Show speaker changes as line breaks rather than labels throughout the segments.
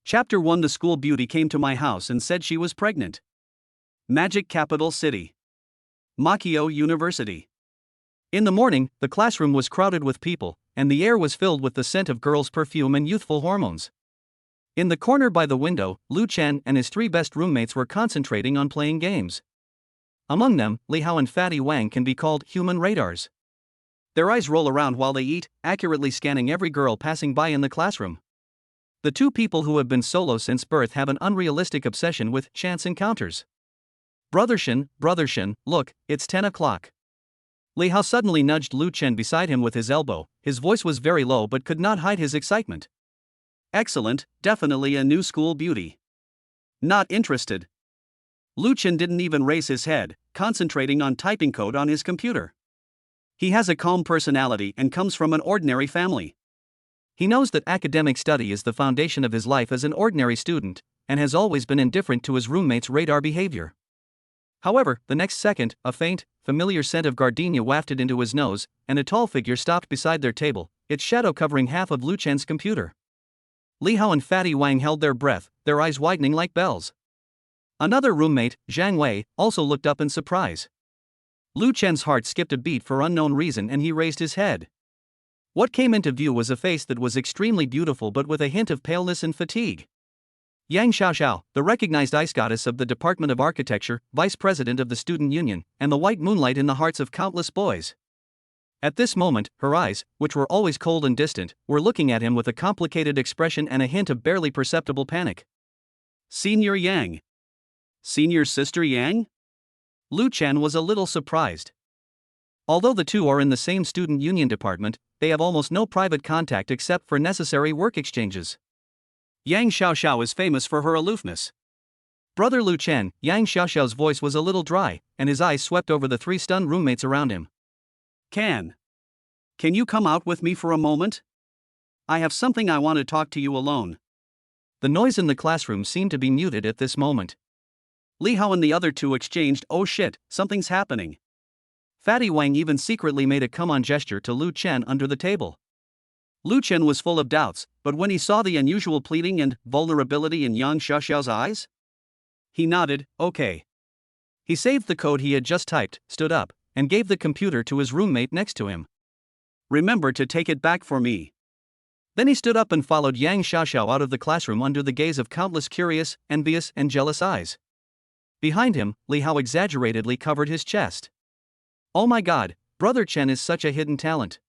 Chapter 1. The school beauty came to my house and said she was pregnant. Magic capital city. Makio University. In the morning, the classroom was crowded with people, and the air was filled with the scent of girls' perfume and youthful hormones. In the corner by the window, Lu Chen and his three best roommates were concentrating on playing games. Among them, Li Hao and Fatty Wang can be called human radars. Their eyes roll around while they eat, accurately scanning every girl passing by in the classroom. The two people who have been solo since birth have an unrealistic obsession with chance encounters. Brother Shen, look, it's 10 o'clock. Li Hao suddenly nudged Lu Chen beside him with his elbow. His voice was very low but could not hide his excitement. Excellent, definitely a new school beauty. Not interested. Lu Chen didn't even raise his head, concentrating on typing code on his computer. He has a calm personality and comes from an ordinary family. He knows that academic study is the foundation of his life as an ordinary student, and has always been indifferent to his roommate's radar behavior. However, the next second, a faint, familiar scent of gardenia wafted into his nose, and a tall figure stopped beside their table, its shadow covering half of Lu Chen's computer. Li Hao and Fatty Wang held their breath, their eyes widening like bells. Another roommate, Zhang Wei, also looked up in surprise. Lu Chen's heart skipped a beat for unknown reason and he raised his head. What came into view was a face that was extremely beautiful but with a hint of paleness and fatigue. Yang Xiaoxiao, the recognized ice goddess of the Department of Architecture, vice president of the student union, and the white moonlight in the hearts of countless boys. At this moment, her eyes, which were always cold and distant, were looking at him with a complicated expression and a hint of barely perceptible panic. Senior Yang. Senior Sister Yang? Lu Chen was a little surprised. Although the two are in the same student union department, they have almost no private contact except for necessary work exchanges. Yang Xiaoxiao is famous for her aloofness. Brother Lu Chen, Yang Xiaoxiao's voice was a little dry, and his eyes swept over the three stunned roommates around him. Can you come out with me for a moment? I have something I want to talk to you alone. The noise in the classroom seemed to be muted at this moment. Li Hao and the other two exchanged, "Oh shit, something's happening." Fatty Wang even secretly made a come-on gesture to Lu Chen under the table. Lu Chen was full of doubts, but when he saw the unusual pleading and vulnerability in Yang Xiaoxiao's eyes, he nodded, okay. He saved the code he had just typed, stood up, and gave the computer to his roommate next to him. Remember to take it back for me. Then he stood up and followed Yang Xiaoxiao out of the classroom under the gaze of countless curious, envious, and jealous eyes. Behind him, Li Hao exaggeratedly covered his chest. Oh my god, Brother Chen is such a hidden talent.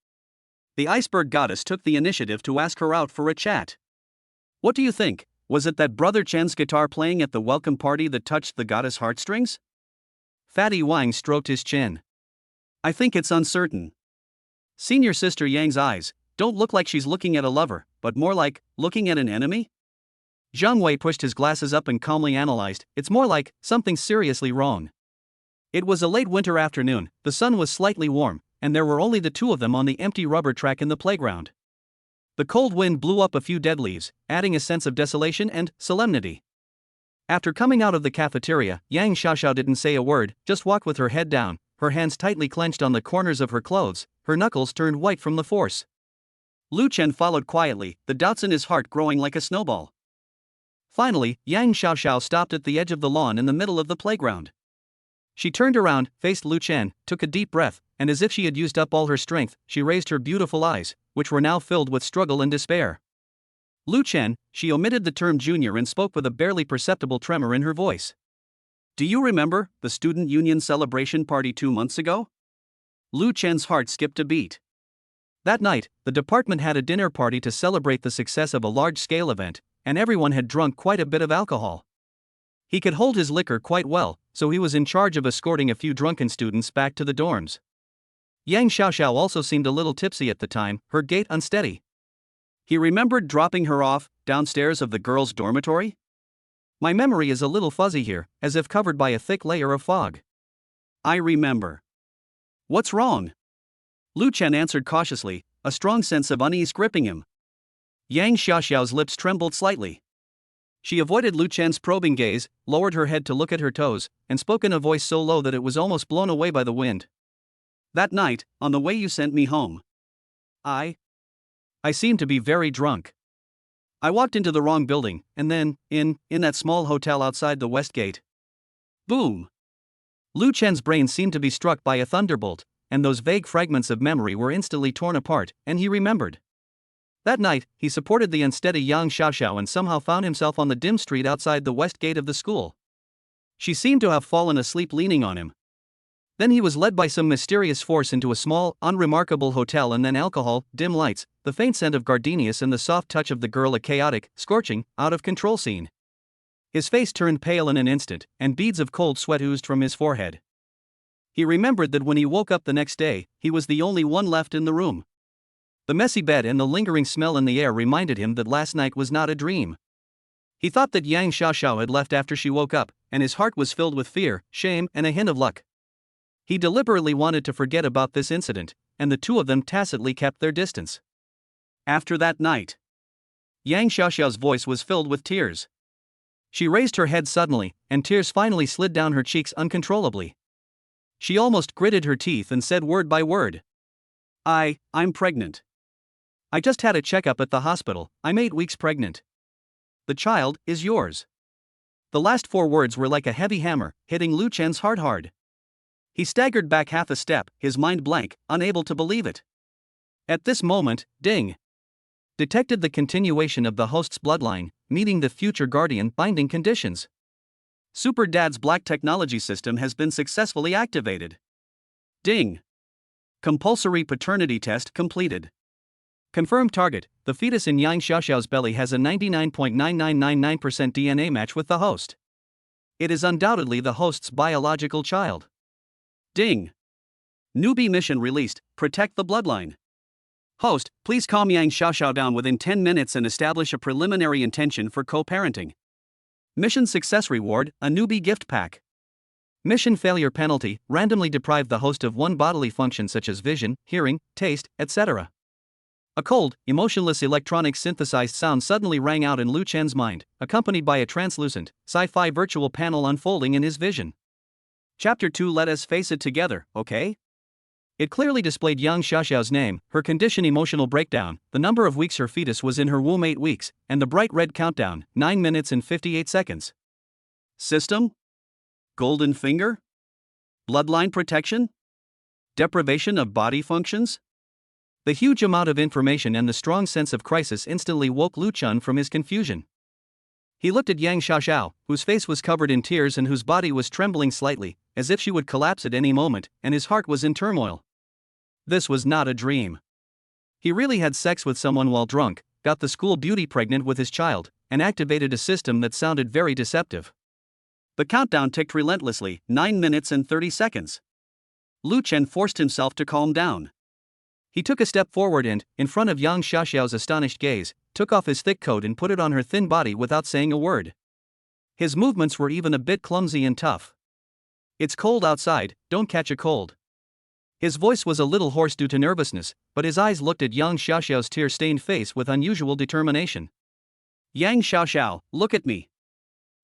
The iceberg goddess took the initiative to ask her out for a chat. What do you think? Was it that Brother Chen's guitar playing at the welcome party that touched the goddess' heartstrings? Fatty Wang stroked his chin. I think it's uncertain. Senior Sister Yang's eyes don't look like she's looking at a lover, but more like looking at an enemy? Zhang Wei pushed his glasses up and calmly analyzed, it's more like something seriously wrong. It was a late winter afternoon, the sun was slightly warm, and there were only the two of them on the empty rubber track in the playground. The cold wind blew up a few dead leaves, adding a sense of desolation and solemnity. After coming out of the cafeteria, Yang Xiaoxiao didn't say a word, just walked with her head down, her hands tightly clenched on the corners of her clothes, her knuckles turned white from the force. Lu Chen followed quietly, the doubts in his heart growing like a snowball. Finally, Yang Xiaoxiao stopped at the edge of the lawn in the middle of the playground. She turned around, faced Lu Chen, took a deep breath, and as if she had used up all her strength, she raised her beautiful eyes, which were now filled with struggle and despair. Lu Chen, she omitted the term junior and spoke with a barely perceptible tremor in her voice. Do you remember the student union celebration party 2 months ago? Lu Chen's heart skipped a beat. That night, the department had a dinner party to celebrate the success of a large-scale event, and everyone had drunk quite a bit of alcohol. He could hold his liquor quite well, so he was in charge of escorting a few drunken students back to the dorms. Yang Xiaoxiao also seemed a little tipsy at the time, her gait unsteady. He remembered dropping her off downstairs of the girls' dormitory? My memory is a little fuzzy here, as if covered by a thick layer of fog. I remember. What's wrong? Lu Chen answered cautiously, a strong sense of unease gripping him. Yang Xiaoxiao's lips trembled slightly. She avoided Lu Chen's probing gaze, lowered her head to look at her toes, and spoke in a voice so low that it was almost blown away by the wind. That night, on the way you sent me home, I seemed to be very drunk. I walked into the wrong building, and then, in that small hotel outside the West Gate. Boom! Lu Chen's brain seemed to be struck by a thunderbolt, and those vague fragments of memory were instantly torn apart, and he remembered. That night, he supported the unsteady Yang Xiaoxiao and somehow found himself on the dim street outside the West Gate of the school. She seemed to have fallen asleep leaning on him. Then he was led by some mysterious force into a small, unremarkable hotel, and then alcohol, dim lights, the faint scent of gardenias and the soft touch of the girl, a chaotic, scorching, out-of-control scene. His face turned pale in an instant, and beads of cold sweat oozed from his forehead. He remembered that when he woke up the next day, he was the only one left in the room. The messy bed and the lingering smell in the air reminded him that last night was not a dream. He thought that Yang Xiaoxiao had left after she woke up, and his heart was filled with fear, shame, and a hint of luck. He deliberately wanted to forget about this incident, and the two of them tacitly kept their distance. After that night, Yang Xiaoxiao's voice was filled with tears. She raised her head suddenly, and tears finally slid down her cheeks uncontrollably. She almost gritted her teeth and said word by word, I'm pregnant. I just had a checkup at the hospital, I'm 8 weeks pregnant. The child is yours. The last 4 words were like a heavy hammer, hitting Lu Chen's heart hard. He staggered back half a step, his mind blank, unable to believe it. At this moment, Ding detected the continuation of the host's bloodline, meeting the future guardian binding conditions. Super Dad's black technology system has been successfully activated. Ding. Compulsory paternity test completed. Confirmed target, the fetus in Yang Xiaoxiao's belly has a 99.9999% DNA match with the host. It is undoubtedly the host's biological child. Ding. Newbie mission released, protect the bloodline. Host, please calm Yang Xiaoxiao down within 10 minutes and establish a preliminary intention for co-parenting. Mission success reward, a newbie gift pack. Mission failure penalty, randomly deprive the host of one bodily function such as vision, hearing, taste, etc. A cold, emotionless electronic synthesized sound suddenly rang out in Lu Chen's mind, accompanied by a translucent, sci-fi virtual panel unfolding in his vision. Chapter 2. Let us face it together, okay? It clearly displayed Yang Xiaoxiao's name, her condition, emotional breakdown, the number of weeks her fetus was in her womb, 8 weeks, and the bright red countdown, 9 minutes and 58 seconds. System? Golden finger? Bloodline protection? Deprivation of body functions? The huge amount of information and the strong sense of crisis instantly woke Lu Chen from his confusion. He looked at Yang Xiaoxiao, whose face was covered in tears and whose body was trembling slightly, as if she would collapse at any moment, and his heart was in turmoil. This was not a dream. He really had sex with someone while drunk, got the school beauty pregnant with his child, and activated a system that sounded very deceptive. The countdown ticked relentlessly, 9 minutes and 30 seconds. Lu Chen forced himself to calm down. He took a step forward and, in front of Yang Xiaoxiao's astonished gaze, took off his thick coat and put it on her thin body without saying a word. His movements were even a bit clumsy and tough. It's cold outside, don't catch a cold. His voice was a little hoarse due to nervousness, but his eyes looked at Yang Xiaoxiao's tear-stained face with unusual determination. Yang Xiaoxiao, look at me.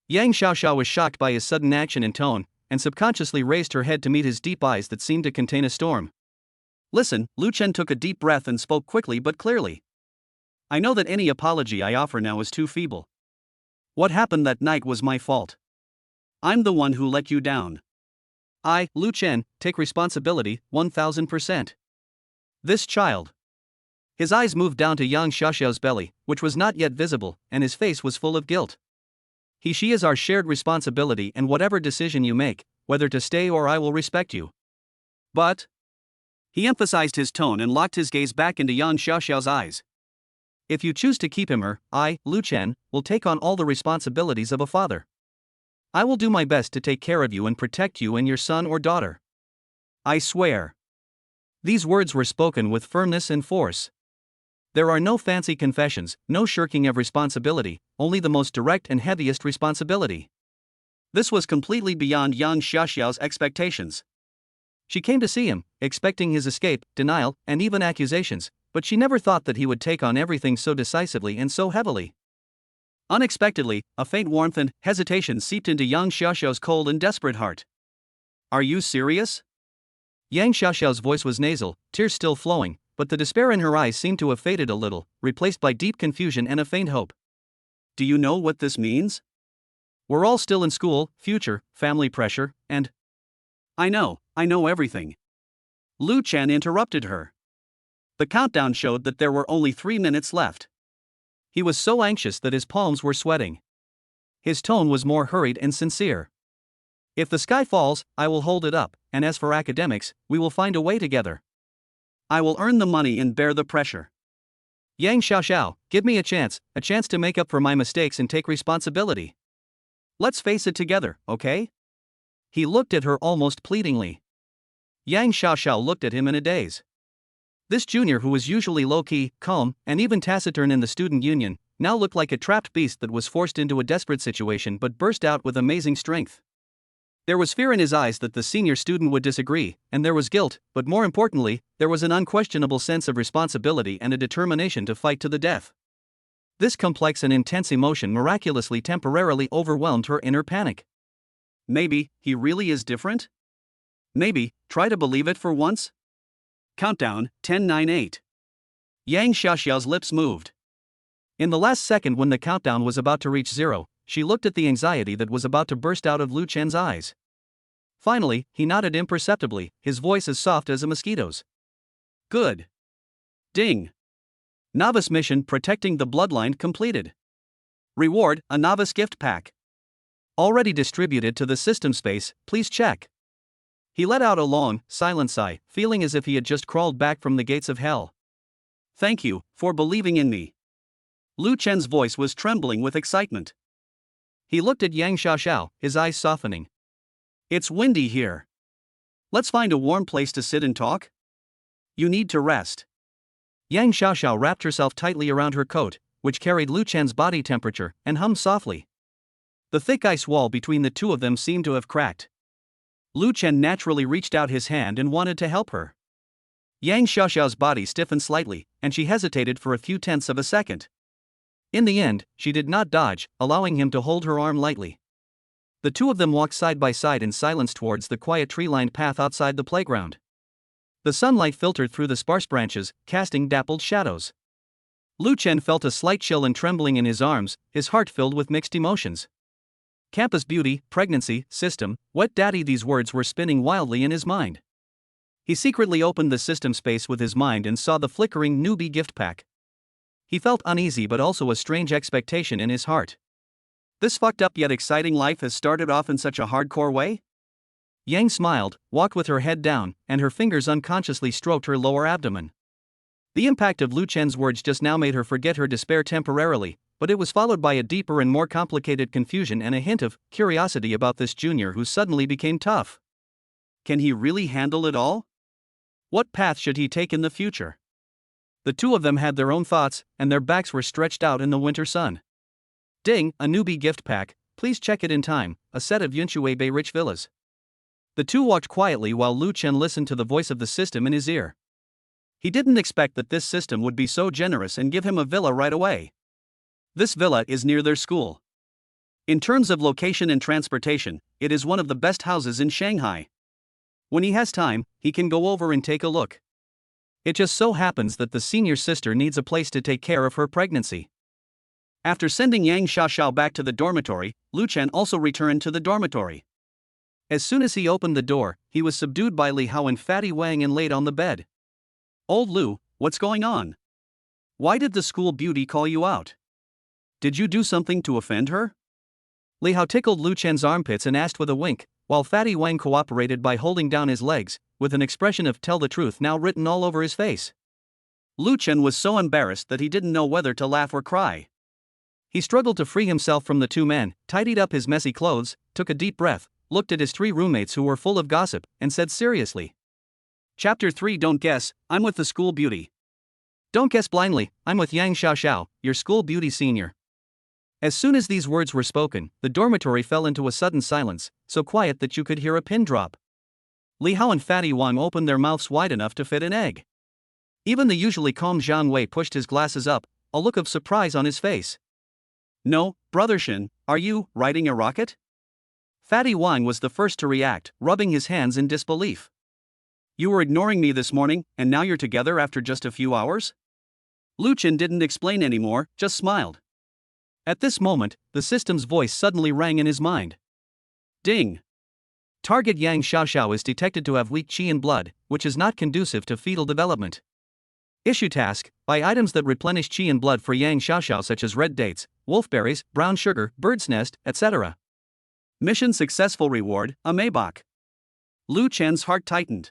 Yang Xiaoxiao was shocked by his sudden action and tone, and subconsciously raised her head to meet his deep eyes that seemed to contain a storm. Listen, Lu Chen took a deep breath and spoke quickly but clearly. I know that any apology I offer now is too feeble. What happened that night was my fault. I'm the one who let you down. I, Lu Chen, take responsibility, 1000%. This child. His eyes moved down to Yang Xiaoxiao's belly, which was not yet visible, and his face was full of guilt. She is our shared responsibility, and whatever decision you make, whether to stay or I will respect you. But he emphasized his tone and locked his gaze back into Yang Xiaoxiao's eyes. If you choose to keep him, I, Lu Chen, will take on all the responsibilities of a father. I will do my best to take care of you and protect you and your son or daughter. I swear. These words were spoken with firmness and force. There are no fancy confessions, no shirking of responsibility, only the most direct and heaviest responsibility. This was completely beyond Yang Xiaoxiao's expectations. She came to see him, expecting his escape, denial, and even accusations, but she never thought that he would take on everything so decisively and so heavily. Unexpectedly, a faint warmth and hesitation seeped into Yang Xiaoxiao's cold and desperate heart. Are you serious? Yang Xiaoxiao's voice was nasal, tears still flowing, but the despair in her eyes seemed to have faded a little, replaced by deep confusion and a faint hope. Do you know what this means? We're all still in school, future, family pressure, and. I know everything. Lu Chen interrupted her. The countdown showed that there were only 3 minutes left. He was so anxious that his palms were sweating. His tone was more hurried and sincere. If the sky falls, I will hold it up, and as for academics, we will find a way together. I will earn the money and bear the pressure. Yang Xiaoxiao, give me a chance to make up for my mistakes and take responsibility. Let's face it together, okay? He looked at her almost pleadingly. Yang Xiaoxiao looked at him in a daze. This junior, who was usually low-key, calm, and even taciturn in the student union, now looked like a trapped beast that was forced into a desperate situation but burst out with amazing strength. There was fear in his eyes that the senior student would disagree, and there was guilt, but more importantly, there was an unquestionable sense of responsibility and a determination to fight to the death. This complex and intense emotion miraculously temporarily overwhelmed her inner panic. Maybe he really is different? Maybe, try to believe it for once? Countdown, 10, 9, 8. Yang Xiaoxiao's lips moved. In the last second when the countdown was about to reach 0, she looked at the anxiety that was about to burst out of Lu Chen's eyes. Finally, he nodded imperceptibly, his voice as soft as a mosquito's. Good. Ding. Novice mission protecting the bloodline completed. Reward, a novice gift pack. Already distributed to the system space, please check. He let out a long, silent sigh, feeling as if he had just crawled back from the gates of hell. Thank you for believing in me. Lu Chen's voice was trembling with excitement. He looked at Yang Xiaoxiao, his eyes softening. It's windy here. Let's find a warm place to sit and talk. You need to rest. Yang Xiaoxiao wrapped herself tightly around her coat, which carried Lu Chen's body temperature, and hummed softly. The thick ice wall between the two of them seemed to have cracked. Lu Chen naturally reached out his hand and wanted to help her. Yang Xiaoxiao's body stiffened slightly, and she hesitated for a few tenths of a second. In the end, she did not dodge, allowing him to hold her arm lightly. The two of them walked side by side in silence towards the quiet tree-lined path outside the playground. The sunlight filtered through the sparse branches, casting dappled shadows. Lu Chen felt a slight chill and trembling in his arms, his heart filled with mixed emotions. Campus beauty, pregnancy, system, wet daddy, these words were spinning wildly in his mind. He secretly opened the system space with his mind and saw the flickering newbie gift pack. He felt uneasy but also a strange expectation in his heart. This fucked up yet exciting life has started off in such a hardcore way? Yang smiled, walked with her head down, and her fingers unconsciously stroked her lower abdomen. The impact of Lu Chen's words just now made her forget her despair temporarily, but it was followed by a deeper and more complicated confusion and a hint of curiosity about this junior who suddenly became tough. Can he really handle it all? What path should he take in the future? The two of them had their own thoughts, and their backs were stretched out in the winter sun. Ding, a newbie gift pack, please check it in time, a set of Yunshui Bay rich villas. The two walked quietly while Lu Chen listened to the voice of the system in his ear. He didn't expect that this system would be so generous and give him a villa right away. This villa is near their school. In terms of location and transportation, it is one of the best houses in Shanghai. When he has time, he can go over and take a look. It just so happens that the senior sister needs a place to take care of her pregnancy. After sending Yang Xiaoxiao back to the dormitory, Lu Chen also returned to the dormitory. As soon as he opened the door, he was subdued by Li Hao and Fatty Wang and laid on the bed. Old Lu, what's going on? Why did the school beauty call you out? Did you do something to offend her? Li Hao tickled Lu Chen's armpits and asked with a wink, while Fatty Wang cooperated by holding down his legs, with an expression of tell the truth now written all over his face. Lu Chen was so embarrassed that he didn't know whether to laugh or cry. He struggled to free himself from the two men, tidied up his messy clothes, took a deep breath, looked at his 3 roommates who were full of gossip, and said seriously. Chapter 3 Don't guess, I'm with the school beauty. Don't guess blindly, I'm with Yang Xiaoxiao, your school beauty senior. As soon as these words were spoken, the dormitory fell into a sudden silence, so quiet that you could hear a pin drop. Li Hao and Fatty Wang opened their mouths wide enough to fit an egg. Even the usually calm Zhang Wei pushed his glasses up, a look of surprise on his face. No, Brother Shin, are you riding a rocket? Fatty Wang was the first to react, rubbing his hands in disbelief. You were ignoring me this morning, and now you're together after just a few hours? Lu Chen didn't explain anymore, just smiled. At this moment, the system's voice suddenly rang in his mind. Ding! Target Yang Xiaoxiao is detected to have weak qi in blood, which is not conducive to fetal development. Issue task: buy items that replenish qi in blood for Yang Xiaoxiao such as red dates, wolfberries, brown sugar, bird's nest, etc. Mission successful. Reward: a Maybach. Lu Chen's heart tightened.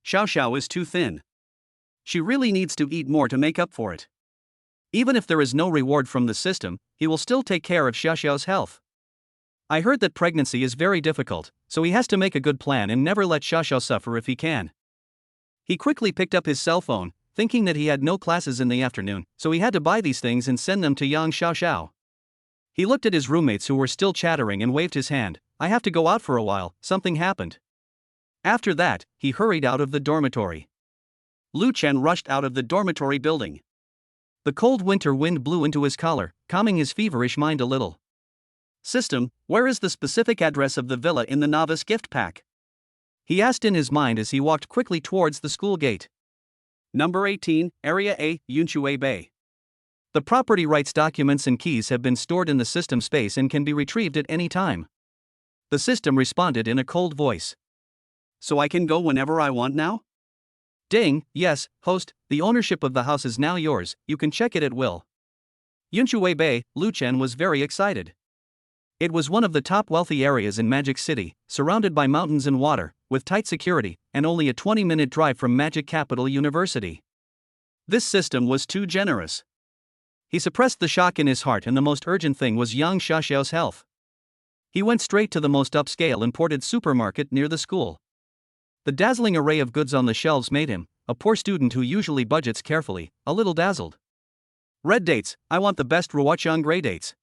Xiaoxiao is too thin. She really needs to eat more to make up for it. Even if there is no reward from the system, he will still take care of Xiaoxiao's health. I heard that pregnancy is very difficult, so he has to make a good plan and never let Xiaoxiao suffer if he can. He quickly picked up his cell phone, thinking that he had no classes in the afternoon, so he had to buy these things and send them to Yang Xiaoxiao. He looked at his roommates who were still chattering and waved his hand. I have to go out for a while, something happened. After that, he hurried out of the dormitory. Lu Chen rushed out of the dormitory building. The cold winter wind blew into his collar, calming his feverish mind a little. System, where is the specific address of the villa in the novice gift pack? He asked in his mind as he walked quickly towards the school gate. Number 18, Area A, Yunshui Bay. The property rights documents and keys have been stored in the system space and can be retrieved at any time. The system responded in a cold voice. So I can go whenever I want now? Ding, yes, host, the ownership of the house is now yours, you can check it at will. Yunshui Bay, Lu Chen was very excited. It was one of the top wealthy areas in Magic City, surrounded by mountains and water, with tight security, and only a 20-minute drive from Magic Capital University. This system was too generous. He suppressed the shock in his heart, and the most urgent thing was Yang Xiaoxiao's health. He went straight to the most upscale imported supermarket near the school. The dazzling array of goods on the shelves made him, a poor student who usually budgets carefully, a little dazzled. Red dates, I want the best Ruoqiang gray dates.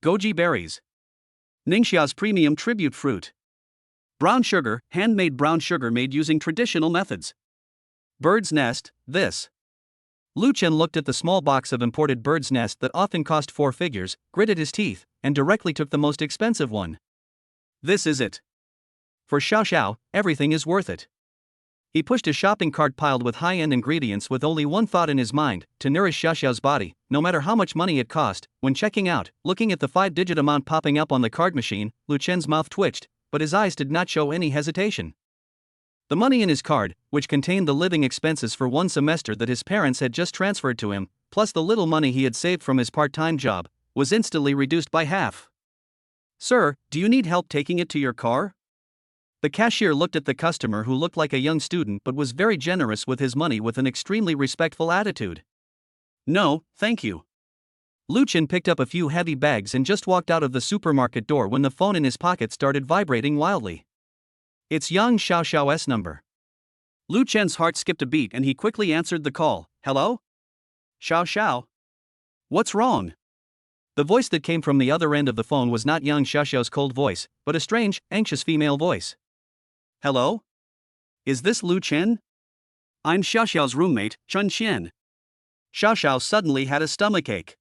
Goji berries. Ningxia's premium tribute fruit. Brown sugar, handmade brown sugar made using traditional methods. Bird's nest, this. Lu Chen looked at the small box of imported bird's nest that often cost 4 figures, gritted his teeth, and directly took the most expensive one. This is it. For Xiaoxiao, everything is worth it. He pushed a shopping cart piled with high-end ingredients with only one thought in his mind, to nourish Xiaoxiao's body, no matter how much money it cost. When checking out, looking at the 5-digit amount popping up on the card machine, Lu Chen's mouth twitched, but his eyes did not show any hesitation. The money in his card, which contained the living expenses for 1 semester that his parents had just transferred to him, plus the little money he had saved from his part-time job, was instantly reduced by half. Sir, do you need help taking it to your car? The cashier looked at the customer, who looked like a young student but was very generous with his money with an extremely respectful attitude. No, thank you. Lu Chen picked up a few heavy bags and just walked out of the supermarket door when the phone in his pocket started vibrating wildly. It's Yang Xiaoxiao's number. Lu Chen's heart skipped a beat and he quickly answered the call. Hello? Xiaoxiao? What's wrong? The voice that came from the other end of the phone was not Yang Xiaoxiao's cold voice, but a strange, anxious female voice. Hello? Is this Lu Chen? I'm Xiaoxiao's roommate, Chun Xian. Xiaoxiao suddenly had a stomachache.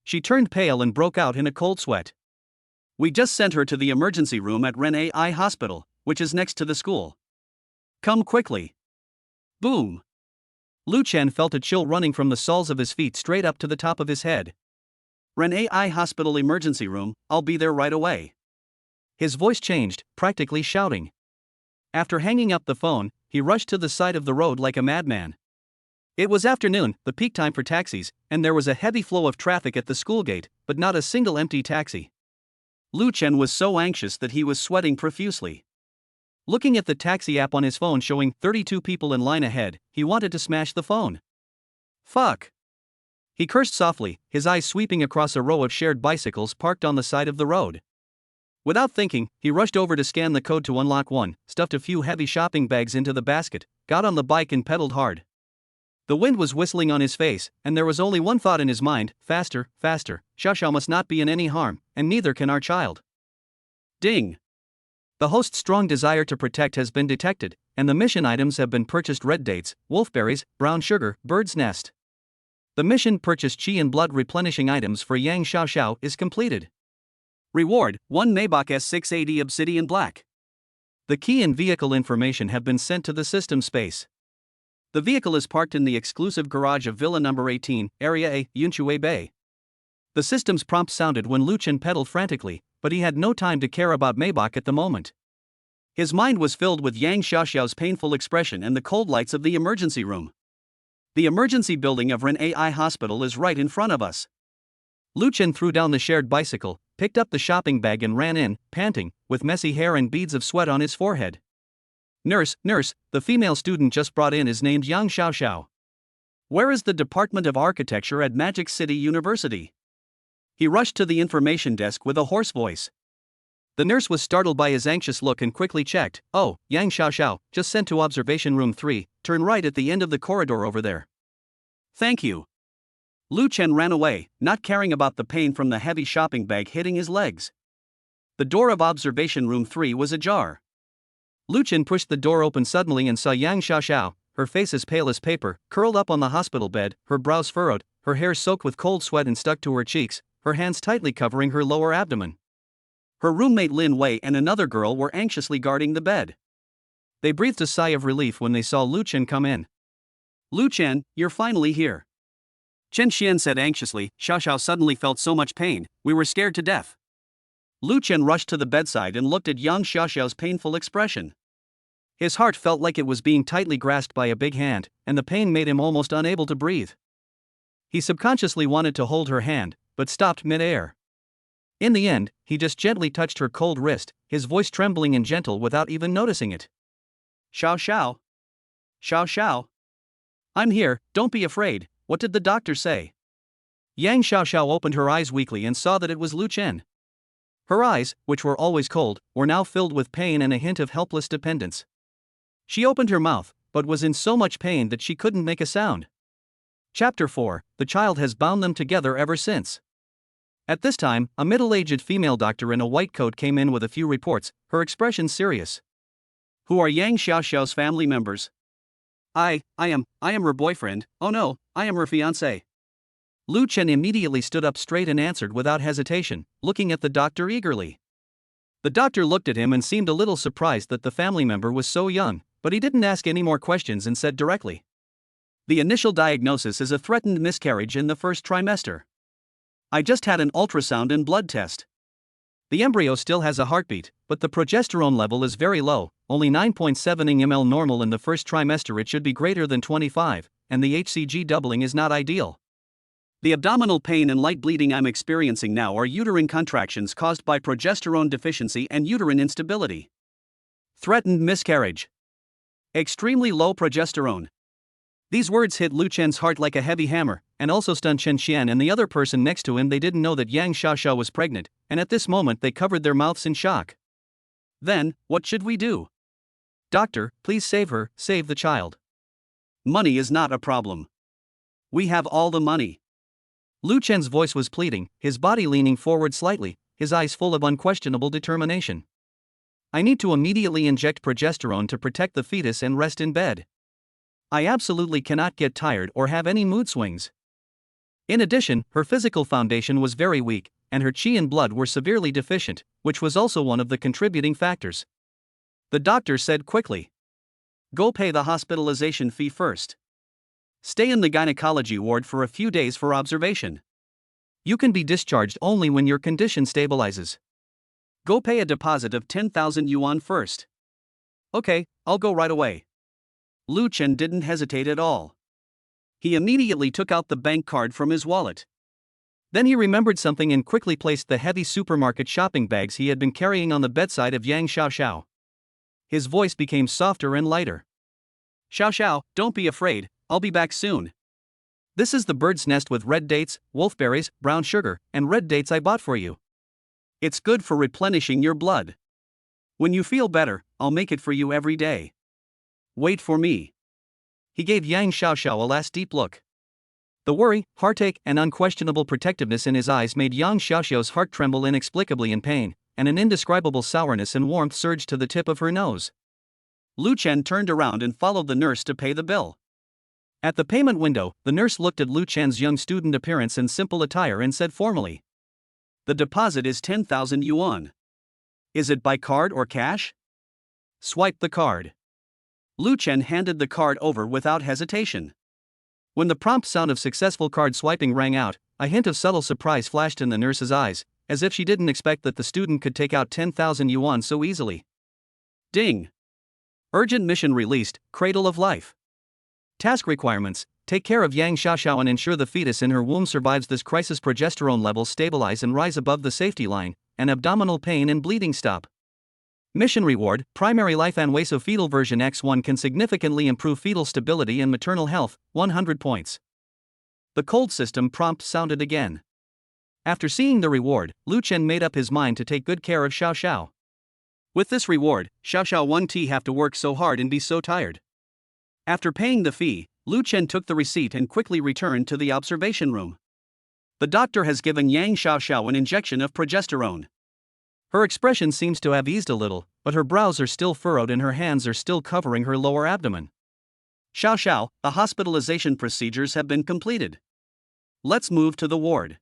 She turned pale and broke out in a cold sweat. We just sent her to the emergency room at Ren Ai Hospital, which is next to the school. Come quickly. Boom. Lu Chen felt a chill running from the soles of his feet straight up to the top of his head. Ren Ai Hospital emergency room, I'll be there right away. His voice changed, practically shouting. After hanging up the phone, he rushed to the side of the road like a madman. It was afternoon, the peak time for taxis, and there was a heavy flow of traffic at the school gate, but not a single empty taxi. Lu Chen was so anxious that he was sweating profusely. Looking at the taxi app on his phone showing 32 people in line ahead, he wanted to smash the phone. Fuck. He cursed softly, his eyes sweeping across a row of shared bicycles parked on the side of the road. Without thinking, he rushed over to scan the code to unlock one, stuffed a few heavy shopping bags into the basket, got on the bike and pedaled hard. The wind was whistling on his face, and there was only one thought in his mind: faster, faster. Xiaoxiao must not be in any harm, and neither can our child. Ding. The host's strong desire to protect has been detected, and the mission items have been purchased: red dates, wolfberries, brown sugar, bird's nest. The mission: purchase qi and blood replenishing items for Yang Xiaoxiao, is completed. Reward: 1 Maybach S680 Obsidian Black. The key and vehicle information have been sent to the system space. The vehicle is parked in the exclusive garage of Villa Number 18, Area A, Yunshui Bay. The system's prompt sounded when Lu Chen pedaled frantically, but he had no time to care about Maybach at the moment. His mind was filled with Yang Xiaoxiao's painful expression and the cold lights of the emergency room. The emergency building of Ren AI Hospital is right in front of us. Lu Chen threw down the shared bicycle, picked up the shopping bag and ran in, panting, with messy hair and beads of sweat on his forehead. Nurse, the female student just brought in is named Yang Xiaoxiao. Where is the Department of Architecture at Magic City University? He rushed to the information desk with a hoarse voice. The nurse was startled by his anxious look and quickly checked. Oh, Yang Xiaoxiao, just sent to observation room 3, turn right at the end of the corridor over there. Thank you. Lu Chen ran away, not caring about the pain from the heavy shopping bag hitting his legs. The door of observation room 3 was ajar. Lu Chen pushed the door open suddenly and saw Yang Xiaoxiao, her face as pale as paper, curled up on the hospital bed, her brows furrowed, her hair soaked with cold sweat and stuck to her cheeks, her hands tightly covering her lower abdomen. Her roommate Lin Wei and another girl were anxiously guarding the bed. They breathed a sigh of relief when they saw Lu Chen come in. Lu Chen, you're finally here. Chen Xian said anxiously. Xiaoxiao suddenly felt so much pain, we were scared to death. Lu Chen rushed to the bedside and looked at Yang Xiaoxiao's painful expression. His heart felt like it was being tightly grasped by a big hand, and the pain made him almost unable to breathe. He subconsciously wanted to hold her hand, but stopped mid-air. In the end, he just gently touched her cold wrist, his voice trembling and gentle without even noticing it. Xiaoxiao. Xiaoxiao. I'm here, don't be afraid, what did the doctor say? Yang Xiaoxiao opened her eyes weakly and saw that it was Lu Chen. Her eyes, which were always cold, were now filled with pain and a hint of helpless dependence. She opened her mouth, but was in so much pain that she couldn't make a sound. Chapter 4, The child has bound them together ever since. At this time, a middle-aged female doctor in a white coat came in with a few reports, her expression serious. Who are Yang Xiaoxiao's family members? I am her boyfriend. Oh no, I am her fiancé. Lu Chen immediately stood up straight and answered without hesitation, looking at the doctor eagerly. The doctor looked at him and seemed a little surprised that the family member was so young, but he didn't ask any more questions and said directly. The initial diagnosis is a threatened miscarriage in the first trimester. I just had an ultrasound and blood test. The embryo still has a heartbeat, but the progesterone level is very low, only 9.7 ml normal in the first trimester. It should be greater than 25, and the HCG doubling is not ideal. The abdominal pain and light bleeding I'm experiencing now are uterine contractions caused by progesterone deficiency and uterine instability. Threatened miscarriage. Extremely low progesterone. These words hit Lu Chen's heart like a heavy hammer, and also stunned Chen Xian and the other person next to him. They didn't know that Yang Xiaoxiao was pregnant, and at this moment they covered their mouths in shock. Then, what should we do? Doctor, please save her, save the child. Money is not a problem. We have all the money. Lu Chen's voice was pleading, his body leaning forward slightly, his eyes full of unquestionable determination. I need to immediately inject progesterone to protect the fetus and rest in bed. I absolutely cannot get tired or have any mood swings. In addition, her physical foundation was very weak, and her qi and blood were severely deficient, which was also one of the contributing factors. The doctor said quickly. Go pay the hospitalization fee first. Stay in the gynecology ward for a few days for observation. You can be discharged only when your condition stabilizes. Go pay a deposit of 10,000 yuan first. Okay, I'll go right away. Lu Chen didn't hesitate at all. He immediately took out the bank card from his wallet. Then he remembered something and quickly placed the heavy supermarket shopping bags he had been carrying on the bedside of Yang Xiaoxiao. His voice became softer and lighter. Xiaoxiao, don't be afraid, I'll be back soon. This is the bird's nest with red dates, wolfberries, brown sugar, and red dates I bought for you. It's good for replenishing your blood. When you feel better, I'll make it for you every day. Wait for me. He gave Yang Xiaoxiao a last deep look. The worry, heartache, and unquestionable protectiveness in his eyes made Yang Xiaoxiao's heart tremble inexplicably in pain, and an indescribable sourness and warmth surged to the tip of her nose. Lu Chen turned around and followed the nurse to pay the bill. At the payment window, the nurse looked at Lu Chen's young student appearance and simple attire and said formally. The deposit is 10,000 yuan. Is it by card or cash? Swipe the card. Lu Chen handed the card over without hesitation. When the prompt sound of successful card swiping rang out, A hint of subtle surprise flashed in the nurse's eyes, as if she didn't expect that the student could take out 10,000 yuan so easily. Ding! Urgent mission released, Cradle of Life. Task requirements: take care of Yang Xiaoxiao and ensure the fetus in her womb survives this crisis. Progesterone levels stabilize and rise above the safety line, and abdominal pain and bleeding stop. Mission reward: primary life Anweso fetal version X1 can significantly improve fetal stability and maternal health, 100 points. The cold system prompt sounded again. After seeing the reward, Lu Chen made up his mind to take good care of Xiao Xiao. With this reward, Xiao Xiao won't have to work so hard and be so tired. After paying the fee, Lu Chen took the receipt and quickly returned to the observation room. The doctor has given Yang Xiaoxiao an injection of progesterone. Her expression seems to have eased a little, but her brows are still furrowed and her hands are still covering her lower abdomen. Xiaoxiao, the hospitalization procedures have been completed. Let's move to the ward.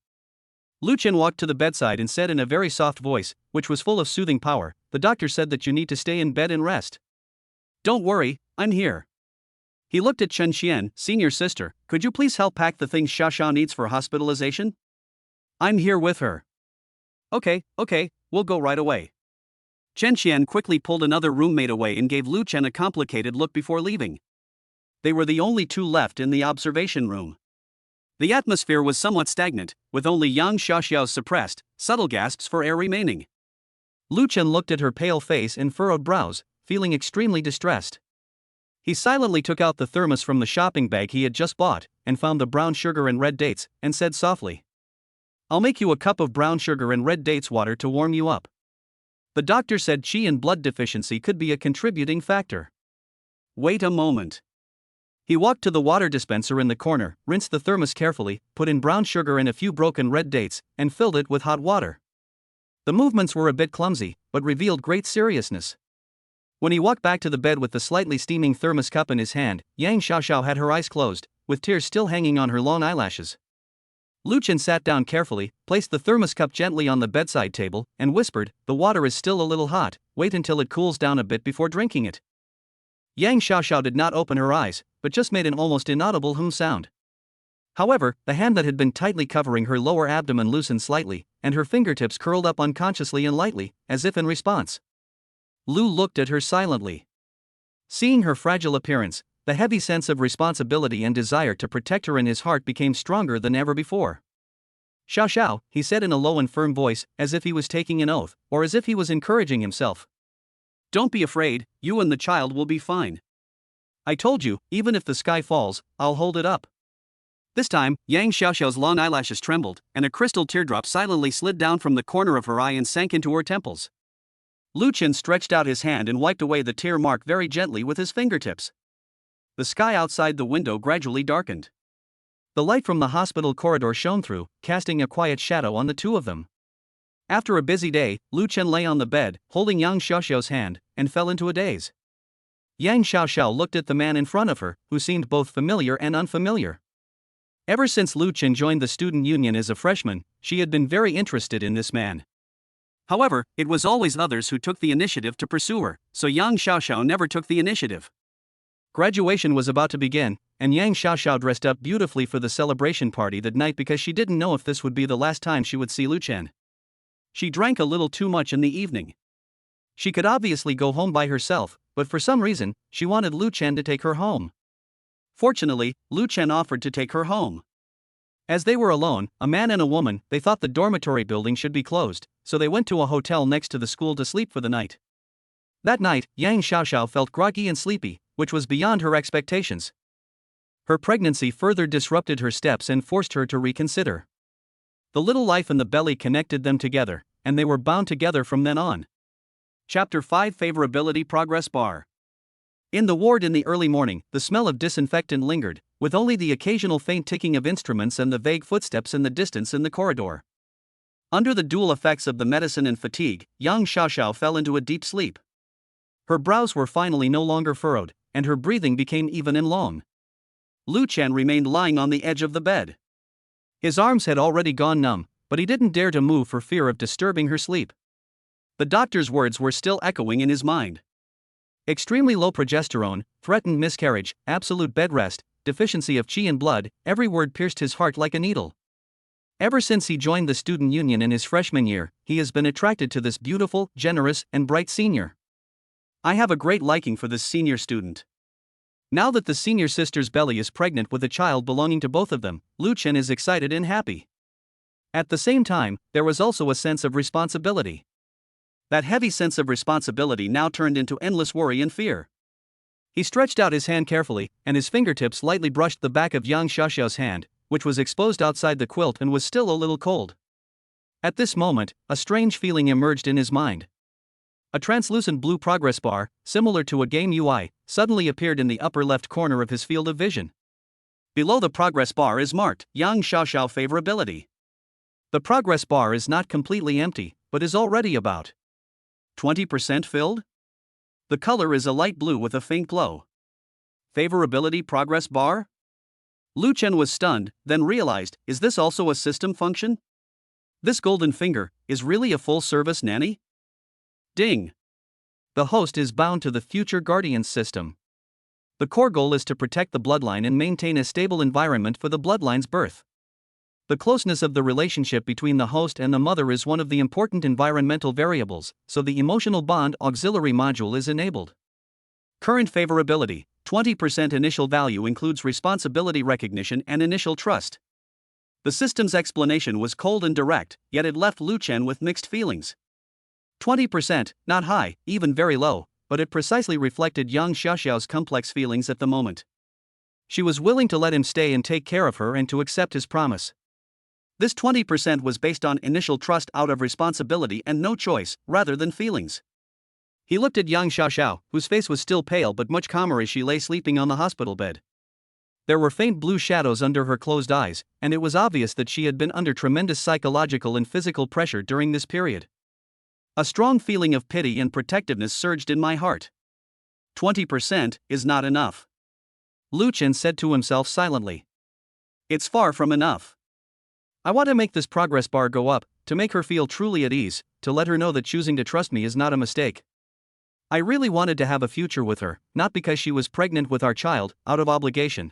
Lu Chen walked to the bedside and said in a very soft voice, which was full of soothing power, "The doctor said that you need to stay in bed and rest. Don't worry, I'm here." He looked at Chen Xian, senior sister, "Could you please help pack the things Xiaoxiao needs for hospitalization? I'm here with her." Okay, we'll go right away. Chen Xian quickly pulled another roommate away and gave Lu Chen a complicated look before leaving. They were the only two left in the observation room. The atmosphere was somewhat stagnant, with only Yang Xiaoxiao's suppressed, subtle gasps for air remaining. Lu Chen looked at her pale face and furrowed brows, feeling extremely distressed. He silently took out the thermos from the shopping bag he had just bought, and found the brown sugar and red dates, and said softly, "I'll make you a cup of brown sugar and red dates water to warm you up." The doctor said qi and blood deficiency could be a contributing factor. Wait a moment. He walked to the water dispenser in the corner, rinsed the thermos carefully, put in brown sugar and a few broken red dates, and filled it with hot water. The movements were a bit clumsy, but revealed great seriousness. When he walked back to the bed with the slightly steaming thermos cup in his hand, Yang Xiaoxiao had her eyes closed, with tears still hanging on her long eyelashes. Lu Chen sat down carefully, placed the thermos cup gently on the bedside table, and whispered, "The water is still a little hot, wait until it cools down a bit before drinking it." Yang Xiaoxiao did not open her eyes, but just made an almost inaudible hum sound. However, the hand that had been tightly covering her lower abdomen loosened slightly, and her fingertips curled up unconsciously and lightly, as if in response. Lu looked at her silently. Seeing her fragile appearance, the heavy sense of responsibility and desire to protect her in his heart became stronger than ever before. "Xiao Xiao," he said in a low and firm voice, as if he was taking an oath, or as if he was encouraging himself. "Don't be afraid, you and the child will be fine. I told you, even if the sky falls, I'll hold it up." This time, Yang Xiaoxiao's long eyelashes trembled, and a crystal teardrop silently slid down from the corner of her eye and sank into her temples. Lu Chen stretched out his hand and wiped away the tear mark very gently with his fingertips. The sky outside the window gradually darkened. The light from the hospital corridor shone through, casting a quiet shadow on the two of them. After a busy day, Lu Chen lay on the bed, holding Yang Xiaoxiao's hand, and fell into a daze. Yang Xiaoxiao looked at the man in front of her, who seemed both familiar and unfamiliar. Ever since Lu Chen joined the student union as a freshman, she had been very interested in this man. However, it was always others who took the initiative to pursue her, so Yang Xiaoxiao never took the initiative. Graduation was about to begin, and Yang Xiaoxiao dressed up beautifully for the celebration party that night because she didn't know if this would be the last time she would see Lu Chen. She drank a little too much in the evening. She could obviously go home by herself, but for some reason, she wanted Lu Chen to take her home. Fortunately, Lu Chen offered to take her home. As they were alone, a man and a woman, they thought the dormitory building should be closed, so they went to a hotel next to the school to sleep for the night. That night, Yang Xiaoxiao felt groggy and sleepy, which was beyond her expectations. Her pregnancy further disrupted her steps and forced her to reconsider. The little life in the belly connected them together, and they were bound together from then on. Chapter 5: Favorability Progress Bar. In the ward in the early morning, the smell of disinfectant lingered, with only the occasional faint ticking of instruments and the vague footsteps in the distance in the corridor. Under the dual effects of the medicine and fatigue, Yang Xiaoxiao fell into a deep sleep. Her brows were finally no longer furrowed, and her breathing became even and long. Lu Chen remained lying on the edge of the bed. His arms had already gone numb, but he didn't dare to move for fear of disturbing her sleep. The doctor's words were still echoing in his mind. Extremely low progesterone, threatened miscarriage, absolute bed rest, deficiency of qi and blood, every word pierced his heart like a needle. Ever since he joined the student union in his freshman year, he has been attracted to this beautiful, generous, and bright senior. I have a great liking for this senior student. Now that the senior sister's belly is pregnant with a child belonging to both of them, Lu Chen is excited and happy. At the same time, there was also a sense of responsibility. That heavy sense of responsibility now turned into endless worry and fear. He stretched out his hand carefully, and his fingertips lightly brushed the back of Yang Xiaoxiao's hand, which was exposed outside the quilt and was still a little cold. At this moment, a strange feeling emerged in his mind. A translucent blue progress bar, similar to a game UI, suddenly appeared in the upper left corner of his field of vision. Below the progress bar is marked Yang Xiaoxiao favorability. The progress bar is not completely empty, but is already about 20% filled? The color is a light blue with a faint glow. Favorability progress bar? Lu Chen was stunned, then realized, is this also a system function? This golden finger is really a full-service nanny? Ding! The host is bound to the future guardians system. The core goal is to protect the bloodline and maintain a stable environment for the bloodline's birth. The closeness of the relationship between the host and the mother is one of the important environmental variables, so the emotional bond auxiliary module is enabled. Current favorability, 20% initial value includes responsibility recognition and initial trust. The system's explanation was cold and direct, yet it left Lu Chen with mixed feelings. 20%, not high, even very low, but it precisely reflected Yang Xiaoxiao's complex feelings at the moment. She was willing to let him stay and take care of her and to accept his promise. This 20% was based on initial trust out of responsibility and no choice, rather than feelings. He looked at Yang Xiaoxiao, whose face was still pale but much calmer as she lay sleeping on the hospital bed. There were faint blue shadows under her closed eyes, and it was obvious that she had been under tremendous psychological and physical pressure during this period. A strong feeling of pity and protectiveness surged in my heart. 20% is not enough. Lu Chen said to himself silently. It's far from enough. I want to make this progress bar go up, to make her feel truly at ease, to let her know that choosing to trust me is not a mistake. I really wanted to have a future with her, not because she was pregnant with our child, out of obligation.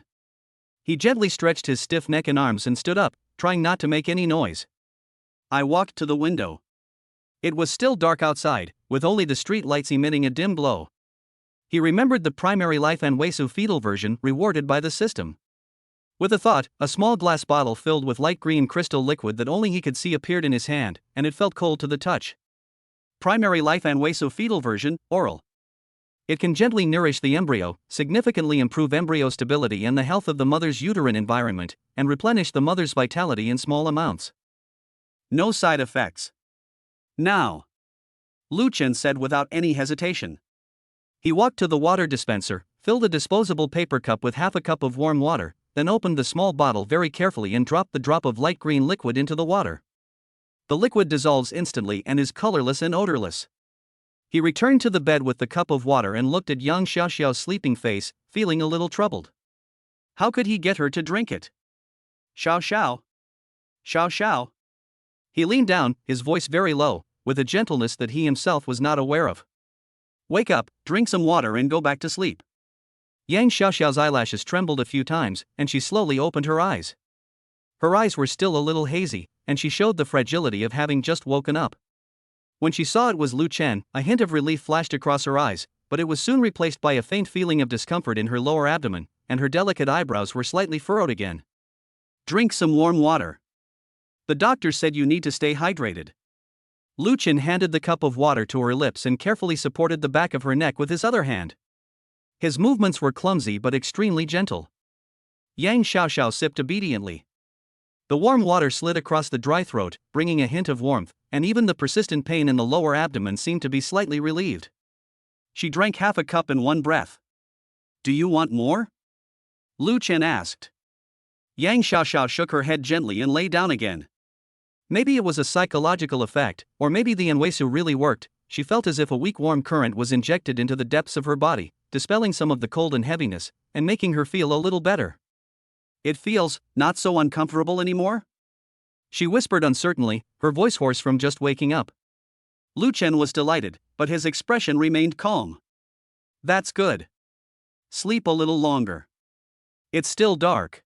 He gently stretched his stiff neck and arms and stood up, trying not to make any noise. I walked to the window. It was still dark outside, with only the street lights emitting a dim glow. He remembered the primary life and Weisu fetal version rewarded by the system. With a thought, a small glass bottle filled with light green crystal liquid that only he could see appeared in his hand, and it felt cold to the touch. Primary life and Weisu fetal version, oral. It can gently nourish the embryo, significantly improve embryo stability and the health of the mother's uterine environment, and replenish the mother's vitality in small amounts. No side effects. Now, Lu Chen said without any hesitation. He walked to the water dispenser, filled a disposable paper cup with half a cup of warm water, then opened the small bottle very carefully and dropped the drop of light green liquid into the water. The liquid dissolves instantly and is colorless and odorless. He returned to the bed with the cup of water and looked at Yang Xiaoxiao's sleeping face, feeling a little troubled. How could he get her to drink it? Xiao. He leaned down, his voice very low, with a gentleness that he himself was not aware of. Wake up, drink some water and go back to sleep. Yang Xiaoxiao's eyelashes trembled a few times, and she slowly opened her eyes. Her eyes were still a little hazy, and she showed the fragility of having just woken up. When she saw it was Lu Chen, a hint of relief flashed across her eyes, but it was soon replaced by a faint feeling of discomfort in her lower abdomen, and her delicate eyebrows were slightly furrowed again. Drink some warm water. The doctor said you need to stay hydrated. Lu Chen handed the cup of water to her lips and carefully supported the back of her neck with his other hand. His movements were clumsy but extremely gentle. Yang Xiaoxiao sipped obediently. The warm water slid across the dry throat, bringing a hint of warmth, and even the persistent pain in the lower abdomen seemed to be slightly relieved. She drank half a cup in one breath. Do you want more? Lu Chen asked. Yang Xiaoxiao shook her head gently and lay down again. Maybe it was a psychological effect, or maybe the Enweisu really worked. She felt as if a weak warm current was injected into the depths of her body, dispelling some of the cold and heaviness, and making her feel a little better. It feels not so uncomfortable anymore? She whispered uncertainly, her voice hoarse from just waking up. Lu Chen was delighted, but his expression remained calm. That's good. Sleep a little longer. It's still dark.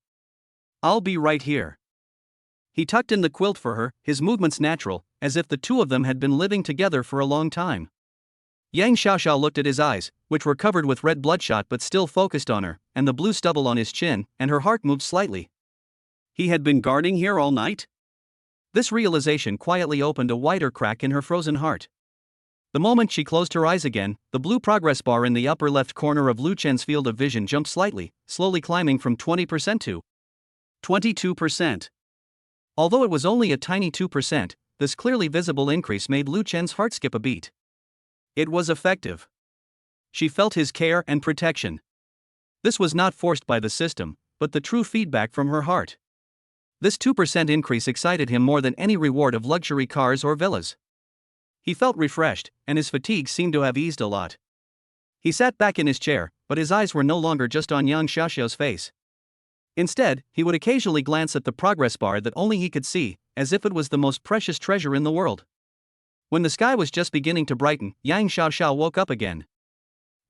I'll be right here. He tucked in the quilt for her, his movements natural, as if the two of them had been living together for a long time. Yang Xiaoxiao looked at his eyes, which were covered with red bloodshot but still focused on her, and the blue stubble on his chin, and her heart moved slightly. He had been guarding here all night? This realization quietly opened a wider crack in her frozen heart. The moment she closed her eyes again, the blue progress bar in the upper left corner of Lu Chen's field of vision jumped slightly, slowly climbing from 20% to 22%. Although it was only a tiny 2%, this clearly visible increase made Lu Chen's heart skip a beat. It was effective. She felt his care and protection. This was not forced by the system, but the true feedback from her heart. This 2% increase excited him more than any reward of luxury cars or villas. He felt refreshed, and his fatigue seemed to have eased a lot. He sat back in his chair, but his eyes were no longer just on Yang Xiaoxiao's face. Instead, he would occasionally glance at the progress bar that only he could see, as if it was the most precious treasure in the world. When the sky was just beginning to brighten, Yang Xiaoxiao woke up again.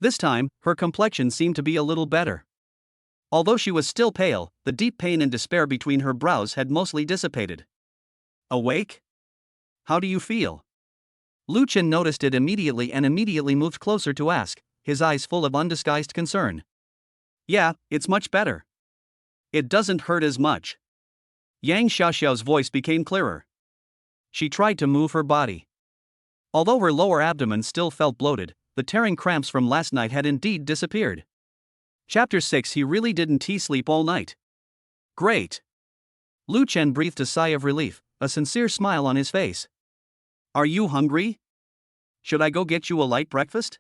This time, her complexion seemed to be a little better. Although she was still pale, the deep pain and despair between her brows had mostly dissipated. Awake? How do you feel? Lu Chen noticed it immediately and immediately moved closer to ask, his eyes full of undisguised concern. Yeah, it's much better. It doesn't hurt as much. Yang Xiaoxiao's voice became clearer. She tried to move her body. Although her lower abdomen still felt bloated, the tearing cramps from last night had indeed disappeared. Chapter 6. He really didn't sleep all night. Great. Lu Chen breathed a sigh of relief, a sincere smile on his face. Are you hungry? Should I go get you a light breakfast?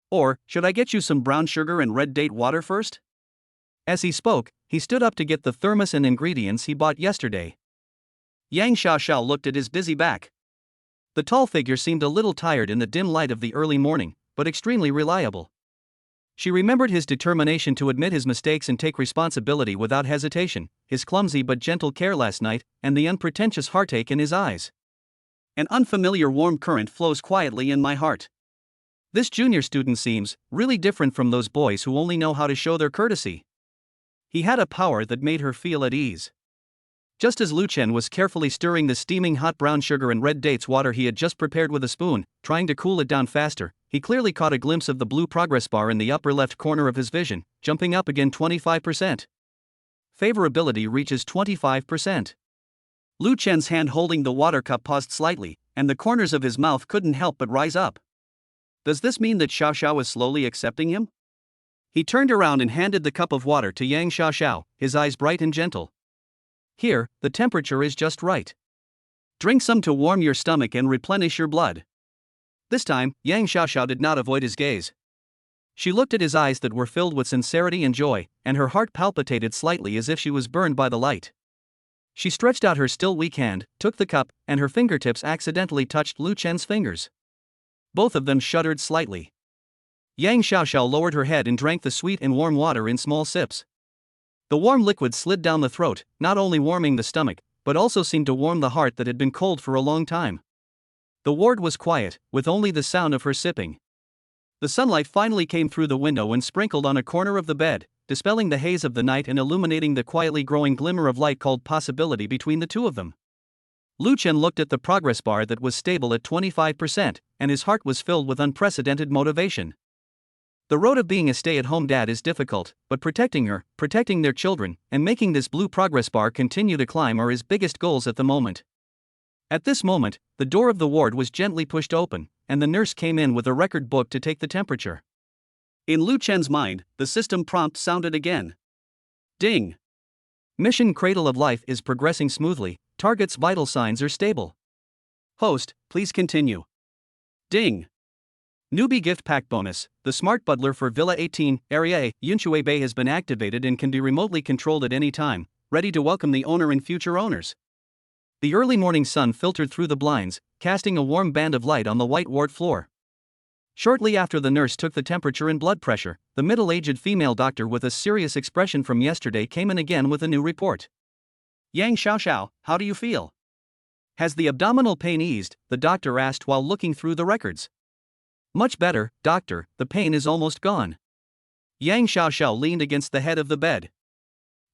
Or, should I get you some brown sugar and red date water first? As he spoke, he stood up to get the thermos and ingredients he bought yesterday. Yang Xiaoxiao looked at his busy back. The tall figure seemed a little tired in the dim light of the early morning, but extremely reliable. She remembered his determination to admit his mistakes and take responsibility without hesitation, his clumsy but gentle care last night, and the unpretentious heartache in his eyes. An unfamiliar warm current flows quietly in my heart. This junior student seems really different from those boys who only know how to show their courtesy. He had a power that made her feel at ease. Just as Lu Chen was carefully stirring the steaming hot brown sugar and red dates water he had just prepared with a spoon, trying to cool it down faster, he clearly caught a glimpse of the blue progress bar in the upper left corner of his vision, jumping up again 25%. Favorability reaches 25%. Lu Chen's hand holding the water cup paused slightly, and the corners of his mouth couldn't help but rise up. Does this mean that Xiaoxiao is slowly accepting him? He turned around and handed the cup of water to Yang Xiaoxiao, his eyes bright and gentle. Here, the temperature is just right. Drink some to warm your stomach and replenish your blood. This time, Yang Xiaoxiao did not avoid his gaze. She looked at his eyes that were filled with sincerity and joy, and her heart palpitated slightly as if she was burned by the light. She stretched out her still weak hand, took the cup, and her fingertips accidentally touched Lu Chen's fingers. Both of them shuddered slightly. Yang Xiaoxiao lowered her head and drank the sweet and warm water in small sips. The warm liquid slid down the throat, not only warming the stomach, but also seemed to warm the heart that had been cold for a long time. The ward was quiet, with only the sound of her sipping. The sunlight finally came through the window and sprinkled on a corner of the bed, dispelling the haze of the night and illuminating the quietly growing glimmer of light called possibility between the two of them. Lu Chen looked at the progress bar that was stable at 25%, and his heart was filled with unprecedented motivation. The road of being a stay-at-home dad is difficult, but protecting her, protecting their children, and making this blue progress bar continue to climb are his biggest goals at the moment. At this moment, the door of the ward was gently pushed open, and the nurse came in with a record book to take the temperature. In Lu Chen's mind, the system prompt sounded again. Ding! Mission Cradle of Life is progressing smoothly, target's vital signs are stable. Host, please continue. Ding! Newbie gift pack bonus, the smart butler for Villa 18, Area A, Yunshui Bay has been activated and can be remotely controlled at any time, ready to welcome the owner and future owners. The early morning sun filtered through the blinds, casting a warm band of light on the white ward floor. Shortly after the nurse took the temperature and blood pressure, the middle-aged female doctor with a serious expression from yesterday came in again with a new report. Yang Xiaoxiao, how do you feel? Has the abdominal pain eased? The doctor asked while looking through the records. Much better, doctor, the pain is almost gone. Yang Xiaoxiao leaned against the head of the bed.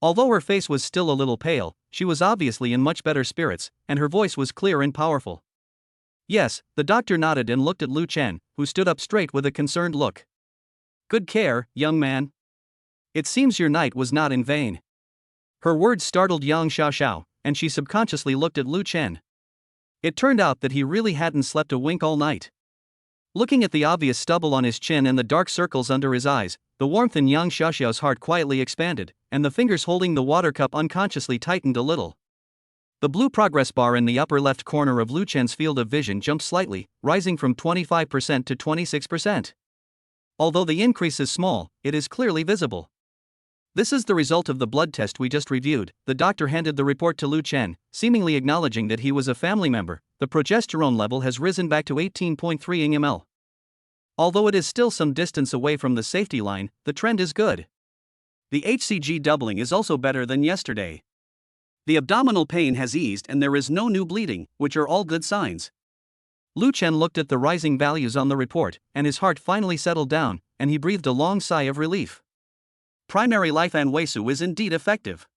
Although her face was still a little pale, she was obviously in much better spirits, and her voice was clear and powerful. Yes, the doctor nodded and looked at Lu Chen, who stood up straight with a concerned look. Good care, young man. It seems your night was not in vain. Her words startled Yang Xiaoxiao, and she subconsciously looked at Lu Chen. It turned out that he really hadn't slept a wink all night. Looking at the obvious stubble on his chin and the dark circles under his eyes, the warmth in Yang Xiaoxiao's heart quietly expanded, and the fingers holding the water cup unconsciously tightened a little. The blue progress bar in the upper left corner of Lu Chen's field of vision jumped slightly, rising from 25% to 26%. Although the increase is small, it is clearly visible. This is the result of the blood test we just reviewed. The doctor handed the report to Lu Chen, seemingly acknowledging that he was a family member. The progesterone level has risen back to 18.3 ml. Although it is still some distance away from the safety line, the trend is good. The HCG doubling is also better than yesterday. The abdominal pain has eased and there is no new bleeding, which are all good signs. Lu Chen looked at the rising values on the report, and his heart finally settled down, and he breathed a long sigh of relief. Primary life Anwesu is indeed effective.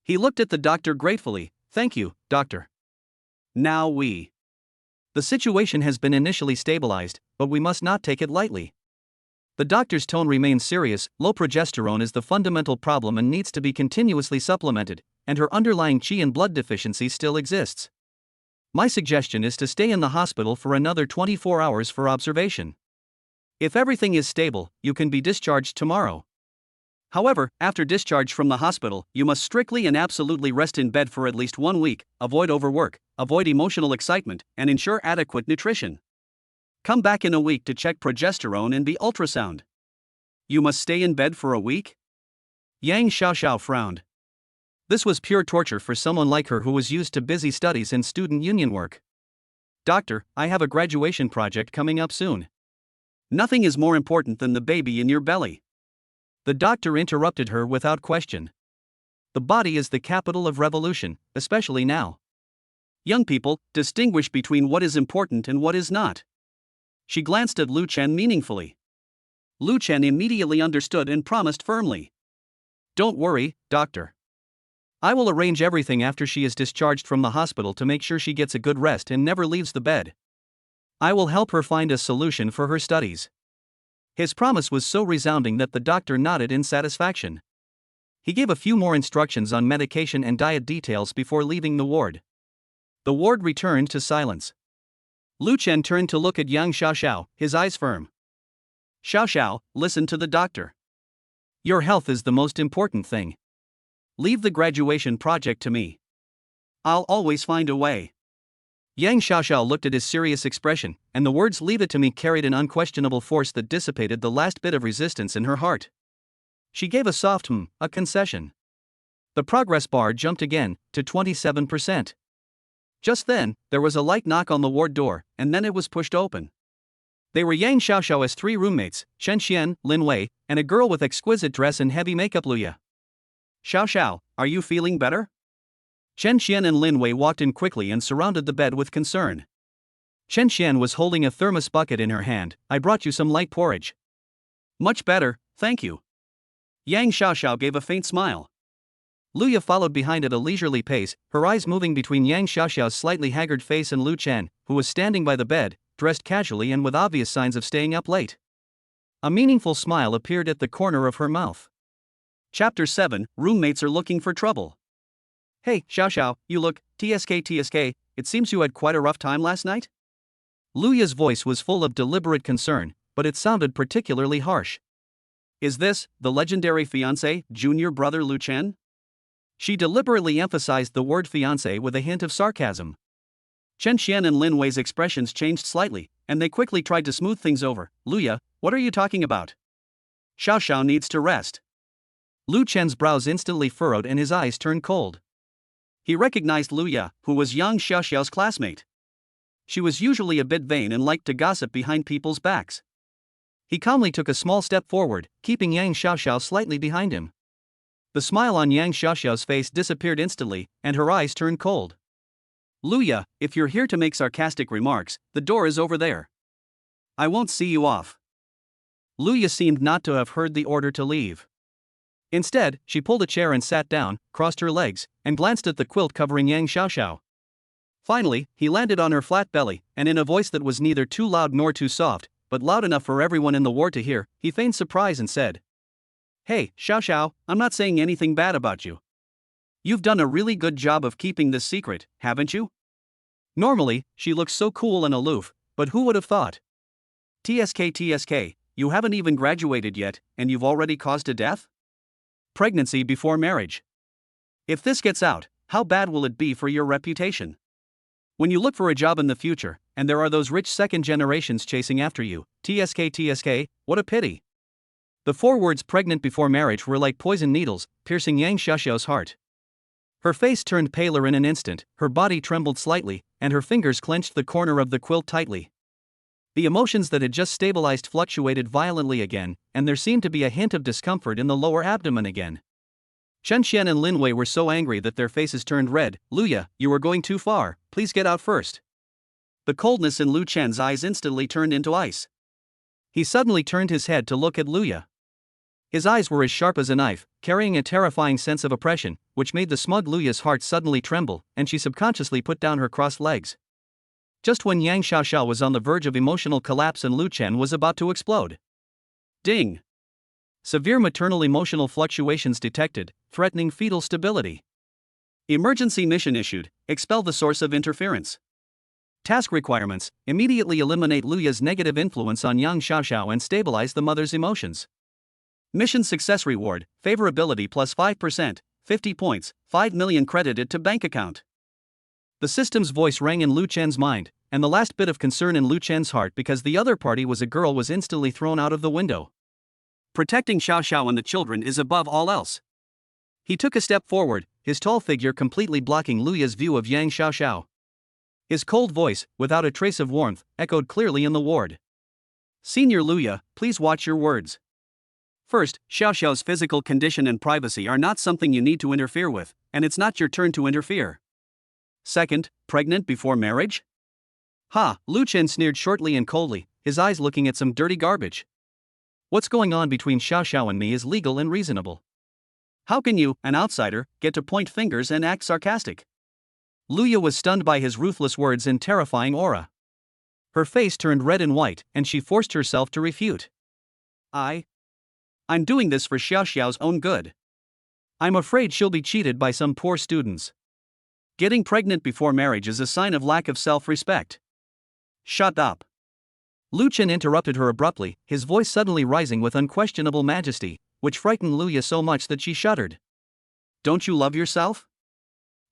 He looked at the doctor gratefully. Thank you, doctor. Now The situation has been initially stabilized, but we must not take it lightly. The doctor's tone remains serious. Low progesterone is the fundamental problem and needs to be continuously supplemented, and her underlying qi and blood deficiency still exists. My suggestion is to stay in the hospital for another 24 hours for observation. If everything is stable, you can be discharged tomorrow. However, after discharge from the hospital, you must strictly and absolutely rest in bed for at least 1 week, avoid overwork, avoid emotional excitement, and ensure adequate nutrition. Come back in a week to check progesterone and be ultrasound. You must stay in bed for a week? Yang Xiaoxiao frowned. This was pure torture for someone like her who was used to busy studies and student union work. Doctor, I have a graduation project coming up soon. Nothing is more important than the baby in your belly. The doctor interrupted her without question. The body is the capital of revolution, especially now. Young people, distinguish between what is important and what is not. She glanced at Lu Chen meaningfully. Lu Chen immediately understood and promised firmly. Don't worry, doctor. I will arrange everything after she is discharged from the hospital to make sure she gets a good rest and never leaves the bed. I will help her find a solution for her studies. His promise was so resounding that the doctor nodded in satisfaction. He gave a few more instructions on medication and diet details before leaving the ward. The ward returned to silence. Lu Chen turned to look at Yang Xiaoxiao, his eyes firm. Xiaoxiao, listen to the doctor. Your health is the most important thing. Leave the graduation project to me. I'll always find a way. Yang Xiaoxiao looked at his serious expression, and the words "leave it to me" carried an unquestionable force that dissipated the last bit of resistance in her heart. She gave a soft a concession. The progress bar jumped again, to 27%. Just then, there was a light knock on the ward door, and then it was pushed open. They were Yang Xiaoxiao's 3 roommates, Chen Xian, Lin Wei, and a girl with exquisite dress and heavy makeup. Luya. Xiaoxiao, are you feeling better? Chen Xian and Lin Wei walked in quickly and surrounded the bed with concern. Chen Xian was holding a thermos bucket in her hand. I brought you some light porridge. Much better, thank you. Yang Xiaoxiao gave a faint smile. Luya followed behind at a leisurely pace, her eyes moving between Yang Xiaoxiao's slightly haggard face and Lu Chen, who was standing by the bed, dressed casually and with obvious signs of staying up late. A meaningful smile appeared at the corner of her mouth. Chapter 7, Roommates are looking for trouble. Hey, Xiaoxiao, you look, TSK, it seems you had quite a rough time last night? Luya's voice was full of deliberate concern, but it sounded particularly harsh. Is this, the legendary fiancé, junior brother Lu Chen? She deliberately emphasized the word fiancé with a hint of sarcasm. Chen Xian and Lin Wei's expressions changed slightly, and they quickly tried to smooth things over. Luya, what are you talking about? Xiaoxiao needs to rest. Lu Chen's brows instantly furrowed and his eyes turned cold. He recognized Luya, who was Yang Xiaoxiao's classmate. She was usually a bit vain and liked to gossip behind people's backs. He calmly took a small step forward, keeping Yang Xiaoxiao slightly behind him. The smile on Yang Xiaoxiao's face disappeared instantly, and her eyes turned cold. Luya, if you're here to make sarcastic remarks, the door is over there. I won't see you off. Luya seemed not to have heard the order to leave. Instead, she pulled a chair and sat down, crossed her legs, and glanced at the quilt covering Yang Xiaoxiao. Finally, he landed on her flat belly, and in a voice that was neither too loud nor too soft, but loud enough for everyone in the ward to hear, he feigned surprise and said, "Hey, Xiaoxiao, I'm not saying anything bad about you. You've done a really good job of keeping this secret, haven't you?" Normally, she looks so cool and aloof, but who would have thought? TSK, you haven't even graduated yet, and you've already caused a death? Pregnancy before marriage. If this gets out, how bad will it be for your reputation? When you look for a job in the future, and there are those rich second generations chasing after you, TSK, what a pity. The 4 words pregnant before marriage were like poison needles, piercing Yang Xiaoxiao's heart. Her face turned paler in an instant, her body trembled slightly, and her fingers clenched the corner of the quilt tightly. The emotions that had just stabilized fluctuated violently again, and there seemed to be a hint of discomfort in the lower abdomen again. Chen Xian and Lin Wei were so angry that their faces turned red. "Luya, you are going too far, please get out first." The coldness in Lu Chen's eyes instantly turned into ice. He suddenly turned his head to look at Luya. His eyes were as sharp as a knife, carrying a terrifying sense of oppression, which made the smug Luya's heart suddenly tremble, and she subconsciously put down her crossed legs. Just when Yang Xiaoxiao was on the verge of emotional collapse and Lu Chen was about to explode. Ding! Severe maternal emotional fluctuations detected, threatening fetal stability. Emergency mission issued, expel the source of interference. Task requirements, immediately eliminate Luya's negative influence on Yang Xiaoxiao and stabilize the mother's emotions. Mission success reward, favorability plus 5%, 50 points, 5 million credited to bank account. The system's voice rang in Lu Chen's mind, and the last bit of concern in Lu Chen's heart because the other party was a girl was instantly thrown out of the window. Protecting Xiaoxiao and the children is above all else. He took a step forward, his tall figure completely blocking Luya's view of Yang Xiaoxiao. His cold voice, without a trace of warmth, echoed clearly in the ward. "Senior Luya, please watch your words. First, Xiaoxiao's physical condition and privacy are not something you need to interfere with, and it's not your turn to interfere. Second, pregnant before marriage? Ha, Lu Chen sneered shortly and coldly, his eyes looking at some dirty garbage. What's going on between Xiaoxiao and me is legal and reasonable. How can you, an outsider, get to point fingers and act sarcastic?" Luya was stunned by his ruthless words and terrifying aura. Her face turned red and white, and she forced herself to refute. I'm doing this for Xiaoxiao's own good. I'm afraid she'll be cheated by some poor students. Getting pregnant before marriage is a sign of lack of self-respect. Shut up. Lu Chen interrupted her abruptly, his voice suddenly rising with unquestionable majesty, which frightened Luya so much that she shuddered. Don't you love yourself?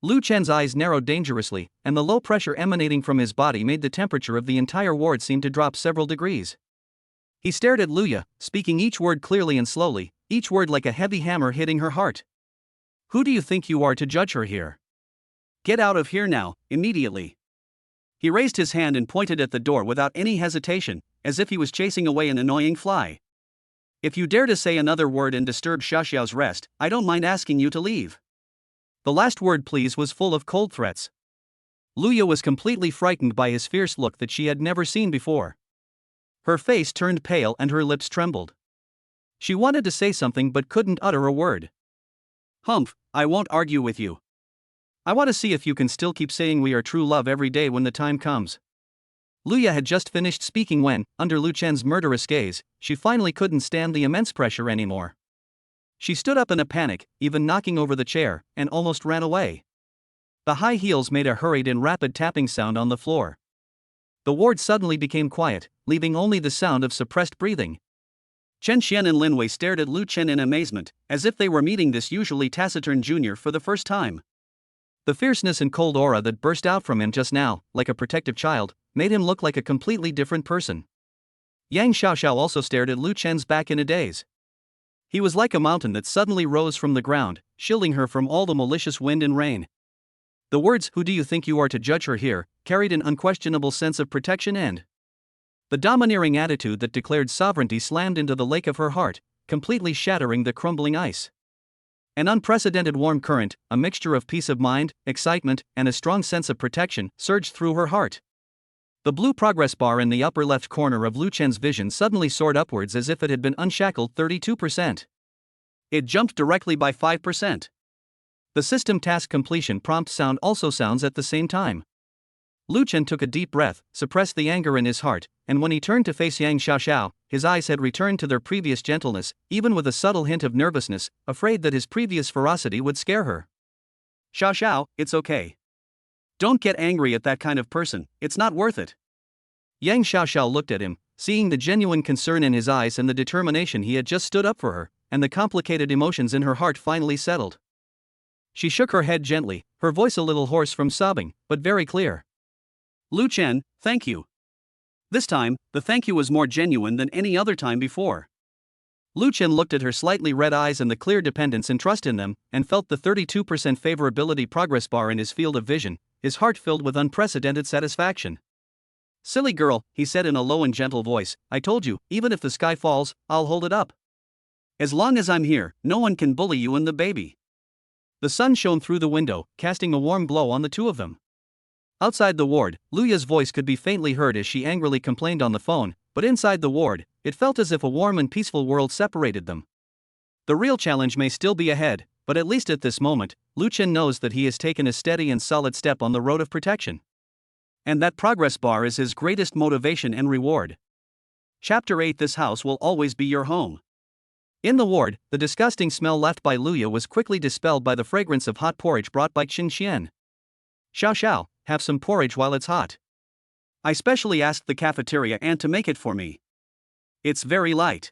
Lu Chen's eyes narrowed dangerously, and the low pressure emanating from his body made the temperature of the entire ward seem to drop several degrees. He stared at Luya, speaking each word clearly and slowly, each word like a heavy hammer hitting her heart. Who do you think you are to judge her here? Get out of here now, immediately. He raised his hand and pointed at the door without any hesitation, as if he was chasing away an annoying fly. If you dare to say another word and disturb Xiaoxiao's rest, I don't mind asking you to leave. The last word, please, was full of cold threats. Luya was completely frightened by his fierce look that she had never seen before. Her face turned pale and her lips trembled. She wanted to say something but couldn't utter a word. Humph, I won't argue with you. I want to see if you can still keep saying we are true love every day when the time comes. Luya had just finished speaking when, under Lu Chen's murderous gaze, she finally couldn't stand the immense pressure anymore. She stood up in a panic, even knocking over the chair, and almost ran away. The high heels made a hurried and rapid tapping sound on the floor. The ward suddenly became quiet, leaving only the sound of suppressed breathing. Chen Xian and Lin Wei stared at Lu Chen in amazement, as if they were meeting this usually taciturn junior for the first time. The fierceness and cold aura that burst out from him just now, like a protective child, made him look like a completely different person. Yang Xiaoxiao also stared at Lu Chen's back in a daze. He was like a mountain that suddenly rose from the ground, shielding her from all the malicious wind and rain. The words, "Who do you think you are to judge her here?" carried an unquestionable sense of protection and the domineering attitude that declared sovereignty slammed into the lake of her heart, completely shattering the crumbling ice. An unprecedented warm current, a mixture of peace of mind, excitement, and a strong sense of protection, surged through her heart. The blue progress bar in the upper left corner of Lu Chen's vision suddenly soared upwards as if it had been unshackled 32%. It jumped directly by 5%. The system task completion prompt sound also sounds at the same time. Lu Chen took a deep breath, suppressed the anger in his heart, and when he turned to face Yang Xiaoxiao, his eyes had returned to their previous gentleness, even with a subtle hint of nervousness, afraid that his previous ferocity would scare her. Xiaoxiao, it's okay. Don't get angry at that kind of person, it's not worth it. Yang Xiaoxiao looked at him, seeing the genuine concern in his eyes and the determination he had just stood up for her, and the complicated emotions in her heart finally settled. She shook her head gently, her voice a little hoarse from sobbing, but very clear. Lu Chen, thank you. This time, the thank you was more genuine than any other time before. Lu Chen looked at her slightly red eyes and the clear dependence and trust in them, and felt the 32% favorability progress bar in his field of vision, his heart filled with unprecedented satisfaction. Silly girl, he said in a low and gentle voice, I told you, even if the sky falls, I'll hold it up. As long as I'm here, no one can bully you and the baby. The sun shone through the window, casting a warm glow on the two of them. Outside the ward, Luya's voice could be faintly heard as she angrily complained on the phone, but inside the ward, it felt as if a warm and peaceful world separated them. The real challenge may still be ahead, but at least at this moment, Lu Chen knows that he has taken a steady and solid step on the road of protection. And that progress bar is his greatest motivation and reward. Chapter 8. This house will always be your home. In the ward, the disgusting smell left by Luya was quickly dispelled by the fragrance of hot porridge brought by Qin Xian. Xiao, have some porridge while it's hot. I specially asked the cafeteria aunt to make it for me. It's very light.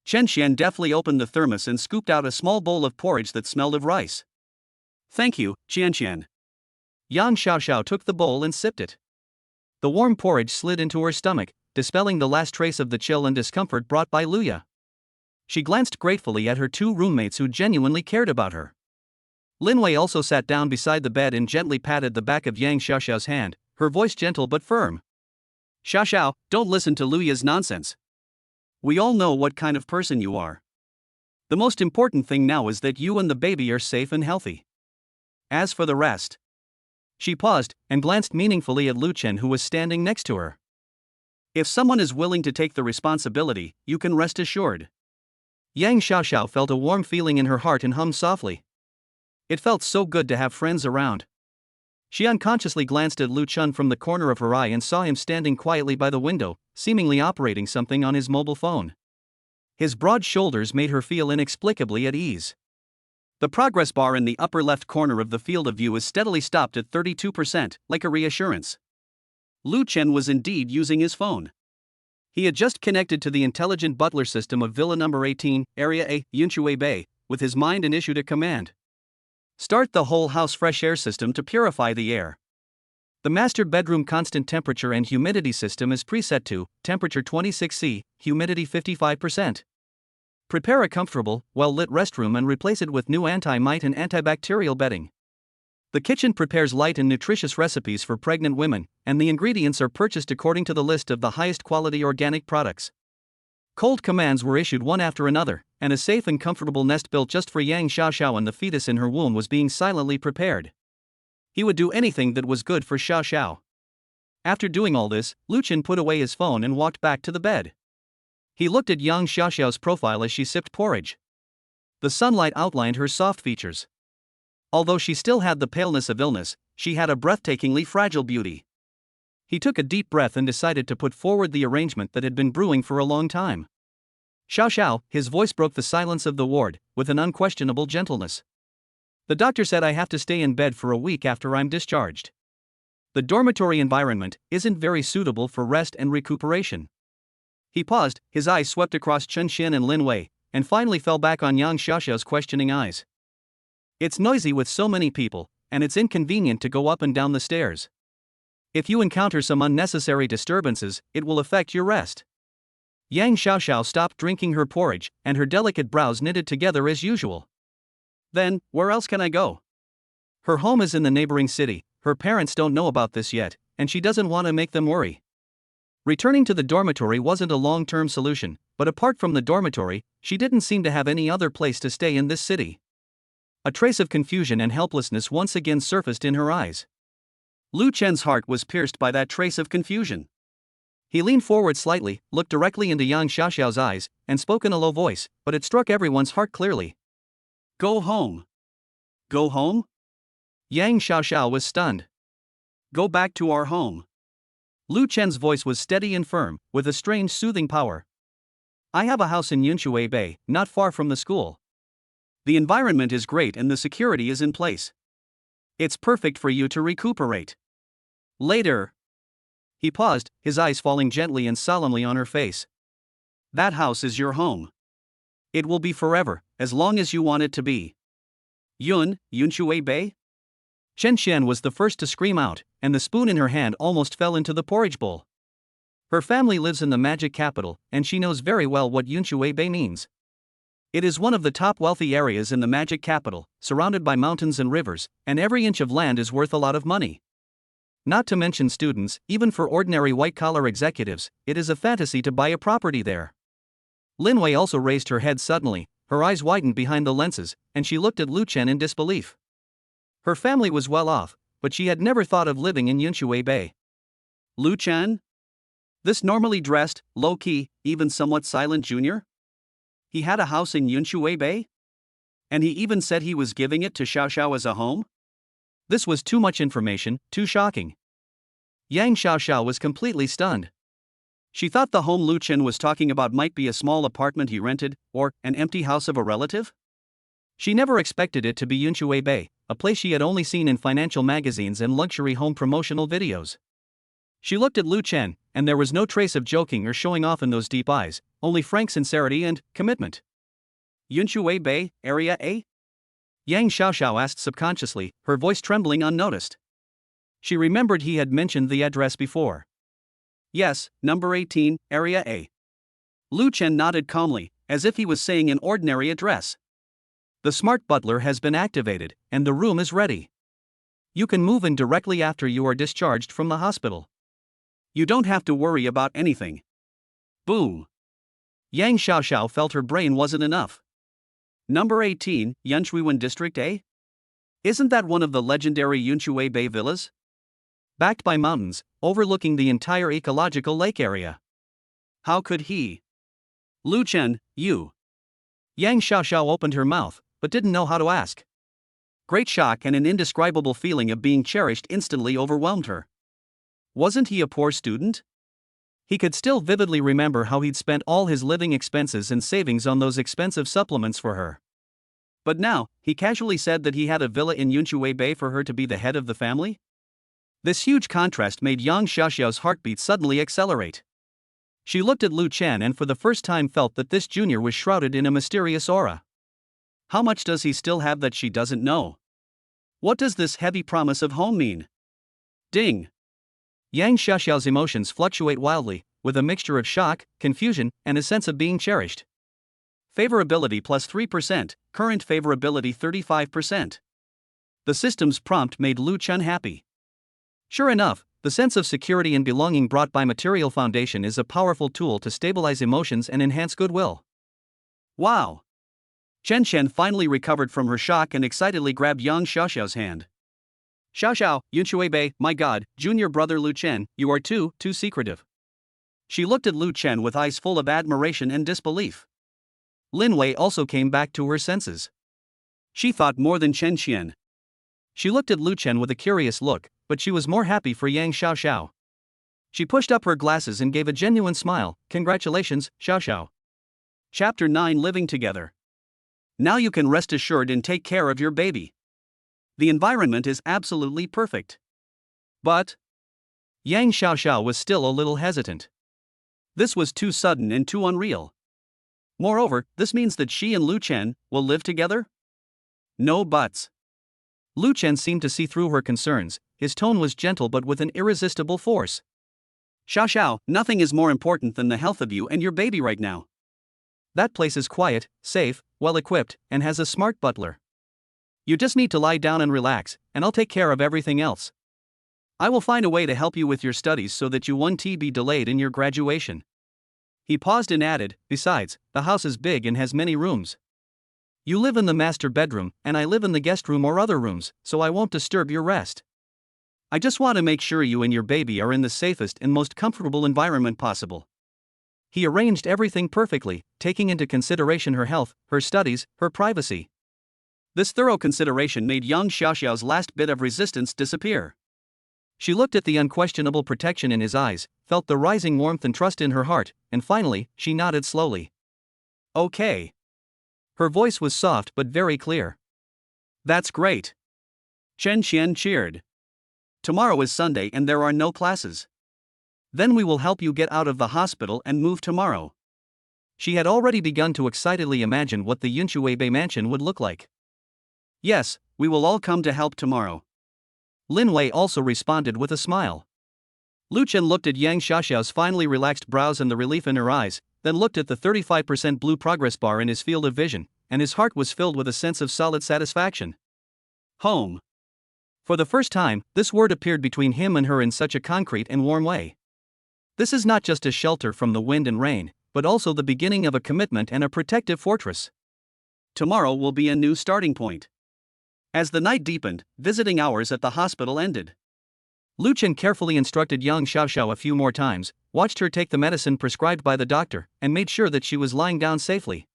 Chen Xian deftly opened the thermos and scooped out a small bowl of porridge that smelled of rice. Thank you, Qian Qian. Yang Xiaoxiao took the bowl and sipped it. The warm porridge slid into her stomach, dispelling the last trace of the chill and discomfort brought by Luya. She glanced gratefully at her two roommates who genuinely cared about her. Lin Wei also sat down beside the bed and gently patted the back of Yang Xiaoxiao's hand, her voice gentle but firm. Xiaoxiao, don't listen to Luya's nonsense. We all know what kind of person you are. The most important thing now is that you and the baby are safe and healthy. As for the rest. She paused and glanced meaningfully at Lu Chen, who was standing next to her. If someone is willing to take the responsibility, you can rest assured. Yang Xiaoxiao felt a warm feeling in her heart and hummed softly. It felt so good to have friends around. She unconsciously glanced at Lu Chen from the corner of her eye and saw him standing quietly by the window, seemingly operating something on his mobile phone. His broad shoulders made her feel inexplicably at ease. The progress bar in the upper left corner of the field of view is steadily stopped at 32%, like a reassurance. Lu Chen was indeed using his phone. He had just connected to the intelligent butler system of Villa Number 18, Area A, Yunshui Bay, with his mind and issued a command. Start the whole house fresh air system to purify the air. The master bedroom constant temperature and humidity system is preset to temperature 26°C, humidity 55%. Prepare a comfortable, well-lit restroom and replace it with new anti-mite and antibacterial bedding. The kitchen prepares light and nutritious recipes for pregnant women, and the ingredients are purchased according to the list of the highest quality organic products. Cold commands were issued one after another, and a safe and comfortable nest built just for Yang Xiaoxiao and the fetus in her womb was being silently prepared. He would do anything that was good for Xiaoxiao. After doing all this, Lu Chen put away his phone and walked back to the bed. He looked at Yang Xiaoxiao's profile as she sipped porridge. The sunlight outlined her soft features. Although she still had the paleness of illness, she had a breathtakingly fragile beauty. He took a deep breath and decided to put forward the arrangement that had been brewing for a long time. Xiaoxiao, his voice broke the silence of the ward, with an unquestionable gentleness. The doctor said I have to stay in bed for a week after I'm discharged. The dormitory environment isn't very suitable for rest and recuperation. He paused, his eyes swept across Chen Xin and Lin Wei, and finally fell back on Yang Xiaoxiao's questioning eyes. It's noisy with so many people, and it's inconvenient to go up and down the stairs. If you encounter some unnecessary disturbances, it will affect your rest. Yang Xiaoxiao stopped drinking her porridge, and her delicate brows knitted together as usual. Then, where else can I go? Her home is in the neighboring city, her parents don't know about this yet, and she doesn't want to make them worry. Returning to the dormitory wasn't a long-term solution, but apart from the dormitory, she didn't seem to have any other place to stay in this city. A trace of confusion and helplessness once again surfaced in her eyes. Lu Chen's heart was pierced by that trace of confusion. He leaned forward slightly, looked directly into Yang Xiaoxiao's eyes, and spoke in a low voice, but it struck everyone's heart clearly. Go home. Go home? Yang Xiaoxiao was stunned. Go back to our home. Lu Chen's voice was steady and firm, with a strange soothing power. I have a house in Yunshui Bay, not far from the school. The environment is great and the security is in place. It's perfect for you to recuperate. Later. He paused, his eyes falling gently and solemnly on her face. That house is your home. It will be forever, as long as you want it to be. Yunshui Bay? Chen Xian was the first to scream out, and the spoon in her hand almost fell into the porridge bowl. Her family lives in the magic capital, and she knows very well what Yunshui Bay means. It is one of the top wealthy areas in the magic capital, surrounded by mountains and rivers, and every inch of land is worth a lot of money. Not to mention students, even for ordinary white-collar executives, it is a fantasy to buy a property there. Lin Wei also raised her head suddenly, her eyes widened behind the lenses, and she looked at Lu Chen in disbelief. Her family was well off, but she had never thought of living in Yunshui Bay. Lu Chen? This normally dressed, low-key, even somewhat silent junior? He had a house in Yunshui Bay? And he even said he was giving it to Xiaoxiao as a home? This was too much information, too shocking. Yang Xiaoxiao was completely stunned. She thought the home Lu Chen was talking about might be a small apartment he rented, or an empty house of a relative? She never expected it to be Yunshui Bay, a place she had only seen in financial magazines and luxury home promotional videos. She looked at Lu Chen, and there was no trace of joking or showing off in those deep eyes, only frank sincerity and commitment. Yunshui Bay, Area A? Yang Xiaoxiao asked subconsciously, her voice trembling unnoticed. She remembered he had mentioned the address before. Yes, number 18, Area A. Lu Chen nodded calmly, as if he was saying an ordinary address. The smart butler has been activated, and the room is ready. You can move in directly after you are discharged from the hospital. You don't have to worry about anything. Boom. Yang Xiaoxiao felt her brain wasn't enough. Number 18, Yunshuiwen District A? Isn't that one of the legendary Yunshui Bay villas? Backed by mountains, overlooking the entire ecological lake area. How could he? Lu Chen, you. Yang Xiaoxiao opened her mouth, but didn't know how to ask. Great shock and an indescribable feeling of being cherished instantly overwhelmed her. Wasn't he a poor student? He could still vividly remember how he'd spent all his living expenses and savings on those expensive supplements for her. But now, he casually said that he had a villa in Yunshui Bay for her to be the head of the family? This huge contrast made Yang Xiaoxiao's heartbeat suddenly accelerate. She looked at Lu Chen and for the first time felt that this junior was shrouded in a mysterious aura. How much does he still have that she doesn't know? What does this heavy promise of home mean? Ding! Yang Xiaoxiao's emotions fluctuate wildly, with a mixture of shock, confusion, and a sense of being cherished. Favorability plus 3%, current favorability 35%. The system's prompt made Lu Chen happy. Sure enough, the sense of security and belonging brought by material foundation is a powerful tool to stabilize emotions and enhance goodwill. Wow! Chen Chen finally recovered from her shock and excitedly grabbed Yang Xiaoxiao's hand. Xiaoxiao, Yunshui Bei, my god, junior brother Lu Chen, you are too secretive. She looked at Lu Chen with eyes full of admiration and disbelief. Lin Wei also came back to her senses. She thought more than Chen Xian. She looked at Lu Chen with a curious look, but she was more happy for Yang Xiaoxiao. She pushed up her glasses and gave a genuine smile. Congratulations, Xiaoxiao. Chapter 9 Living Together. Now you can rest assured and take care of your baby. The environment is absolutely perfect. But Yang Xiaoxiao was still a little hesitant. This was too sudden and too unreal. Moreover, this means that she and Lu Chen will live together? No buts. Lu Chen seemed to see through her concerns. His tone was gentle but with an irresistible force. Xiaoxiao, nothing is more important than the health of you and your baby right now. That place is quiet, safe, well-equipped, and has a smart butler. You just need to lie down and relax, and I'll take care of everything else. I will find a way to help you with your studies so that you won't be delayed in your graduation. He paused and added, besides, the house is big and has many rooms. You live in the master bedroom, and I live in the guest room or other rooms, so I won't disturb your rest. I just want to make sure you and your baby are in the safest and most comfortable environment possible. He arranged everything perfectly, taking into consideration her health, her studies, her privacy. This thorough consideration made young Xiaoxiao's last bit of resistance disappear. She looked at the unquestionable protection in his eyes, felt the rising warmth and trust in her heart, and finally, she nodded slowly. Okay. Her voice was soft but very clear. That's great. Chen Qian cheered. Tomorrow is Sunday and there are no classes. Then we will help you get out of the hospital and move tomorrow. She had already begun to excitedly imagine what the Yunshuibei mansion would look like. Yes, we will all come to help tomorrow. Lin Wei also responded with a smile. Lu Chen looked at Yang Xiaoxiao's finely relaxed brows and the relief in her eyes, then looked at the 35% blue progress bar in his field of vision, and his heart was filled with a sense of solid satisfaction. Home. For the first time, this word appeared between him and her in such a concrete and warm way. This is not just a shelter from the wind and rain, but also the beginning of a commitment and a protective fortress. Tomorrow will be a new starting point. As the night deepened, visiting hours at the hospital ended. Lu Chen carefully instructed Yang Xiaoxiao a few more times, watched her take the medicine prescribed by the doctor, and made sure that she was lying down safely.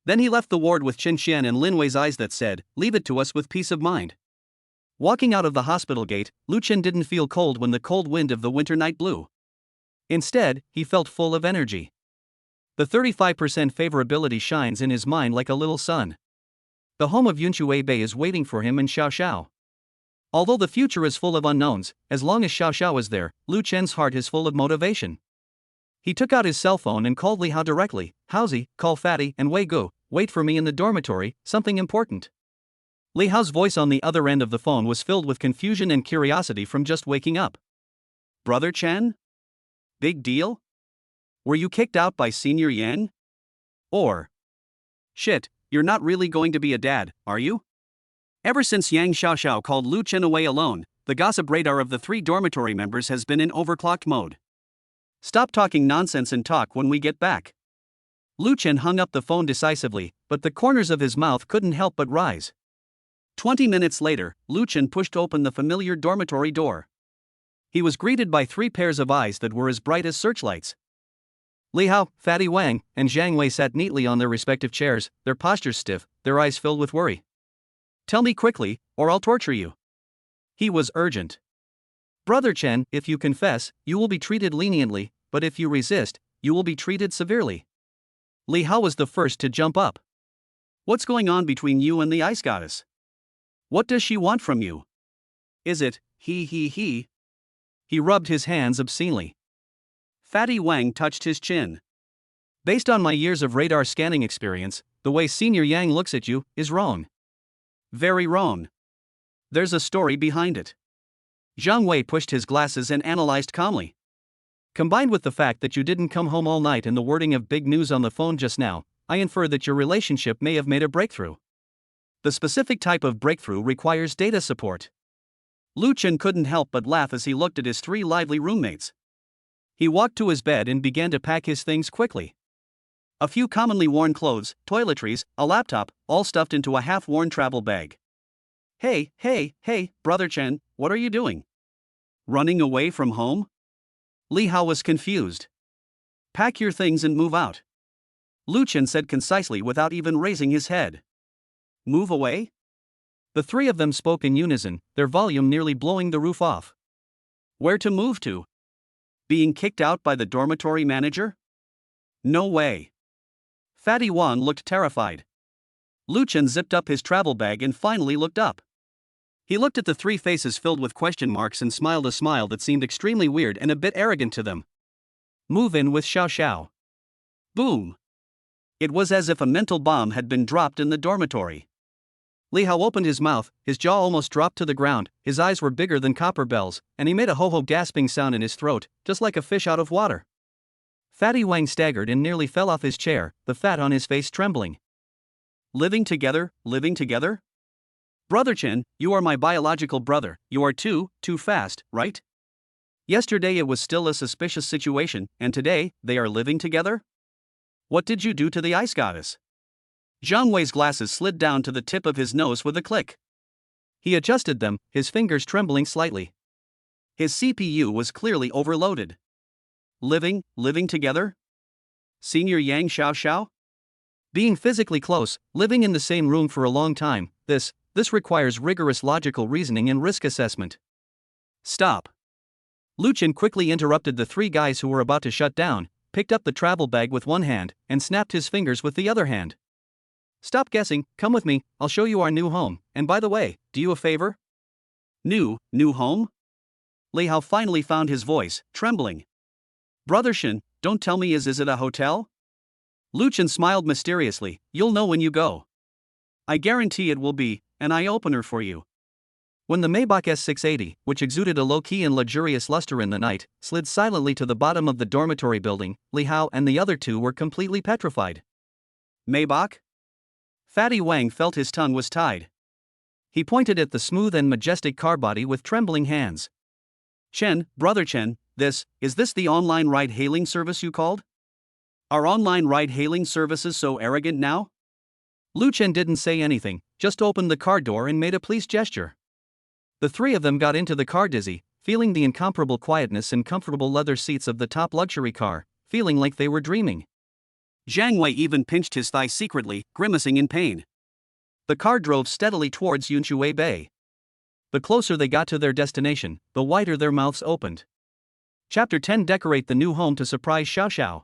Then he left the ward with Chen Qian and Lin Wei's eyes that said, "Leave it to us with peace of mind." Walking out of the hospital gate, Lu Chen didn't feel cold when the cold wind of the winter night blew. Instead, he felt full of energy. The 35% favorability shines in his mind like a little sun. The home of Yunshuibei is waiting for him in Xiaoxiao. Although the future is full of unknowns, as long as Xiaoxiao is there, Lu Chen's heart is full of motivation. He took out his cell phone and called Li Hao directly. "Haozi, call Fatty and Wei Gu, wait for me in the dormitory, something important." Li Hao's voice on the other end of the phone was filled with confusion and curiosity from just waking up. "Brother Chen? Big deal? Were you kicked out by Senior Yang? Or, shit, you're not really going to be a dad, are you?" Ever since Yang Xiaoxiao called Lu Chen away alone, the gossip radar of the 3 dormitory members has been in overclocked mode. "Stop talking nonsense and talk when we get back." Lu Chen hung up the phone decisively, but the corners of his mouth couldn't help but rise. 20 minutes later, Lu Chen pushed open the familiar dormitory door. He was greeted by 3 pairs of eyes that were as bright as searchlights. Li Hao, Fatty Wang, and Zhang Wei sat neatly on their respective chairs, their postures stiff, their eyes filled with worry. "Tell me quickly, or I'll torture you." He was urgent. "Brother Chen, if you confess, you will be treated leniently, but if you resist, you will be treated severely." Li Hao was the first to jump up. "What's going on between you and the ice goddess? What does she want from you? Is it, he? He rubbed his hands obscenely. Fatty Wang touched his chin. "Based on my years of radar scanning experience, the way Senior Yang looks at you is wrong. Very wrong. There's a story behind it." Zhang Wei pushed his glasses and analyzed calmly. "Combined with the fact that you didn't come home all night and the wording of big news on the phone just now, I infer that your relationship may have made a breakthrough. The specific type of breakthrough requires data support." Lu Chen couldn't help but laugh as he looked at his 3 lively roommates. He walked to his bed and began to pack his things quickly. A few commonly worn clothes, toiletries, a laptop, all stuffed into a half-worn travel bag. Hey, Brother Chen, what are you doing? Running away from home?" Li Hao was confused. "Pack your things and move out," Lu Chen said concisely without even raising his head. "Move away?" The 3 of them spoke in unison, their volume nearly blowing the roof off. "Where to move to? Being kicked out by the dormitory manager? No way." Fatty Wang looked terrified. Lu Chen zipped up his travel bag and finally looked up. He looked at the 3 faces filled with question marks and smiled a smile that seemed extremely weird and a bit arrogant to them. "Move in with Xiaoxiao." Boom! It was as if a mental bomb had been dropped in the dormitory. Li Hao opened his mouth, his jaw almost dropped to the ground, his eyes were bigger than copper bells, and he made a ho-ho gasping sound in his throat, just like a fish out of water. Fatty Wang staggered and nearly fell off his chair, the fat on his face trembling. Living together? Brother Chen, you are my biological brother, you are too fast, right? Yesterday it was still a suspicious situation, and today, they are living together? What did you do to the ice goddess?" Zhang Wei's glasses slid down to the tip of his nose with a click. He adjusted them, his fingers trembling slightly. His CPU was clearly overloaded. Living together? Senior Yang Xiao Xiao? Being physically close, living in the same room for a long time, this requires rigorous logical reasoning and risk assessment. Stop. Lu Chen quickly interrupted the three guys who were about to shut down, picked up the travel bag with one hand, and snapped his fingers with the other hand. Stop guessing, come with me, I'll show you our new home, and by the way, do you a favor? New home? Li Hao finally found his voice, trembling. Brother Shen, don't tell me is it a hotel? Lu Chen smiled mysteriously, you'll know when you go. I guarantee it will be an eye-opener for you. When the Maybach S680, which exuded a low-key and luxurious luster in the night, slid silently to the bottom of the dormitory building, Li Hao and the other two were completely petrified. Maybach? Fatty Wang felt his tongue was tied. He pointed at the smooth and majestic car body with trembling hands. Chen, Brother Chen, is this the online ride-hailing service you called? Are online ride-hailing services so arrogant now? Lu Chen didn't say anything, just opened the car door and made a pleased gesture. The three of them got into the car dizzy, feeling the incomparable quietness and comfortable leather seats of the top luxury car, feeling like they were dreaming. Zhang Wei even pinched his thigh secretly, grimacing in pain. The car drove steadily towards Yunshui Bay. The closer they got to their destination, the wider their mouths opened. Chapter 10 Decorate the new home to surprise Xiao Xiao.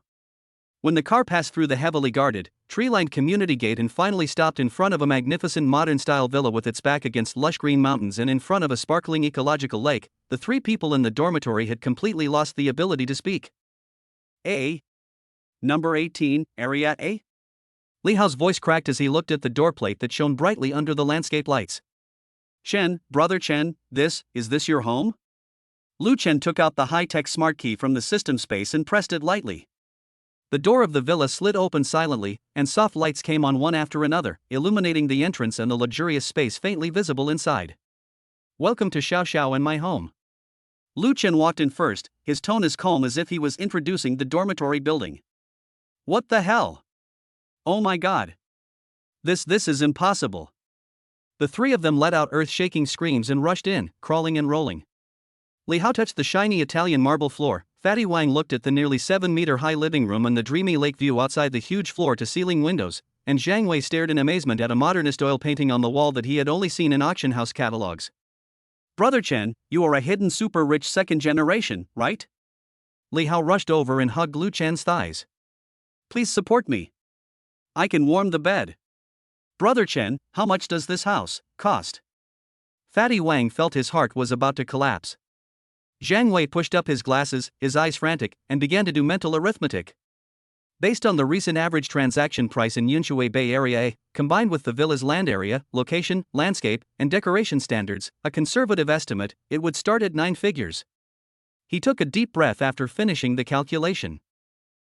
When the car passed through the heavily guarded, tree-lined community gate and finally stopped in front of a magnificent modern-style villa with its back against lush green mountains and in front of a sparkling ecological lake, the three people in the dormitory had completely lost the ability to speak. A. Number 18, Area A? Li Hao's voice cracked as he looked at the door plate that shone brightly under the landscape lights. Chen, Brother Chen, is this your home? Lu Chen took out the high-tech smart key from the system space and pressed it lightly. The door of the villa slid open silently, and soft lights came on one after another, illuminating the entrance and the luxurious space faintly visible inside. Welcome to Xiao Xiao and my home. Lu Chen walked in first, his tone as calm as if he was introducing the dormitory building. What the hell? Oh my god. This is impossible. The three of them let out earth-shaking screams and rushed in, crawling and rolling. Li Hao touched the shiny Italian marble floor. Fatty Wang looked at the nearly 7-meter-high living room and the dreamy lake view outside the huge floor-to-ceiling windows, and Zhang Wei stared in amazement at a modernist oil painting on the wall that he had only seen in auction house catalogs. Brother Chen, you are a hidden super-rich second generation, right? Li Hao rushed over and hugged Lu Chen's thighs. Please support me. I can warm the bed. Brother Chen, how much does this house cost? Fatty Wang felt his heart was about to collapse. Zhang Wei pushed up his glasses, his eyes frantic, and began to do mental arithmetic. Based on the recent average transaction price in Yunshui Bay Area A, combined with the villa's land area, location, landscape, and decoration standards, a conservative estimate, it would start at 9 figures. He took a deep breath after finishing the calculation.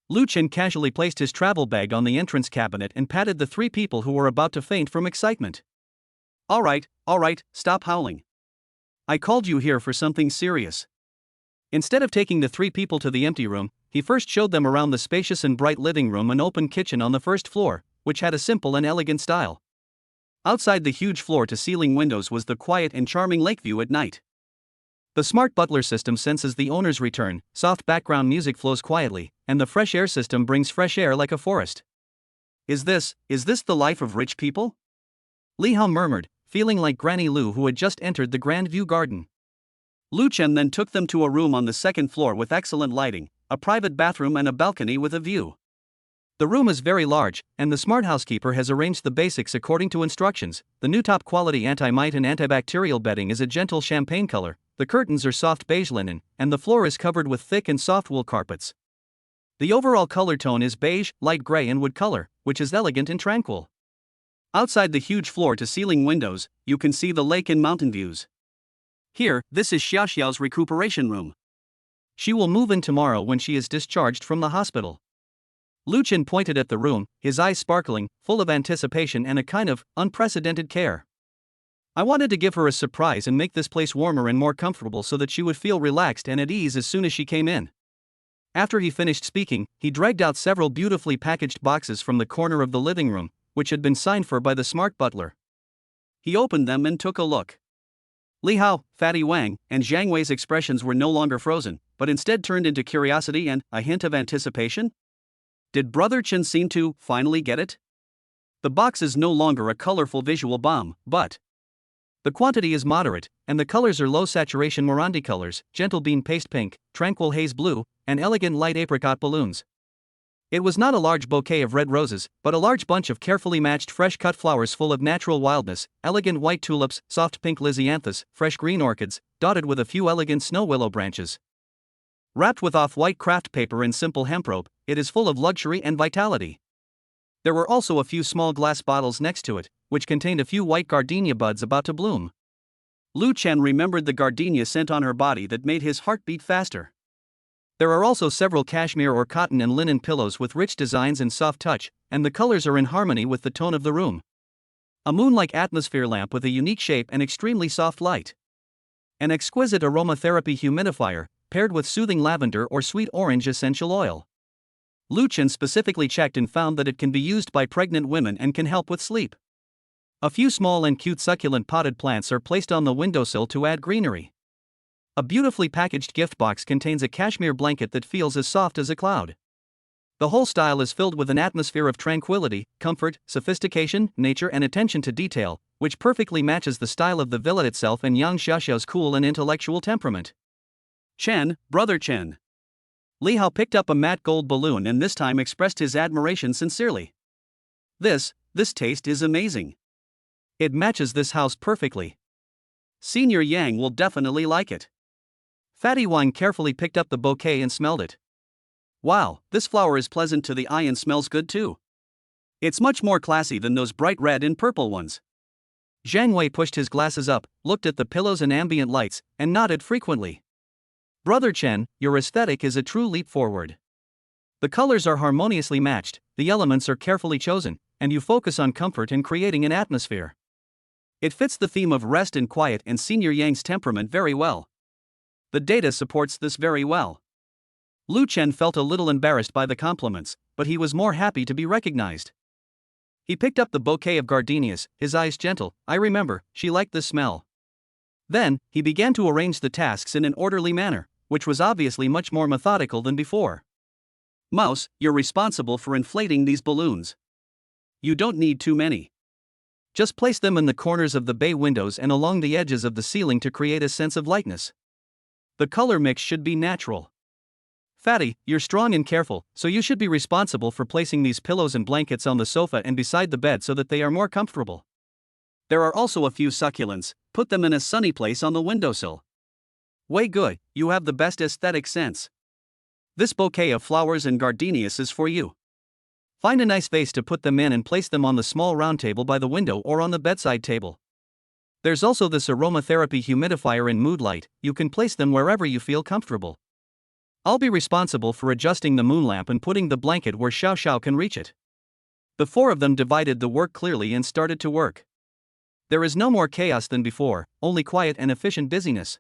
Lu Chen casually placed his travel bag on the entrance cabinet and patted the three people who were about to faint from excitement. All right, stop howling. I called you here for something serious. Instead of taking the three people to the empty room, he first showed them around the spacious and bright living room and open kitchen on the first floor, which had a simple and elegant style. Outside the huge floor-to-ceiling windows was the quiet and charming lake view at night. The smart butler system senses the owner's return, soft background music flows quietly, and the fresh air system brings fresh air like a forest. Is this the life of rich people? Li Hao murmured, feeling like Granny Lu who had just entered the Grand View Garden. Lu Chen then took them to a room on the second floor with excellent lighting, a private bathroom and a balcony with a view. The room is very large, and the smart housekeeper has arranged the basics according to instructions. The new top-quality anti-mite and antibacterial bedding is a gentle champagne color, the curtains are soft beige linen, and the floor is covered with thick and soft wool carpets. The overall color tone is beige, light gray and wood color, which is elegant and tranquil. Outside the huge floor-to-ceiling windows, you can see the lake and mountain views. Here, this is Xiao Xiao's recuperation room. She will move in tomorrow when she is discharged from the hospital. Lu Chen pointed at the room, his eyes sparkling, full of anticipation and a kind of unprecedented care. I wanted to give her a surprise and make this place warmer and more comfortable so that she would feel relaxed and at ease as soon as she came in. After he finished speaking, he dragged out several beautifully packaged boxes from the corner of the living room, which had been signed for by the smart butler. He opened them and took a look. Li Hao, Fatty Wang, and Zhang Wei's expressions were no longer frozen, but instead turned into curiosity and a hint of anticipation. Did Brother Chen seem to finally get it? The box is no longer a colorful visual bomb, but the quantity is moderate, and the colors are low saturation Morandi colors, gentle bean paste pink, tranquil haze blue, and elegant light apricot balloons. It was not a large bouquet of red roses, but a large bunch of carefully matched fresh cut flowers full of natural wildness, elegant white tulips, soft pink lisianthus, fresh green orchids, dotted with a few elegant snow willow branches. Wrapped with off-white craft paper in simple hemp rope, it is full of luxury and vitality. There were also a few small glass bottles next to it, which contained a few white gardenia buds about to bloom. Lu Chen remembered the gardenia scent on her body that made his heart beat faster. There are also several cashmere or cotton and linen pillows with rich designs and soft touch, and the colors are in harmony with the tone of the room. A moon-like atmosphere lamp with a unique shape and extremely soft light. An exquisite aromatherapy humidifier, paired with soothing lavender or sweet orange essential oil. Lu Chen specifically checked and found that it can be used by pregnant women and can help with sleep. A few small and cute succulent potted plants are placed on the windowsill to add greenery. A beautifully packaged gift box contains a cashmere blanket that feels as soft as a cloud. The whole style is filled with an atmosphere of tranquility, comfort, sophistication, nature, and attention to detail, which perfectly matches the style of the villa itself and Yang Xiaoxiao's cool and intellectual temperament. Chen, Brother Chen. Li Hao picked up a matte gold balloon and this time expressed his admiration sincerely. This taste is amazing. It matches this house perfectly. Senior Yang will definitely like it. Fatty Wang carefully picked up the bouquet and smelled it. Wow, this flower is pleasant to the eye and smells good too. It's much more classy than those bright red and purple ones. Zhang Wei pushed his glasses up, looked at the pillows and ambient lights, and nodded frequently. Brother Chen, your aesthetic is a true leap forward. The colors are harmoniously matched, the elements are carefully chosen, and you focus on comfort and creating an atmosphere. It fits the theme of rest and quiet and Senior Yang's temperament very well. The data supports this very well. Lu Chen felt a little embarrassed by the compliments, but he was more happy to be recognized. He picked up the bouquet of gardenias, his eyes gentle. I remember, she liked the smell. Then, he began to arrange the tasks in an orderly manner, which was obviously much more methodical than before. Mouse, you're responsible for inflating these balloons. You don't need too many. Just place them in the corners of the bay windows and along the edges of the ceiling to create a sense of lightness. The color mix should be natural. Fatty, you're strong and careful, so you should be responsible for placing these pillows and blankets on the sofa and beside the bed so that they are more comfortable. There are also a few succulents, put them in a sunny place on the windowsill. Way good, you have the best aesthetic sense. This bouquet of flowers and gardenias is for you. Find a nice vase to put them in and place them on the small round table by the window or on the bedside table. There's also this aromatherapy humidifier in mood light, you can place them wherever you feel comfortable. I'll be responsible for adjusting the moon lamp and putting the blanket where Xiao Xiao can reach it. The four of them divided the work clearly and started to work. There is no more chaos than before, only quiet and efficient busyness.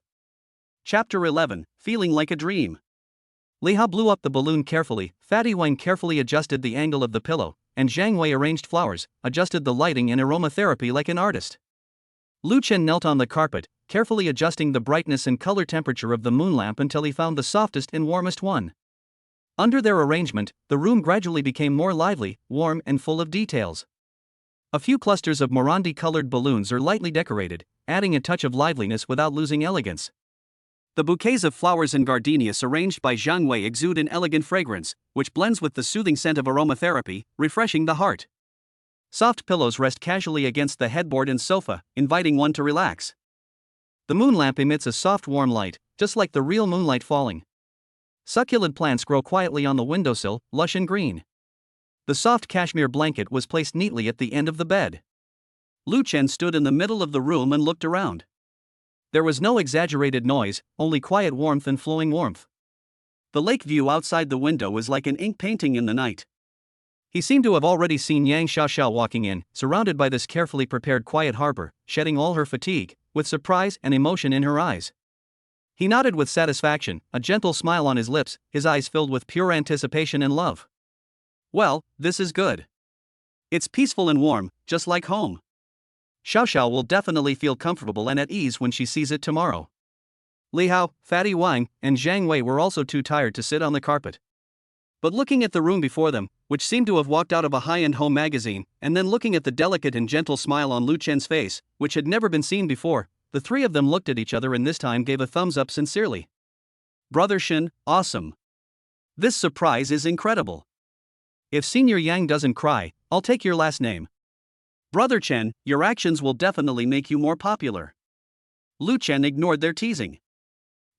Chapter 11, Feeling Like a Dream. Li Hao blew up the balloon carefully, Fatty Wang carefully adjusted the angle of the pillow, and Zhang Wei arranged flowers, adjusted the lighting and aromatherapy like an artist. Lu Chen knelt on the carpet, carefully adjusting the brightness and color temperature of the moon lamp until he found the softest and warmest one. Under their arrangement, the room gradually became more lively, warm, and full of details. A few clusters of Morandi-colored balloons are lightly decorated, adding a touch of liveliness without losing elegance. The bouquets of flowers and gardenias arranged by Zhang Wei exude an elegant fragrance, which blends with the soothing scent of aromatherapy, refreshing the heart. Soft pillows rest casually against the headboard and sofa, inviting one to relax. The moon lamp emits a soft warm light, just like the real moonlight falling. Succulent plants grow quietly on the windowsill, lush and green. The soft cashmere blanket was placed neatly at the end of the bed. Lu Chen stood in the middle of the room and looked around. There was no exaggerated noise, only quiet warmth and flowing warmth. The lake view outside the window was like an ink painting in the night. He seemed to have already seen Yang Xiaoxiao walking in, surrounded by this carefully prepared quiet harbor, shedding all her fatigue, with surprise and emotion in her eyes. He nodded with satisfaction, a gentle smile on his lips, his eyes filled with pure anticipation and love. Well, this is good. It's peaceful and warm, just like home. Xiao Xiao will definitely feel comfortable and at ease when she sees it tomorrow. Li Hao, Fatty Wang, and Zhang Wei were also too tired to sit on the carpet. But looking at the room before them, which seemed to have walked out of a high-end home magazine, and then looking at the delicate and gentle smile on Lu Chen's face, which had never been seen before, the three of them looked at each other and this time gave a thumbs up sincerely. Brother Shen, awesome. This surprise is incredible. If Senior Yang doesn't cry, I'll take your last name. Brother Chen, your actions will definitely make you more popular. Lu Chen ignored their teasing.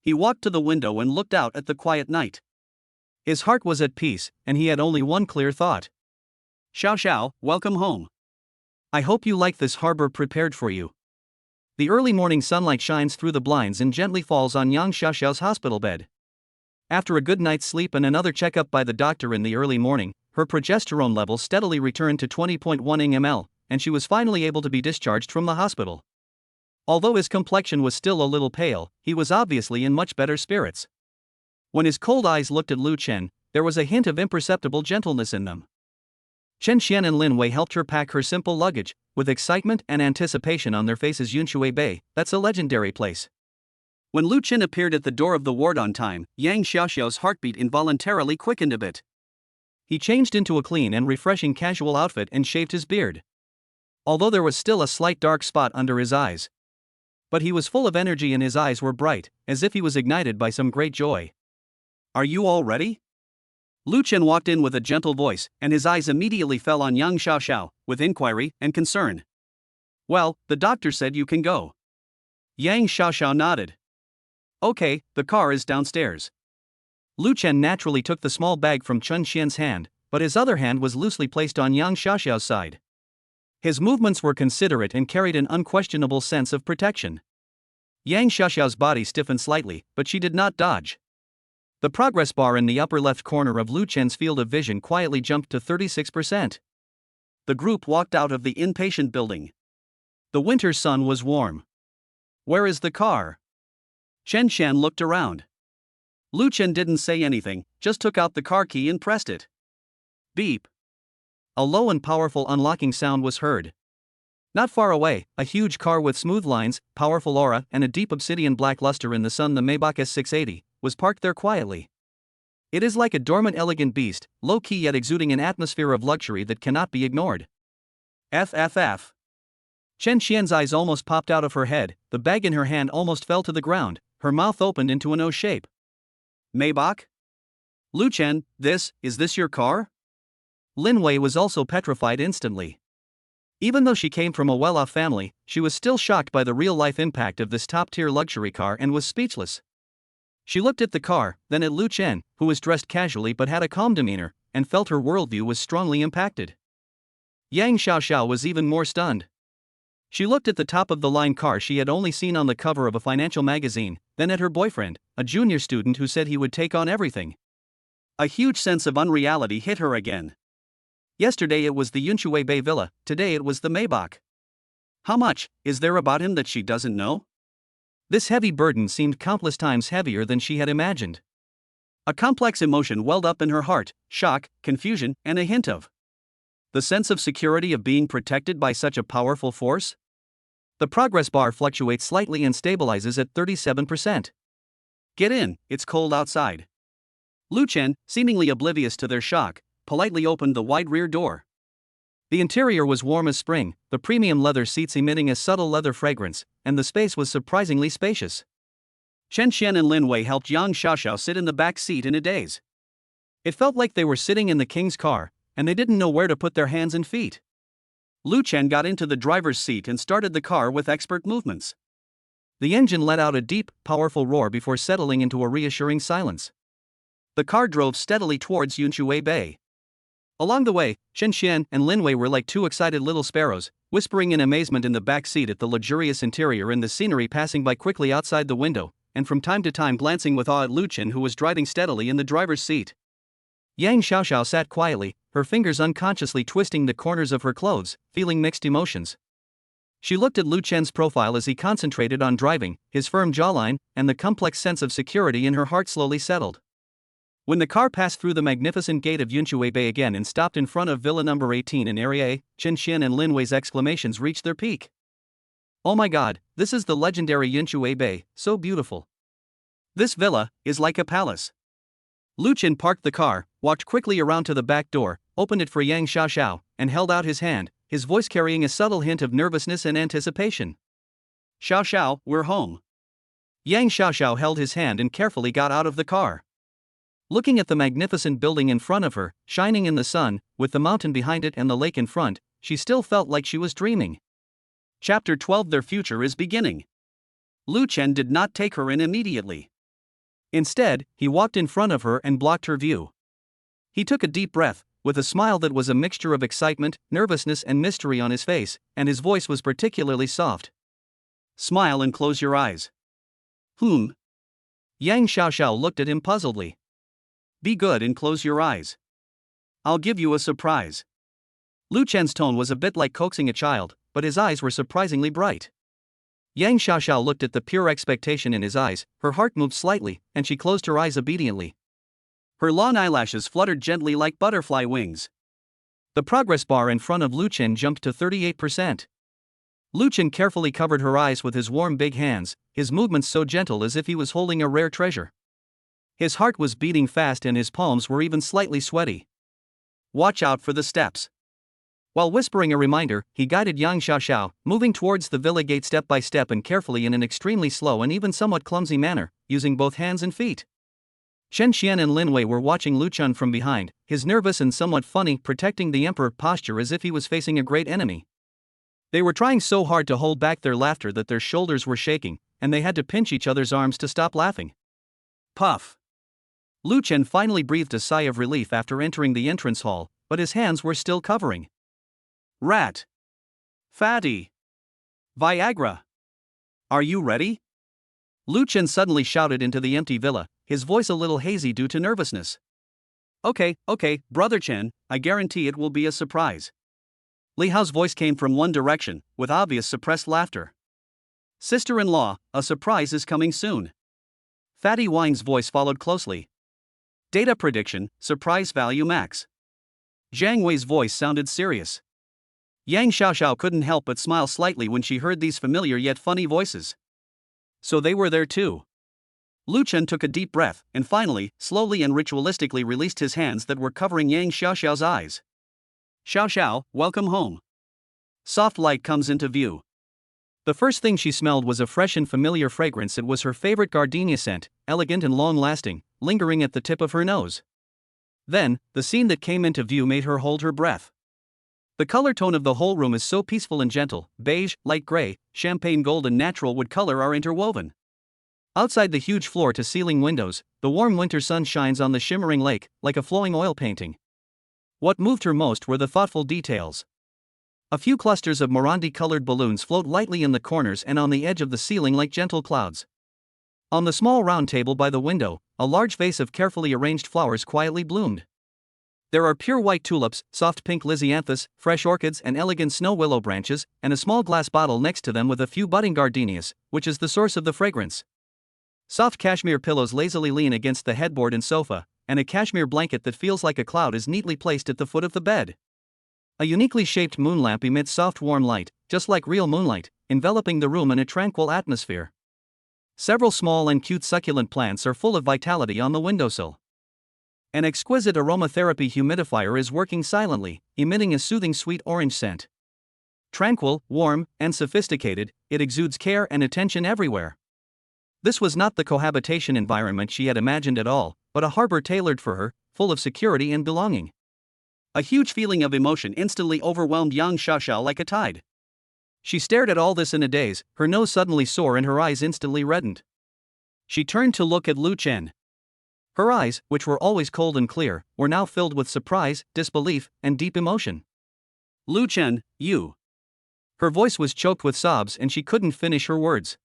He walked to the window and looked out at the quiet night. His heart was at peace, and he had only one clear thought. Xiao Xiao, welcome home. I hope you like this harbor prepared for you. The early morning sunlight shines through the blinds and gently falls on Yang Xiaoxiao's hospital bed. After a good night's sleep and another checkup by the doctor in the early morning, her progesterone levels steadily returned to 20.1 ml, and she was finally able to be discharged from the hospital. Although his complexion was still a little pale, he was obviously in much better spirits. When his cold eyes looked at Lu Chen, there was a hint of imperceptible gentleness in them. Chen Xian and Lin Wei helped her pack her simple luggage, with excitement and anticipation on their faces. Yunshui Bay, that's a legendary place. When Lu Chen appeared at the door of the ward on time, Yang Xiaoxiao's heartbeat involuntarily quickened a bit. He changed into a clean and refreshing casual outfit and shaved his beard. Although there was still a slight dark spot under his eyes. But he was full of energy and his eyes were bright, as if he was ignited by some great joy. Are you all ready? Lu Chen walked in with a gentle voice, and his eyes immediately fell on Yang Xiaoxiao, with inquiry and concern. Well, the doctor said you can go. Yang Xiaoxiao nodded. Okay, the car is downstairs. Lu Chen naturally took the small bag from Chen Xian's hand, but his other hand was loosely placed on Yang Xiaoxiao's side. His movements were considerate and carried an unquestionable sense of protection. Yang Xiaoxiao's body stiffened slightly, but she did not dodge. The progress bar in the upper left corner of Lu Chen's field of vision quietly jumped to 36%. The group walked out of the inpatient building. The winter sun was warm. Where is the car? Chen Xian looked around. Lu Chen didn't say anything, just took out the car key and pressed it. Beep. A low and powerful unlocking sound was heard. Not far away, a huge car with smooth lines, powerful aura, and a deep obsidian black luster in the sun, the Maybach S680, was parked there quietly. It is like a dormant elegant beast, low-key yet exuding an atmosphere of luxury that cannot be ignored. FFF. Chen Xian's eyes almost popped out of her head, the bag in her hand almost fell to the ground, her mouth opened into an O shape. Maybach? Lu Chen, is this your car? Lin Wei was also petrified instantly. Even though she came from a well-off family, she was still shocked by the real-life impact of this top-tier luxury car and was speechless. She looked at the car, then at Lu Chen, who was dressed casually but had a calm demeanor, and felt her worldview was strongly impacted. Yang Xiaoxiao was even more stunned. She looked at the top-of-the-line car she had only seen on the cover of a financial magazine, then at her boyfriend, a junior student who said he would take on everything. A huge sense of unreality hit her again. Yesterday it was the Yunshui Bay villa, today it was the Maybach. How much is there about him that she doesn't know? This heavy burden seemed countless times heavier than she had imagined. A complex emotion welled up in her heart, shock, confusion, and a hint of the sense of security of being protected by such a powerful force. The progress bar fluctuates slightly and stabilizes at 37%. Get in, it's cold outside. Lu Chen, seemingly oblivious to their shock, politely opened the wide rear door. The interior was warm as spring, the premium leather seats emitting a subtle leather fragrance, and the space was surprisingly spacious. Chen Xian and Lin Wei helped Yang Xiaoxiao sit in the back seat in a daze. It felt like they were sitting in the king's car, and they didn't know where to put their hands and feet. Lu Chen got into the driver's seat and started the car with expert movements. The engine let out a deep, powerful roar before settling into a reassuring silence. The car drove steadily towards Yunshui Bay. Along the way, Chen Xian and Lin Wei were like two excited little sparrows, whispering in amazement in the back seat at the luxurious interior and the scenery passing by quickly outside the window, and from time to time glancing with awe at Lu Chen, who was driving steadily in the driver's seat. Yang Xiaoxiao sat quietly, her fingers unconsciously twisting the corners of her clothes, feeling mixed emotions. She looked at Lu Chen's profile as he concentrated on driving, his firm jawline, and the complex sense of security in her heart slowly settled. When the car passed through the magnificent gate of Yunshui Bay again and stopped in front of Villa number 18 in Area A, Chen Xian and Lin Wei's exclamations reached their peak. Oh my god, this is the legendary Yinshui Bay, so beautiful. This villa is like a palace. Lu Chen parked the car, walked quickly around to the back door, opened it for Yang Xiaoxiao, and held out his hand, his voice carrying a subtle hint of nervousness and anticipation. Xiaoxiao, we're home. Yang Xiaoxiao held his hand and carefully got out of the car. Looking at the magnificent building in front of her, shining in the sun, with the mountain behind it and the lake in front, she still felt like she was dreaming. Chapter 12. Their future is beginning. Lu Chen did not take her in immediately. Instead, he walked in front of her and blocked her view. He took a deep breath, with a smile that was a mixture of excitement, nervousness and mystery on his face, and his voice was particularly soft. Smile and close your eyes. Yang Xiaoxiao looked at him puzzledly. Be good and close your eyes. I'll give you a surprise. Lu Chen's tone was a bit like coaxing a child, but his eyes were surprisingly bright. Yang Xiaoxiao looked at the pure expectation in his eyes, her heart moved slightly, and she closed her eyes obediently. Her long eyelashes fluttered gently like butterfly wings. The progress bar in front of Lu Chen jumped to 38%. Lu Chen carefully covered her eyes with his warm big hands, his movements so gentle as if he was holding a rare treasure. His heart was beating fast and his palms were even slightly sweaty. Watch out for the steps. While whispering a reminder, he guided Yang Xiaoxiao, moving towards the villa gate step by step and carefully in an extremely slow and even somewhat clumsy manner, using both hands and feet. Chen Xian and Lin Wei were watching Lu Chen from behind, his nervous and somewhat funny, protecting the emperor posture as if he was facing a great enemy. They were trying so hard to hold back their laughter that their shoulders were shaking, and they had to pinch each other's arms to stop laughing. Puff. Lu Chen finally breathed a sigh of relief after entering the entrance hall, but his hands were still covering. Rat. Fatty. Viagra. Are you ready? Lu Chen suddenly shouted into the empty villa, his voice a little hazy due to nervousness. Okay, Brother Chen, I guarantee it will be a surprise. Li Hao's voice came from one direction, with obvious suppressed laughter. Sister-in-law, a surprise is coming soon. Fatty Wine's voice followed closely. Data prediction, surprise value max. Zhang Wei's voice sounded serious. Yang Xiaoxiao couldn't help but smile slightly when she heard these familiar yet funny voices. So they were there too. Lu Chen took a deep breath, and finally, slowly and ritualistically released his hands that were covering Yang Xiaoxiao's eyes. Xiaoxiao, welcome home. Soft light comes into view. The first thing she smelled was a fresh and familiar fragrance. It was her favorite gardenia scent, elegant and long-lasting, lingering at the tip of her nose. Then, the scene that came into view made her hold her breath. The color tone of the whole room is so peaceful and gentle. Beige, light gray, champagne gold and natural wood color are interwoven. Outside the huge floor-to-ceiling windows, the warm winter sun shines on the shimmering lake, like a flowing oil painting. What moved her most were the thoughtful details. A few clusters of Morandi-colored balloons float lightly in the corners and on the edge of the ceiling like gentle clouds. On the small round table by the window, a large vase of carefully arranged flowers quietly bloomed. There are pure white tulips, soft pink lisianthus, fresh orchids and elegant snow willow branches, and a small glass bottle next to them with a few budding gardenias, which is the source of the fragrance. Soft cashmere pillows lazily lean against the headboard and sofa, and a cashmere blanket that feels like a cloud is neatly placed at the foot of the bed. A uniquely shaped moon lamp emits soft warm light, just like real moonlight, enveloping the room in a tranquil atmosphere. Several small and cute succulent plants are full of vitality on the windowsill. An exquisite aromatherapy humidifier is working silently, emitting a soothing sweet orange scent. Tranquil, warm, and sophisticated, it exudes care and attention everywhere. This was not the cohabitation environment she had imagined at all, but a harbor tailored for her, full of security and belonging. A huge feeling of emotion instantly overwhelmed Yang Xiaoxiao like a tide. She stared at all this in a daze, her nose suddenly sore and her eyes instantly reddened. She turned to look at Lu Chen. Her eyes, which were always cold and clear, were now filled with surprise, disbelief, and deep emotion. Lu Chen, you. Her voice was choked with sobs and she couldn't finish her words.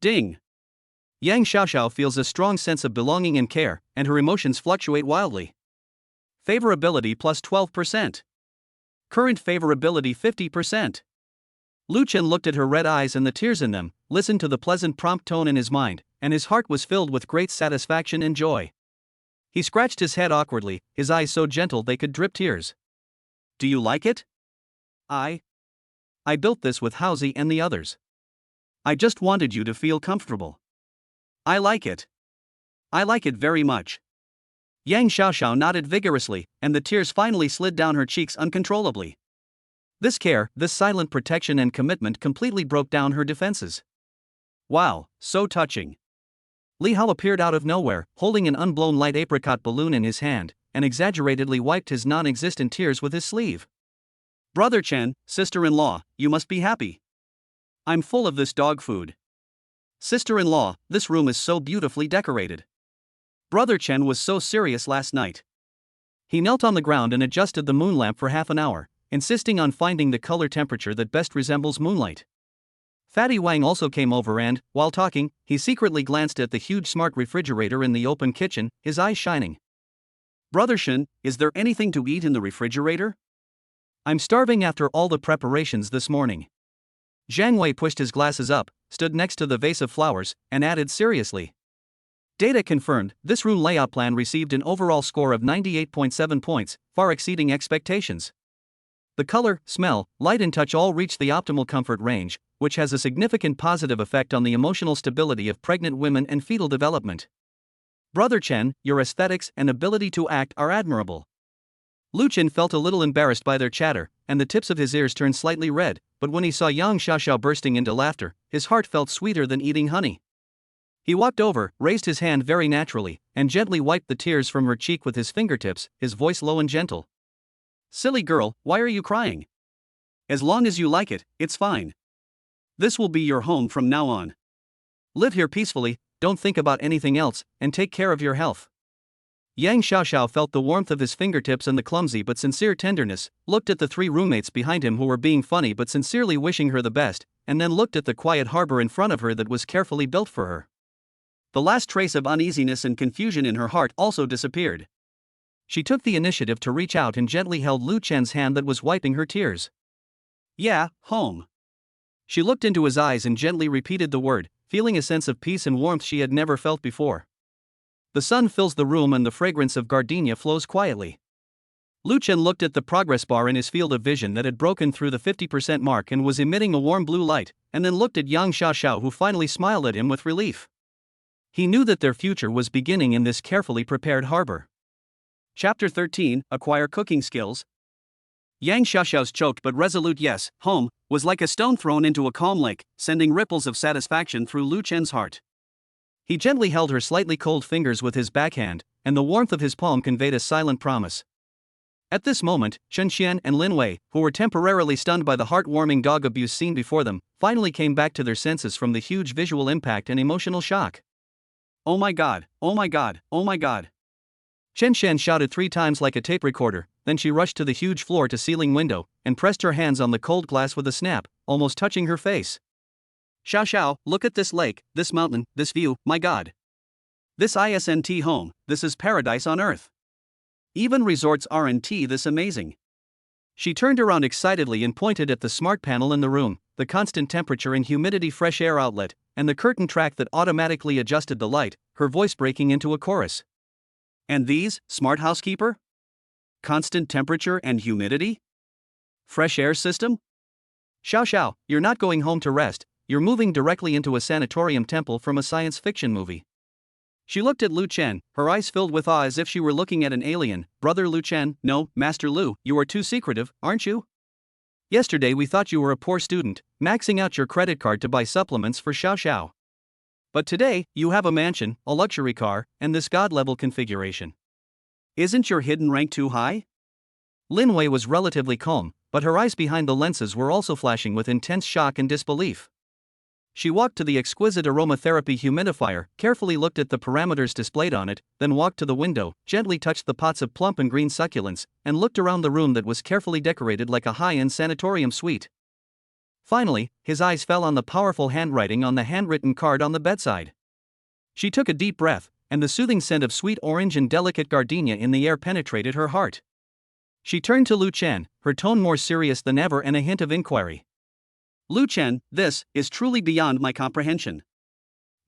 Ding. Yang Xiaoxiao feels a strong sense of belonging and care, and her emotions fluctuate wildly. Favorability plus 12%. Current favorability 50%. Lu Chen looked at her red eyes and the tears in them, listened to the pleasant prompt tone in his mind, and his heart was filled with great satisfaction and joy. He scratched his head awkwardly, his eyes so gentle they could drip tears. Do you like it? I built this with Hausi and the others. I just wanted you to feel comfortable. I like it. I like it very much. Yang Xiaoxiao nodded vigorously, and the tears finally slid down her cheeks uncontrollably. This care, this silent protection and commitment completely broke down her defenses. Wow, so touching. Li Hao appeared out of nowhere, holding an unblown light apricot balloon in his hand, and exaggeratedly wiped his non-existent tears with his sleeve. Brother Chen, sister-in-law, you must be happy. I'm full of this dog food. Sister-in-law, this room is so beautifully decorated. Brother Chen was so serious last night. He knelt on the ground and adjusted the moon lamp for half an hour, insisting on finding the color temperature that best resembles moonlight. Fatty Wang also came over and, while talking, he secretly glanced at the huge smart refrigerator in the open kitchen, his eyes shining. Brother Shen, is there anything to eat in the refrigerator? I'm starving after all the preparations this morning. Zhang Wei pushed his glasses up, stood next to the vase of flowers, and added seriously. Data confirmed, this room layout plan received an overall score of 98.7 points, far exceeding expectations. The color, smell, light and touch all reach the optimal comfort range, which has a significant positive effect on the emotional stability of pregnant women and fetal development. Brother Chen, your aesthetics and ability to act are admirable. Lu Chen felt a little embarrassed by their chatter, and the tips of his ears turned slightly red, but when he saw Yang Xiaoxiao bursting into laughter, his heart felt sweeter than eating honey. He walked over, raised his hand very naturally, and gently wiped the tears from her cheek with his fingertips, his voice low and gentle. Silly girl, why are you crying? As long as you like it, it's fine. This will be your home from now on. Live here peacefully, don't think about anything else, and take care of your health. Yang Xiaoxiao felt the warmth of his fingertips and the clumsy but sincere tenderness, looked at the three roommates behind him who were being funny but sincerely wishing her the best, and then looked at the quiet harbor in front of her that was carefully built for her. The last trace of uneasiness and confusion in her heart also disappeared. She took the initiative to reach out and gently held Lu Chen's hand that was wiping her tears. Yeah, home. She looked into his eyes and gently repeated the word, feeling a sense of peace and warmth she had never felt before. The sun fills the room and the fragrance of gardenia flows quietly. Lu Chen looked at the progress bar in his field of vision that had broken through the 50% mark and was emitting a warm blue light, and then looked at Yang Xiaoxiao who finally smiled at him with relief. He knew that their future was beginning in this carefully prepared harbor. Chapter 13, Acquire Cooking Skills. Yang Xiaoxiao's choked but resolute yes, home, was like a stone thrown into a calm lake, sending ripples of satisfaction through Lu Chen's heart. He gently held her slightly cold fingers with his backhand, and the warmth of his palm conveyed a silent promise. At this moment, Chen Xian and Lin Wei, who were temporarily stunned by the heartwarming dog abuse scene before them, finally came back to their senses from the huge visual impact and emotional shock. Oh my god, oh my god, oh my god. Chen Xian shouted 3 times like a tape recorder, then she rushed to the huge floor-to-ceiling window, and pressed her hands on the cold glass with a snap, almost touching her face. Xiao, look at this lake, this mountain, this view, my god. This isn't home, this is paradise on earth. Even resorts aren't this amazing. She turned around excitedly and pointed at the smart panel in the room, the constant temperature and humidity fresh air outlet, and the curtain track that automatically adjusted the light, her voice breaking into a chorus. And these, smart housekeeper? Constant temperature and humidity? Fresh air system? Xiao, you're not going home to rest, you're moving directly into a sanatorium temple from a science fiction movie. She looked at Lu Chen, her eyes filled with awe as if she were looking at an alien. Brother Lu Chen, no, Master Lu, you are too secretive, aren't you? Yesterday we thought you were a poor student, maxing out your credit card to buy supplements for Xiao. But today, you have a mansion, a luxury car, and this god-level configuration. Isn't your hidden rank too high? Lin Wei was relatively calm, but her eyes behind the lenses were also flashing with intense shock and disbelief. She walked to the exquisite aromatherapy humidifier, carefully looked at the parameters displayed on it, then walked to the window, gently touched the pots of plump and green succulents, and looked around the room that was carefully decorated like a high-end sanatorium suite. Finally, his eyes fell on the powerful handwriting on the handwritten card on the bedside. She took a deep breath, and the soothing scent of sweet orange and delicate gardenia in the air penetrated her heart. She turned to Lu Chen, her tone more serious than ever and a hint of inquiry. Lu Chen, this is truly beyond my comprehension.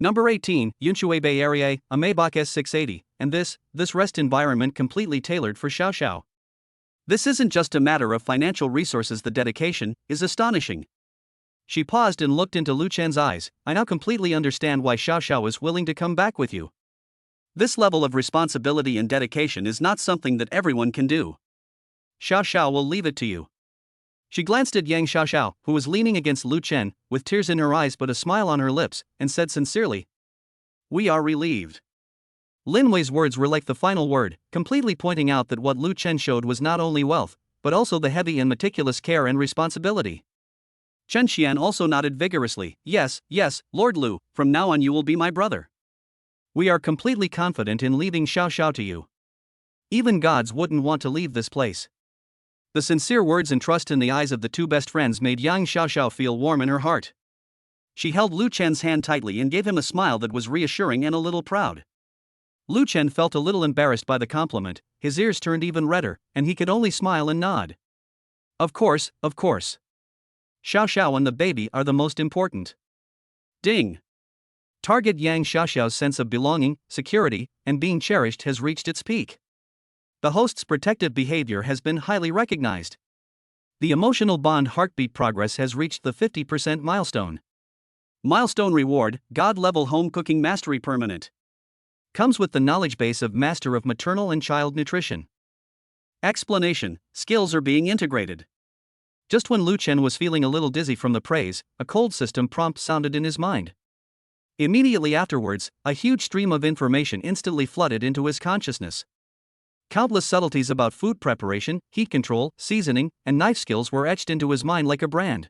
Number 18, Yunshui Bay Area, a Maybach S680, and this rest environment completely tailored for Xiao. This isn't just a matter of financial resources, the dedication is astonishing. She paused and looked into Lu Chen's eyes. I now completely understand why Xiao Xiao is willing to come back with you. This level of responsibility and dedication is not something that everyone can do. Xiao Xiao will leave it to you. She glanced at Yang Xiaoxiao, who was leaning against Lu Chen, with tears in her eyes but a smile on her lips, and said sincerely, "We are relieved." Lin Wei's words were like the final word, completely pointing out that what Lu Chen showed was not only wealth, but also the heavy and meticulous care and responsibility. Chen Xian also nodded vigorously. Yes, Lord Lu, from now on you will be my brother. We are completely confident in leaving Xiao Xiao to you. Even gods wouldn't want to leave this place. The sincere words and trust in the eyes of the two best friends made Yang Xiaoxiao feel warm in her heart. She held Lu Chen's hand tightly and gave him a smile that was reassuring and a little proud. Lu Chen felt a little embarrassed by the compliment, his ears turned even redder, and he could only smile and nod. Of course. Xiao Xiao and the baby are the most important. Ding! Target Yang Xiaoxiao's sense of belonging, security, and being cherished has reached its peak. The host's protective behavior has been highly recognized. The emotional bond heartbeat progress has reached the 50% milestone. Milestone reward, God-level home cooking mastery permanent. Comes with the knowledge base of master of maternal and child nutrition. Explanation, skills are being integrated. Just when Lu Chen was feeling a little dizzy from the praise, a cold system prompt sounded in his mind. Immediately afterwards, a huge stream of information instantly flooded into his consciousness. Countless subtleties about food preparation, heat control, seasoning, and knife skills were etched into his mind like a brand.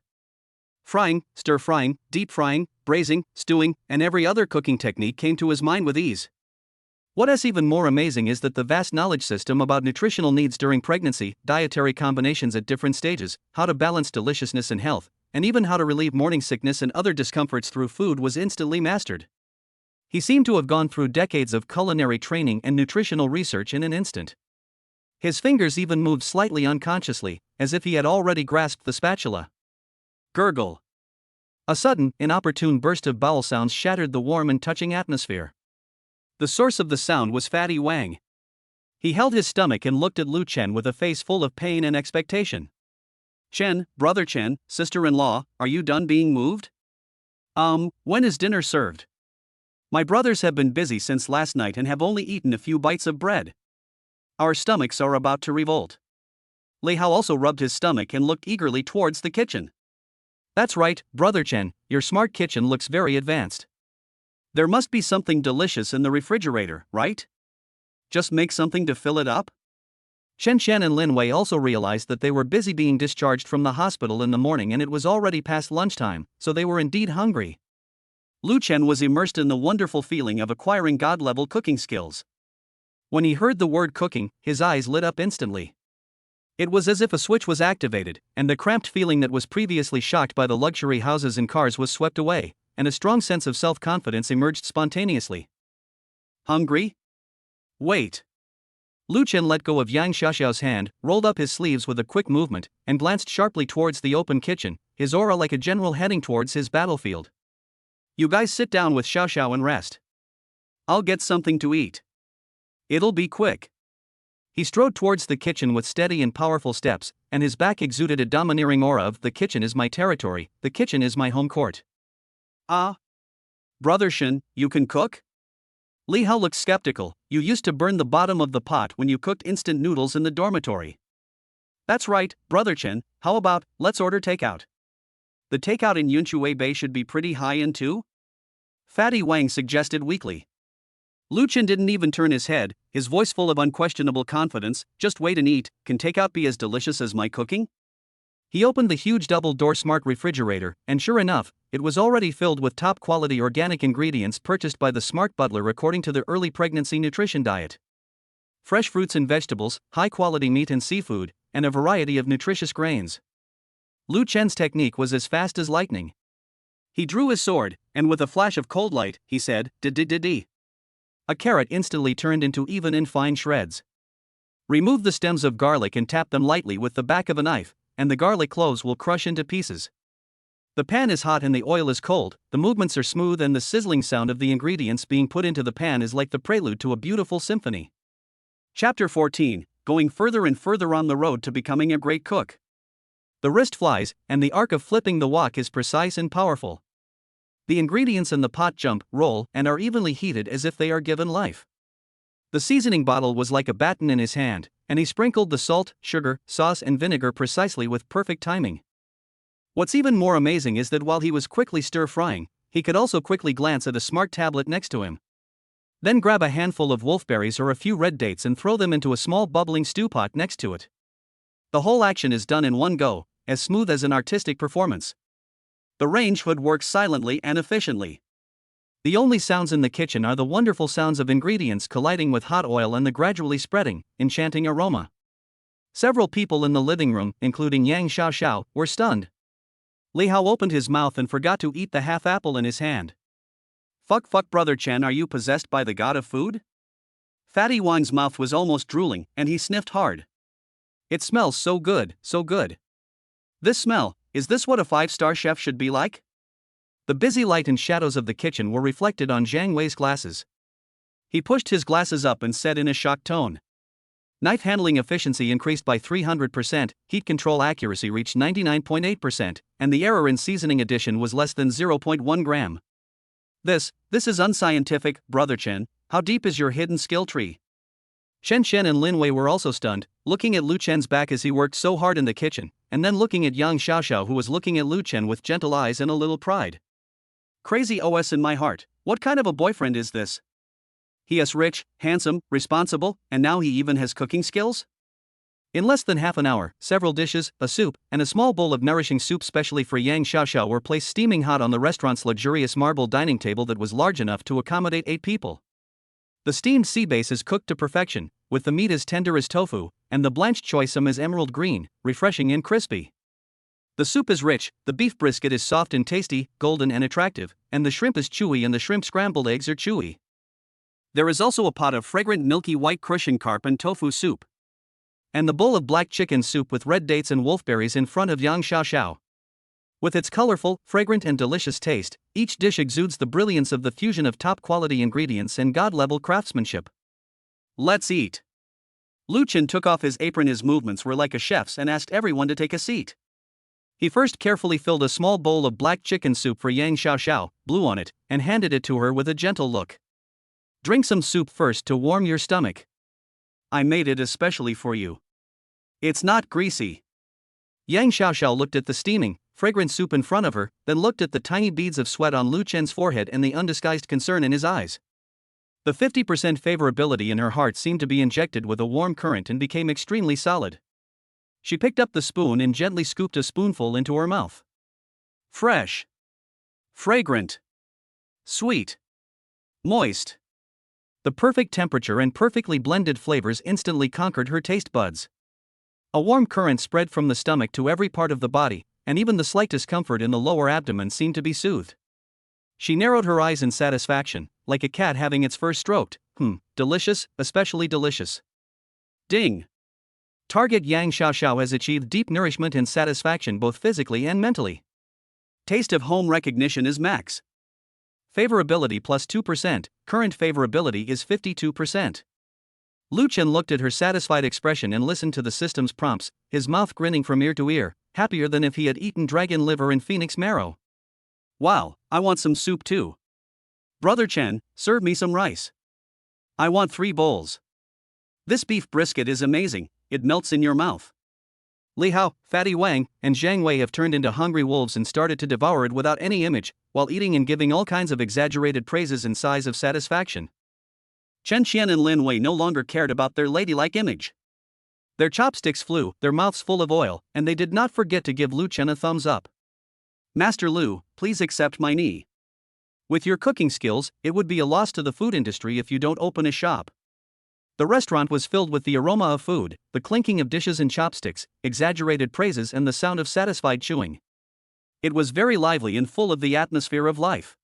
Frying, stir-frying, deep-frying, braising, stewing, and every other cooking technique came to his mind with ease. What is even more amazing is that the vast knowledge system about nutritional needs during pregnancy, dietary combinations at different stages, how to balance deliciousness and health, and even how to relieve morning sickness and other discomforts through food was instantly mastered. He seemed to have gone through decades of culinary training and nutritional research in an instant. His fingers even moved slightly unconsciously, as if he had already grasped the spatula. Gurgle. A sudden, inopportune burst of bowel sounds shattered the warm and touching atmosphere. The source of the sound was Fatty Wang. He held his stomach and looked at Lu Chen with a face full of pain and expectation. Chen, brother Chen, sister-in-law, are you done being moved? When is dinner served? My brothers have been busy since last night and have only eaten a few bites of bread. Our stomachs are about to revolt. Lei Hao also rubbed his stomach and looked eagerly towards the kitchen. That's right, brother Chen, your smart kitchen looks very advanced. There must be something delicious in the refrigerator, right? Just make something to fill it up? Shen Shen and Lin Wei also realized that they were busy being discharged from the hospital in the morning and it was already past lunchtime, so they were indeed hungry. Lu Chen was immersed in the wonderful feeling of acquiring God-level cooking skills. When he heard the word cooking, his eyes lit up instantly. It was as if a switch was activated, and the cramped feeling that was previously shocked by the luxury houses and cars was swept away, and a strong sense of self-confidence emerged spontaneously. Hungry? Wait. Lu Chen let go of Yang Xiaoxiao's hand, rolled up his sleeves with a quick movement, and glanced sharply towards the open kitchen, his aura like a general heading towards his battlefield. You guys sit down with Xiao Xiao and rest. I'll get something to eat. It'll be quick. He strode towards the kitchen with steady and powerful steps, and his back exuded a domineering aura of the kitchen is my territory, the kitchen is my home court. Ah? Brother Shen, you can cook? Li Hao looked skeptical. You used to burn the bottom of the pot when you cooked instant noodles in the dormitory. That's right, brother Chen, how about, let's order takeout. The takeout in Yunshui Bay should be pretty high-end too? Fatty Wang suggested weakly. Lu Chen didn't even turn his head, his voice full of unquestionable confidence. Just wait and eat, can takeout be as delicious as my cooking? He opened the huge double-door smart refrigerator, and sure enough, it was already filled with top-quality organic ingredients purchased by the smart butler according to the early pregnancy nutrition diet. Fresh fruits and vegetables, high-quality meat and seafood, and a variety of nutritious grains. Lu Chen's technique was as fast as lightning. He drew his sword, and with a flash of cold light, he said, "D-d-d-d." A carrot instantly turned into even and fine shreds. Remove the stems of garlic and tap them lightly with the back of a knife, and the garlic cloves will crush into pieces. The pan is hot and the oil is cold, the movements are smooth and the sizzling sound of the ingredients being put into the pan is like the prelude to a beautiful symphony. Chapter 14, Going further and further on the road to becoming a great cook. The wrist flies, and the arc of flipping the wok is precise and powerful. The ingredients in the pot jump, roll, and are evenly heated as if they are given life. The seasoning bottle was like a baton in his hand, and he sprinkled the salt, sugar, sauce, and vinegar precisely with perfect timing. What's even more amazing is that while he was quickly stir-frying, he could also quickly glance at a smart tablet next to him. Then grab a handful of wolfberries or a few red dates and throw them into a small bubbling stew pot next to it. The whole action is done in one go, as smooth as an artistic performance. The range hood works silently and efficiently. The only sounds in the kitchen are the wonderful sounds of ingredients colliding with hot oil and the gradually spreading, enchanting aroma. Several people in the living room, including Yang Xiaoxiao, were stunned. Li Hao opened his mouth and forgot to eat the half apple in his hand. Fuck brother Chen, are you possessed by the god of food? Fatty Wang's mouth was almost drooling, and he sniffed hard. It smells so good, so good. This smell, is this what a 5-star chef should be like? The busy light and shadows of the kitchen were reflected on Zhang Wei's glasses. He pushed his glasses up and said in a shocked tone. Knife handling efficiency increased by 300%, heat control accuracy reached 99.8%, and the error in seasoning addition was less than 0.1 gram. This is unscientific, brother Chen. How deep is your hidden skill tree? Chen Chen and Lin Wei were also stunned, looking at Lu Chen's back as he worked so hard in the kitchen, and then looking at Yang Xiaoxiao who was looking at Lu Chen with gentle eyes and a little pride. Crazy OS in my heart, what kind of a boyfriend is this? He is rich, handsome, responsible, and now he even has cooking skills? In less than half an hour, several dishes, a soup, and a small bowl of nourishing soup specially for Yang Xiaoxiao were placed steaming hot on the restaurant's luxurious marble dining table that was large enough to accommodate 8 people. The steamed sea bass is cooked to perfection, with the meat as tender as tofu, and the blanched choy sum as emerald green, refreshing and crispy. The soup is rich, the beef brisket is soft and tasty, golden and attractive, and the shrimp is chewy and the shrimp scrambled eggs are chewy. There is also a pot of fragrant milky white crucian carp and tofu soup. And the bowl of black chicken soup with red dates and wolfberries in front of Yang Xiaoxiao. With its colorful, fragrant and delicious taste, each dish exudes the brilliance of the fusion of top-quality ingredients and god-level craftsmanship. Let's eat. Lu Chen took off his apron. His movements were like a chef's and asked everyone to take a seat. He first carefully filled a small bowl of black chicken soup for Yang Xiaoxiao, blew on it, and handed it to her with a gentle look. Drink some soup first to warm your stomach. I made it especially for you. It's not greasy. Yang Xiaoxiao looked at the steaming, fragrant soup in front of her, then looked at the tiny beads of sweat on Lu Chen's forehead and the undisguised concern in his eyes. The 50% favorability in her heart seemed to be injected with a warm current and became extremely solid. She picked up the spoon and gently scooped a spoonful into her mouth. Fresh. Fragrant. Sweet. Moist. The perfect temperature and perfectly blended flavors instantly conquered her taste buds. A warm current spread from the stomach to every part of the body, and even the slight discomfort in the lower abdomen seemed to be soothed. She narrowed her eyes in satisfaction, like a cat having its fur stroked. Delicious, especially delicious. Ding! Target Yang Xiaoxiao has achieved deep nourishment and satisfaction both physically and mentally. Taste of home recognition is max. Favorability plus 2%, current favorability is 52%. Lu Chen looked at her satisfied expression and listened to the system's prompts, his mouth grinning from ear to ear, happier than if he had eaten dragon liver and phoenix marrow. Wow, I want some soup too. Brother Chen, serve me some rice. I want 3 bowls. This beef brisket is amazing, it melts in your mouth. Li Hao, Fatty Wang, and Zhang Wei have turned into hungry wolves and started to devour it without any image, while eating and giving all kinds of exaggerated praises and sighs of satisfaction. Chen Qian and Lin Wei no longer cared about their ladylike image. Their chopsticks flew, their mouths full of oil, and they did not forget to give Lu Chen a thumbs up. Master Lu, please accept my knee. With your cooking skills, it would be a loss to the food industry if you don't open a shop. The restaurant was filled with the aroma of food, the clinking of dishes and chopsticks, exaggerated praises and the sound of satisfied chewing. It was very lively and full of the atmosphere of life.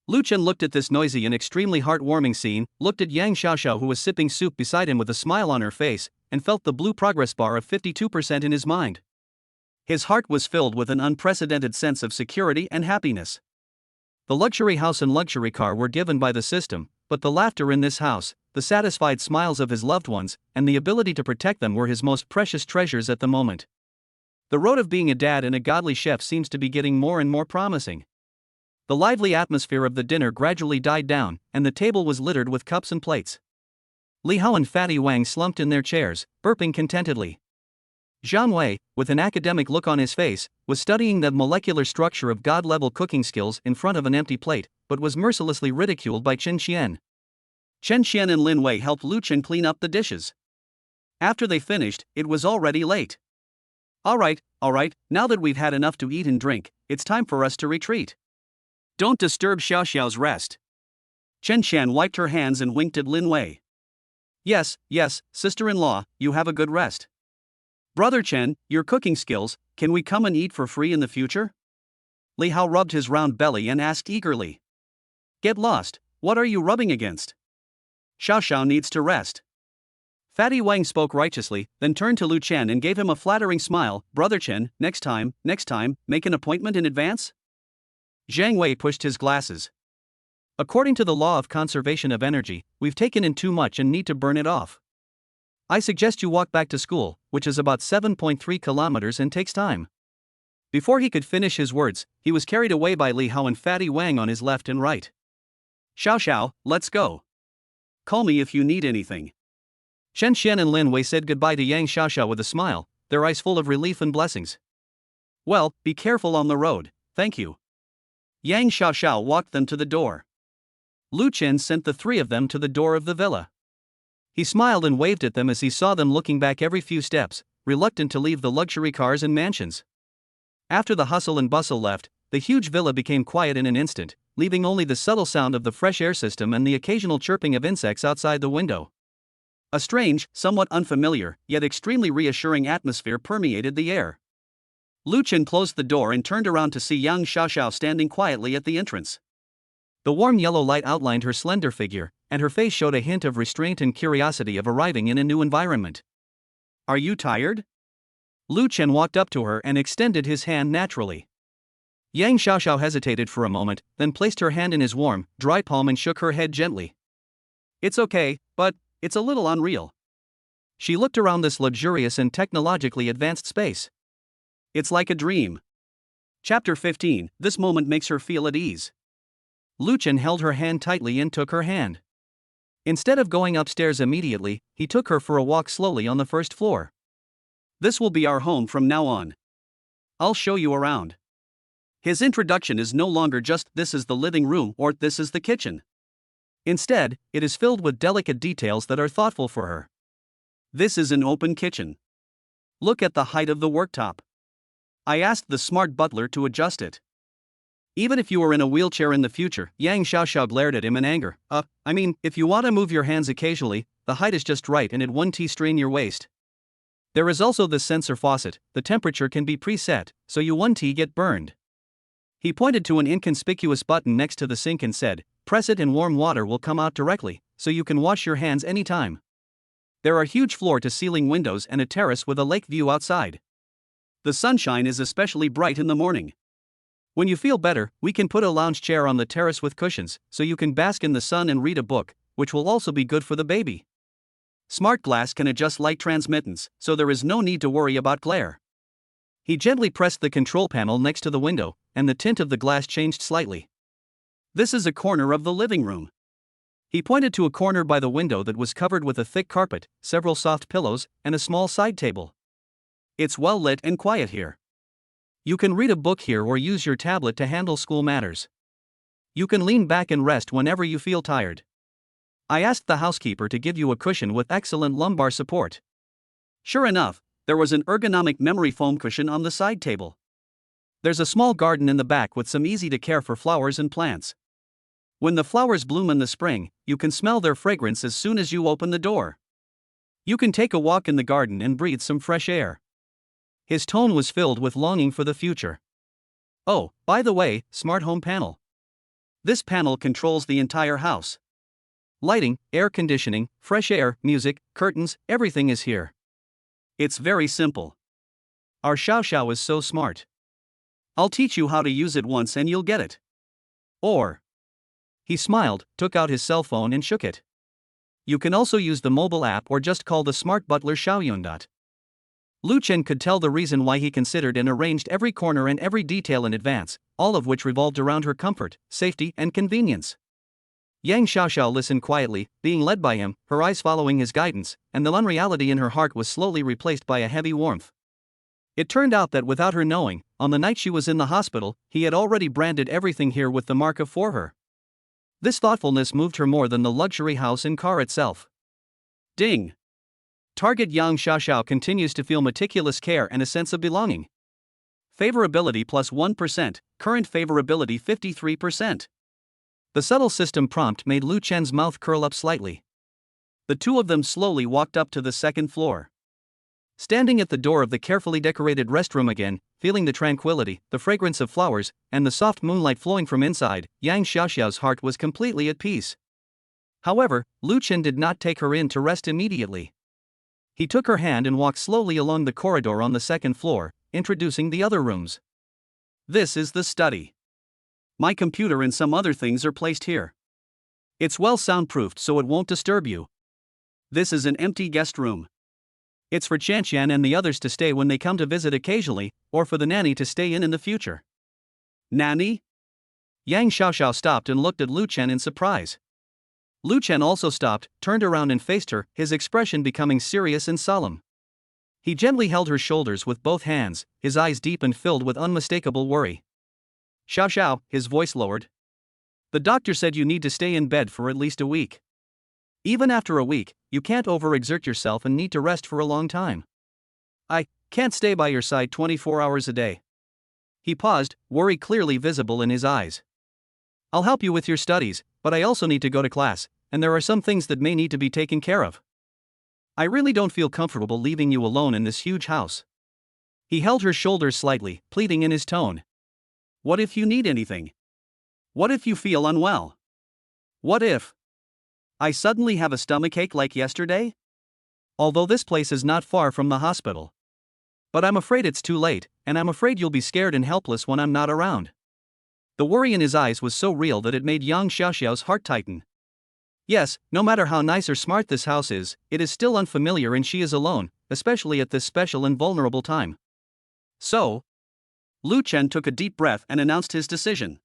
Lu Chen looked at this noisy and extremely heartwarming scene, looked at Yang Xiaoxiao who was sipping soup beside him with a smile on her face, and felt the blue progress bar of 52% in his mind. His heart was filled with an unprecedented sense of security and happiness. The luxury house and luxury car were given by the system, but the laughter in this house, the satisfied smiles of his loved ones, and the ability to protect them were his most precious treasures at the moment. The road of being a dad and a godly chef seems to be getting more and more promising. The lively atmosphere of the dinner gradually died down, and the table was littered with cups and plates. Li Hao and Fatty Wang slumped in their chairs, burping contentedly. Zhang Wei, with an academic look on his face, was studying the molecular structure of god-level cooking skills in front of an empty plate, but was mercilessly ridiculed by Chen Qian. Chen Qian and Lin Wei helped Lu Chen clean up the dishes. After they finished, it was already late. All right, now that we've had enough to eat and drink, it's time for us to retreat. Don't disturb Xiao Xiao's rest. Chen Qian wiped her hands and winked at Lin Wei. Yes, sister-in-law, you have a good rest. Brother Chen, your cooking skills, can we come and eat for free in the future? Li Hao rubbed his round belly and asked eagerly. Get lost, what are you rubbing against? Xiao Xiao needs to rest. Fatty Wang spoke righteously, then turned to Lu Chen and gave him a flattering smile. Brother Chen, next time, make an appointment in advance? Zhang Wei pushed his glasses. According to the law of conservation of energy, we've taken in too much and need to burn it off. I suggest you walk back to school, which is about 7.3 kilometers and takes time. Before he could finish his words, he was carried away by Li Hao and Fatty Wang on his left and right. Xiao Xiao, let's go. Call me if you need anything. Chen Qian and Lin Wei said goodbye to Yang Xiaoxiao with a smile, their eyes full of relief and blessings. Well, be careful on the road, thank you. Yang Xiaoxiao walked them to the door. Lu Chen sent the three of them to the door of the villa. He smiled and waved at them as he saw them looking back every few steps, reluctant to leave the luxury cars and mansions. After the hustle and bustle left, the huge villa became quiet in an instant, leaving only the subtle sound of the fresh air system and the occasional chirping of insects outside the window. A strange, somewhat unfamiliar, yet extremely reassuring atmosphere permeated the air. Lu Chen closed the door and turned around to see Yang Xiaoxiao standing quietly at the entrance. The warm yellow light outlined her slender figure, and her face showed a hint of restraint and curiosity of arriving in a new environment. Are you tired? Lu Chen walked up to her and extended his hand naturally. Yang Xiaoxiao hesitated for a moment, then placed her hand in his warm, dry palm and shook her head gently. It's okay, but it's a little unreal. She looked around this luxurious and technologically advanced space. It's like a dream. Chapter 15, this moment makes her feel at ease. Lu Chen held her hand tightly and took her hand. Instead of going upstairs immediately, he took her for a walk slowly on the first floor. This will be our home from now on. I'll show you around. His introduction is no longer just this is the living room or this is the kitchen. Instead, it is filled with delicate details that are thoughtful for her. This is an open kitchen. Look at the height of the worktop. I asked the smart butler to adjust it. Even if you were in a wheelchair in the future, Yang Xiaoxiao glared at him in anger. If you want to move your hands occasionally, the height is just right and it won't strain your waist. There is also this sensor faucet, the temperature can be preset, so you won't get burned. He pointed to an inconspicuous button next to the sink and said, press it and warm water will come out directly, so you can wash your hands anytime. There are huge floor-to-ceiling windows and a terrace with a lake view outside. The sunshine is especially bright in the morning. When you feel better, we can put a lounge chair on the terrace with cushions, so you can bask in the sun and read a book, which will also be good for the baby. Smart glass can adjust light transmittance, so there is no need to worry about glare. He gently pressed the control panel next to the window, and the tint of the glass changed slightly. This is a corner of the living room. He pointed to a corner by the window that was covered with a thick carpet, several soft pillows, and a small side table. It's well lit and quiet here. You can read a book here or use your tablet to handle school matters. You can lean back and rest whenever you feel tired. I asked the housekeeper to give you a cushion with excellent lumbar support. Sure enough, there was an ergonomic memory foam cushion on the side table. There's a small garden in the back with some easy-to-care for flowers and plants. When the flowers bloom in the spring, you can smell their fragrance as soon as you open the door. You can take a walk in the garden and breathe some fresh air. His tone was filled with longing for the future. Oh, by the way, smart home panel. This panel controls the entire house. Lighting, air conditioning, fresh air, music, curtains, everything is here. It's very simple. Our Xiao Xiao is so smart. I'll teach you how to use it once and you'll get it. Or. He smiled, took out his cell phone and shook it. You can also use the mobile app or just call the smart butler Xiaoyun. Lu Chen could tell the reason why he considered and arranged every corner and every detail in advance, all of which revolved around her comfort, safety, and convenience. Yang Xiaoxiao listened quietly, being led by him, her eyes following his guidance, and the unreality in her heart was slowly replaced by a heavy warmth. It turned out that without her knowing, on the night she was in the hospital, he had already branded everything here with the mark of for her. This thoughtfulness moved her more than the luxury house and car itself. Ding! Target Yang Xiaoxiao continues to feel meticulous care and a sense of belonging. Favorability plus 1%, current favorability 53%. The subtle system prompt made Lu Chen's mouth curl up slightly. The two of them slowly walked up to the second floor. Standing at the door of the carefully decorated restroom again, feeling the tranquility, the fragrance of flowers, and the soft moonlight flowing from inside, Yang Xiaoxiao's heart was completely at peace. However, Lu Chen did not take her in to rest immediately. He took her hand and walked slowly along the corridor on the second floor, introducing the other rooms. This is the study. My computer and some other things are placed here. It's well soundproofed so it won't disturb you. This is an empty guest room. It's for Qianqian and the others to stay when they come to visit occasionally, or for the nanny to stay in the future. Nanny? Yang Xiaoxiao stopped and looked at Lu Chen in surprise. Lu Chen also stopped, turned around and faced her, his expression becoming serious and solemn. He gently held her shoulders with both hands, his eyes deep and filled with unmistakable worry. Xiaoxiao, his voice lowered. The doctor said you need to stay in bed for at least a week. Even after a week, you can't overexert yourself and need to rest for a long time. I can't stay by your side 24 hours a day. He paused, worry clearly visible in his eyes. I'll help you with your studies, but I also need to go to class, and there are some things that may need to be taken care of. I really don't feel comfortable leaving you alone in this huge house. He held her shoulders slightly, pleading in his tone. What if you need anything? What if you feel unwell? What if I suddenly have a stomachache like yesterday? Although this place is not far from the hospital. But I'm afraid it's too late, and I'm afraid you'll be scared and helpless when I'm not around. The worry in his eyes was so real that it made Yang Xiaoxiao's heart tighten. Yes, no matter how nice or smart this house is, it is still unfamiliar and she is alone, especially at this special and vulnerable time. So, Lu Chen took a deep breath and announced his decision.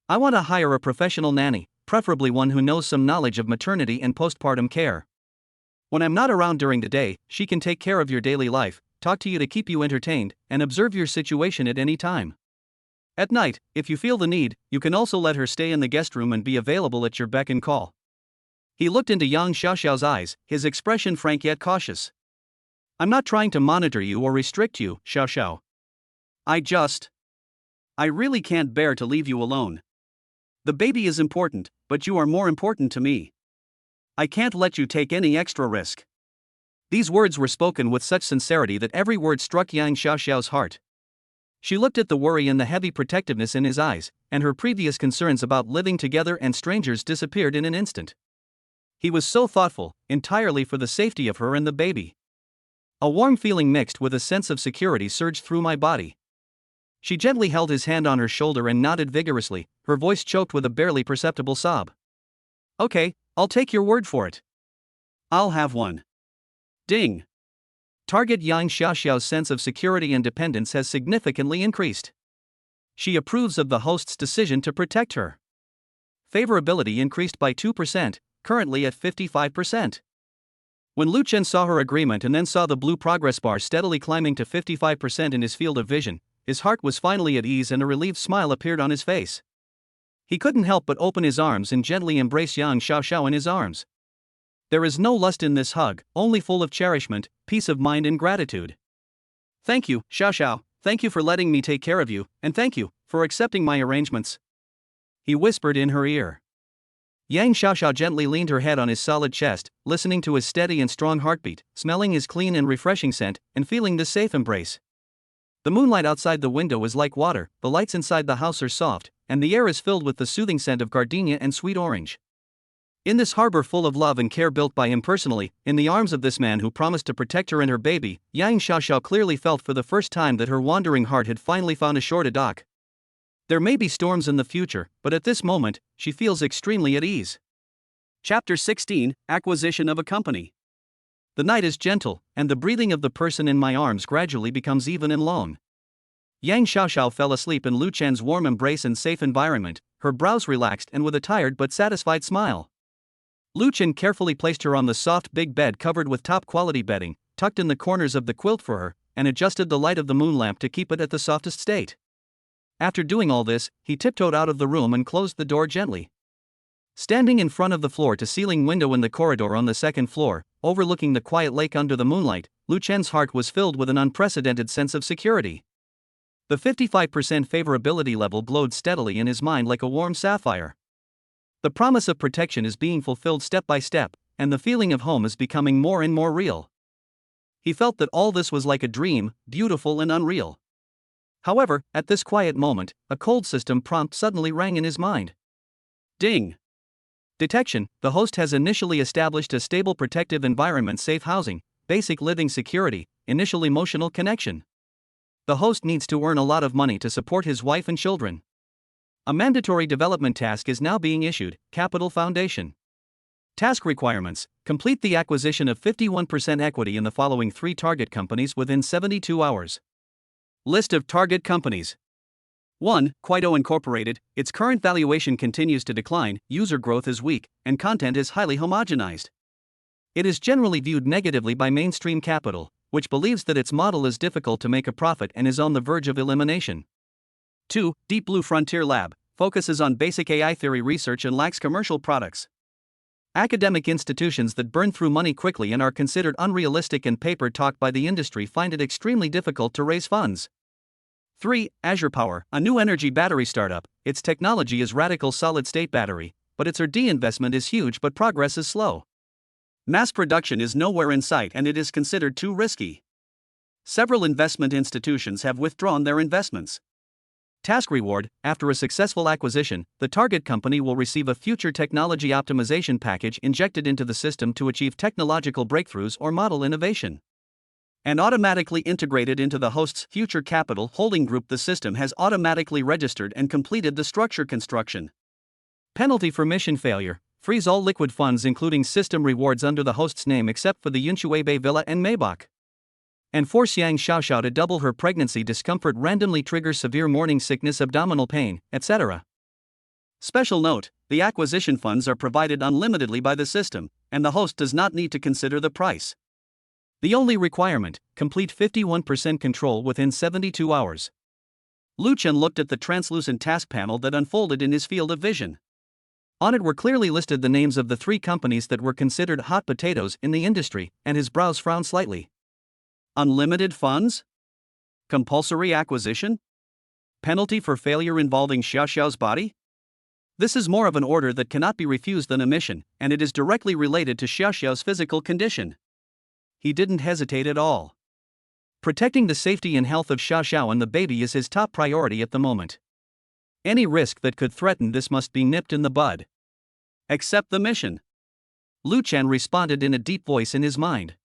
I want to hire a professional nanny, preferably one who knows some knowledge of maternity and postpartum care. When I'm not around during the day, she can take care of your daily life, talk to you to keep you entertained, and observe your situation at any time. At night, if you feel the need, you can also let her stay in the guest room and be available at your beck and call. He looked into Yang Xiaoxiao's eyes, his expression frank yet cautious. I'm not trying to monitor you or restrict you, Xiaoxiao. I really can't bear to leave you alone. The baby is important, but you are more important to me. I can't let you take any extra risk. These words were spoken with such sincerity that every word struck Yang Xiaoxiao's heart. She looked at the worry and the heavy protectiveness in his eyes, and her previous concerns about living together and strangers disappeared in an instant. He was so thoughtful, entirely for the safety of her and the baby. A warm feeling mixed with a sense of security surged through my body. She gently held his hand on her shoulder and nodded vigorously, her voice choked with a barely perceptible sob. Okay, I'll take your word for it. I'll have one. Ding. Target Yang Xiaoxiao's sense of security and dependence has significantly increased. She approves of the host's decision to protect her. Favorability increased by 2%, currently at 55%. When Lu Chen saw her agreement and then saw the blue progress bar steadily climbing to 55% in his field of vision, his heart was finally at ease and a relieved smile appeared on his face. He couldn't help but open his arms and gently embrace Yang Xiaoxiao in his arms. There is no lust in this hug, only full of cherishment, peace of mind and gratitude. Thank you, Xiaoxiao, thank you for letting me take care of you, and thank you for accepting my arrangements. He whispered in her ear. Yang Xiaoxiao gently leaned her head on his solid chest, listening to his steady and strong heartbeat, smelling his clean and refreshing scent, and feeling the safe embrace. The moonlight outside the window is like water, the lights inside the house are soft, and the air is filled with the soothing scent of gardenia and sweet orange. In this harbor full of love and care built by him personally, in the arms of this man who promised to protect her and her baby, Yang Xiaoxiao clearly felt for the first time that her wandering heart had finally found a shore to dock. There may be storms in the future, but at this moment, she feels extremely at ease. Chapter 16, Acquisition of a Company. The night is gentle, and the breathing of the person in my arms gradually becomes even and long. Yang Xiaoxiao fell asleep in Lu Chen's warm embrace and safe environment, her brows relaxed and with a tired but satisfied smile. Lu Chen carefully placed her on the soft big bed covered with top-quality bedding, tucked in the corners of the quilt for her, and adjusted the light of the moon lamp to keep it at the softest state. After doing all this, he tiptoed out of the room and closed the door gently. Standing in front of the floor-to-ceiling window in the corridor on the second floor, overlooking the quiet lake under the moonlight, Lu Chen's heart was filled with an unprecedented sense of security. The 55% favorability level glowed steadily in his mind like a warm sapphire. The promise of protection is being fulfilled step by step, and the feeling of home is becoming more and more real. He felt that all this was like a dream, beautiful and unreal. However, at this quiet moment, a cold system prompt suddenly rang in his mind. Ding! Detection: the host has initially established a stable protective environment, safe housing, basic living security, initial emotional connection. The host needs to earn a lot of money to support his wife and children. A mandatory development task is now being issued, Capital Foundation. Task requirements: complete the acquisition of 51% equity in the following 3 target companies within 72 hours. List of target companies. 1. Kuaito Incorporated. Its current valuation continues to decline, user growth is weak, and content is highly homogenized. It is generally viewed negatively by mainstream capital, which believes that its model is difficult to make a profit and is on the verge of elimination. 2. Deep Blue Frontier Lab. Focuses on basic AI theory research and lacks commercial products. Academic institutions that burn through money quickly and are considered unrealistic and paper talk by the industry find it extremely difficult to raise funds. 3. Azure Power, a new energy battery startup. Its technology is radical solid-state battery, but its R&D investment is huge but progress is slow. Mass production is nowhere in sight and it is considered too risky. Several investment institutions have withdrawn their investments. Task reward: after a successful acquisition, the target company will receive a future technology optimization package injected into the system to achieve technological breakthroughs or model innovation. And automatically integrated into the host's future capital holding group. The system has automatically registered and completed the structure construction. Penalty for mission failure: freeze all liquid funds including system rewards under the host's name except for the Yunshuebe Villa and Maybach. And force Yang Xiaoxiao to double her pregnancy discomfort, randomly triggers severe morning sickness, abdominal pain, etc. Special note: the acquisition funds are provided unlimitedly by the system, and the host does not need to consider the price. The only requirement: complete 51% control within 72 hours. Lu Chen looked at the translucent task panel that unfolded in his field of vision. On it were clearly listed the names of the 3 companies that were considered hot potatoes in the industry, and his brows frowned slightly. Unlimited funds? Compulsory acquisition? Penalty for failure involving Xiaoxiao's body? This is more of an order that cannot be refused than a mission, and it is directly related to Xiaoxiao's physical condition. He didn't hesitate at all. Protecting the safety and health of Xiaoxiao and the baby is his top priority at the moment. Any risk that could threaten this must be nipped in the bud. Accept the mission. Lu Chen responded in a deep voice in his mind.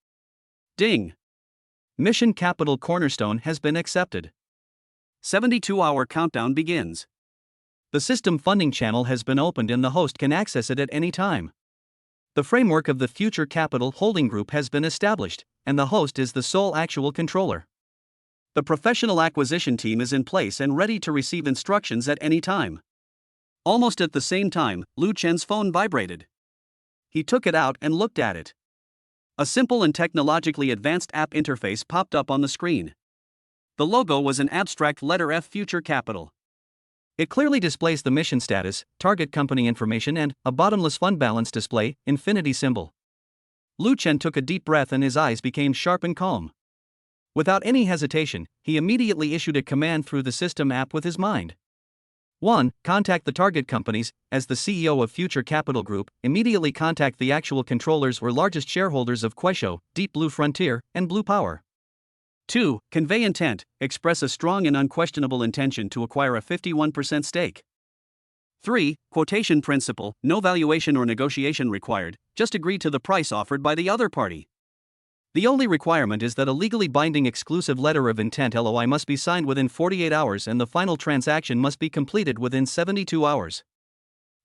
Ding! Mission Capital Cornerstone has been accepted. 72-hour countdown begins. The system funding channel has been opened and the host can access it at any time. The framework of the Future Capital Holding Group has been established, and the host is the sole actual controller. The professional acquisition team is in place and ready to receive instructions at any time. Almost at the same time, Lu Chen's phone vibrated. He took it out and looked at it. A simple and technologically advanced app interface popped up on the screen. The logo was an abstract letter F, Future Capital. It clearly displays the mission status, target company information, and a bottomless fund balance display, infinity symbol. Lu Chen took a deep breath and his eyes became sharp and calm. Without any hesitation, he immediately issued a command through the system app with his mind. 1. Contact the target companies. As the CEO of Future Capital Group, immediately contact the actual controllers or largest shareholders of Kuaishou, Deep Blue Frontier, and Blue Power. 2. Convey intent. Express a strong and unquestionable intention to acquire a 51% stake. 3. Quotation principle. No valuation or negotiation required, just agree to the price offered by the other party. The only requirement is that a legally binding exclusive letter of intent (LOI) must be signed within 48 hours and the final transaction must be completed within 72 hours.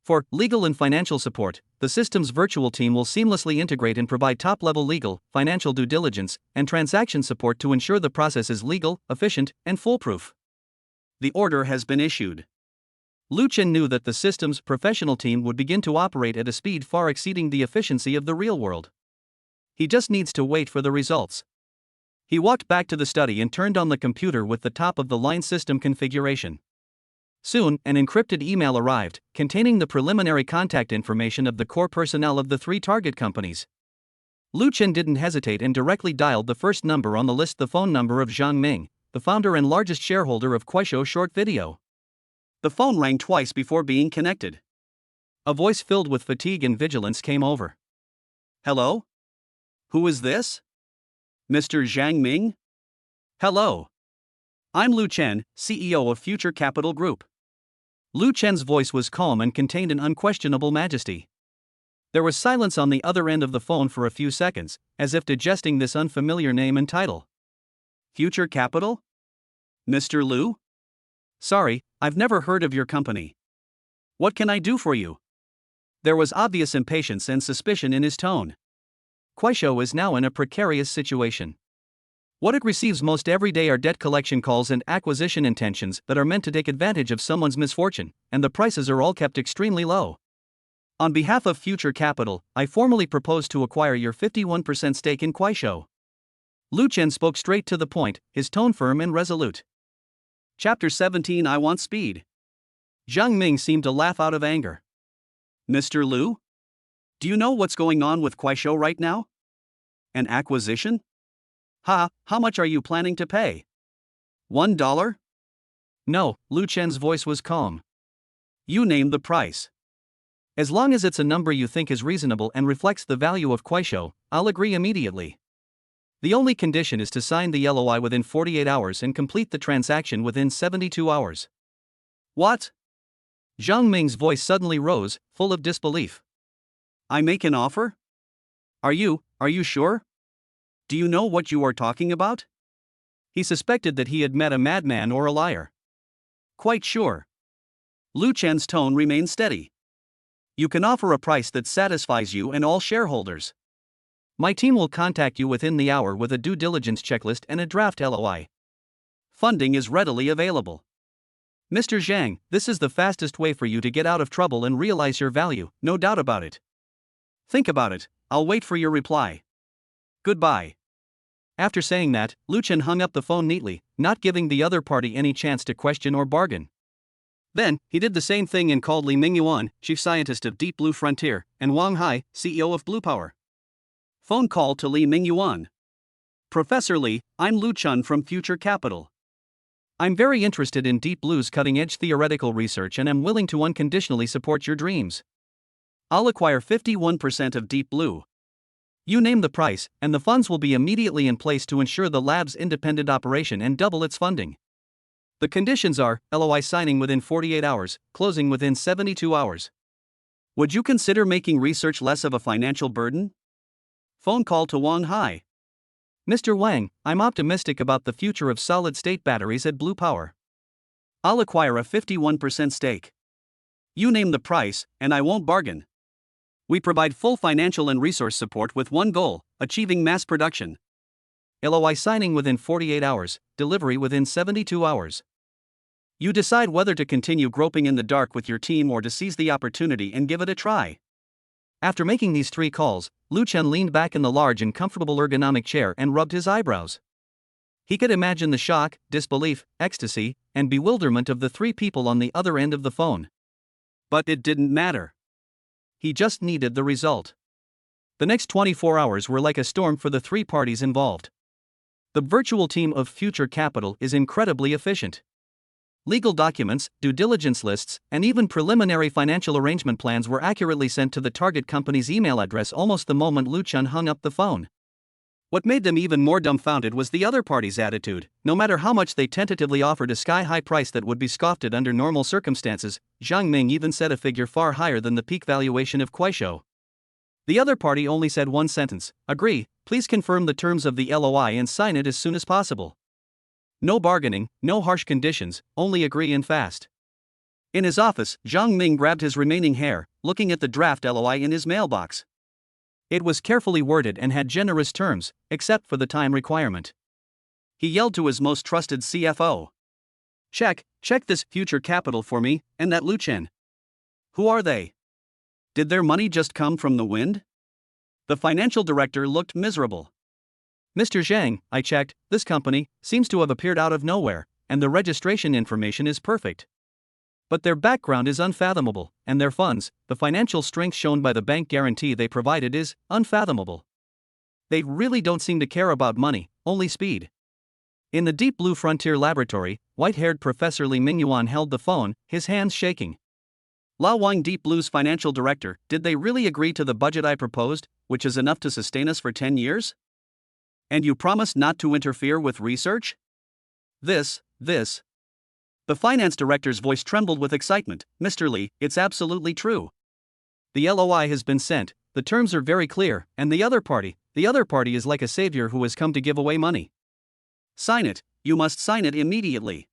For legal and financial support, the system's virtual team will seamlessly integrate and provide top-level legal, financial due diligence, and transaction support to ensure the process is legal, efficient, and foolproof. The order has been issued. Lu Chen knew that the system's professional team would begin to operate at a speed far exceeding the efficiency of the real world. He just needs to wait for the results. He walked back to the study and turned on the computer with the top-of-the-line system configuration. Soon, an encrypted email arrived, containing the preliminary contact information of the core personnel of the three target companies. Lu Chen didn't hesitate and directly dialed the first number on the list, the phone number of Zhang Ming, the founder and largest shareholder of Kuaishou Short Video. The phone rang twice before being connected. A voice filled with fatigue and vigilance came over. "Hello? Who is this? Mr. Zhang Ming? Hello. I'm Lu Chen, CEO of Future Capital Group." Lu Chen's voice was calm and contained an unquestionable majesty. There was silence on the other end of the phone for a few seconds, as if digesting this unfamiliar name and title. "Future Capital? Mr. Lu? Sorry, I've never heard of your company. What can I do for you?" There was obvious impatience and suspicion in his tone. Kuaishou is now in a precarious situation. What it receives most every day are debt collection calls and acquisition intentions that are meant to take advantage of someone's misfortune, and the prices are all kept extremely low. On behalf of Future Capital, I formally propose to acquire your 51% stake in Kuaishou. Lu Chen spoke straight to the point, his tone firm and resolute. Chapter 17. I want speed. Zhang Ming seemed to laugh out of anger. "Mr. Lu? Do you know what's going on with Kuaishou right now? An acquisition? How much are you planning to pay? $1? No, Lu Chen's voice was calm. You name the price. As long as it's a number you think is reasonable and reflects the value of Kuaishou, I'll agree immediately. The only condition is to sign the LOI within 48 hours and complete the transaction within 72 hours. What? Zhang Ming's voice suddenly rose, full of disbelief. I make an offer? Are you sure? Do you know what you are talking about? He suspected that he had met a madman or a liar. Quite sure. Lu Chen's tone remained steady. You can offer a price that satisfies you and all shareholders. My team will contact you within the hour with a due diligence checklist and a draft LOI. Funding is readily available. Mr. Zhang, this is the fastest way for you to get out of trouble and realize your value, no doubt about it. Think about it, I'll wait for your reply. Goodbye. After saying that, Lu Chen hung up the phone neatly, not giving the other party any chance to question or bargain. Then, he did the same thing and called Li Mingyuan, chief scientist of Deep Blue Frontier, and Wang Hai, CEO of Blue Power. Phone call to Li Mingyuan. Professor Li, I'm Lu Chen from Future Capital. I'm very interested in Deep Blue's cutting-edge theoretical research and am willing to unconditionally support your dreams. I'll acquire 51% of Deep Blue. You name the price, and the funds will be immediately in place to ensure the lab's independent operation and double its funding. The conditions are, LOI signing within 48 hours, closing within 72 hours. Would you consider making research less of a financial burden? Phone call to Wang Hai. Mr. Wang, I'm optimistic about the future of solid-state batteries at Blue Power. I'll acquire a 51% stake. You name the price, and I won't bargain. We provide full financial and resource support with one goal, achieving mass production. LOI signing within 48 hours, delivery within 72 hours. You decide whether to continue groping in the dark with your team or to seize the opportunity and give it a try. After making these 3 calls, Lu Chen leaned back in the large and comfortable ergonomic chair and rubbed his eyebrows. He could imagine the shock, disbelief, ecstasy, and bewilderment of the 3 people on the other end of the phone. But it didn't matter. He just needed the result. The next 24 hours were like a storm for the 3 parties involved. The virtual team of Future Capital is incredibly efficient. Legal documents, due diligence lists, and even preliminary financial arrangement plans were accurately sent to the target company's email address almost the moment Lu Chen hung up the phone. What made them even more dumbfounded was the other party's attitude. No matter how much they tentatively offered a sky-high price that would be scoffed at under normal circumstances, Zhang Ming even said a figure far higher than the peak valuation of Kuaishou. The other party only said one sentence, agree, please confirm the terms of the LOI and sign it as soon as possible. No bargaining, no harsh conditions, only agree and fast. In his office, Zhang Ming grabbed his remaining hair, looking at the draft LOI in his mailbox. It was carefully worded and had generous terms, except for the time requirement. He yelled to his most trusted CFO. Check this future capital for me, and that Lu Chen. Who are they? Did their money just come from the wind? The financial director looked miserable. Mr. Zhang, I checked, this company seems to have appeared out of nowhere, and the registration information is perfect. But their background is unfathomable, and their funds, the financial strength shown by the bank guarantee they provided is unfathomable. They really don't seem to care about money, only speed. In the Deep Blue Frontier Laboratory, white-haired Professor Li Mingyuan held the phone, his hands shaking. Lao Wang, Deep Blue's financial director, did they really agree to the budget I proposed, which is enough to sustain us for 10 years? And you promised not to interfere with research? This. The finance director's voice trembled with excitement. Mr. Li, it's absolutely true. The LOI has been sent, the terms are very clear, and the other party is like a savior who has come to give away money. Sign it, you must sign it immediately.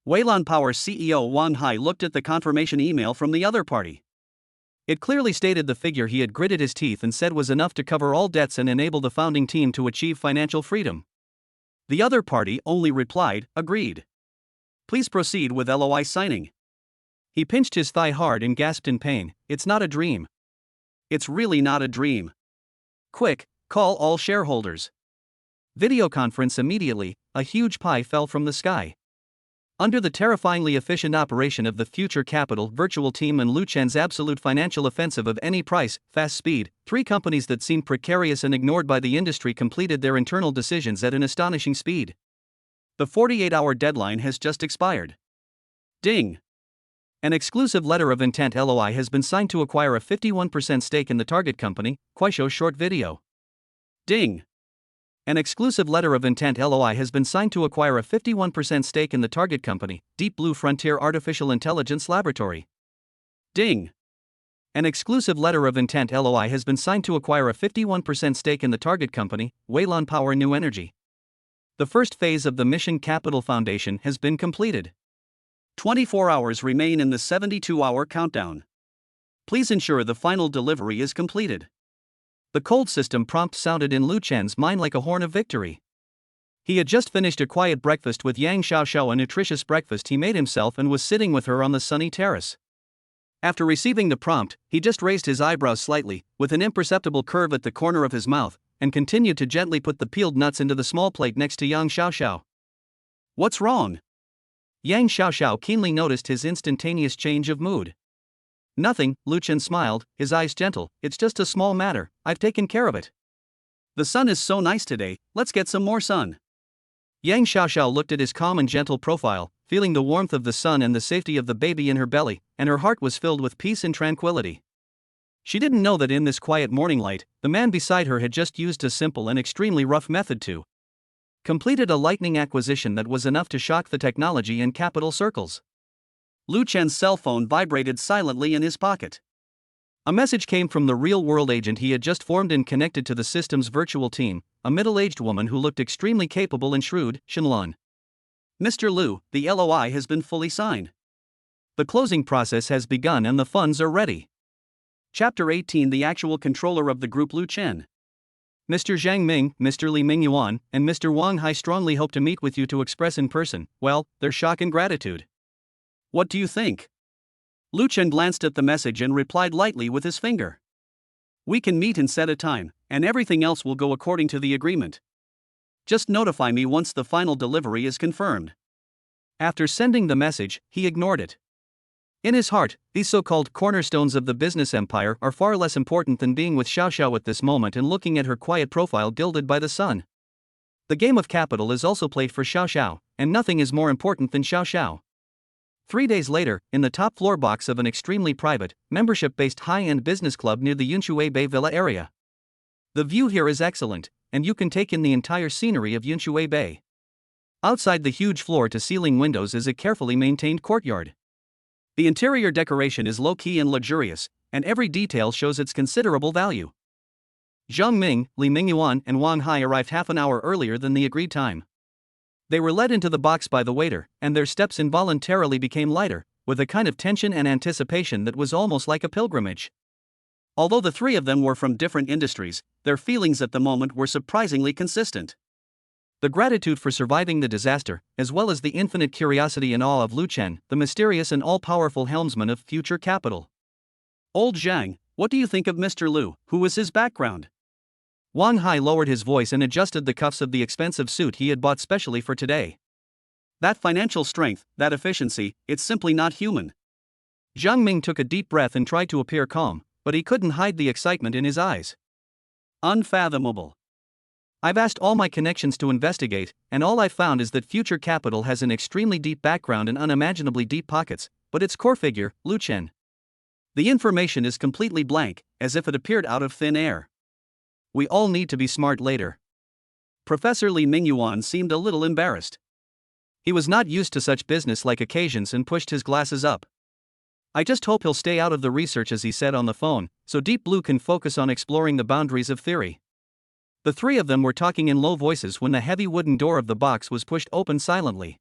Weilan Power CEO Wang Hai looked at the confirmation email from the other party. It clearly stated the figure he had gritted his teeth and said was enough to cover all debts and enable the founding team to achieve financial freedom. The other party only replied, agreed. Please proceed with LOI signing. He pinched his thigh hard and gasped in pain. It's not a dream. It's really not a dream. Quick, call all shareholders. Video conference immediately, a huge pie fell from the sky. Under the terrifyingly efficient operation of the Future Capital virtual team and Lu Chen's absolute financial offensive of any price, fast speed, 3 companies that seemed precarious and ignored by the industry completed their internal decisions at an astonishing speed. The 48-hour deadline has just expired. Ding! An exclusive letter of intent LOI has been signed to acquire a 51% stake in the target company, Kuaishou Short Video. Ding! An exclusive letter of intent LOI has been signed to acquire a 51% stake in the target company, Deep Blue Frontier Artificial Intelligence Laboratory. Ding! An exclusive letter of intent LOI has been signed to acquire a 51% stake in the target company, Weilan Power New Energy. The first phase of the Mission Capital Foundation has been completed. 24 hours remain in the 72-hour countdown. Please ensure the final delivery is completed. The cold system prompt sounded in Lu Chen's mind like a horn of victory. He had just finished a quiet breakfast with Yang Xiaoxiao, a nutritious breakfast he made himself, and was sitting with her on the sunny terrace. After receiving the prompt, he just raised his eyebrows slightly, with an imperceptible curve at the corner of his mouth, and continued to gently put the peeled nuts into the small plate next to Yang Xiaoxiao. What's wrong? Yang Xiaoxiao keenly noticed his instantaneous change of mood. Nothing, Lu Chen smiled, his eyes gentle. It's just a small matter, I've taken care of it. The sun is so nice today, let's get some more sun. Yang Xiaoxiao looked at his calm and gentle profile, feeling the warmth of the sun and the safety of the baby in her belly, and her heart was filled with peace and tranquility. She didn't know that in this quiet morning light, the man beside her had just used a simple and extremely rough method to completed a lightning acquisition that was enough to shock the technology and capital circles. Lu Chen's cell phone vibrated silently in his pocket. A message came from the real-world agent he had just formed and connected to the system's virtual team, a middle-aged woman who looked extremely capable and shrewd, Shenlun. Mr. Lu, the LOI has been fully signed. The closing process has begun and the funds are ready. Chapter 18. The actual controller of the group, Lu Chen. Mr. Zhang Ming, Mr. Li Mingyuan, and Mr. Wang Hai strongly hope to meet with you to express in person, their shock and gratitude. What do you think? Lu Chen glanced at the message and replied lightly with his finger. We can meet and set a time, and everything else will go according to the agreement. Just notify me once the final delivery is confirmed. After sending the message, he ignored it. In his heart, these so-called cornerstones of the business empire are far less important than being with Xiaoxiao at this moment and looking at her quiet profile gilded by the sun. The game of capital is also played for Xiaoxiao, and nothing is more important than Xiaoxiao. 3 days later, in the top floor box of an extremely private, membership-based high-end business club near the Yunshui Bay Villa area. The view here is excellent, and you can take in the entire scenery of Yunshui Bay. Outside the huge floor-to-ceiling windows is a carefully maintained courtyard. The interior decoration is low-key and luxurious, and every detail shows its considerable value. Zhang Ming, Li Mingyuan, and Wang Hai arrived half an hour earlier than the agreed time. They were led into the box by the waiter, and their steps involuntarily became lighter, with a kind of tension and anticipation that was almost like a pilgrimage. Although the three of them were from different industries, their feelings at the moment were surprisingly consistent. The gratitude for surviving the disaster, as well as the infinite curiosity and awe of Lu Chen, the mysterious and all-powerful helmsman of future capital. Old Zhang, what do you think of Mr. Lu? Who is his background? Wang Hai lowered his voice and adjusted the cuffs of the expensive suit he had bought specially for today. That financial strength, that efficiency, it's simply not human. Zhang Ming took a deep breath and tried to appear calm, but he couldn't hide the excitement in his eyes. Unfathomable. I've asked all my connections to investigate, and all I've found is that Future Capital has an extremely deep background and unimaginably deep pockets, but its core figure, Lu Chen. The information is completely blank, as if it appeared out of thin air. We all need to be smart later. Professor Li Mingyuan seemed a little embarrassed. He was not used to such business-like occasions and pushed his glasses up. I just hope he'll stay out of the research, as he said on the phone, so Deep Blue can focus on exploring the boundaries of theory. The three of them were talking in low voices when the heavy wooden door of the box was pushed open silently.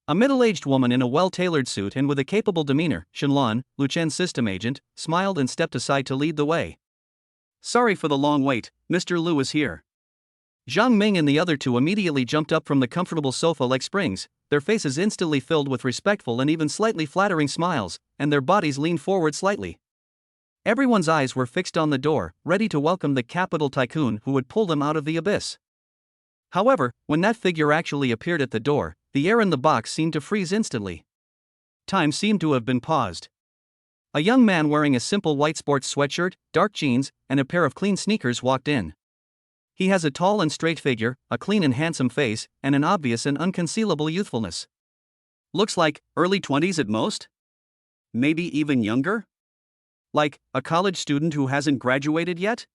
A middle-aged woman in a well-tailored suit and with a capable demeanor, Shenlan, Lu Chen's system agent, smiled and stepped aside to lead the way. Sorry for the long wait, Mr. Lu is here. Zhang Ming and the other two immediately jumped up from the comfortable sofa like springs, their faces instantly filled with respectful and even slightly flattering smiles, and their bodies leaned forward slightly. Everyone's eyes were fixed on the door, ready to welcome the capital tycoon who would pull them out of the abyss. However, when that figure actually appeared at the door, the air in the box seemed to freeze instantly. Time seemed to have been paused. A young man wearing a simple white sports sweatshirt, dark jeans, and a pair of clean sneakers walked in. He has a tall and straight figure, a clean and handsome face, and an obvious and unconcealable youthfulness. Looks like early 20s at most? Maybe even younger? Like a college student who hasn't graduated yet?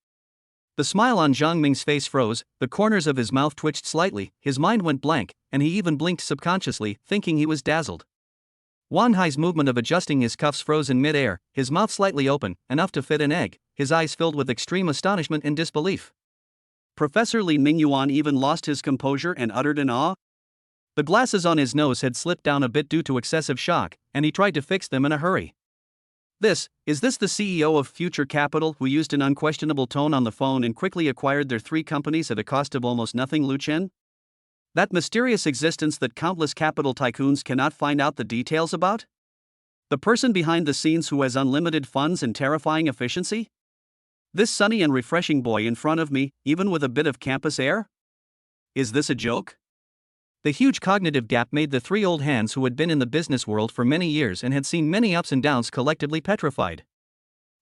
The smile on Zhang Ming's face froze, the corners of his mouth twitched slightly, his mind went blank, and he even blinked subconsciously, thinking he was dazzled. Wan Hai's movement of adjusting his cuffs froze in mid-air, his mouth slightly open, enough to fit an egg, his eyes filled with extreme astonishment and disbelief. Professor Li Mingyuan even lost his composure and uttered in awe. The glasses on his nose had slipped down a bit due to excessive shock, and he tried to fix them in a hurry. Is this the CEO of Future Capital who used an unquestionable tone on the phone and quickly acquired their three companies at a cost of almost nothing, Lu Chen? That mysterious existence that countless capital tycoons cannot find out the details about? The person behind the scenes who has unlimited funds and terrifying efficiency? This sunny and refreshing boy in front of me, even with a bit of campus air? Is this a joke? The huge cognitive gap made the three old hands who had been in the business world for many years and had seen many ups and downs collectively petrified.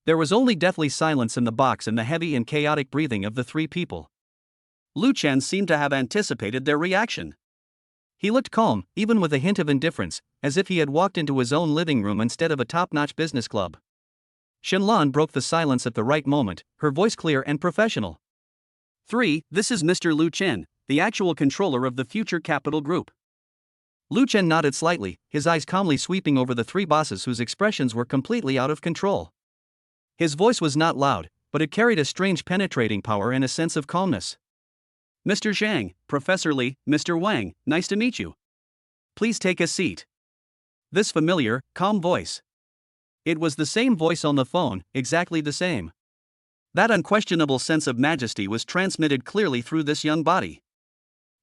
There was only deathly silence in the box and the heavy and chaotic breathing of the three people. Lu Chen seemed to have anticipated their reaction. He looked calm, even with a hint of indifference, as if he had walked into his own living room instead of a top-notch business club. Shenlan broke the silence at the right moment, her voice clear and professional. This is Mr. Lu Chen, the actual controller of the Future Capital Group. Lu Chen nodded slightly, his eyes calmly sweeping over the three bosses whose expressions were completely out of control. His voice was not loud, but it carried a strange penetrating power and a sense of calmness. Mr. Zhang, Professor Li, Mr. Wang, nice to meet you. Please take a seat. This familiar, calm voice. It was the same voice on the phone, exactly the same. That unquestionable sense of majesty was transmitted clearly through this young body.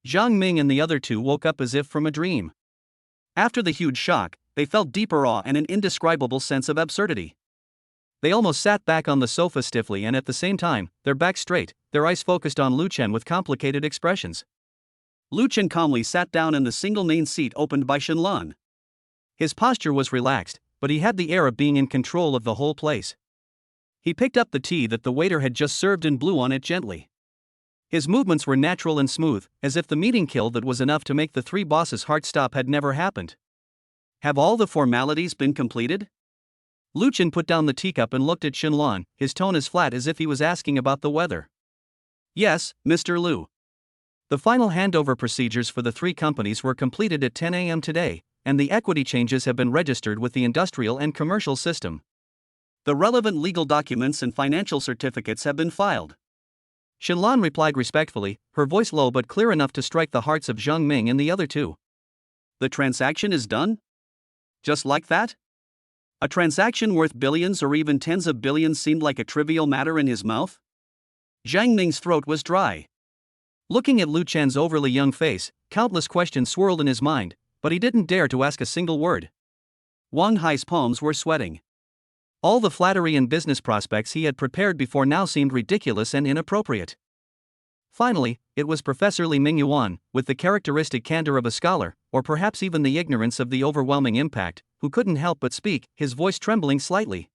Zhang Ming and the other two woke up as if from a dream. After the huge shock, they felt deeper awe and an indescribable sense of absurdity. They almost sat back on the sofa stiffly and at the same time, their backs straight, their eyes focused on Lu Chen with complicated expressions. Lu Chen calmly sat down in the single main seat opened by Shenlan. His posture was relaxed, but he had the air of being in control of the whole place. He picked up the tea that the waiter had just served and blew on it gently. His movements were natural and smooth, as if the meeting kill that was enough to make the three bosses' heart stop had never happened. Have all the formalities been completed? Lu Chen put down the teacup and looked at Shenlan, his tone as flat as if he was asking about the weather. Yes, Mr. Lu. The final handover procedures for the three companies were completed at 10 a.m. today, and the equity changes have been registered with the industrial and commercial system. The relevant legal documents and financial certificates have been filed. Shenlan replied respectfully, her voice low but clear enough to strike the hearts of Zhang Ming and the other two. The transaction is done? Just like that? A transaction worth billions or even tens of billions seemed like a trivial matter in his mouth? Zhang Ming's throat was dry. Looking at Lu Chen's overly young face, countless questions swirled in his mind, but he didn't dare to ask a single word. Wang Hai's palms were sweating. All the flattery and business prospects he had prepared before now seemed ridiculous and inappropriate. Finally, it was Professor Li Mingyuan, with the characteristic candor of a scholar, or perhaps even the ignorance of the overwhelming impact, who couldn't help but speak, his voice trembling slightly.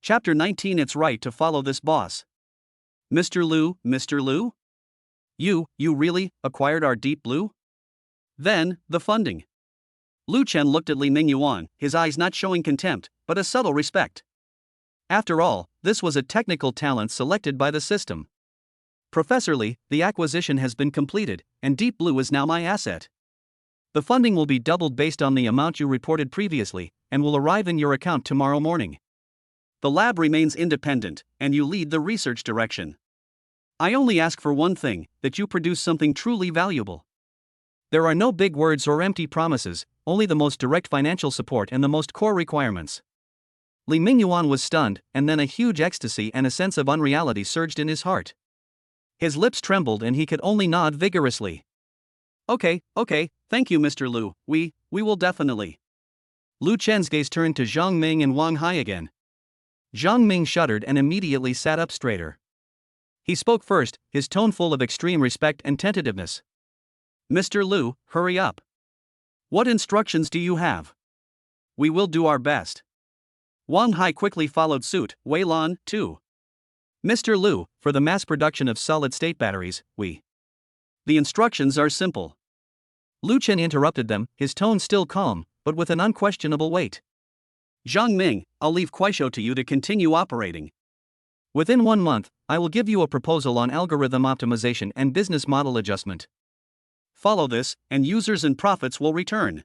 Chapter 19. It's right to follow this boss. Mr. Lu? You really acquired our deep blue? Then, the funding. Lu Chen looked at Li Mingyuan, his eyes not showing contempt, but a subtle respect. After all, this was a technical talent selected by the system. Professor Li, the acquisition has been completed, and Deep Blue is now my asset. The funding will be doubled based on the amount you reported previously, and will arrive in your account tomorrow morning. The lab remains independent, and you lead the research direction. I only ask for one thing, that you produce something truly valuable. There are no big words or empty promises, only the most direct financial support and the most core requirements. Li Mingyuan was stunned, and then a huge ecstasy and a sense of unreality surged in his heart. His lips trembled and he could only nod vigorously. Okay, thank you Mr. Lu, we will definitely. Lu Chen's gaze turned to Zhang Ming and Wang Hai again. Zhang Ming shuddered and immediately sat up straighter. He spoke first, his tone full of extreme respect and tentativeness. Mr. Lu, hurry up. What instructions do you have? We will do our best. Wang Hai quickly followed suit, Wei Lan, too. Mr. Lu, for the mass production of solid-state batteries, The instructions are simple. Lu Chen interrupted them, his tone still calm, but with an unquestionable weight. Zhang Ming, I'll leave Kuaishou to you to continue operating. Within 1 month, I will give you a proposal on algorithm optimization and business model adjustment. Follow this, and users and profits will return.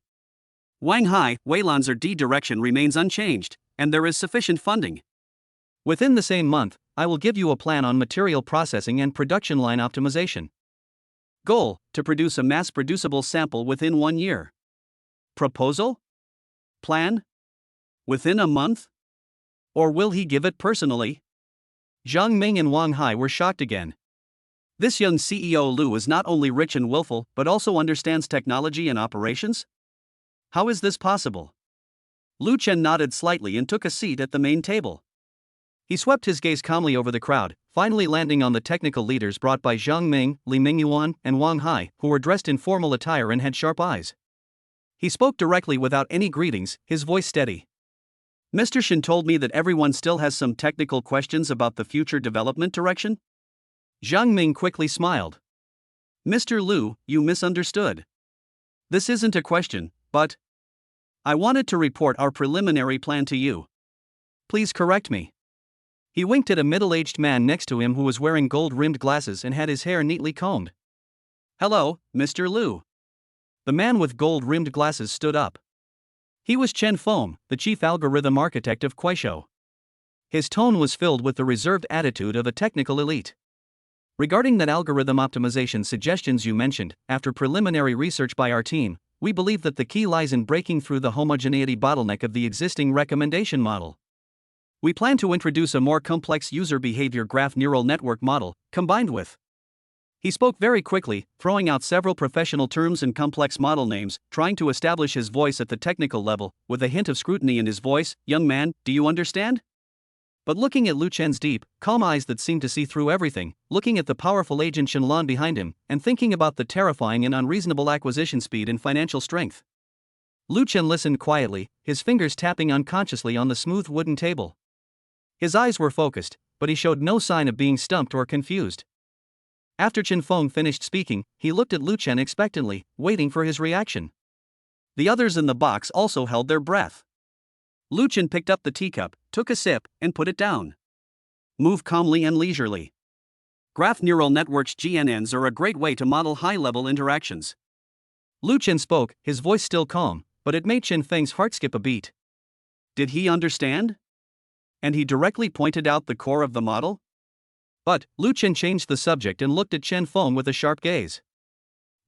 Wang Hai, Weilan's D direction remains unchanged, and there is sufficient funding. Within the same month, I will give you a plan on material processing and production line optimization. Goal, to produce a mass-producible sample within 1 year. Proposal? Plan? Within a month? Or will he give it personally? Zhang Ming and Wang Hai were shocked again. This young CEO Lu is not only rich and willful but also understands technology and operations? How is this possible? Lu Chen nodded slightly and took a seat at the main table. He swept his gaze calmly over the crowd, finally landing on the technical leaders brought by Zhang Ming, Li Mingyuan, and Wang Hai, who were dressed in formal attire and had sharp eyes. He spoke directly without any greetings, his voice steady. Mr. Shen told me that everyone still has some technical questions about the future development direction? Zhang Ming quickly smiled. Mr. Lu, you misunderstood. This isn't a question, but I wanted to report our preliminary plan to you. Please correct me. He winked at a middle-aged man next to him who was wearing gold-rimmed glasses and had his hair neatly combed. Hello, Mr. Lu. The man with gold-rimmed glasses stood up. He was Chen Feng, the chief algorithm architect of Kuaishou. His tone was filled with the reserved attitude of a technical elite. Regarding that algorithm optimization suggestions you mentioned, after preliminary research by our team, we believe that the key lies in breaking through the homogeneity bottleneck of the existing recommendation model. We plan to introduce a more complex user behavior graph neural network model, combined with. He spoke very quickly, throwing out several professional terms and complex model names, trying to establish his voice at the technical level, with a hint of scrutiny in his voice. Young man, do you understand? But looking at Lu Chen's deep, calm eyes that seemed to see through everything, looking at the powerful agent Shenlan behind him, and thinking about the terrifying and unreasonable acquisition speed and financial strength. Lu Chen listened quietly, his fingers tapping unconsciously on the smooth wooden table. His eyes were focused, but he showed no sign of being stumped or confused. After Chen Feng finished speaking, he looked at Lu Chen expectantly, waiting for his reaction. The others in the box also held their breath. Lu Chen picked up the teacup, took a sip, and put it down. Move calmly and leisurely. Graph neural networks GNNs are a great way to model high-level interactions. Lu Chen spoke, his voice still calm, but it made Chen Feng's heart skip a beat. Did he understand? And he directly pointed out the core of the model? But Lu Chen changed the subject and looked at Chen Feng with a sharp gaze.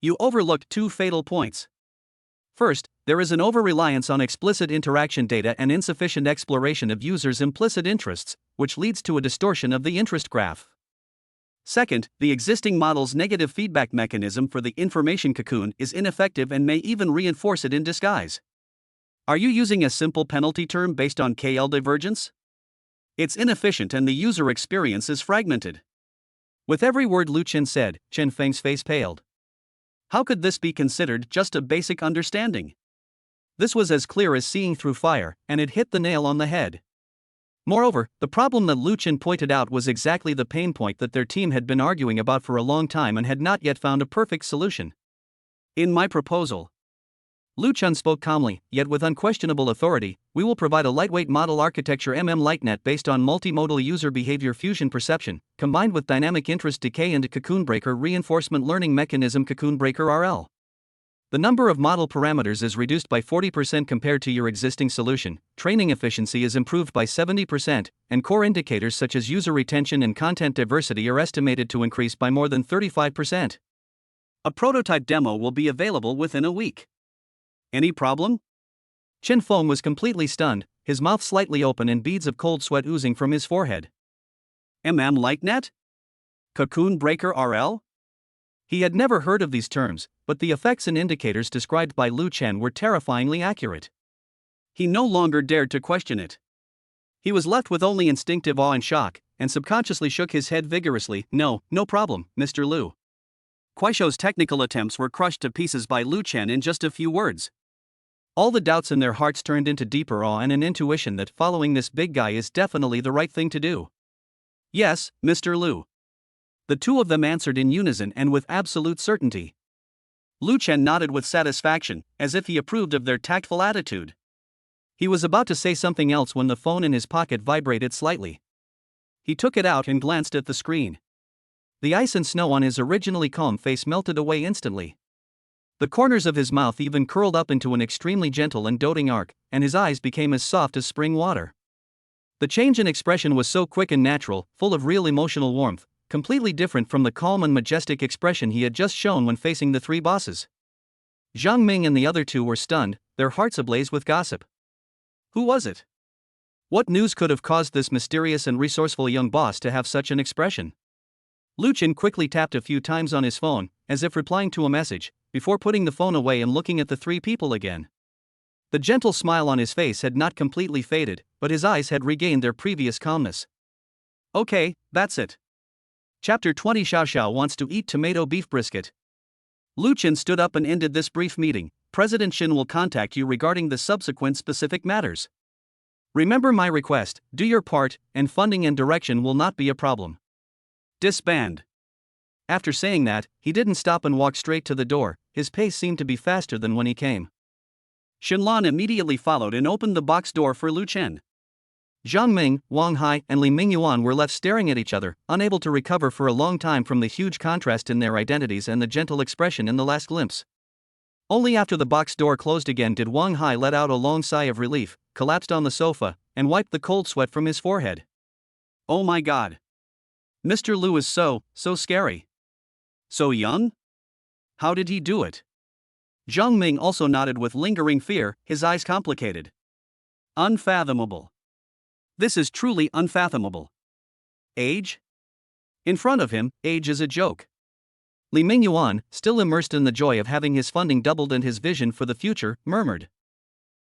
You overlooked two fatal points. First, there is an over-reliance on explicit interaction data and insufficient exploration of users' implicit interests, which leads to a distortion of the interest graph. Second, the existing model's negative feedback mechanism for the information cocoon is ineffective and may even reinforce it in disguise. Are you using a simple penalty term based on KL divergence? It's inefficient and the user experience is fragmented. With every word Lu Chen said, Chen Feng's face paled. How could this be considered just a basic understanding? This was as clear as seeing through fire, and it hit the nail on the head. Moreover, the problem that Lu Chen pointed out was exactly the pain point that their team had been arguing about for a long time and had not yet found a perfect solution. In my proposal, Lu Chen spoke calmly, yet with unquestionable authority, we will provide a lightweight model architecture LightNet based on multimodal user behavior fusion perception, combined with dynamic interest decay and cocoon breaker reinforcement learning mechanism cocoon breaker RL. The number of model parameters is reduced by 40% compared to your existing solution, training efficiency is improved by 70%, and core indicators such as user retention and content diversity are estimated to increase by more than 35%. A prototype demo will be available within a week. Any problem? Chen Feng was completely stunned, his mouth slightly open and beads of cold sweat oozing from his forehead. LightNet? Cocoon breaker RL? He had never heard of these terms, but the effects and indicators described by Lu Chen were terrifyingly accurate. He no longer dared to question it. He was left with only instinctive awe and shock, and subconsciously shook his head vigorously. No problem, Mr. Lu. Kuaishou's technical attempts were crushed to pieces by Lu Chen in just a few words. All the doubts in their hearts turned into deeper awe and an intuition that following this big guy is definitely the right thing to do. Yes, Mr. Lu. The two of them answered in unison and with absolute certainty. Lu Chen nodded with satisfaction, as if he approved of their tactful attitude. He was about to say something else when the phone in his pocket vibrated slightly. He took it out and glanced at the screen. The ice and snow on his originally calm face melted away instantly. The corners of his mouth even curled up into an extremely gentle and doting arc, and his eyes became as soft as spring water. The change in expression was so quick and natural, full of real emotional warmth, completely different from the calm and majestic expression he had just shown when facing the three bosses. Zhang Ming and the other two were stunned, their hearts ablaze with gossip. Who was it? What news could have caused this mysterious and resourceful young boss to have such an expression? Lu Chen quickly tapped a few times on his phone, as if replying to a message, before putting the phone away and looking at the three people again. The gentle smile on his face had not completely faded, but his eyes had regained their previous calmness. Okay, that's it. Chapter 20 Xiao Xiao wants to eat tomato beef brisket. Lu Chen stood up and ended this brief meeting. President Shin will contact you regarding the subsequent specific matters. Remember my request, do your part, and funding and direction will not be a problem. Disband. After saying that, he didn't stop and walk straight to the door, his pace seemed to be faster than when he came. Shenlan immediately followed and opened the box door for Lu Chen. Zhang Ming, Wang Hai, and Li Mingyuan were left staring at each other, unable to recover for a long time from the huge contrast in their identities and the gentle expression in the last glimpse. Only after the box door closed again did Wang Hai let out a long sigh of relief, collapsed on the sofa, and wiped the cold sweat from his forehead. Oh my god. Mr. Lu is so scary. So young? How did he do it? Zhang Ming also nodded with lingering fear, his eyes complicated. Unfathomable. This is truly unfathomable. Age? In front of him, age is a joke. Li Mingyuan, still immersed in the joy of having his funding doubled and his vision for the future, murmured.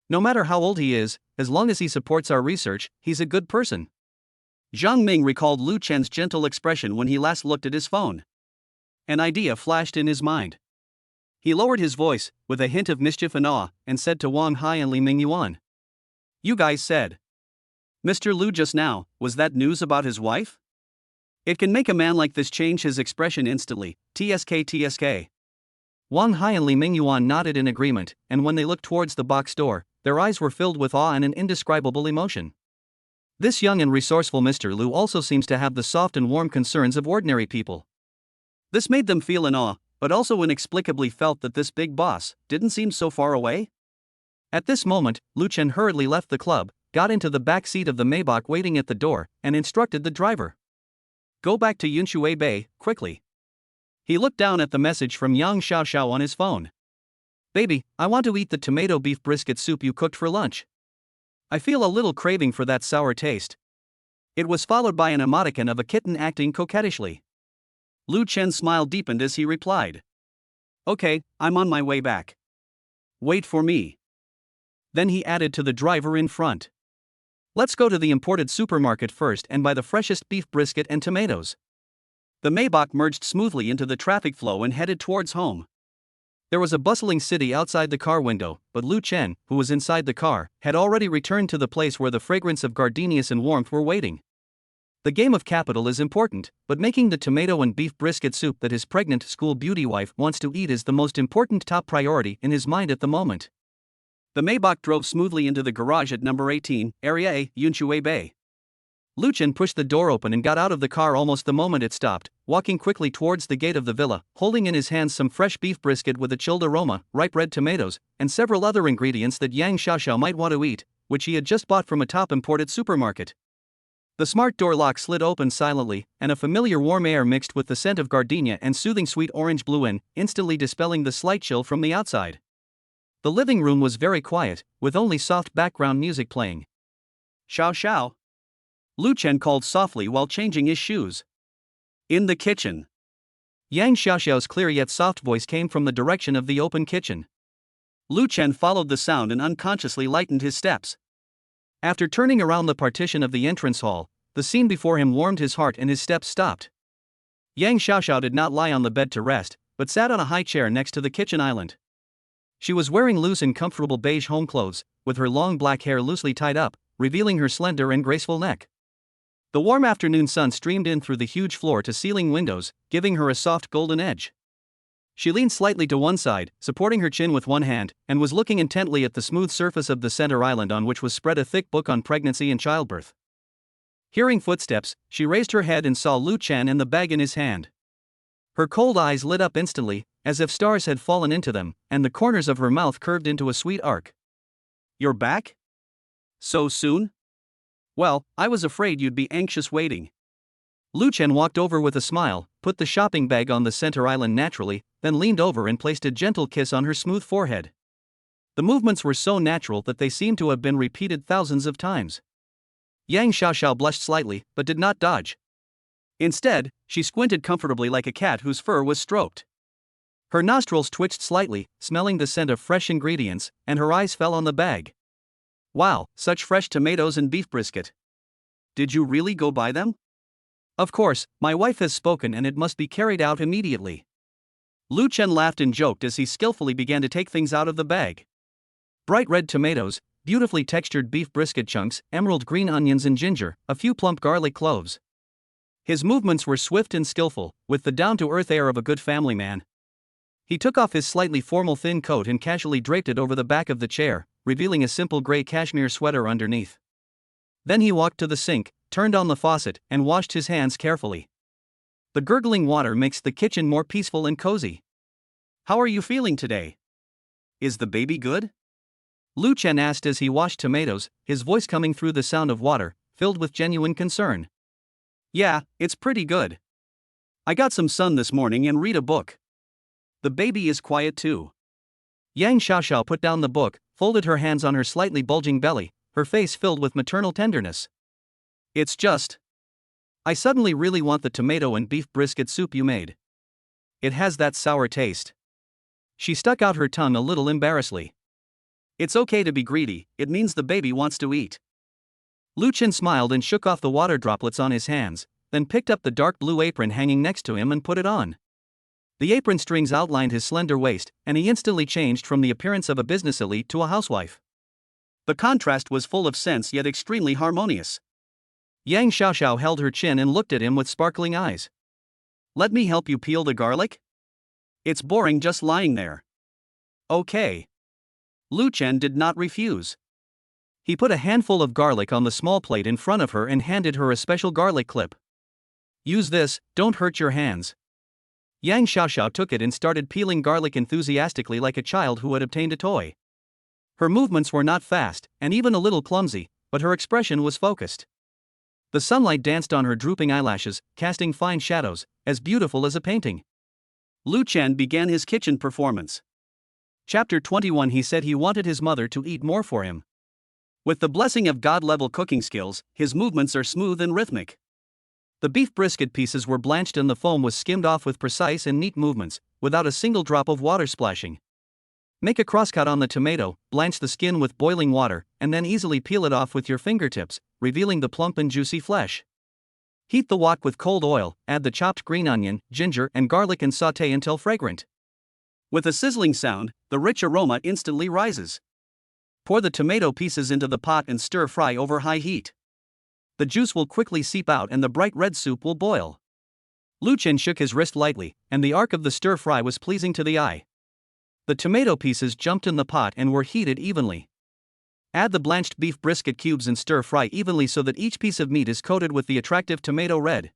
No matter how old he is, as long as he supports our research, he's a good person. Zhang Ming recalled Lu Chen's gentle expression when he last looked at his phone. An idea flashed in his mind. He lowered his voice, with a hint of mischief and awe, and said to Wang Hai and Li Mingyuan. You guys said. Mr. Lu just now, was that news about his wife? It can make a man like this change his expression instantly, TSK. Wang Hai and Li Mingyuan nodded in agreement, and when they looked towards the box door, their eyes were filled with awe and an indescribable emotion. This young and resourceful Mr. Lu also seems to have the soft and warm concerns of ordinary people. This made them feel in awe, but also inexplicably felt that this big boss didn't seem so far away. At this moment, Lu Chen hurriedly left the club, got into the back seat of the Maybach waiting at the door, and instructed the driver. Go back to Yunshui Bay, quickly. He looked down at the message from Yang Xiaoxiao on his phone. Baby, I want to eat the tomato beef brisket soup you cooked for lunch. I feel a little craving for that sour taste. It was followed by an emoticon of a kitten acting coquettishly. Lu Chen's smile deepened as he replied. Okay, I'm on my way back. Wait for me. Then he added to the driver in front. Let's go to the imported supermarket first and buy the freshest beef brisket and tomatoes. The Maybach merged smoothly into the traffic flow and headed towards home. There was a bustling city outside the car window, but Lu Chen, who was inside the car, had already returned to the place where the fragrance of gardenias and warmth were waiting. The game of capital is important, but making the tomato and beef brisket soup that his pregnant school beauty wife wants to eat is the most important top priority in his mind at the moment. The Maybach drove smoothly into the garage at number 18, Area A, Yunshui Bay. Lu Chen pushed the door open and got out of the car almost the moment it stopped, walking quickly towards the gate of the villa, holding in his hands some fresh beef brisket with a chilled aroma, ripe red tomatoes, and several other ingredients that Yang Xiaoxiao might want to eat, which he had just bought from a top imported supermarket. The smart door lock slid open silently, and a familiar warm air mixed with the scent of gardenia and soothing sweet orange blew in, instantly dispelling the slight chill from the outside. The living room was very quiet, with only soft background music playing. Xiao Xiao. Lu Chen called softly while changing his shoes. In the kitchen. Yang Xiaoxiao's clear yet soft voice came from the direction of the open kitchen. Lu Chen followed the sound and unconsciously lightened his steps. After turning around the partition of the entrance hall, the scene before him warmed his heart and his steps stopped. Yang Xiaoxiao did not lie on the bed to rest, but sat on a high chair next to the kitchen island. She was wearing loose and comfortable beige home clothes, with her long black hair loosely tied up, revealing her slender and graceful neck. The warm afternoon sun streamed in through the huge floor-to-ceiling windows, giving her a soft golden edge. She leaned slightly to one side, supporting her chin with one hand, and was looking intently at the smooth surface of the center island on which was spread a thick book on pregnancy and childbirth. Hearing footsteps, she raised her head and saw Lu Chen and the bag in his hand. Her cold eyes lit up instantly, as if stars had fallen into them, and the corners of her mouth curved into a sweet arc. You're back? So soon? Well, I was afraid you'd be anxious waiting. Lu Chen walked over with a smile, put the shopping bag on the center island naturally, then leaned over and placed a gentle kiss on her smooth forehead. The movements were so natural that they seemed to have been repeated thousands of times. Yang Xiaoxiao blushed slightly, but did not dodge. Instead, she squinted comfortably like a cat whose fur was stroked. Her nostrils twitched slightly, smelling the scent of fresh ingredients, and her eyes fell on the bag. Wow, such fresh tomatoes and beef brisket. Did you really go buy them? Of course, my wife has spoken and it must be carried out immediately. Lu Chen laughed and joked as he skillfully began to take things out of the bag. Bright red tomatoes, beautifully textured beef brisket chunks, emerald green onions and ginger, a few plump garlic cloves. His movements were swift and skillful, with the down-to-earth air of a good family man. He took off his slightly formal thin coat and casually draped it over the back of the chair, revealing a simple gray cashmere sweater underneath. Then he walked to the sink, turned on the faucet, and washed his hands carefully. The gurgling water makes the kitchen more peaceful and cozy. How are you feeling today? Is the baby good? Lu Chen asked as he washed tomatoes, his voice coming through the sound of water, filled with genuine concern. Yeah, it's pretty good. I got some sun this morning and read a book. The baby is quiet too. Yang Xiaoxiao put down the book, folded her hands on her slightly bulging belly, her face filled with maternal tenderness. It's just. I suddenly really want the tomato and beef brisket soup you made. It has that sour taste. She stuck out her tongue a little embarrassedly. It's okay to be greedy, it means the baby wants to eat. Lu Chen smiled and shook off the water droplets on his hands, then picked up the dark blue apron hanging next to him and put it on. The apron strings outlined his slender waist, and he instantly changed from the appearance of a business elite to a housewife. The contrast was full of sense yet extremely harmonious. Yang Xiaoxiao held her chin and looked at him with sparkling eyes. Let me help you peel the garlic? It's boring just lying there. Okay. Lu Chen did not refuse. He put a handful of garlic on the small plate in front of her and handed her a special garlic clip. Use this, don't hurt your hands. Yang Xiaoxiao took it and started peeling garlic enthusiastically like a child who had obtained a toy. Her movements were not fast, and even a little clumsy, but her expression was focused. The sunlight danced on her drooping eyelashes, casting fine shadows, as beautiful as a painting. Lu Chen began his kitchen performance. Chapter 21. He said he wanted his mother to eat more for him. With the blessing of God-level cooking skills, his movements are smooth and rhythmic. The beef brisket pieces were blanched and the foam was skimmed off with precise and neat movements, without a single drop of water splashing. Make a crosscut on the tomato, blanch the skin with boiling water, and then easily peel it off with your fingertips, revealing the plump and juicy flesh. Heat the wok with cold oil, add the chopped green onion, ginger, and garlic and sauté until fragrant. With a sizzling sound, the rich aroma instantly rises. Pour the tomato pieces into the pot and stir fry over high heat. The juice will quickly seep out and the bright red soup will boil. Lu Chen shook his wrist lightly, and the arc of the stir fry was pleasing to the eye. The tomato pieces jumped in the pot and were heated evenly. Add the blanched beef brisket cubes and stir fry evenly so that each piece of meat is coated with the attractive tomato red.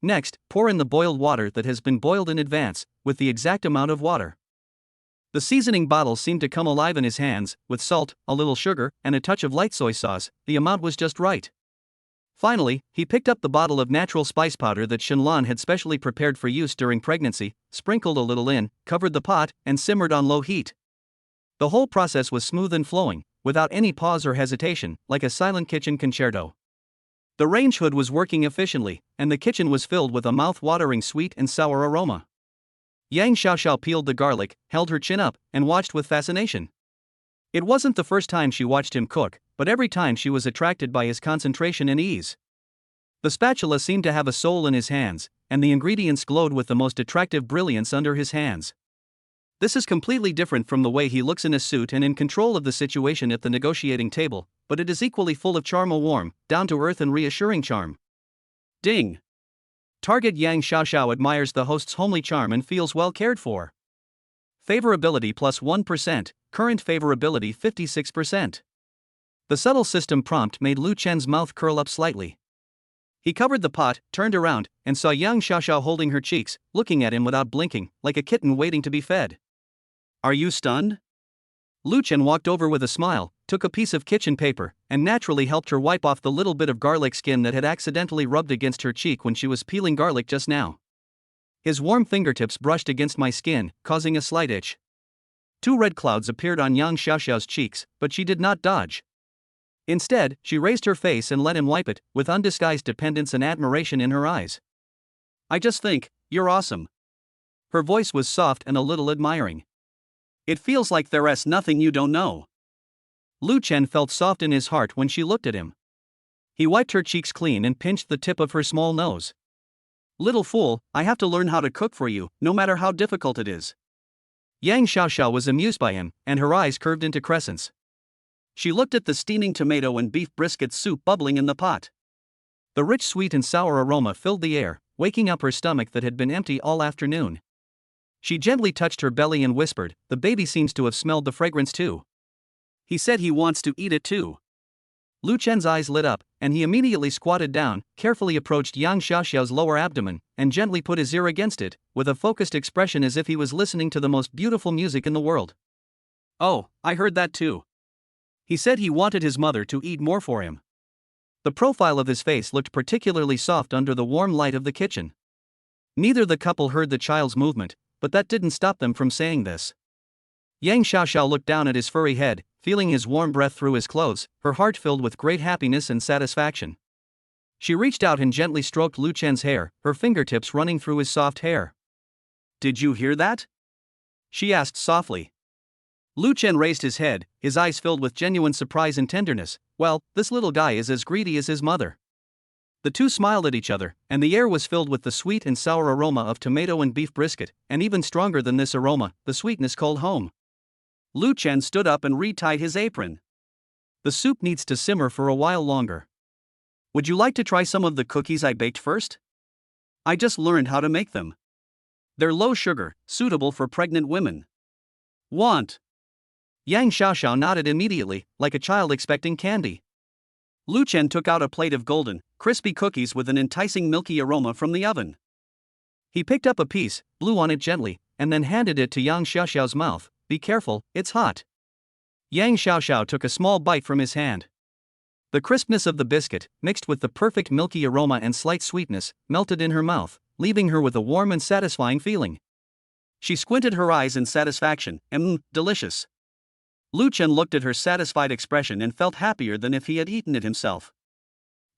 Next, pour in the boiled water that has been boiled in advance, with the exact amount of water. The seasoning bottle seemed to come alive in his hands, with salt, a little sugar, and a touch of light soy sauce. The amount was just right. Finally, he picked up the bottle of natural spice powder that Shenlan had specially prepared for use during pregnancy, sprinkled a little in, covered the pot, and simmered on low heat. The whole process was smooth and flowing, without any pause or hesitation, like a silent kitchen concerto. The range hood was working efficiently, and the kitchen was filled with a mouth-watering sweet and sour aroma. Yang Xiaoxiao peeled the garlic, held her chin up, and watched with fascination. It wasn't the first time she watched him cook, but every time she was attracted by his concentration and ease. The spatula seemed to have a soul in his hands, and the ingredients glowed with the most attractive brilliance under his hands. This is completely different from the way he looks in a suit and in control of the situation at the negotiating table, but it is equally full of charm, a warm, down-to-earth and reassuring charm. Ding! Target Yang Xiaoxiao admires the host's homely charm and feels well cared for. Favorability plus 1%, current favorability 56%. The subtle system prompt made Lu Chen's mouth curl up slightly. He covered the pot, turned around, and saw Yang Xiaoxiao holding her cheeks, looking at him without blinking, like a kitten waiting to be fed. Are you stunned? Lu Chen walked over with a smile, took a piece of kitchen paper, and naturally helped her wipe off the little bit of garlic skin that had accidentally rubbed against her cheek when she was peeling garlic just now. His warm fingertips brushed against my skin, causing a slight itch. 2 red clouds appeared on Yang Xiaoxiao's cheeks, but she did not dodge. Instead, she raised her face and let him wipe it, with undisguised dependence and admiration in her eyes. I just think, you're awesome. Her voice was soft and a little admiring. It feels like there's nothing you don't know. Lu Chen felt soft in his heart when she looked at him. He wiped her cheeks clean and pinched the tip of her small nose. Little fool, I have to learn how to cook for you, no matter how difficult it is. Yang Xiaoxiao was amused by him, and her eyes curved into crescents. She looked at the steaming tomato and beef brisket soup bubbling in the pot. The rich sweet and sour aroma filled the air, waking up her stomach that had been empty all afternoon. She gently touched her belly and whispered, "The baby seems to have smelled the fragrance too. He said he wants to eat it too." Lu Chen's eyes lit up, and he immediately squatted down, carefully approached Yang Xiaoxiao's lower abdomen, and gently put his ear against it, with a focused expression as if he was listening to the most beautiful music in the world. "Oh, I heard that too. He said he wanted his mother to eat more for him." The profile of his face looked particularly soft under the warm light of the kitchen. Neither the couple heard the child's movement, but that didn't stop them from saying this. Yang Xiaoxiao looked down at his furry head, feeling his warm breath through his clothes, her heart filled with great happiness and satisfaction. She reached out and gently stroked Lu Chen's hair, her fingertips running through his soft hair. "Did you hear that?" she asked softly. Lu Chen raised his head, his eyes filled with genuine surprise and tenderness. Well, this little guy is as greedy as his mother. The two smiled at each other, and the air was filled with the sweet and sour aroma of tomato and beef brisket, and even stronger than this aroma, the sweetness called home. Lu Chen stood up and retied his apron. "The soup needs to simmer for a while longer. Would you like to try some of the cookies I baked first? I just learned how to make them. They're low sugar, suitable for pregnant women. Want?" Yang Xiaoxiao nodded immediately, like a child expecting candy. Lu Chen took out a plate of golden, crispy cookies with an enticing milky aroma from the oven. He picked up a piece, blew on it gently, and then handed it to Yang Xiaoxiao's mouth. "Be careful, it's hot." Yang Xiaoxiao took a small bite from his hand. The crispness of the biscuit, mixed with the perfect milky aroma and slight sweetness, melted in her mouth, leaving her with a warm and satisfying feeling. She squinted her eyes in satisfaction. Delicious. Lu Chen looked at her satisfied expression and felt happier than if he had eaten it himself.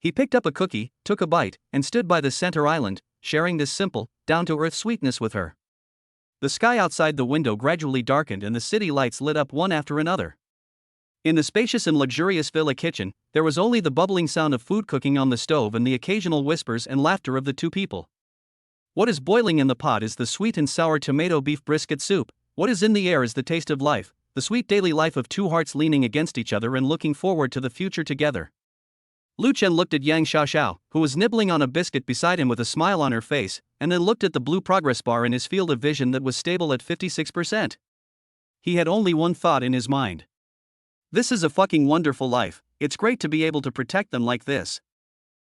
He picked up a cookie, took a bite, and stood by the center island, sharing this simple, down-to-earth sweetness with her. The sky outside the window gradually darkened and the city lights lit up one after another. In the spacious and luxurious villa kitchen, there was only the bubbling sound of food cooking on the stove and the occasional whispers and laughter of the two people. What is boiling in the pot is the sweet and sour tomato beef brisket soup. What is in the air is the taste of life, the sweet daily life of two hearts leaning against each other and looking forward to the future together. Lu Chen looked at Yang Xiaoxiao, who was nibbling on a biscuit beside him with a smile on her face, and then looked at the blue progress bar in his field of vision that was stable at 56%. He had only one thought in his mind. This is a fucking wonderful life, it's great to be able to protect them like this.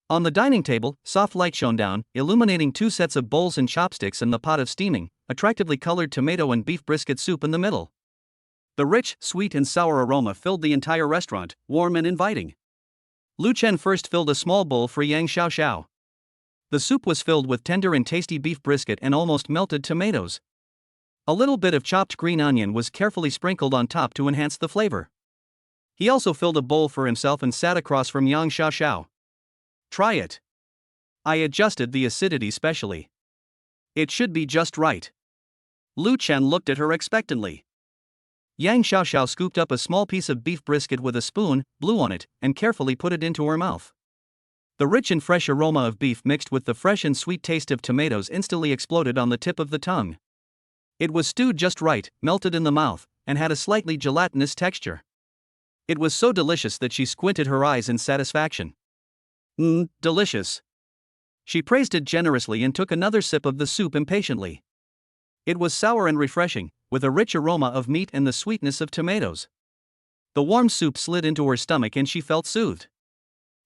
On the dining table, soft light shone down, illuminating two sets of bowls and chopsticks and the pot of steaming, attractively colored tomato and beef brisket soup in the middle. The rich, sweet and sour aroma filled the entire restaurant, warm and inviting. Lu Chen first filled a small bowl for Yang Xiaoxiao. The soup was filled with tender and tasty beef brisket and almost melted tomatoes. A little bit of chopped green onion was carefully sprinkled on top to enhance the flavor. He also filled a bowl for himself and sat across from Yang Xiaoxiao. Try it. I adjusted the acidity specially. It should be just right. Lu Chen looked at her expectantly. Yang Xiaoxiao scooped up a small piece of beef brisket with a spoon, blew on it, and carefully put it into her mouth. The rich and fresh aroma of beef mixed with the fresh and sweet taste of tomatoes instantly exploded on the tip of the tongue. It was stewed just right, melted in the mouth, and had a slightly gelatinous texture. It was so delicious that she squinted her eyes in satisfaction. Delicious. She praised it generously and took another sip of the soup impatiently. It was sour and refreshing, with a rich aroma of meat and the sweetness of tomatoes. The warm soup slid into her stomach and she felt soothed.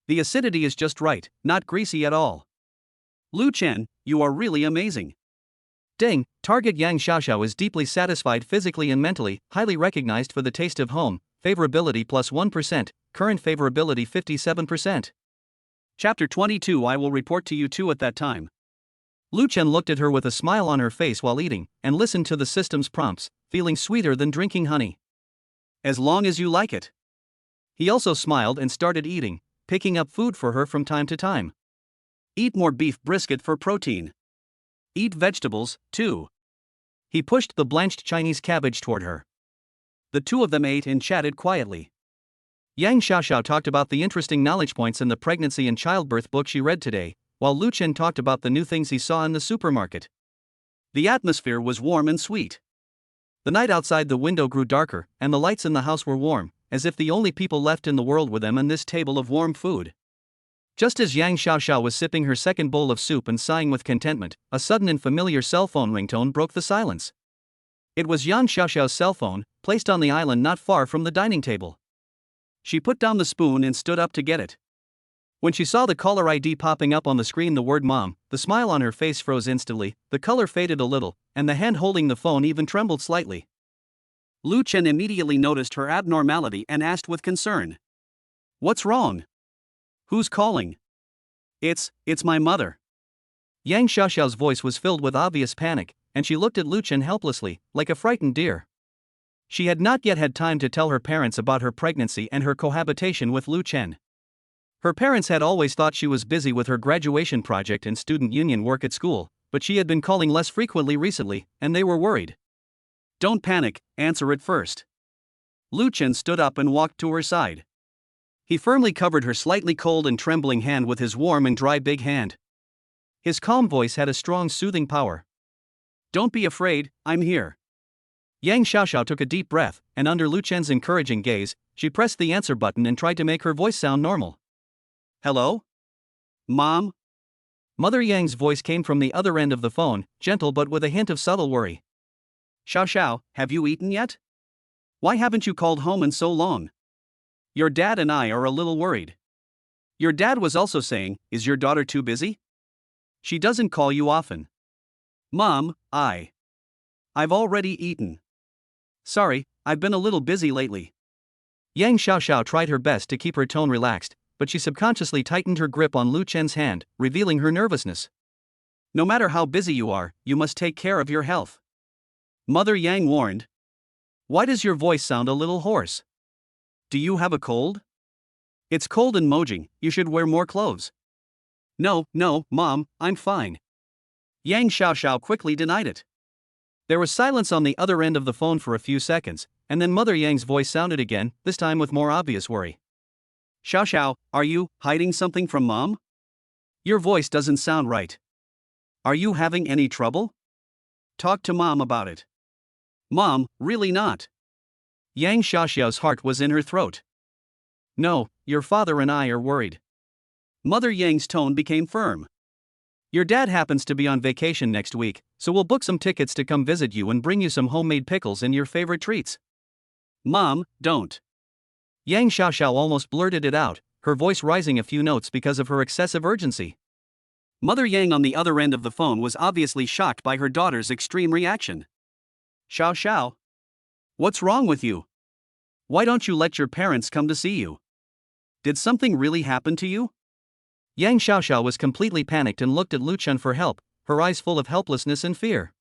The acidity is just right, not greasy at all. Lu Chen, you are really amazing. Ding, target Yang Xiaoxiao is deeply satisfied physically and mentally, highly recognized for the taste of home, favorability plus 1%, current favorability 57%. Chapter 22 I will report to you too at that time. Lu Chen looked at her with a smile on her face while eating, and listened to the system's prompts, feeling sweeter than drinking honey. As long as you like it. He also smiled and started eating, picking up food for her from time to time. Eat more beef brisket for protein. Eat vegetables, too. He pushed the blanched Chinese cabbage toward her. The two of them ate and chatted quietly. Yang Xiaoxiao talked about the interesting knowledge points in the pregnancy and childbirth book she read today, while Lu Chen talked about the new things he saw in the supermarket. The atmosphere was warm and sweet. The night outside the window grew darker, and the lights in the house were warm, as if the only people left in the world were them and this table of warm food. Just as Yang Xiaoxiao was sipping her second bowl of soup and sighing with contentment, a sudden and familiar cell phone ringtone broke the silence. It was Yang Xiaoxiao's cell phone, placed on the island not far from the dining table. She put down the spoon and stood up to get it. When she saw the caller ID popping up on the screen, the word mom, the smile on her face froze instantly, the color faded a little, and the hand holding the phone even trembled slightly. Lu Chen immediately noticed her abnormality and asked with concern. What's wrong? Who's calling? It's my mother. Yang Xiaoxiao's voice was filled with obvious panic, and she looked at Lu Chen helplessly, like a frightened deer. She had not yet had time to tell her parents about her pregnancy and her cohabitation with Lu Chen. Her parents had always thought she was busy with her graduation project and student union work at school, but she had been calling less frequently recently, and they were worried. Don't panic, answer it first. Lu Chen stood up and walked to her side. He firmly covered her slightly cold and trembling hand with his warm and dry big hand. His calm voice had a strong soothing power. Don't be afraid, I'm here. Yang Xiaoxiao took a deep breath, and under Lu Chen's encouraging gaze, she pressed the answer button and tried to make her voice sound normal. Hello? Mom? Mother Yang's voice came from the other end of the phone, gentle but with a hint of subtle worry. Xiaoxiao, have you eaten yet? Why haven't you called home in so long? Your dad and I are a little worried. Your dad was also saying, is your daughter too busy? She doesn't call you often. Mom, I've already eaten. Sorry, I've been a little busy lately. Yang Xiaoxiao tried her best to keep her tone relaxed, but she subconsciously tightened her grip on Lu Chen's hand, revealing her nervousness. No matter how busy you are, you must take care of your health. Mother Yang warned. Why does your voice sound a little hoarse? Do you have a cold? It's cold in Mojang, you should wear more clothes. No, Mom, I'm fine. Yang Xiaoxiao quickly denied it. There was silence on the other end of the phone for a few seconds, and then Mother Yang's voice sounded again, this time with more obvious worry. Xiaoxiao, are you hiding something from Mom? Your voice doesn't sound right. Are you having any trouble? Talk to Mom about it. Mom, really not. Yang Xiaoxiao's heart was in her throat. No, your father and I are worried. Mother Yang's tone became firm. Your dad happens to be on vacation next week, so we'll book some tickets to come visit you and bring you some homemade pickles and your favorite treats. Mom, don't. Yang Xiaoxiao almost blurted it out, her voice rising a few notes because of her excessive urgency. Mother Yang on the other end of the phone was obviously shocked by her daughter's extreme reaction. Xiaoxiao. What's wrong with you? Why don't you let your parents come to see you? Did something really happen to you? Yang Xiaoxiao was completely panicked and looked at Lu Chen for help, her eyes full of helplessness and fear.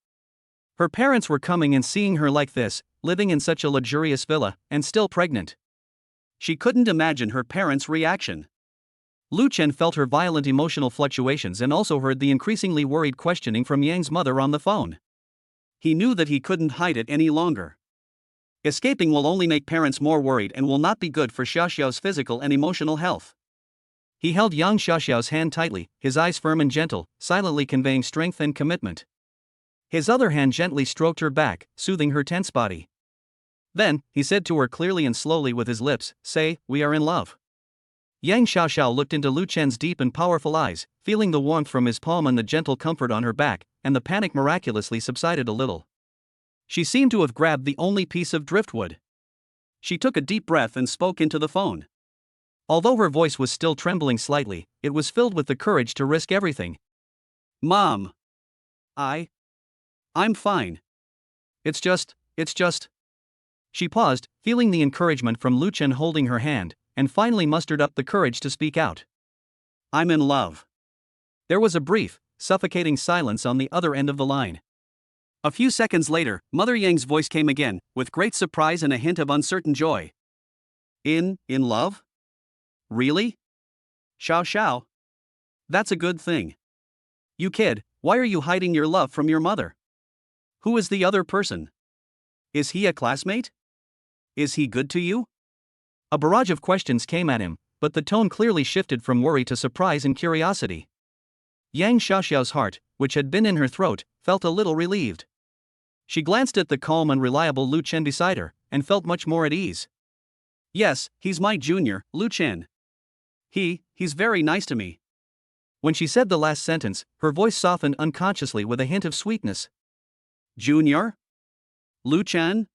Her parents were coming and seeing her like this, living in such a luxurious villa, and still pregnant. She couldn't imagine her parents' reaction. Lu Chen felt her violent emotional fluctuations and also heard the increasingly worried questioning from Yang's mother on the phone. He knew that he couldn't hide it any longer. Escaping will only make parents more worried and will not be good for Xiaoxiao's physical and emotional health. He held Yang Xiaoxiao's hand tightly, his eyes firm and gentle, silently conveying strength and commitment. His other hand gently stroked her back, soothing her tense body. Then, he said to her clearly and slowly with his lips, "Say, we are in love." Yang Xiaoxiao looked into Lu Chen's deep and powerful eyes, feeling the warmth from his palm and the gentle comfort on her back, and the panic miraculously subsided a little. She seemed to have grabbed the only piece of driftwood. She took a deep breath and spoke into the phone. Although her voice was still trembling slightly, it was filled with the courage to risk everything. Mom. I'm fine. It's just. She paused, feeling the encouragement from Lu Chen holding her hand, and finally mustered up the courage to speak out. I'm in love. There was a brief, suffocating silence on the other end of the line. A few seconds later, Mother Yang's voice came again, with great surprise and a hint of uncertain joy. In love? Really? Xiaoxiao? That's a good thing. You kid, why are you hiding your love from your mother? Who is the other person? Is he a classmate? Is he good to you? A barrage of questions came at him, but the tone clearly shifted from worry to surprise and curiosity. Yang Xiaoxiao's heart, which had been in her throat, felt a little relieved. She glanced at the calm and reliable Lu Chen beside her, and felt much more at ease. Yes, he's my junior, Lu Chen. He's very nice to me. When she said the last sentence, her voice softened unconsciously with a hint of sweetness. Junior? Lu Chen?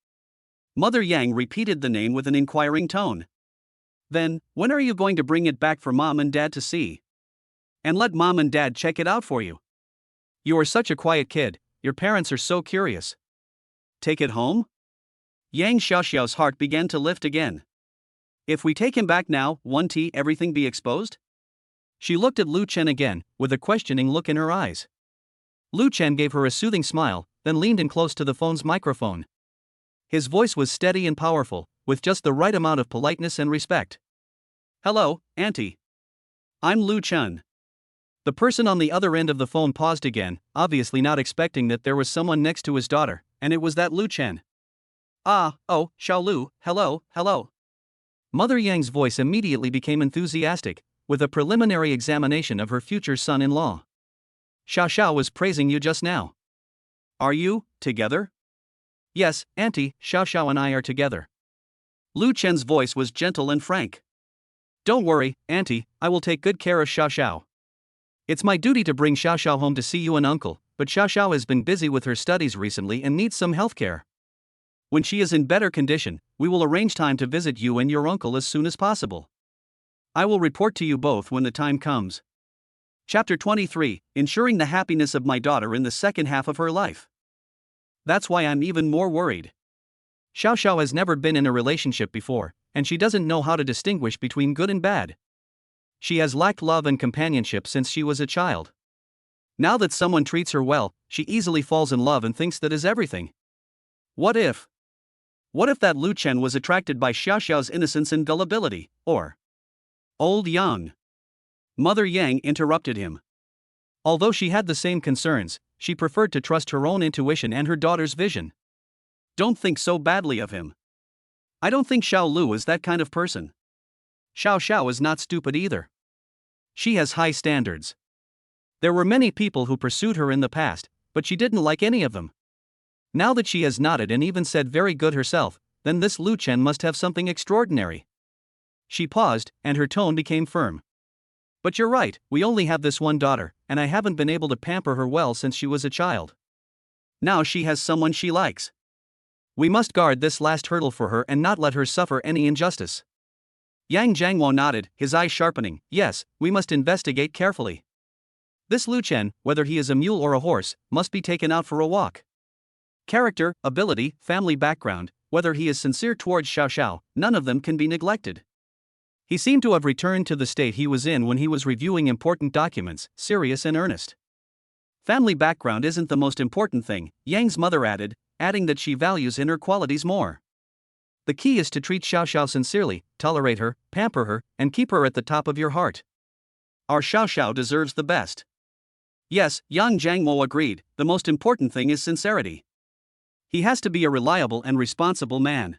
Mother Yang repeated the name with an inquiring tone. Then, when are you going to bring it back for Mom and Dad to see? And let Mom and Dad check it out for you. You are such a quiet kid, your parents are so curious. Take it home? Yang Xiaoxiao's heart began to lift again. If we take him back now, won't everything be exposed? She looked at Lu Chen again, with a questioning look in her eyes. Lu Chen gave her a soothing smile, then leaned in close to the phone's microphone. His voice was steady and powerful, with just the right amount of politeness and respect. Hello, Auntie. I'm Lu Chen. The person on the other end of the phone paused again, obviously not expecting that there was someone next to his daughter, and it was that Lu Chen. Oh, Xiaolu, hello. Mother Yang's voice immediately became enthusiastic, with a preliminary examination of her future son-in-law. Xiaoxiao was praising you just now. Are you together? Yes, Auntie, Xiaoxiao and I are together. Lu Chen's voice was gentle and frank. Don't worry, Auntie, I will take good care of Xiaoxiao. It's my duty to bring Xiaoxiao home to see you and Uncle, but Xiaoxiao has been busy with her studies recently and needs some health care. When she is in better condition, we will arrange time to visit you and your uncle as soon as possible. I will report to you both when the time comes. Chapter 23, Ensuring the Happiness of My Daughter in the Second Half of Her Life. That's why I'm even more worried. Xiaoxiao has never been in a relationship before, and she doesn't know how to distinguish between good and bad. She has lacked love and companionship since she was a child. Now that someone treats her well, she easily falls in love and thinks that is everything. What if? What if that Lu Chen was attracted by Xiao Xiao's innocence and gullibility, or old Yang? Mother Yang interrupted him. Although she had the same concerns, she preferred to trust her own intuition and her daughter's vision. Don't think so badly of him. I don't think Xiao Lu is that kind of person. Xiao Xiao is not stupid either. She has high standards. There were many people who pursued her in the past, but she didn't like any of them. Now that she has nodded and even said very good herself, then this Lu Chen must have something extraordinary. She paused, and her tone became firm. But you're right, we only have this one daughter, and I haven't been able to pamper her well since she was a child. Now she has someone she likes. We must guard this last hurdle for her and not let her suffer any injustice. Yang Jiangwo nodded, his eyes sharpening. Yes, we must investigate carefully. This Lu Chen, whether he is a mule or a horse, must be taken out for a walk. Character, ability, family background, whether he is sincere towards Xiao Xiao, none of them can be neglected. He seemed to have returned to the state he was in when he was reviewing important documents, serious and earnest. Family background isn't the most important thing, Yang's mother added, adding that she values inner qualities more. The key is to treat Xiao Xiao sincerely, tolerate her, pamper her, and keep her at the top of your heart. Our Xiao Xiao deserves the best. Yes, Yang Jiangmo agreed, the most important thing is sincerity. He has to be a reliable and responsible man.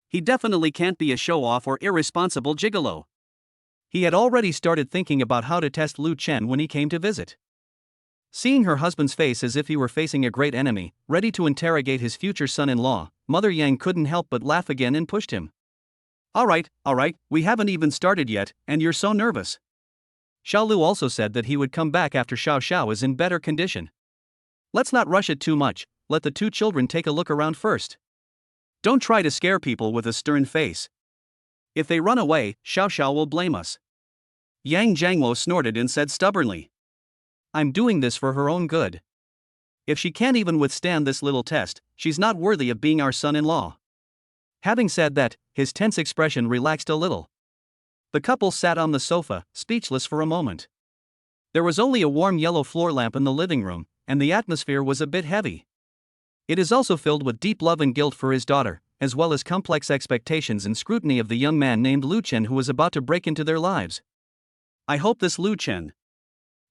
He definitely can't be a show-off or irresponsible gigolo. He had already started thinking about how to test Lu Chen when he came to visit. Seeing her husband's face as if he were facing a great enemy, ready to interrogate his future son-in-law, Mother Yang couldn't help but laugh again and pushed him. All right, we haven't even started yet, and you're so nervous. Xiao Lu also said that he would come back after Xiao Xiao is in better condition. Let's not rush it too much, let the two children take a look around first. Don't try to scare people with a stern face. If they run away, Xiao Xiao will blame us. Yang Jiangwo snorted and said stubbornly. I'm doing this for her own good. If she can't even withstand this little test, she's not worthy of being our son-in-law. Having said that, his tense expression relaxed a little. The couple sat on the sofa, speechless for a moment. There was only a warm yellow floor lamp in the living room, and the atmosphere was a bit heavy. It is also filled with deep love and guilt for his daughter, as well as complex expectations and scrutiny of the young man named Lu Chen who was about to break into their lives. I hope this Lu Chen.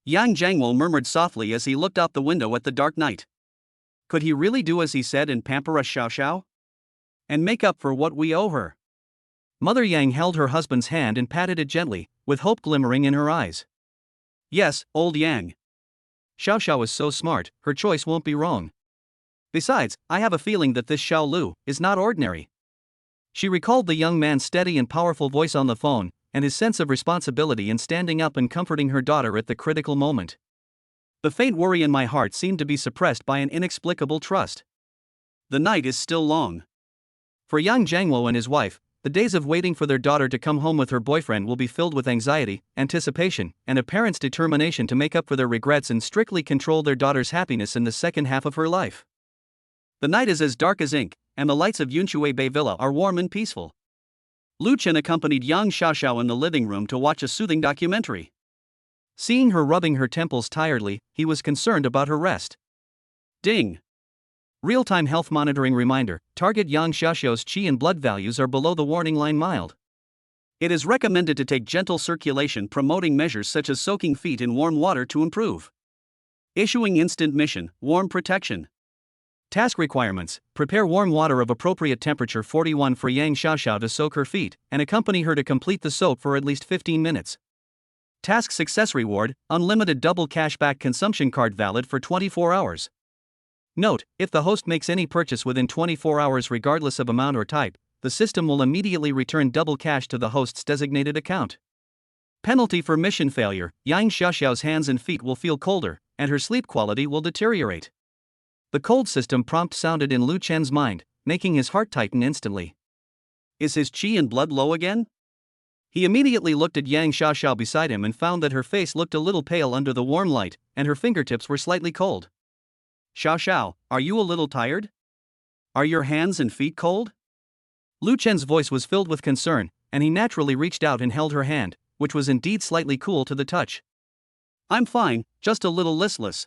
Yang Jiangwo murmured softly as he looked out the window at the dark night. Could he really do as he said and pamper us Xiao Xiao? And make up for what we owe her? Mother Yang held her husband's hand and patted it gently, with hope glimmering in her eyes. Yes, old Yang. Xiao Xiao is so smart, her choice won't be wrong. Besides, I have a feeling that this Xiao Lu is not ordinary. She recalled the young man's steady and powerful voice on the phone, and his sense of responsibility in standing up and comforting her daughter at the critical moment. The faint worry in my heart seemed to be suppressed by an inexplicable trust. The night is still long. For Yang Jiangwo and his wife, the days of waiting for their daughter to come home with her boyfriend will be filled with anxiety, anticipation, and a parent's determination to make up for their regrets and strictly control their daughter's happiness in the second half of her life. The night is as dark as ink, and the lights of Yunshui Bay Villa are warm and peaceful. Lu Chen accompanied Yang Xiaoxiao in the living room to watch a soothing documentary. Seeing her rubbing her temples tiredly, he was concerned about her rest. Ding! Real-time health monitoring reminder, target Yang Xiaoxiao's qi and blood values are below the warning line mild. It is recommended to take gentle circulation promoting measures such as soaking feet in warm water to improve. Issuing instant mission, warm protection. Task requirements: prepare warm water of appropriate temperature 41 for Yang Xiaoxiao to soak her feet, and accompany her to complete the soak for at least 15 minutes. Task success reward: unlimited double cashback consumption card valid for 24 hours. Note: if the host makes any purchase within 24 hours regardless of amount or type, the system will immediately return double cash to the host's designated account. Penalty for mission failure: Yang Xiaoxiao's hands and feet will feel colder, and her sleep quality will deteriorate. The cold system prompt sounded in Lu Chen's mind, making his heart tighten instantly. Is his qi and blood low again? He immediately looked at Yang Xiaoxiao beside him and found that her face looked a little pale under the warm light, and her fingertips were slightly cold. Xiaoxiao, are you a little tired? Are your hands and feet cold? Lu Chen's voice was filled with concern, and he naturally reached out and held her hand, which was indeed slightly cool to the touch. I'm fine, just a little listless.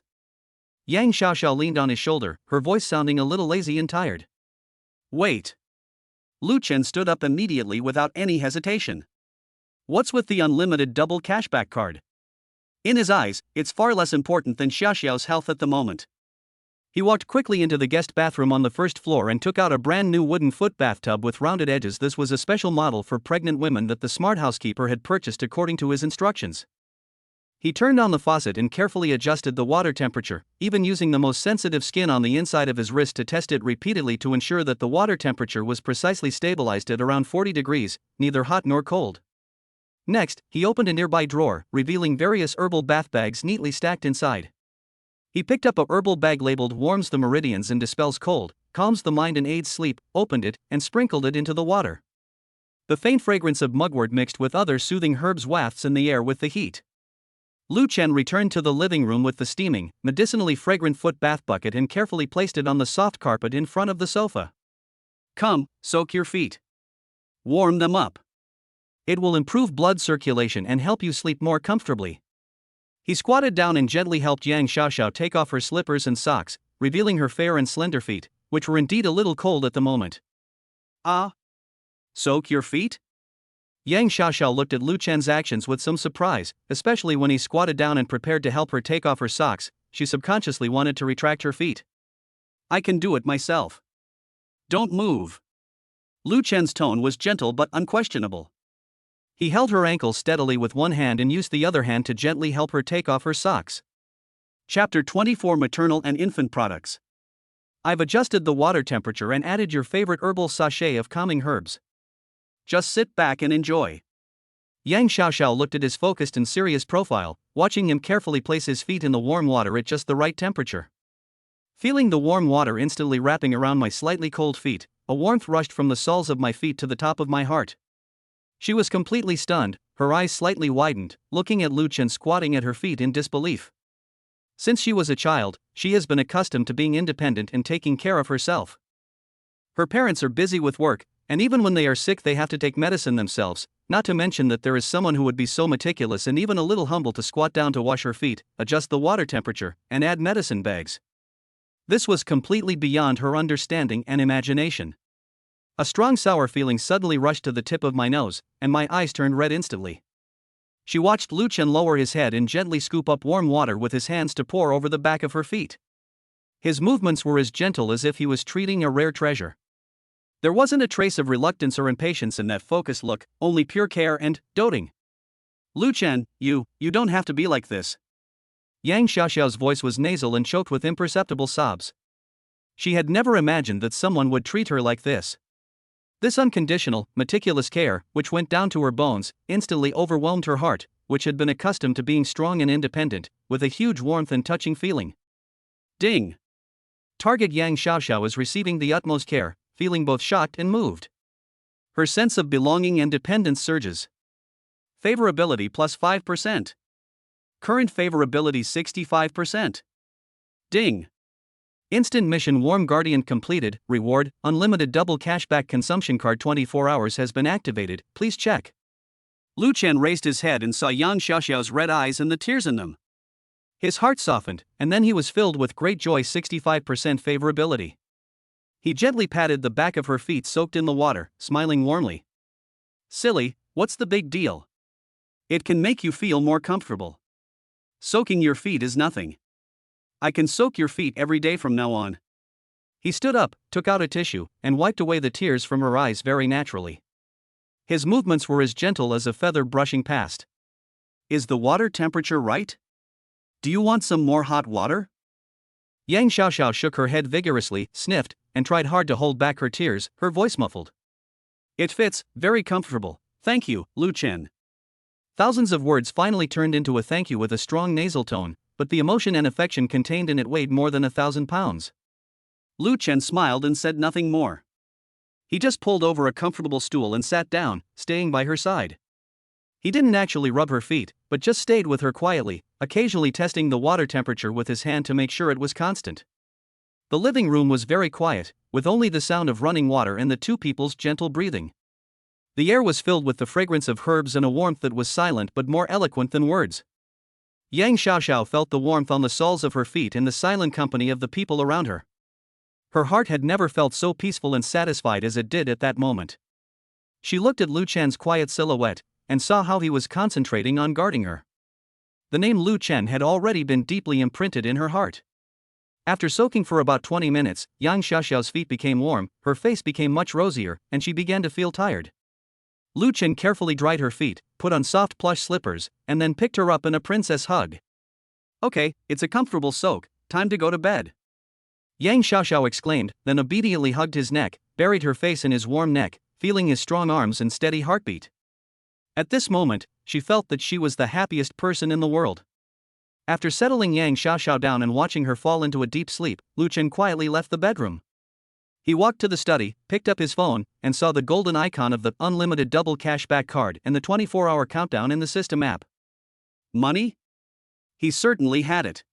Yang Xiaoxiao leaned on his shoulder, her voice sounding a little lazy and tired. Wait. Lu Chen stood up immediately without any hesitation. What's with the unlimited double cashback card? In his eyes, it's far less important than Xiaoxiao's health at the moment. He walked quickly into the guest bathroom on the first floor and took out a brand new wooden foot bathtub with rounded edges. This was a special model for pregnant women that the smart housekeeper had purchased according to his instructions. He turned on the faucet and carefully adjusted the water temperature, even using the most sensitive skin on the inside of his wrist to test it repeatedly to ensure that the water temperature was precisely stabilized at around 40 degrees, neither hot nor cold. Next, he opened a nearby drawer, revealing various herbal bath bags neatly stacked inside. He picked up a herbal bag labeled "Warms the Meridians and Dispels Cold, Calms the Mind and Aids Sleep," opened it, and sprinkled it into the water. The faint fragrance of mugwort mixed with other soothing herbs wafts in the air with the heat. Lu Chen returned to the living room with the steaming, medicinally fragrant foot bath bucket and carefully placed it on the soft carpet in front of the sofa. Come, soak your feet. Warm them up. It will improve blood circulation and help you sleep more comfortably. He squatted down and gently helped Yang Xiaoxiao take off her slippers and socks, revealing her fair and slender feet, which were indeed a little cold at the moment. Ah? Soak your feet? Yang Xiaoxiao looked at Lu Chen's actions with some surprise, especially when he squatted down and prepared to help her take off her socks. She subconsciously wanted to retract her feet. I can do it myself. Don't move. Lu Chen's tone was gentle but unquestionable. He held her ankles steadily with one hand and used the other hand to gently help her take off her socks. Chapter 24: Maternal and Infant Products. I've adjusted the water temperature and added your favorite herbal sachet of calming herbs. Just sit back and enjoy. Yang Xiaoxiao looked at his focused and serious profile, watching him carefully place his feet in the warm water at just the right temperature. Feeling the warm water instantly wrapping around my slightly cold feet, a warmth rushed from the soles of my feet to the top of my heart. She was completely stunned, her eyes slightly widened, looking at Lu Chen squatting at her feet in disbelief. Since she was a child, she has been accustomed to being independent and taking care of herself. Her parents are busy with work, and even when they are sick they have to take medicine themselves, not to mention that there is someone who would be so meticulous and even a little humble to squat down to wash her feet, adjust the water temperature, and add medicine bags. This was completely beyond her understanding and imagination. A strong sour feeling suddenly rushed to the tip of my nose, and my eyes turned red instantly. She watched Lu Chen lower his head and gently scoop up warm water with his hands to pour over the back of her feet. His movements were as gentle as if he was treating a rare treasure. There wasn't a trace of reluctance or impatience in that focused look, only pure care and doting. Lu Chen, you don't have to be like this. Yang Xiaoxiao's voice was nasal and choked with imperceptible sobs. She had never imagined that someone would treat her like this. This unconditional, meticulous care, which went down to her bones, instantly overwhelmed her heart, which had been accustomed to being strong and independent, with a huge warmth and touching feeling. Ding! Target Yang Xiaoxiao is receiving the utmost care, feeling both shocked and moved. Her sense of belonging and dependence surges. Favorability plus 5%. Current favorability 65%. Ding! Instant mission Warm Guardian completed. Reward, unlimited double cashback consumption card 24 hours has been activated, please check. Lu Chen raised his head and saw Yang Xiaoxiao's red eyes and the tears in them. His heart softened, and then he was filled with great joy. 65% favorability. He gently patted the back of her feet soaked in the water, smiling warmly. Silly, what's the big deal? It can make you feel more comfortable. Soaking your feet is nothing. I can soak your feet every day from now on. He stood up, took out a tissue, and wiped away the tears from her eyes very naturally. His movements were as gentle as a feather brushing past. Is the water temperature right? Do you want some more hot water? Yang Xiaoxiao shook her head vigorously, sniffed, and tried hard to hold back her tears, her voice muffled. It fits, very comfortable, thank you, Lu Chen. Thousands of words finally turned into a thank you with a strong nasal tone, but the emotion and affection contained in it weighed more than 1,000 pounds. Lu Chen smiled and said nothing more. He just pulled over a comfortable stool and sat down, staying by her side. He didn't actually rub her feet, but just stayed with her quietly, occasionally testing the water temperature with his hand to make sure it was constant. The living room was very quiet, with only the sound of running water and the two people's gentle breathing. The air was filled with the fragrance of herbs and a warmth that was silent but more eloquent than words. Yang Xiaoxiao felt the warmth on the soles of her feet in the silent company of the people around her. Her heart had never felt so peaceful and satisfied as it did at that moment. She looked at Lu Chen's quiet silhouette, and saw how he was concentrating on guarding her. The name Lu Chen had already been deeply imprinted in her heart. After soaking for about 20 minutes, Yang Xiaoxiao's feet became warm, her face became much rosier, and she began to feel tired. Lu Chen carefully dried her feet, put on soft plush slippers, and then picked her up in a princess hug. Okay, it's a comfortable soak, time to go to bed. Yang Xiaoxiao exclaimed, then obediently hugged his neck, buried her face in his warm neck, feeling his strong arms and steady heartbeat. At this moment, she felt that she was the happiest person in the world. After settling Yang Xiaoxiao down and watching her fall into a deep sleep, Lu Chen quietly left the bedroom. He walked to the study, picked up his phone, and saw the golden icon of the unlimited double cashback card and the 24-hour countdown in the system app. Money? He certainly had it.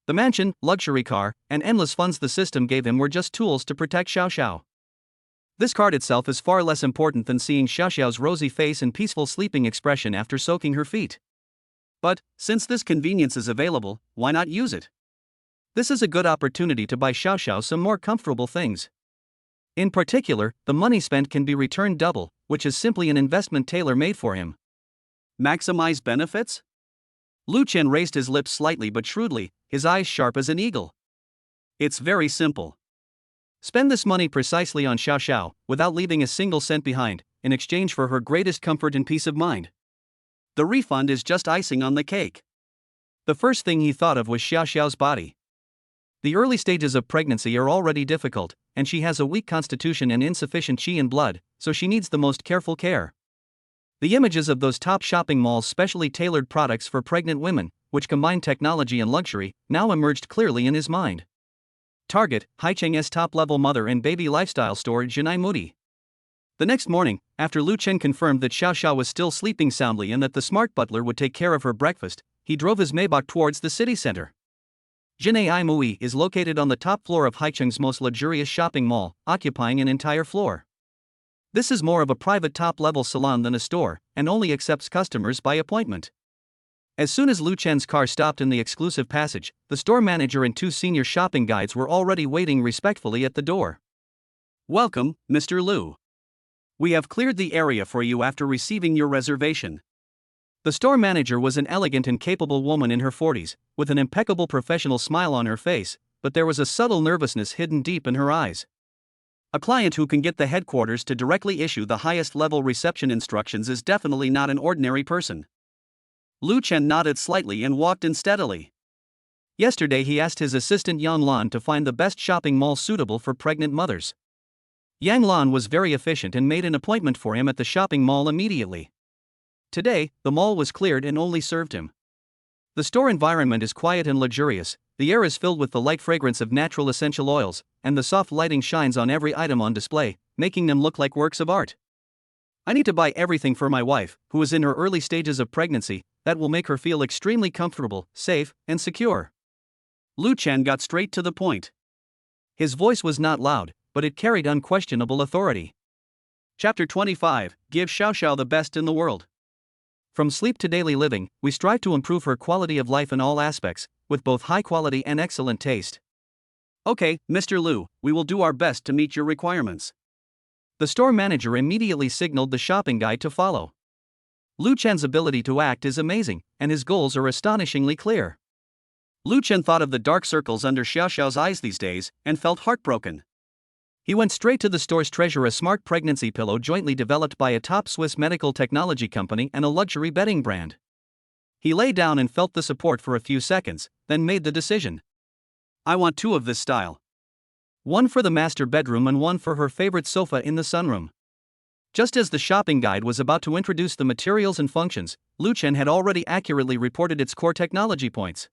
The mansion, luxury car, and endless funds the system gave him were just tools to protect Xiaoxiao. This card itself is far less important than seeing Xiaoxiao's rosy face and peaceful sleeping expression after soaking her feet. But, since this convenience is available, why not use it? This is a good opportunity to buy Xiaoxiao some more comfortable things. In particular, the money spent can be returned double, which is simply an investment tailor-made for him. Maximize benefits? Lu Chen raised his lips slightly but shrewdly, his eyes sharp as an eagle. It's very simple. Spend this money precisely on Xiaoxiao, without leaving a single cent behind, in exchange for her greatest comfort and peace of mind. The refund is just icing on the cake. The first thing he thought of was Xiaoxiao's body. The early stages of pregnancy are already difficult, and she has a weak constitution and insufficient qi in blood, so she needs the most careful care. The images of those top shopping malls' specially tailored products for pregnant women, which combine technology and luxury, now emerged clearly in his mind. Target, Haicheng's top-level mother and baby lifestyle store Jinai Mudi. The next morning, after Lu Chen confirmed that Xiaoxiao was still sleeping soundly and that the smart butler would take care of her breakfast, he drove his Maybach towards the city center. Jinai Mui is located on the top floor of Haicheng's most luxurious shopping mall, occupying an entire floor. This is more of a private top-level salon than a store, and only accepts customers by appointment. As soon as Lu Chen's car stopped in the exclusive passage, the store manager and two senior shopping guides were already waiting respectfully at the door. Welcome, Mr. Lu. We have cleared the area for you after receiving your reservation. The store manager was an elegant and capable woman in her 40s, with an impeccable professional smile on her face, but there was a subtle nervousness hidden deep in her eyes. A client who can get the headquarters to directly issue the highest level reception instructions is definitely not an ordinary person. Lu Chen nodded slightly and walked in steadily. Yesterday he asked his assistant Yang Lan to find the best shopping mall suitable for pregnant mothers. Yang Lan was very efficient and made an appointment for him at the shopping mall immediately. Today, the mall was cleared and only served him. The store environment is quiet and luxurious, the air is filled with the light fragrance of natural essential oils, and the soft lighting shines on every item on display, making them look like works of art. I need to buy everything for my wife, who is in her early stages of pregnancy, that will make her feel extremely comfortable, safe, and secure. Lu Chen got straight to the point. His voice was not loud, but it carried unquestionable authority. Chapter 25, Give Xiaoxiao the best in the world. From sleep to daily living, we strive to improve her quality of life in all aspects, with both high quality and excellent taste. Okay, Mr. Lu, we will do our best to meet your requirements. The store manager immediately signaled the shopping guide to follow. Lu Chen's ability to act is amazing, and his goals are astonishingly clear. Lu Chen thought of the dark circles under Xiaoxiao's eyes these days, and felt heartbroken. He went straight to the store's treasure, a smart pregnancy pillow jointly developed by a top Swiss medical technology company and a luxury bedding brand. He lay down and felt the support for a few seconds, then made the decision. I want two of this style. One for the master bedroom and one for her favorite sofa in the sunroom. Just as the shopping guide was about to introduce the materials and functions, Lu Chen had already accurately reported its core technology points.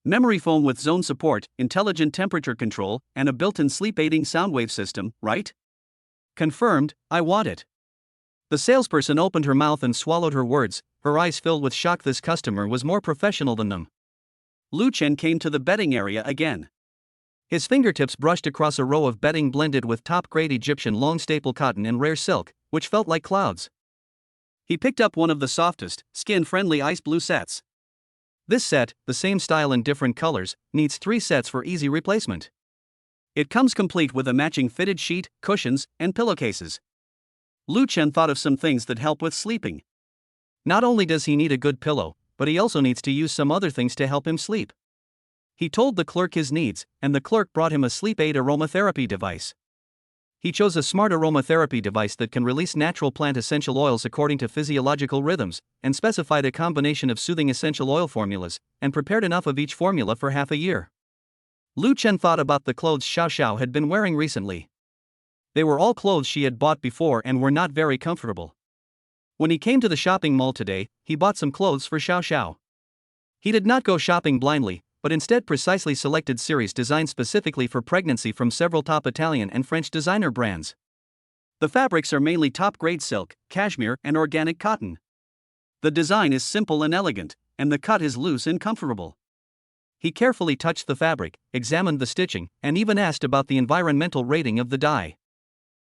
Memory foam with zone support, intelligent temperature control, and a built-in sleep-aiding soundwave system, right? Confirmed, I want it. The salesperson opened her mouth and swallowed her words, her eyes filled with shock. This customer was more professional than them. Lu Chen came to the bedding area again. His fingertips brushed across a row of bedding blended with top-grade Egyptian long staple cotton and rare silk, which felt like clouds. He picked up one of the softest, skin-friendly ice blue sets. This set, the same style in different colors, needs 3 sets for easy replacement. It comes complete with a matching fitted sheet, cushions, and pillowcases. Lu Chen thought of some things that help with sleeping. Not only does he need a good pillow, but he also needs to use some other things to help him sleep. He told the clerk his needs, and the clerk brought him a sleep aid aromatherapy device. He chose a smart aromatherapy device that can release natural plant essential oils according to physiological rhythms, and specified a combination of soothing essential oil formulas, and prepared enough of each formula for half a year. Lu Chen thought about the clothes Xiao Xiao had been wearing recently. They were all clothes she had bought before and were not very comfortable. When he came to the shopping mall today, he bought some clothes for Xiao Xiao. He did not go shopping blindly, but instead precisely selected series designed specifically for pregnancy from several top Italian and French designer brands. The fabrics are mainly top-grade silk, cashmere, and organic cotton. The design is simple and elegant, and the cut is loose and comfortable. He carefully touched the fabric, examined the stitching, and even asked about the environmental rating of the dye.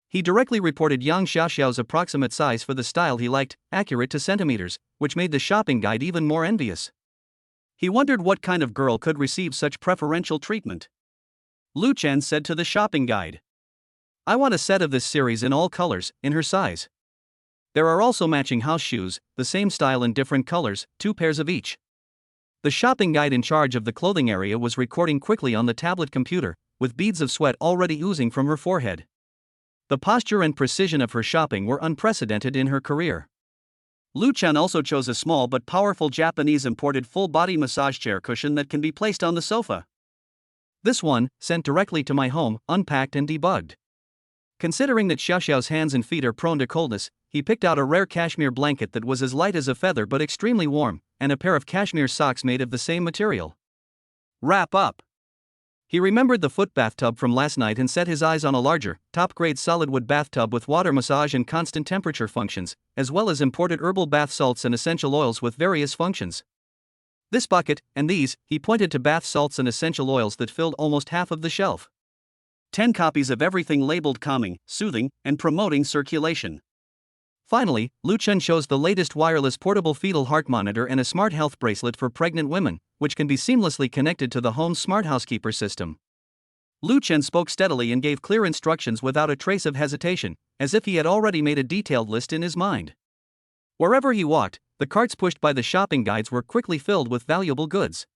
He directly reported Yang Xiaoxiao's approximate size for the style he liked, accurate to centimeters, which made the shopping guide even more envious. He wondered what kind of girl could receive such preferential treatment. Lu Chen said to the shopping guide, "I want a set of this series in all colors, in her size. There are also matching house shoes, the same style in different colors, 2 pairs of each." The shopping guide in charge of the clothing area was recording quickly on the tablet computer, with beads of sweat already oozing from her forehead. The posture and precision of her shopping were unprecedented in her career. Lu Chen also chose a small but powerful Japanese imported full-body massage chair cushion that can be placed on the sofa. This one, sent directly to my home, unpacked and debugged. Considering that Xiaoxiao's hands and feet are prone to coldness, he picked out a rare cashmere blanket that was as light as a feather but extremely warm, and a pair of cashmere socks made of the same material. Wrap up. He remembered the foot bathtub from last night and set his eyes on a larger, top-grade solid wood bathtub with water massage and constant temperature functions, as well as imported herbal bath salts and essential oils with various functions. This bucket, and these, he pointed to bath salts and essential oils that filled almost half of the shelf. 10 copies of everything labeled calming, soothing, and promoting circulation. Finally, Lu Chen chose the latest wireless portable fetal heart monitor and a smart health bracelet for pregnant women, which can be seamlessly connected to the home's smart housekeeper system. Lu Chen spoke steadily and gave clear instructions without a trace of hesitation, as if he had already made a detailed list in his mind. Wherever he walked, the carts pushed by the shopping guides were quickly filled with valuable goods.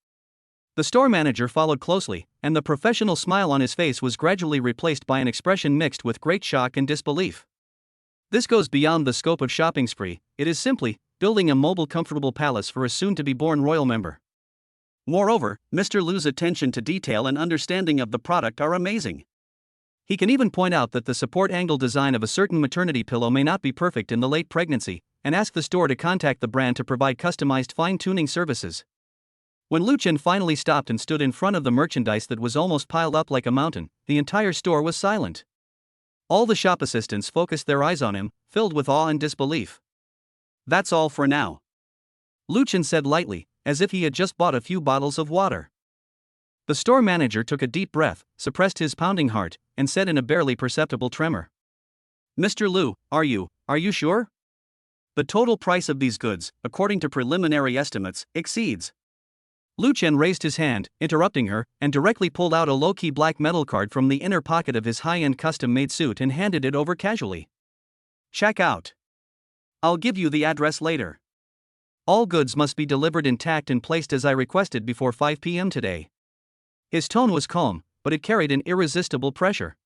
The store manager followed closely, and the professional smile on his face was gradually replaced by an expression mixed with great shock and disbelief. This goes beyond the scope of shopping spree, it is simply building a mobile comfortable palace for a soon-to-be-born royal member. Moreover, Mr. Lu's attention to detail and understanding of the product are amazing. He can even point out that the support angle design of a certain maternity pillow may not be perfect in the late pregnancy, and ask the store to contact the brand to provide customized fine-tuning services. When Lu Chen finally stopped and stood in front of the merchandise that was almost piled up like a mountain, the entire store was silent. All the shop assistants focused their eyes on him, filled with awe and disbelief. "That's all for now," Lu Chen said lightly, as if he had just bought a few bottles of water. The store manager took a deep breath, suppressed his pounding heart, and said in a barely perceptible tremor, "Mr. Lu, are you sure? The total price of these goods, according to preliminary estimates, exceeds." Lu Chen raised his hand, interrupting her, and directly pulled out a low-key black metal card from the inner pocket of his high-end custom-made suit and handed it over casually. "Check out. I'll give you the address later. All goods must be delivered intact and placed as I requested before 5 p.m. today." His tone was calm, but it carried an irresistible pressure.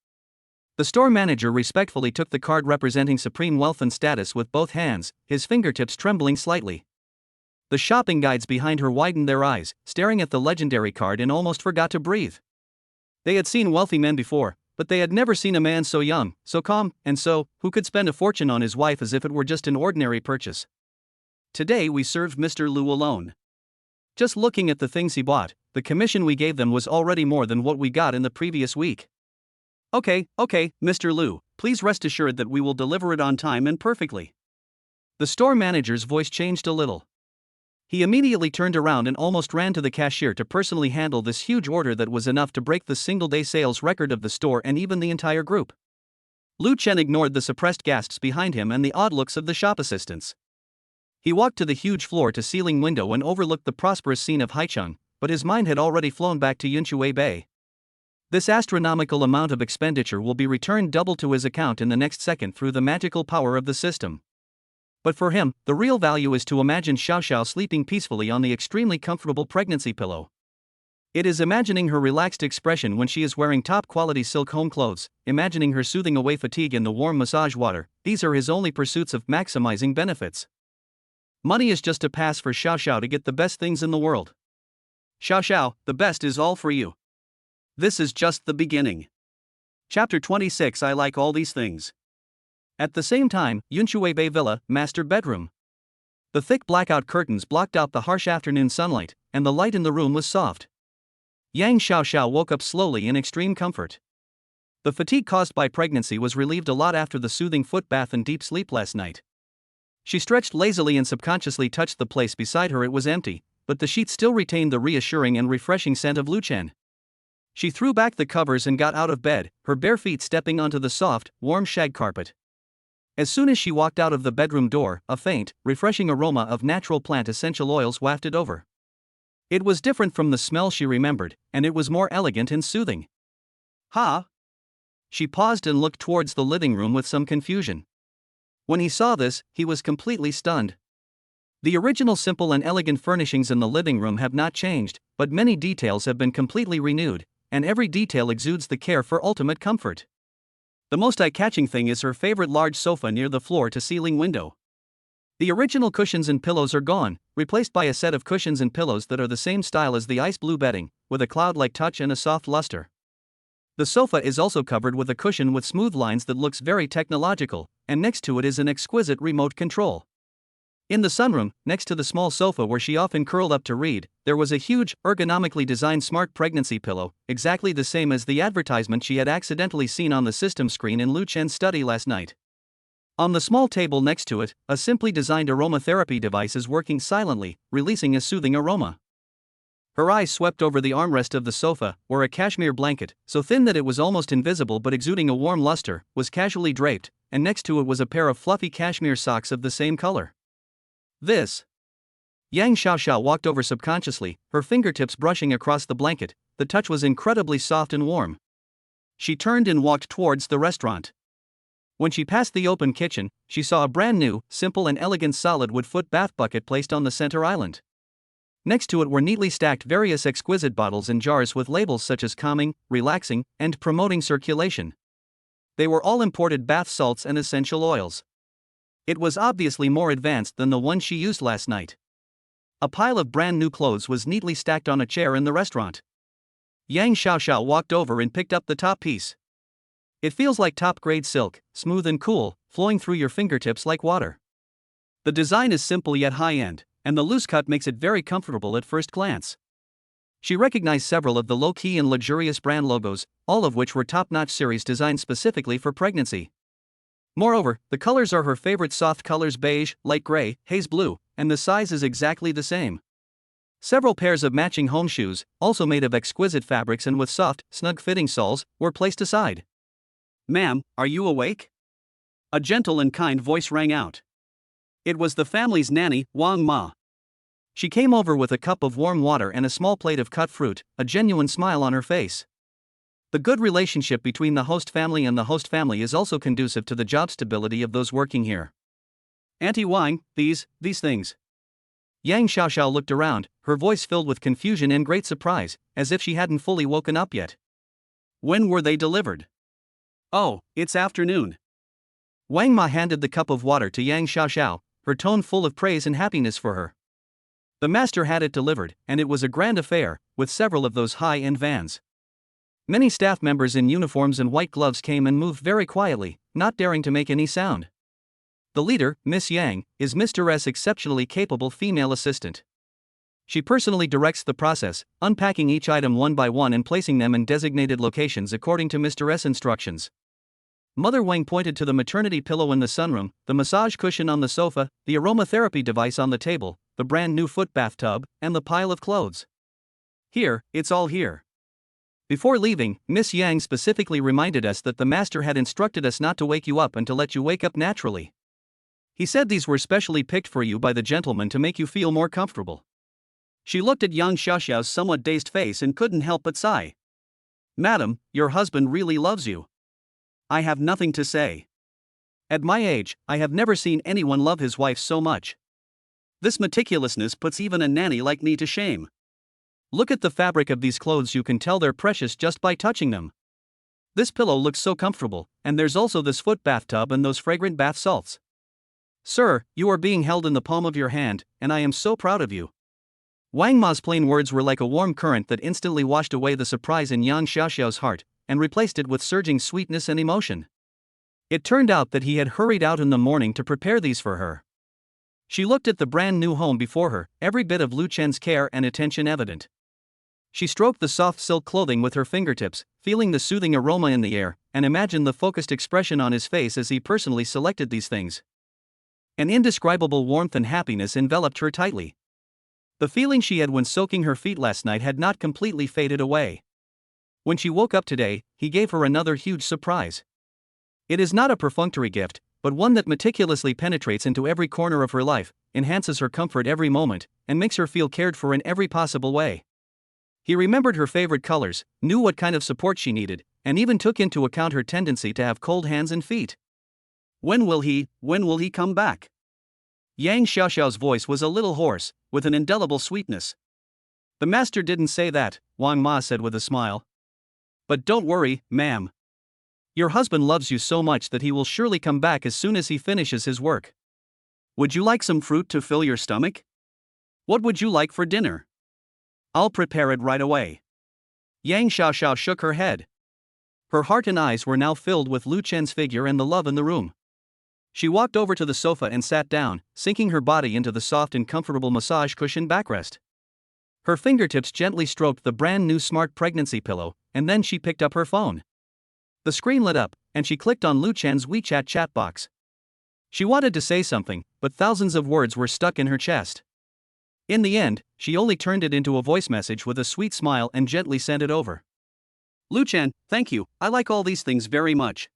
The store manager respectfully took the card representing supreme wealth and status with both hands, his fingertips trembling slightly. The shopping guides behind her widened their eyes, staring at the legendary card, and almost forgot to breathe. They had seen wealthy men before, but they had never seen a man so young, so calm, and who could spend a fortune on his wife as if it were just an ordinary purchase. "Today we served Mr. Lu alone. Just looking at the things he bought, the commission we gave them was already more than what we got in the previous week." Okay, Mr. Lu, please rest assured that we will deliver it on time and perfectly." The store manager's voice changed a little. He immediately turned around and almost ran to the cashier to personally handle this huge order that was enough to break the single-day sales record of the store and even the entire group. Lu Chen ignored the suppressed gasps behind him and the odd looks of the shop assistants. He walked to the huge floor-to-ceiling window and overlooked the prosperous scene of Haicheng, but his mind had already flown back to Yunshui Bay. This astronomical amount of expenditure will be returned double to his account in the next second through the magical power of the system. But for him, the real value is to imagine Xiao Xiao sleeping peacefully on the extremely comfortable pregnancy pillow. It is imagining her relaxed expression when she is wearing top-quality silk home clothes, imagining her soothing away fatigue in the warm massage water. These are his only pursuits of maximizing benefits. Money is just a pass for Xiao Xiao to get the best things in the world. Xiao Xiao, the best is all for you. This is just the beginning. Chapter 26. I like all these things. At the same time, Yunshuibei Villa, master bedroom. The thick blackout curtains blocked out the harsh afternoon sunlight, and the light in the room was soft. Yang Xiaoxiao woke up slowly in extreme comfort. The fatigue caused by pregnancy was relieved a lot after the soothing foot bath and deep sleep last night. She stretched lazily and subconsciously touched the place beside her. It was empty, but the sheets still retained the reassuring and refreshing scent of Luchen. She threw back the covers and got out of bed, her bare feet stepping onto the soft, warm shag carpet. As soon as she walked out of the bedroom door, a faint, refreshing aroma of natural plant essential oils wafted over. It was different from the smell she remembered, and it was more elegant and soothing. Ha! She paused and looked towards the living room with some confusion. When he saw this, he was completely stunned. The original simple and elegant furnishings in the living room have not changed, but many details have been completely renewed, and every detail exudes the care for ultimate comfort. The most eye-catching thing is her favorite large sofa near the floor-to-ceiling window. The original cushions and pillows are gone, replaced by a set of cushions and pillows that are the same style as the ice blue bedding, with a cloud-like touch and a soft luster. The sofa is also covered with a cushion with smooth lines that looks very technological, and next to it is an exquisite remote control. In the sunroom, next to the small sofa where she often curled up to read, there was a huge, ergonomically designed smart pregnancy pillow, exactly the same as the advertisement she had accidentally seen on the system screen in Lu Chen's study last night. On the small table next to it, a simply designed aromatherapy device is working silently, releasing a soothing aroma. Her eyes swept over the armrest of the sofa, where a cashmere blanket, so thin that it was almost invisible but exuding a warm luster, was casually draped, and next to it was a pair of fluffy cashmere socks of the same color. This. Yang Xiaoxiao walked over subconsciously, her fingertips brushing across the blanket. The touch was incredibly soft and warm. She turned and walked towards the restaurant. When she passed the open kitchen, she saw a brand new, simple and elegant solid wood foot bath bucket placed on the center island. Next to it were neatly stacked various exquisite bottles and jars with labels such as calming, relaxing, and promoting circulation. They were all imported bath salts and essential oils. It was obviously more advanced than the one she used last night. A pile of brand new clothes was neatly stacked on a chair in the restaurant. Yang Xiaoxiao walked over and picked up the top piece. It feels like top-grade silk, smooth and cool, flowing through your fingertips like water. The design is simple yet high-end, and the loose cut makes it very comfortable at first glance. She recognized several of the low-key and luxurious brand logos, all of which were top-notch series designed specifically for pregnancy. Moreover, the colors are her favorite soft colors: beige, light gray, haze blue, and the size is exactly the same. Several pairs of matching home shoes, also made of exquisite fabrics and with soft, snug-fitting soles, were placed aside. "Ma'am, are you awake?" A gentle and kind voice rang out. It was the family's nanny, Wang Ma. She came over with a cup of warm water and a small plate of cut fruit, a genuine smile on her face. The good relationship between the host family and the host family is also conducive to the job stability of those working here. "Auntie Wang, these things." Yang Xiaoxiao looked around, her voice filled with confusion and great surprise, as if she hadn't fully woken up yet. "When were they delivered?" "Oh, it's afternoon." Wang Ma handed the cup of water to Yang Xiaoxiao, her tone full of praise and happiness for her. The master had it delivered, and it was a grand affair, with several of those high-end vans. Many staff members in uniforms and white gloves came and moved very quietly, not daring to make any sound. The leader, Miss Yang, is Mr. S' exceptionally capable female assistant. She personally directs the process, unpacking each item one by one and placing them in designated locations according to Mr. S' instructions. Mother Wang pointed to the maternity pillow in the sunroom, the massage cushion on the sofa, the aromatherapy device on the table, the brand new foot bathtub, and the pile of clothes. "Here, it's all here." Before leaving, Miss Yang specifically reminded us that the master had instructed us not to wake you up and to let you wake up naturally. He said these were specially picked for you by the gentleman to make you feel more comfortable. She looked at Yang Xiaoxiao's somewhat dazed face and couldn't help but sigh. Madam, your husband really loves you. I have nothing to say. At my age, I have never seen anyone love his wife so much. This meticulousness puts even a nanny like me to shame. Look at the fabric of these clothes, you can tell they're precious just by touching them. This pillow looks so comfortable, and there's also this foot bathtub and those fragrant bath salts. Sir, you are being held in the palm of your hand, and I am so proud of you. Wang Ma's plain words were like a warm current that instantly washed away the surprise in Yang Xiaoxiao's heart, and replaced it with surging sweetness and emotion. It turned out that he had hurried out in the morning to prepare these for her. She looked at the brand new home before her, every bit of Lu Chen's care and attention evident. She stroked the soft silk clothing with her fingertips, feeling the soothing aroma in the air, and imagined the focused expression on his face as he personally selected these things. An indescribable warmth and happiness enveloped her tightly. The feeling she had when soaking her feet last night had not completely faded away. When she woke up today, he gave her another huge surprise. It is not a perfunctory gift, but one that meticulously penetrates into every corner of her life, enhances her comfort every moment, and makes her feel cared for in every possible way. He remembered her favorite colors, knew what kind of support she needed, and even took into account her tendency to have cold hands and feet. When will he come back? Yang Xiaoxiao's voice was a little hoarse, with an indelible sweetness. The master didn't say that, Wang Ma said with a smile. But don't worry, ma'am. Your husband loves you so much that he will surely come back as soon as he finishes his work. Would you like some fruit to fill your stomach? What would you like for dinner? I'll prepare it right away. Yang Xiaoxiao shook her head. Her heart and eyes were now filled with Lu Chen's figure and the love in the room. She walked over to the sofa and sat down, sinking her body into the soft and comfortable massage cushion backrest. Her fingertips gently stroked the brand new smart pregnancy pillow, and then she picked up her phone. The screen lit up, and she clicked on Lu Chen's WeChat chat box. She wanted to say something, but thousands of words were stuck in her chest. In the end, she only turned it into a voice message with a sweet smile and gently sent it over. Lu Chen, thank you, I like all these things very much.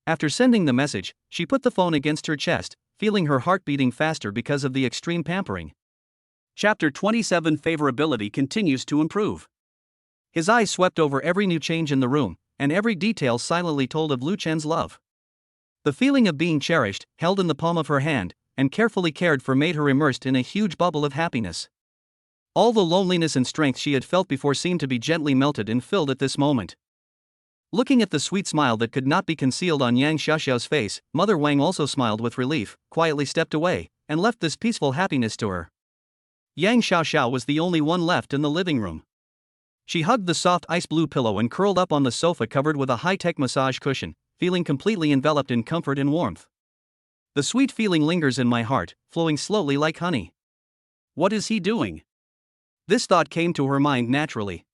After sending the message, she put the phone against her chest, feeling her heart beating faster because of the extreme pampering. Chapter 27 Favorability continues to improve. His eyes swept over every new change in the room, and every detail silently told of Lu Chen's love. The feeling of being cherished, held in the palm of her hand, and carefully cared for made her immersed in a huge bubble of happiness. All the loneliness and strength she had felt before seemed to be gently melted and filled at this moment. Looking at the sweet smile that could not be concealed on Yang Xiaoxiao's face, Mother Wang also smiled with relief, quietly stepped away, and left this peaceful happiness to her. Yang Xiaoxiao was the only one left in the living room. She hugged the soft ice blue pillow and curled up on the sofa covered with a high-tech massage cushion, feeling completely enveloped in comfort and warmth. The sweet feeling lingers in my heart, flowing slowly like honey. What is he doing? This thought came to her mind naturally.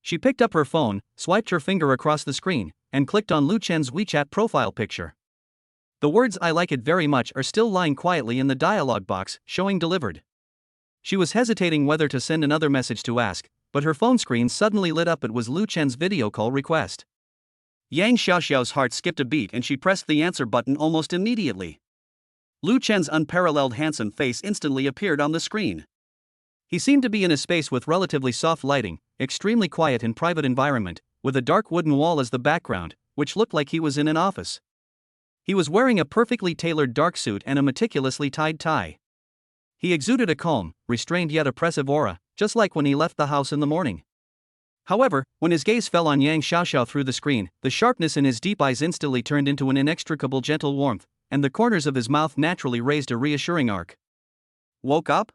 She picked up her phone, swiped her finger across the screen, and clicked on Lu Chen's WeChat profile picture. The words "I like it very much" are still lying quietly in the dialog box, showing delivered. She was hesitating whether to send another message to ask, but her phone screen suddenly lit up. It was Lu Chen's video call request. Yang Xiaoxiao's heart skipped a beat and she pressed the answer button almost immediately. Lu Chen's unparalleled handsome face instantly appeared on the screen. He seemed to be in a space with relatively soft lighting, extremely quiet and private environment, with a dark wooden wall as the background, which looked like he was in an office. He was wearing a perfectly tailored dark suit and a meticulously tied tie. He exuded a calm, restrained yet oppressive aura, just like when he left the house in the morning. However, when his gaze fell on Yang Xiaoxiao through the screen, the sharpness in his deep eyes instantly turned into an inextricable gentle warmth, and the corners of his mouth naturally raised a reassuring arc. Woke up?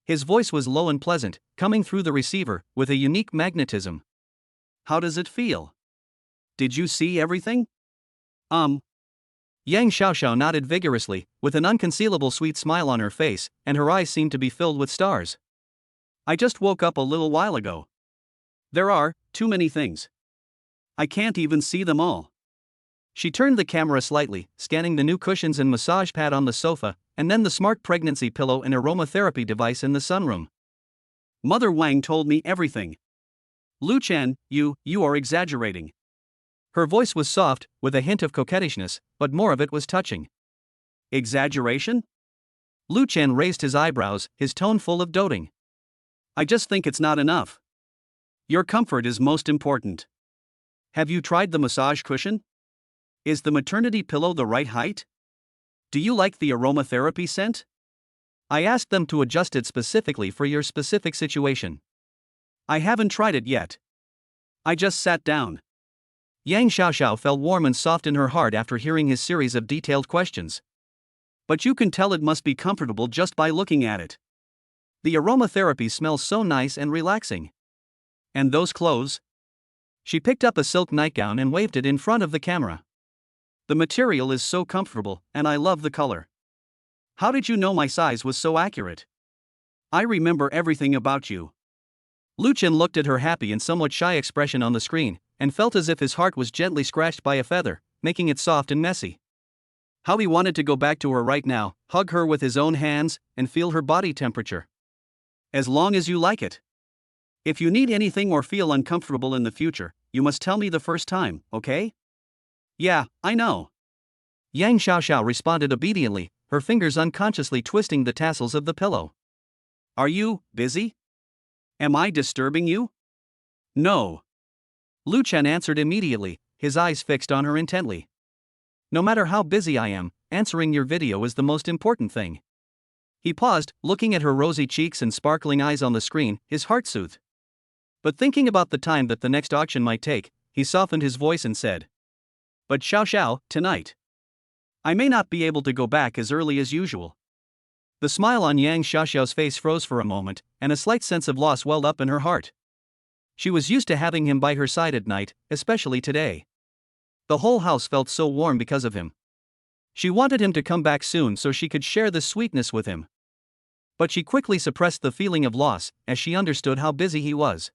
His voice was low and pleasant, coming through the receiver, with a unique magnetism. How does it feel? Did you see everything? Yang Xiaoxiao nodded vigorously, with an unconcealable sweet smile on her face, and her eyes seemed to be filled with stars. I just woke up a little while ago. There are too many things. I can't even see them all. She turned the camera slightly, scanning the new cushions and massage pad on the sofa, and then the smart pregnancy pillow and aromatherapy device in the sunroom. Mother Wang told me everything. Lu Chen, you are exaggerating. Her voice was soft, with a hint of coquettishness, but more of it was touching. Exaggeration? Lu Chen raised his eyebrows, his tone full of doting. I just think it's not enough. Your comfort is most important. Have you tried the massage cushion? Is the maternity pillow the right height? Do you like the aromatherapy scent? I asked them to adjust it specifically for your specific situation. I haven't tried it yet. I just sat down. Yang Xiaoxiao felt warm and soft in her heart after hearing his series of detailed questions. But you can tell it must be comfortable just by looking at it. The aromatherapy smells so nice and relaxing. And those clothes? She picked up a silk nightgown and waved it in front of the camera. The material is so comfortable, and I love the color. How did you know my size was so accurate? I remember everything about you. Lu Chen looked at her happy and somewhat shy expression on the screen, and felt as if his heart was gently scratched by a feather, making it soft and messy. How he wanted to go back to her right now, hug her with his own hands, and feel her body temperature. As long as you like it. If you need anything or feel uncomfortable in the future, you must tell me the first time, okay? Yeah, I know. Yang Xiaoxiao responded obediently, her fingers unconsciously twisting the tassels of the pillow. Are you busy? Am I disturbing you? No. Lu Chen answered immediately, his eyes fixed on her intently. No matter how busy I am, answering your video is the most important thing. He paused, looking at her rosy cheeks and sparkling eyes on the screen, his heart soothed. But thinking about the time that the next auction might take, he softened his voice and said, But Xiao, tonight. I may not be able to go back as early as usual. The smile on Yang Xiaoxiao's face froze for a moment, and a slight sense of loss welled up in her heart. She was used to having him by her side at night, especially today. The whole house felt so warm because of him. She wanted him to come back soon so she could share the sweetness with him. But she quickly suppressed the feeling of loss, as she understood how busy he was.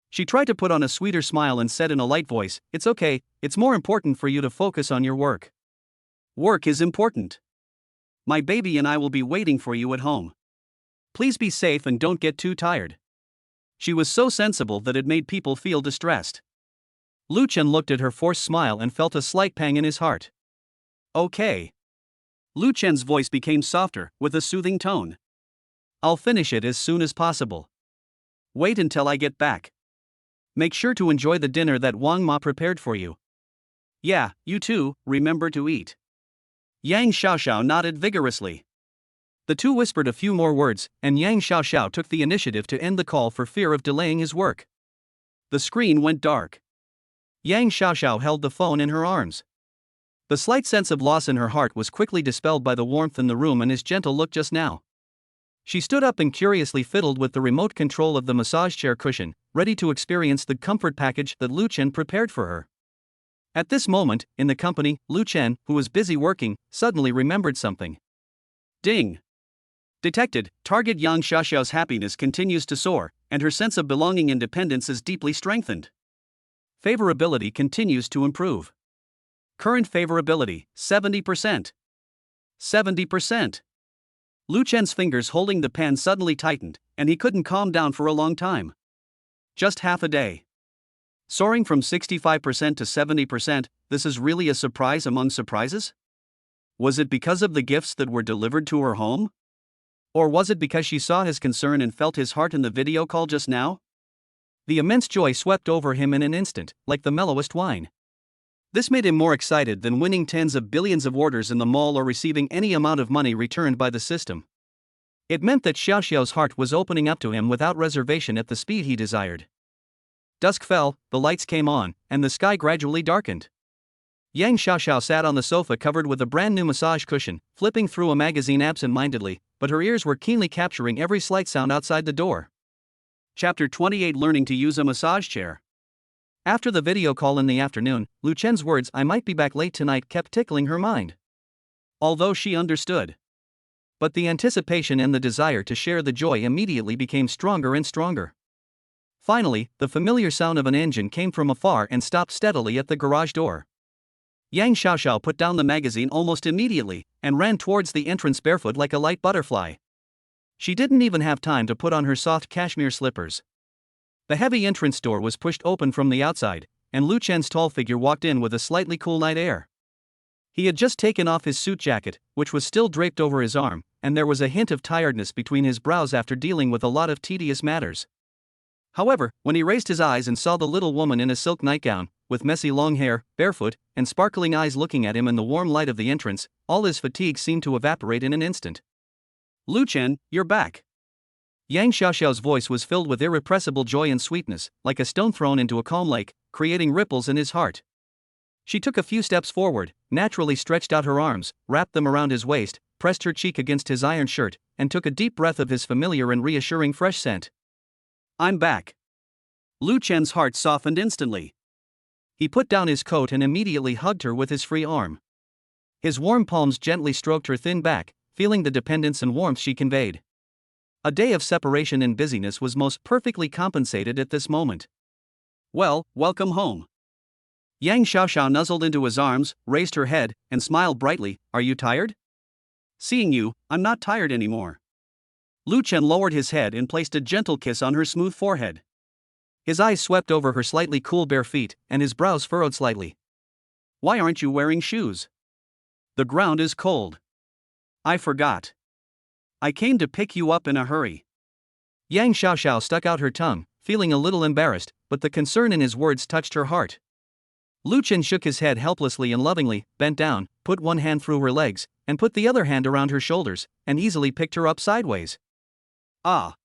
She tried to put on a sweeter smile and said in a light voice, It's okay, it's more important for you to focus on your work. Work is important. My baby and I will be waiting for you at home. Please be safe and don't get too tired. She was so sensible that it made people feel distressed. Lu Chen looked at her forced smile and felt a slight pang in his heart. Okay. Lu Chen's voice became softer, with a soothing tone. I'll finish it as soon as possible. Wait until I get back. Make sure to enjoy the dinner that Wang Ma prepared for you. Yeah, you too, remember to eat. Yang Xiaoxiao nodded vigorously. The two whispered a few more words, and Yang Xiaoxiao took the initiative to end the call for fear of delaying his work. The screen went dark. Yang Xiaoxiao held the phone in her arms. The slight sense of loss in her heart was quickly dispelled by the warmth in the room and his gentle look just now. She stood up and curiously fiddled with the remote control of the massage chair cushion, ready to experience the comfort package that Lu Chen prepared for her. At this moment, in the company, Lu Chen, who was busy working, suddenly remembered something. Ding! Detected, target Yang Xiaoxiao's happiness continues to soar, and her sense of belonging and independence is deeply strengthened. Favorability continues to improve. Current favorability, 70%. 70%. Lu Chen's fingers holding the pen suddenly tightened, and he couldn't calm down for a long time. Just half a day. Soaring from 65% to 70%, this is really a surprise among surprises? Was it because of the gifts that were delivered to her home? Or was it because she saw his concern and felt his heart in the video call just now? The immense joy swept over him in an instant, like the mellowest wine. This made him more excited than winning tens of billions of orders in the mall or receiving any amount of money returned by the system. It meant that Xiaoxiao's heart was opening up to him without reservation at the speed he desired. Dusk fell, the lights came on, and the sky gradually darkened. Yang Xiaoxiao sat on the sofa covered with a brand new massage cushion, flipping through a magazine absent-mindedly, but her ears were keenly capturing every slight sound outside the door. Chapter 28: Learning to use a massage chair. After the video call in the afternoon, Lu Chen's words "I might be back late tonight" kept tickling her mind. Although she understood. But the anticipation and the desire to share the joy immediately became stronger and stronger. Finally, the familiar sound of an engine came from afar and stopped steadily at the garage door. Yang Xiaoxiao put down the magazine almost immediately, and ran towards the entrance barefoot like a light butterfly. She didn't even have time to put on her soft cashmere slippers. The heavy entrance door was pushed open from the outside, and Lu Chen's tall figure walked in with a slightly cool night air. He had just taken off his suit jacket, which was still draped over his arm, and there was a hint of tiredness between his brows after dealing with a lot of tedious matters. However, when he raised his eyes and saw the little woman in a silk nightgown, with messy long hair, barefoot, and sparkling eyes looking at him in the warm light of the entrance, all his fatigue seemed to evaporate in an instant. "Lu Chen, you're back." Yang Xiaoxiao's voice was filled with irrepressible joy and sweetness, like a stone thrown into a calm lake, creating ripples in his heart. She took a few steps forward, naturally stretched out her arms, wrapped them around his waist, pressed her cheek against his iron shirt, and took a deep breath of his familiar and reassuring fresh scent. "I'm back." Lu Chen's heart softened instantly. He put down his coat and immediately hugged her with his free arm. His warm palms gently stroked her thin back, feeling the dependence and warmth she conveyed. A day of separation and busyness was most perfectly compensated at this moment. "Well, welcome home." Yang Xiaoxiao nuzzled into his arms, raised her head, and smiled brightly. "Are you tired?" "Seeing you, I'm not tired anymore." Lu Chen lowered his head and placed a gentle kiss on her smooth forehead. His eyes swept over her slightly cool bare feet, and his brows furrowed slightly. "Why aren't you wearing shoes?" "The ground is cold." "I forgot. I came to pick you up in a hurry." Yang Xiaoxiao stuck out her tongue, feeling a little embarrassed, but the concern in his words touched her heart. Lu Chen shook his head helplessly and lovingly, bent down, put one hand through her legs, and put the other hand around her shoulders, and easily picked her up sideways. "Ah!"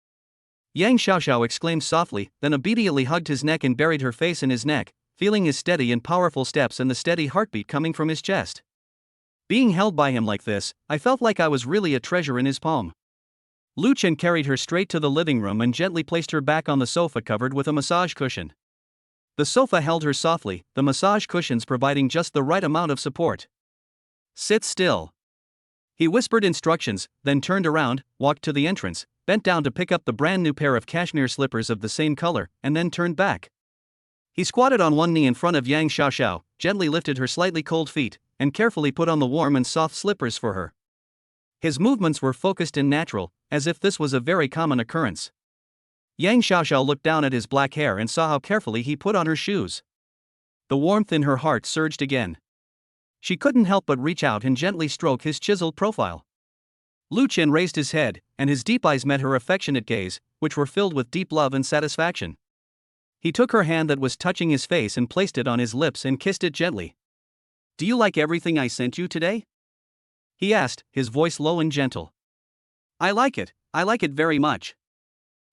Yang Xiaoxiao exclaimed softly, then obediently hugged his neck and buried her face in his neck, feeling his steady and powerful steps and the steady heartbeat coming from his chest. Being held by him like this, I felt like I was really a treasure in his palm. Lu Chen carried her straight to the living room and gently placed her back on the sofa covered with a massage cushion. The sofa held her softly, the massage cushions providing just the right amount of support. "Sit still." He whispered instructions, then turned around, walked to the entrance, bent down to pick up the brand new pair of cashmere slippers of the same color, and then turned back. He squatted on one knee in front of Yang Xiaoxiao, gently lifted her slightly cold feet, and carefully put on the warm and soft slippers for her. His movements were focused and natural, as if this was a very common occurrence. Yang Xiaoxiao looked down at his black hair and saw how carefully he put on her shoes. The warmth in her heart surged again. She couldn't help but reach out and gently stroke his chiseled profile. Lu Chen raised his head, and his deep eyes met her affectionate gaze, which were filled with deep love and satisfaction. He took her hand that was touching his face and placed it on his lips and kissed it gently. "Do you like everything I sent you today?" he asked, his voice low and gentle. I like it very much."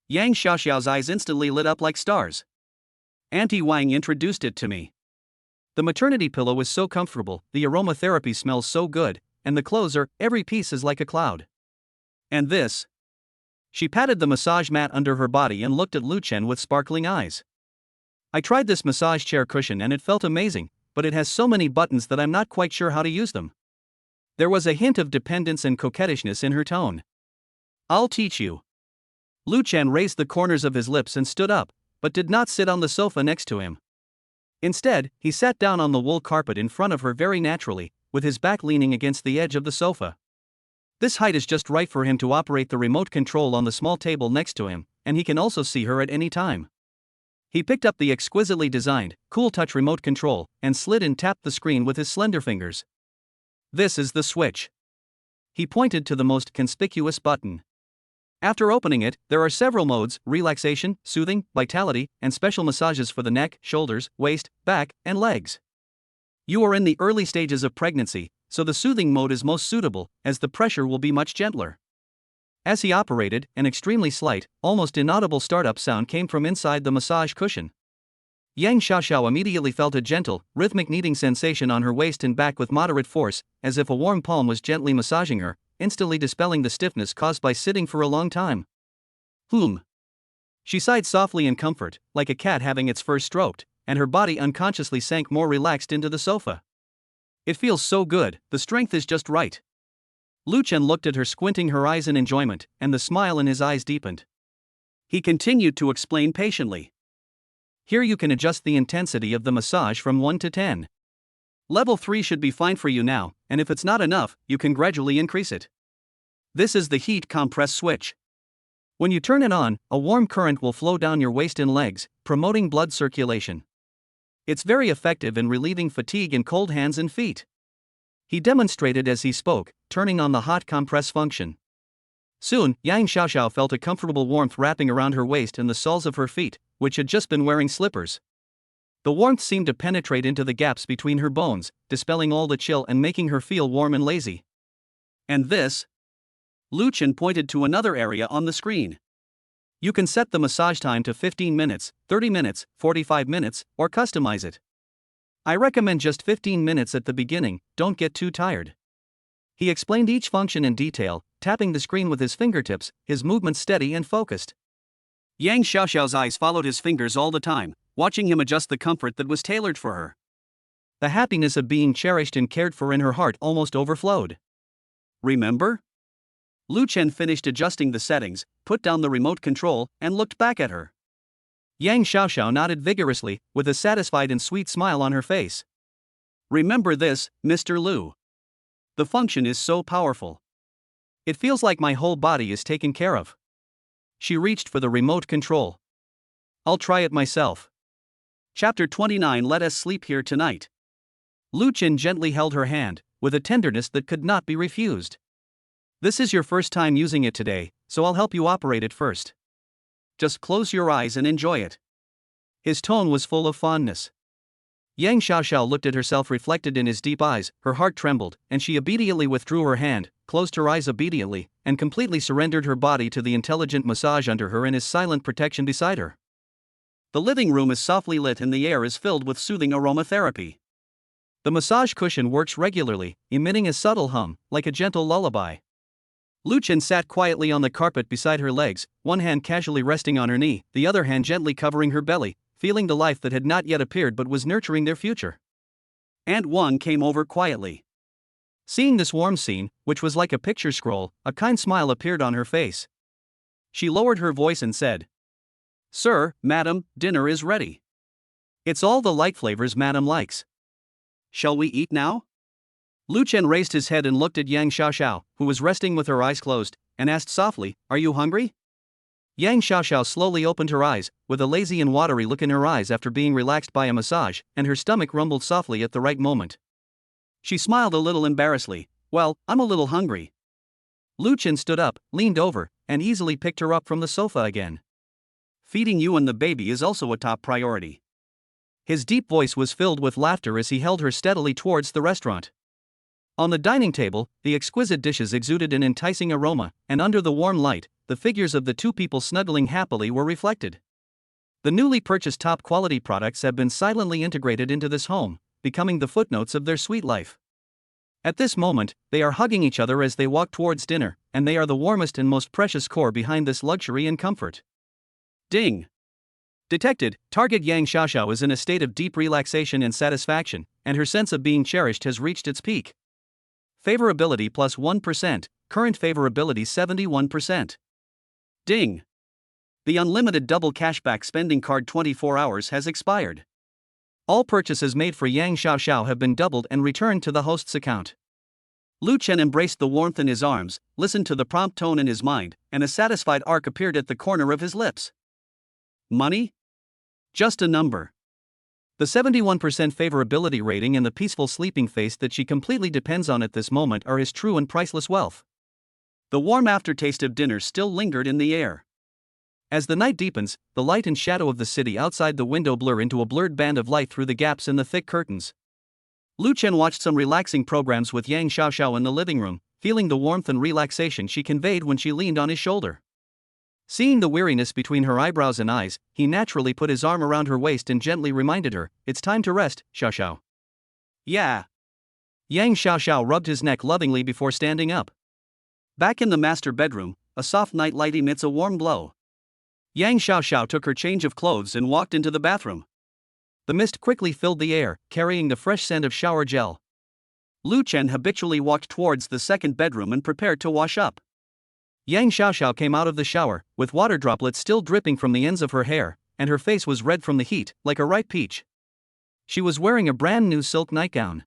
Yang Xiaoxiao's eyes instantly lit up like stars. "Auntie Wang introduced it to me. The maternity pillow is so comfortable, the aromatherapy smells so good, and the clothes every piece is like a cloud. And this?" She patted the massage mat under her body and looked at Lu Chen with sparkling eyes. "I tried this massage chair cushion and it felt amazing, but it has so many buttons that I'm not quite sure how to use them." There was a hint of dependence and coquettishness in her tone. "I'll teach you." Lu Chen raised the corners of his lips and stood up, but did not sit on the sofa next to him. Instead, he sat down on the wool carpet in front of her very naturally, with his back leaning against the edge of the sofa. This height is just right for him to operate the remote control on the small table next to him, and he can also see her at any time. He picked up the exquisitely designed, cool touch remote control, and slid and tapped the screen with his slender fingers. "This is the switch." He pointed to the most conspicuous button. After opening it, there are several modes: relaxation, soothing, vitality, and special massages for the neck, shoulders, waist, back, and legs. You are in the early stages of pregnancy, so the soothing mode is most suitable, as the pressure will be much gentler. As he operated, an extremely slight, almost inaudible startup sound came from inside the massage cushion. Yang Xiaoxiao immediately felt a gentle, rhythmic kneading sensation on her waist and back with moderate force, as if a warm palm was gently massaging her, instantly dispelling the stiffness caused by sitting for a long time. She sighed softly in comfort, like a cat having its fur stroked, and her body unconsciously sank more relaxed into the sofa. "It feels so good, the strength is just right." Lu Chen looked at her, squinting her eyes in enjoyment, and the smile in his eyes deepened. He continued to explain patiently. "Here you can adjust the intensity of the massage from 1 to 10. Level 3 should be fine for you now, and if it's not enough, you can gradually increase it. This is the heat compress switch. When you turn it on, a warm current will flow down your waist and legs, promoting blood circulation. It's very effective in relieving fatigue and cold hands and feet." He demonstrated as he spoke, turning on the hot compress function. Soon, Yang Xiaoxiao felt a comfortable warmth wrapping around her waist and the soles of her feet, which had just been wearing slippers. The warmth seemed to penetrate into the gaps between her bones, dispelling all the chill and making her feel warm and lazy. And this? Lu Chen pointed to another area on the screen. You can set the massage time to 15 minutes, 30 minutes, 45 minutes, or customize it. I recommend just 15 minutes at the beginning, don't get too tired. He explained each function in detail, tapping the screen with his fingertips, his movements steady and focused. Yang Xiaoxiao's eyes followed his fingers all the time, watching him adjust the comfort that was tailored for her. The happiness of being cherished and cared for in her heart almost overflowed. Remember? Lu Chen finished adjusting the settings, put down the remote control, and looked back at her. Yang Xiaoxiao nodded vigorously, with a satisfied and sweet smile on her face. Remember this, Mr. Lu. The function is so powerful. It feels like my whole body is taken care of. She reached for the remote control. I'll try it myself. Chapter 29. Let us sleep here tonight. Lu Chen gently held her hand, with a tenderness that could not be refused. This is your first time using it today, so I'll help you operate it first. Just close your eyes and enjoy it. His tone was full of fondness. Yang Xiaoxiao looked at herself reflected in his deep eyes, her heart trembled, and she obediently withdrew her hand, closed her eyes obediently, and completely surrendered her body to the intelligent massage under her and his silent protection beside her. The living room is softly lit and the air is filled with soothing aromatherapy. The massage cushion works regularly, emitting a subtle hum, like a gentle lullaby. Lu Chen sat quietly on the carpet beside her legs, one hand casually resting on her knee, the other hand gently covering her belly, feeling the life that had not yet appeared but was nurturing their future. Aunt Wang came over quietly. Seeing this warm scene, which was like a picture scroll, a kind smile appeared on her face. She lowered her voice and said, "Sir, madam, dinner is ready. It's all the light flavors madam likes. Shall we eat now?" Lu Chen raised his head and looked at Yang Xiaoxiao, who was resting with her eyes closed, and asked softly, "Are you hungry?" Yang Xiaoxiao slowly opened her eyes, with a lazy and watery look in her eyes after being relaxed by a massage, and her stomach rumbled softly at the right moment. She smiled a little embarrassedly. "Well, I'm a little hungry." Lu Chen stood up, leaned over, and easily picked her up from the sofa again. "Feeding you and the baby is also a top priority." His deep voice was filled with laughter as he held her steadily towards the restaurant. On the dining table, the exquisite dishes exuded an enticing aroma, and under the warm light, the figures of the two people snuggling happily were reflected. The newly purchased top-quality products have been silently integrated into this home, becoming the footnotes of their sweet life. At this moment, they are hugging each other as they walk towards dinner, and they are the warmest and most precious core behind this luxury and comfort. Ding! Detected, target Yang Xiaoxiao is in a state of deep relaxation and satisfaction, and her sense of being cherished has reached its peak. Favorability plus 1%, current favorability 71%. Ding! The unlimited double cashback spending card 24 hours has expired. All purchases made for Yang Xiaoxiao have been doubled and returned to the host's account. Lu Chen embraced the warmth in his arms, listened to the prompt tone in his mind, and a satisfied arc appeared at the corner of his lips. Money? Just a number. The 71% favorability rating and the peaceful sleeping face that she completely depends on at this moment are his true and priceless wealth. The warm aftertaste of dinner still lingered in the air. As the night deepens, the light and shadow of the city outside the window blur into a blurred band of light through the gaps in the thick curtains. Lu Chen watched some relaxing programs with Yang Xiaoxiao in the living room, feeling the warmth and relaxation she conveyed when she leaned on his shoulder. Seeing the weariness between her eyebrows and eyes, he naturally put his arm around her waist and gently reminded her, "It's time to rest, Xiaoxiao." "Yeah." Yang Xiaoxiao rubbed his neck lovingly before standing up. Back in the master bedroom, a soft night light emits a warm glow. Yang Xiaoxiao took her change of clothes and walked into the bathroom. The mist quickly filled the air, carrying the fresh scent of shower gel. Lu Chen habitually walked towards the second bedroom and prepared to wash up. Yang Xiaoxiao came out of the shower, with water droplets still dripping from the ends of her hair, and her face was red from the heat, like a ripe peach. She was wearing a brand new silk nightgown.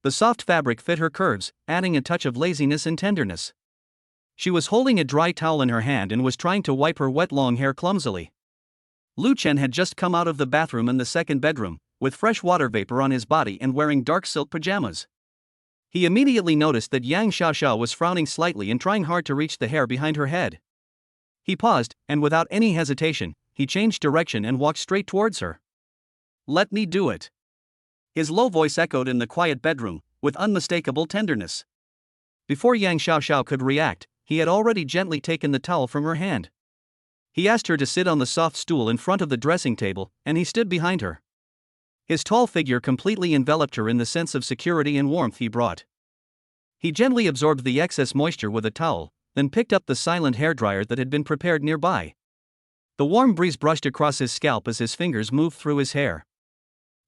The soft fabric fit her curves, adding a touch of laziness and tenderness. She was holding a dry towel in her hand and was trying to wipe her wet long hair clumsily. Lu Chen had just come out of the bathroom in the second bedroom, with fresh water vapor on his body and wearing dark silk pajamas. He immediately noticed that Yang Xiaoxiao was frowning slightly and trying hard to reach the hair behind her head. He paused, and without any hesitation, he changed direction and walked straight towards her. "Let me do it." His low voice echoed in the quiet bedroom, with unmistakable tenderness. Before Yang Xiaoxiao could react, he had already gently taken the towel from her hand. He asked her to sit on the soft stool in front of the dressing table, and he stood behind her. His tall figure completely enveloped her in the sense of security and warmth he brought. He gently absorbed the excess moisture with a towel, then picked up the silent hairdryer that had been prepared nearby. The warm breeze brushed across his scalp as his fingers moved through his hair.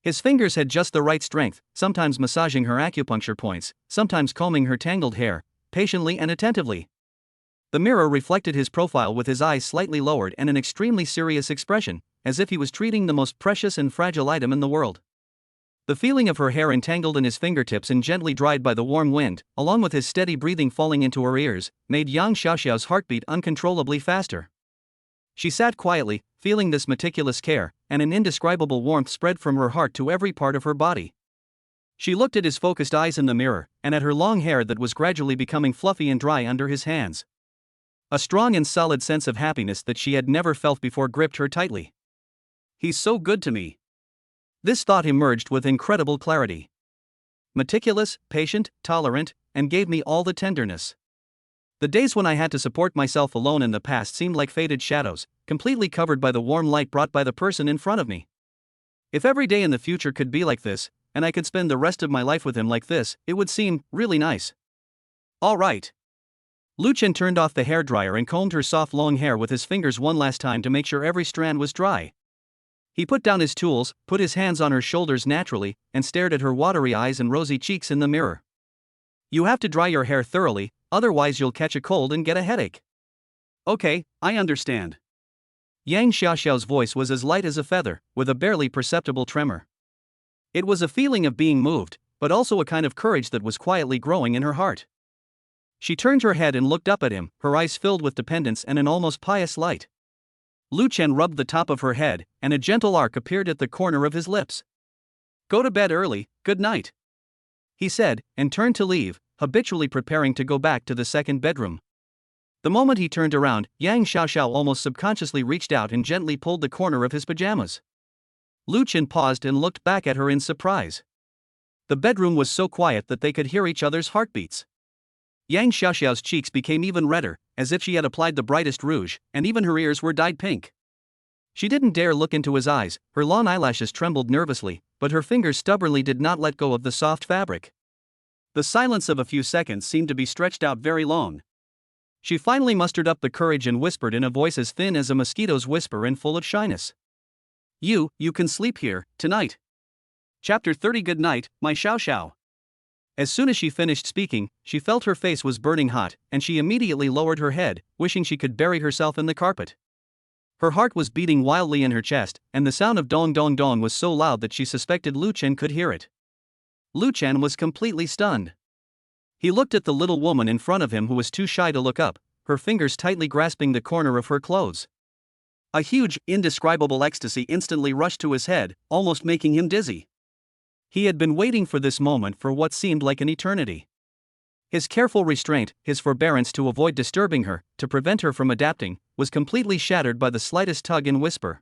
His fingers had just the right strength, sometimes massaging her acupuncture points, sometimes combing her tangled hair, patiently and attentively. The mirror reflected his profile with his eyes slightly lowered and an extremely serious expression, as if he was treating the most precious and fragile item in the world. The feeling of her hair entangled in his fingertips and gently dried by the warm wind, along with his steady breathing falling into her ears, made Yang Xiaoxiao's heartbeat uncontrollably faster. She sat quietly, feeling this meticulous care, and an indescribable warmth spread from her heart to every part of her body. She looked at his focused eyes in the mirror, and at her long hair that was gradually becoming fluffy and dry under his hands. A strong and solid sense of happiness that she had never felt before gripped her tightly. "He's so good to me." This thought emerged with incredible clarity. Meticulous, patient, tolerant, and gave me all the tenderness. The days when I had to support myself alone in the past seemed like faded shadows, completely covered by the warm light brought by the person in front of me. If every day in the future could be like this, and I could spend the rest of my life with him like this, it would seem really nice. "All right." Lu Chen turned off the hairdryer and combed her soft long hair with his fingers one last time to make sure every strand was dry. He put down his tools, put his hands on her shoulders naturally, and stared at her watery eyes and rosy cheeks in the mirror. "You have to dry your hair thoroughly, otherwise you'll catch a cold and get a headache." "Okay, I understand." Yang Xiaoxiao's voice was as light as a feather, with a barely perceptible tremor. It was a feeling of being moved, but also a kind of courage that was quietly growing in her heart. She turned her head and looked up at him, her eyes filled with dependence and an almost pious light. Lu Chen rubbed the top of her head, and a gentle arc appeared at the corner of his lips. "Go to bed early, good night," he said, and turned to leave, habitually preparing to go back to the second bedroom. The moment he turned around, Yang Xiaoxiao almost subconsciously reached out and gently pulled the corner of his pajamas. Lu Chen paused and looked back at her in surprise. The bedroom was so quiet that they could hear each other's heartbeats. Yang Xiaoxiao's cheeks became even redder, as if she had applied the brightest rouge, and even her ears were dyed pink. She didn't dare look into his eyes, her long eyelashes trembled nervously, but her fingers stubbornly did not let go of the soft fabric. The silence of a few seconds seemed to be stretched out very long. She finally mustered up the courage and whispered in a voice as thin as a mosquito's whisper and full of shyness. You can sleep here, tonight." Chapter 30. Good night, my Xiaoxiao. As soon as she finished speaking, she felt her face was burning hot, and she immediately lowered her head, wishing she could bury herself in the carpet. Her heart was beating wildly in her chest, and the sound of dong dong dong was so loud that she suspected Lu Chen could hear it. Lu Chen was completely stunned. He looked at the little woman in front of him who was too shy to look up, her fingers tightly grasping the corner of her clothes. A huge, indescribable ecstasy instantly rushed to his head, almost making him dizzy. He had been waiting for this moment for what seemed like an eternity. His careful restraint, his forbearance to avoid disturbing her, to prevent her from adapting, was completely shattered by the slightest tug and whisper.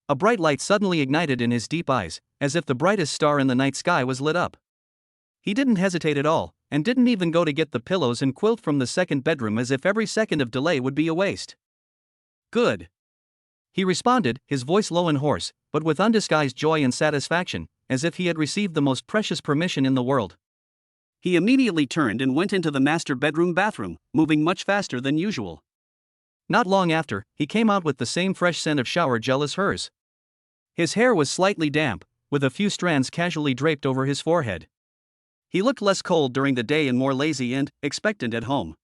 A bright light suddenly ignited in his deep eyes, as if the brightest star in the night sky was lit up. He didn't hesitate at all, and didn't even go to get the pillows and quilt from the second bedroom as if every second of delay would be a waste. "Good," he responded, his voice low and hoarse, but with undisguised joy and satisfaction, as if he had received the most precious permission in the world. He immediately turned and went into the master bedroom bathroom, moving much faster than usual. Not long after, he came out with the same fresh scent of shower gel as hers. His hair was slightly damp, with a few strands casually draped over his forehead. He looked less cold during the day and more lazy and expectant at home.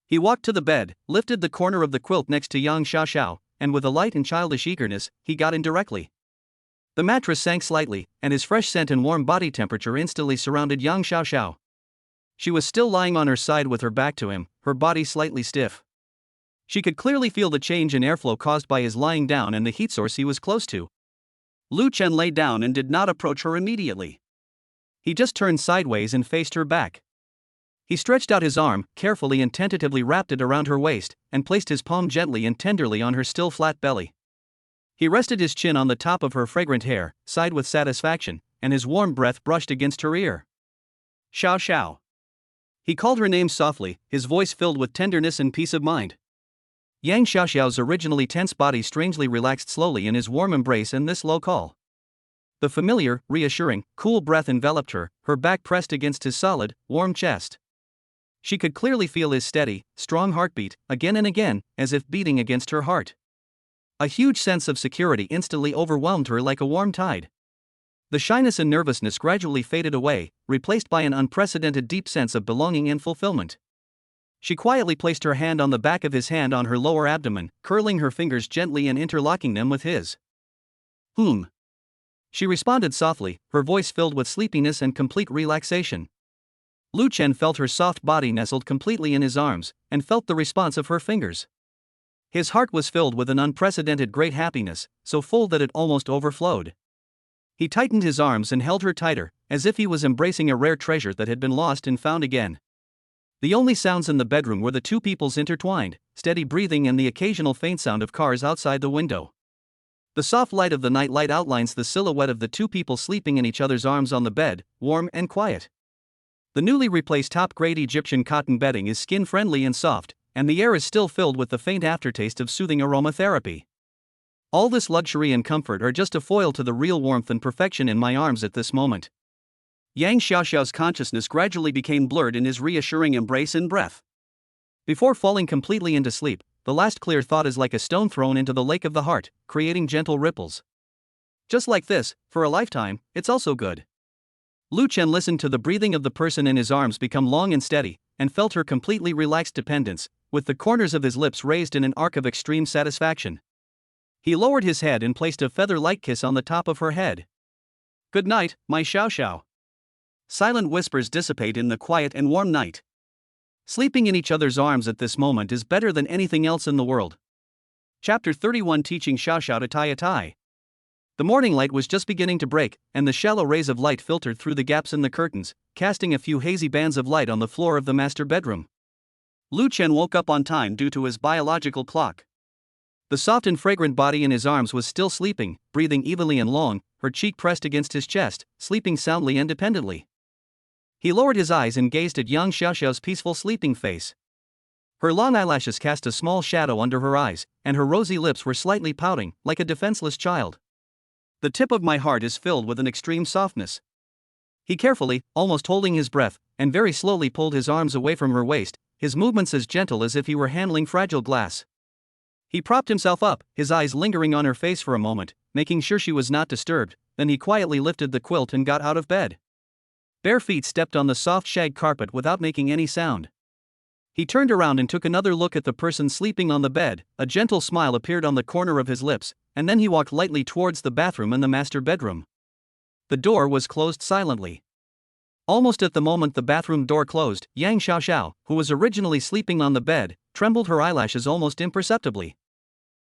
He walked to the bed, lifted the corner of the quilt next to Yang Xiaoxiao, and with a light and childish eagerness, he got in directly. The mattress sank slightly, and his fresh scent and warm body temperature instantly surrounded Yang Xiaoxiao. She was still lying on her side with her back to him, her body slightly stiff. She could clearly feel the change in airflow caused by his lying down and the heat source he was close to. Lu Chen lay down and did not approach her immediately. He just turned sideways and faced her back. He stretched out his arm, carefully and tentatively wrapped it around her waist, and placed his palm gently and tenderly on her still flat belly. He rested his chin on the top of her fragrant hair, sighed with satisfaction, and his warm breath brushed against her ear. Xiao Xiao. He called her name softly, his voice filled with tenderness and peace of mind. Yang Xiaoxiao's originally tense body strangely relaxed slowly in his warm embrace and this low call. The familiar, reassuring, cool breath enveloped her, her back pressed against his solid, warm chest. She could clearly feel his steady, strong heartbeat, again and again, as if beating against her heart. A huge sense of security instantly overwhelmed her like a warm tide. The shyness and nervousness gradually faded away, replaced by an unprecedented deep sense of belonging and fulfillment. She quietly placed her hand on the back of his hand on her lower abdomen, curling her fingers gently and interlocking them with his. She responded softly, her voice filled with sleepiness and complete relaxation. Lu Chen felt her soft body nestled completely in his arms, and felt the response of her fingers. His heart was filled with an unprecedented great happiness, so full that it almost overflowed. He tightened his arms and held her tighter, as if he was embracing a rare treasure that had been lost and found again. The only sounds in the bedroom were the two people's intertwined, steady breathing and the occasional faint sound of cars outside the window. The soft light of the night light outlines the silhouette of the two people sleeping in each other's arms on the bed, warm and quiet. The newly replaced top-grade Egyptian cotton bedding is skin-friendly and soft, and the air is still filled with the faint aftertaste of soothing aromatherapy. All this luxury and comfort are just a foil to the real warmth and perfection in my arms at this moment. Yang Xiaoxiao's consciousness gradually became blurred in his reassuring embrace and breath. Before falling completely into sleep, the last clear thought is like a stone thrown into the lake of the heart, creating gentle ripples. Just like this, for a lifetime, it's also good. Lu Chen listened to the breathing of the person in his arms become long and steady, and felt her completely relaxed dependence, with the corners of his lips raised in an arc of extreme satisfaction. He lowered his head and placed a feather-like kiss on the top of her head. Good night, my Xiao Xiao. Silent whispers dissipate in the quiet and warm night. Sleeping in each other's arms at this moment is better than anything else in the world. Chapter 31 Teaching Xiao Xiao to tie a tie. The morning light was just beginning to break, and the shallow rays of light filtered through the gaps in the curtains, casting a few hazy bands of light on the floor of the master bedroom. Lu Chen woke up on time due to his biological clock. The soft and fragrant body in his arms was still sleeping, breathing evenly and long, her cheek pressed against his chest, sleeping soundly and independently. He lowered his eyes and gazed at Yang Xiaoxiao's peaceful sleeping face. Her long eyelashes cast a small shadow under her eyes, and her rosy lips were slightly pouting, like a defenseless child. The tip of my heart is filled with an extreme softness. He carefully, almost holding his breath, and very slowly pulled his arms away from her waist, his movements as gentle as if he were handling fragile glass. He propped himself up, his eyes lingering on her face for a moment, making sure she was not disturbed, then he quietly lifted the quilt and got out of bed. Bare feet stepped on the soft shag carpet without making any sound. He turned around and took another look at the person sleeping on the bed, a gentle smile appeared on the corner of his lips, and then he walked lightly towards the bathroom and the master bedroom. The door was closed silently. Almost at the moment the bathroom door closed, Yang Xiaoxiao, who was originally sleeping on the bed, trembled her eyelashes almost imperceptibly.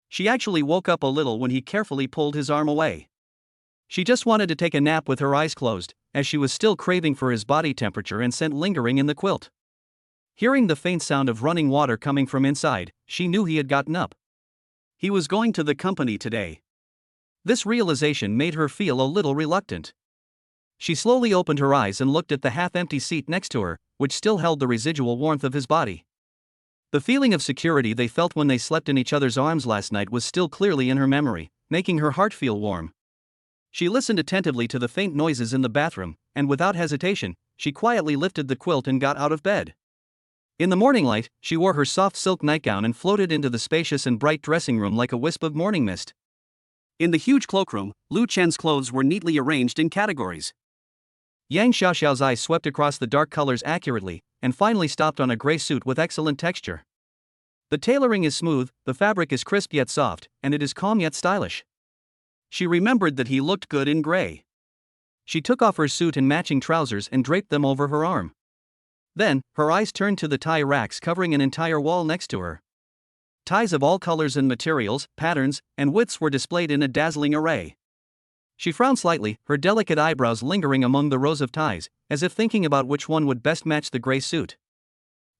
She actually woke up a little when he carefully pulled his arm away. She just wanted to take a nap with her eyes closed, as she was still craving for his body temperature and scent lingering in the quilt. Hearing the faint sound of running water coming from inside, she knew he had gotten up. He was going to the company today. This realization made her feel a little reluctant. She slowly opened her eyes and looked at the half-empty seat next to her, which still held the residual warmth of his body. The feeling of security they felt when they slept in each other's arms last night was still clearly in her memory, making her heart feel warm. She listened attentively to the faint noises in the bathroom, and without hesitation, she quietly lifted the quilt and got out of bed. In the morning light, she wore her soft silk nightgown and floated into the spacious and bright dressing room like a wisp of morning mist. In the huge cloakroom, Lu Chen's clothes were neatly arranged in categories. Yang Xiaoxiao's eyes swept across the dark colors accurately, and finally stopped on a gray suit with excellent texture. The tailoring is smooth, the fabric is crisp yet soft, and it is calm yet stylish. She remembered that he looked good in gray. She took off her suit and matching trousers and draped them over her arm. Then, her eyes turned to the tie racks covering an entire wall next to her. Ties of all colors and materials, patterns, and widths were displayed in a dazzling array. She frowned slightly, her delicate eyebrows lingering among the rows of ties, as if thinking about which one would best match the gray suit.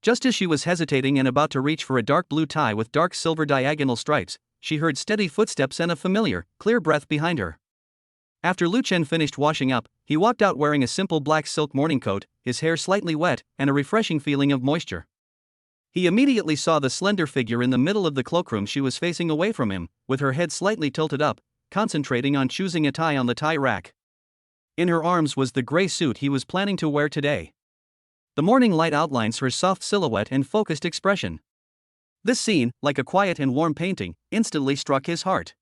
Just as she was hesitating and about to reach for a dark blue tie with dark silver diagonal stripes, she heard steady footsteps and a familiar, clear breath behind her. After Lu Chen finished washing up, he walked out wearing a simple black silk morning coat, his hair slightly wet, and a refreshing feeling of moisture. He immediately saw the slender figure in the middle of the cloakroom. She was facing away from him, with her head slightly tilted up, concentrating on choosing a tie on the tie rack. In her arms was the gray suit he was planning to wear today. The morning light outlines her soft silhouette and focused expression. This scene, like a quiet and warm painting, instantly struck his heart.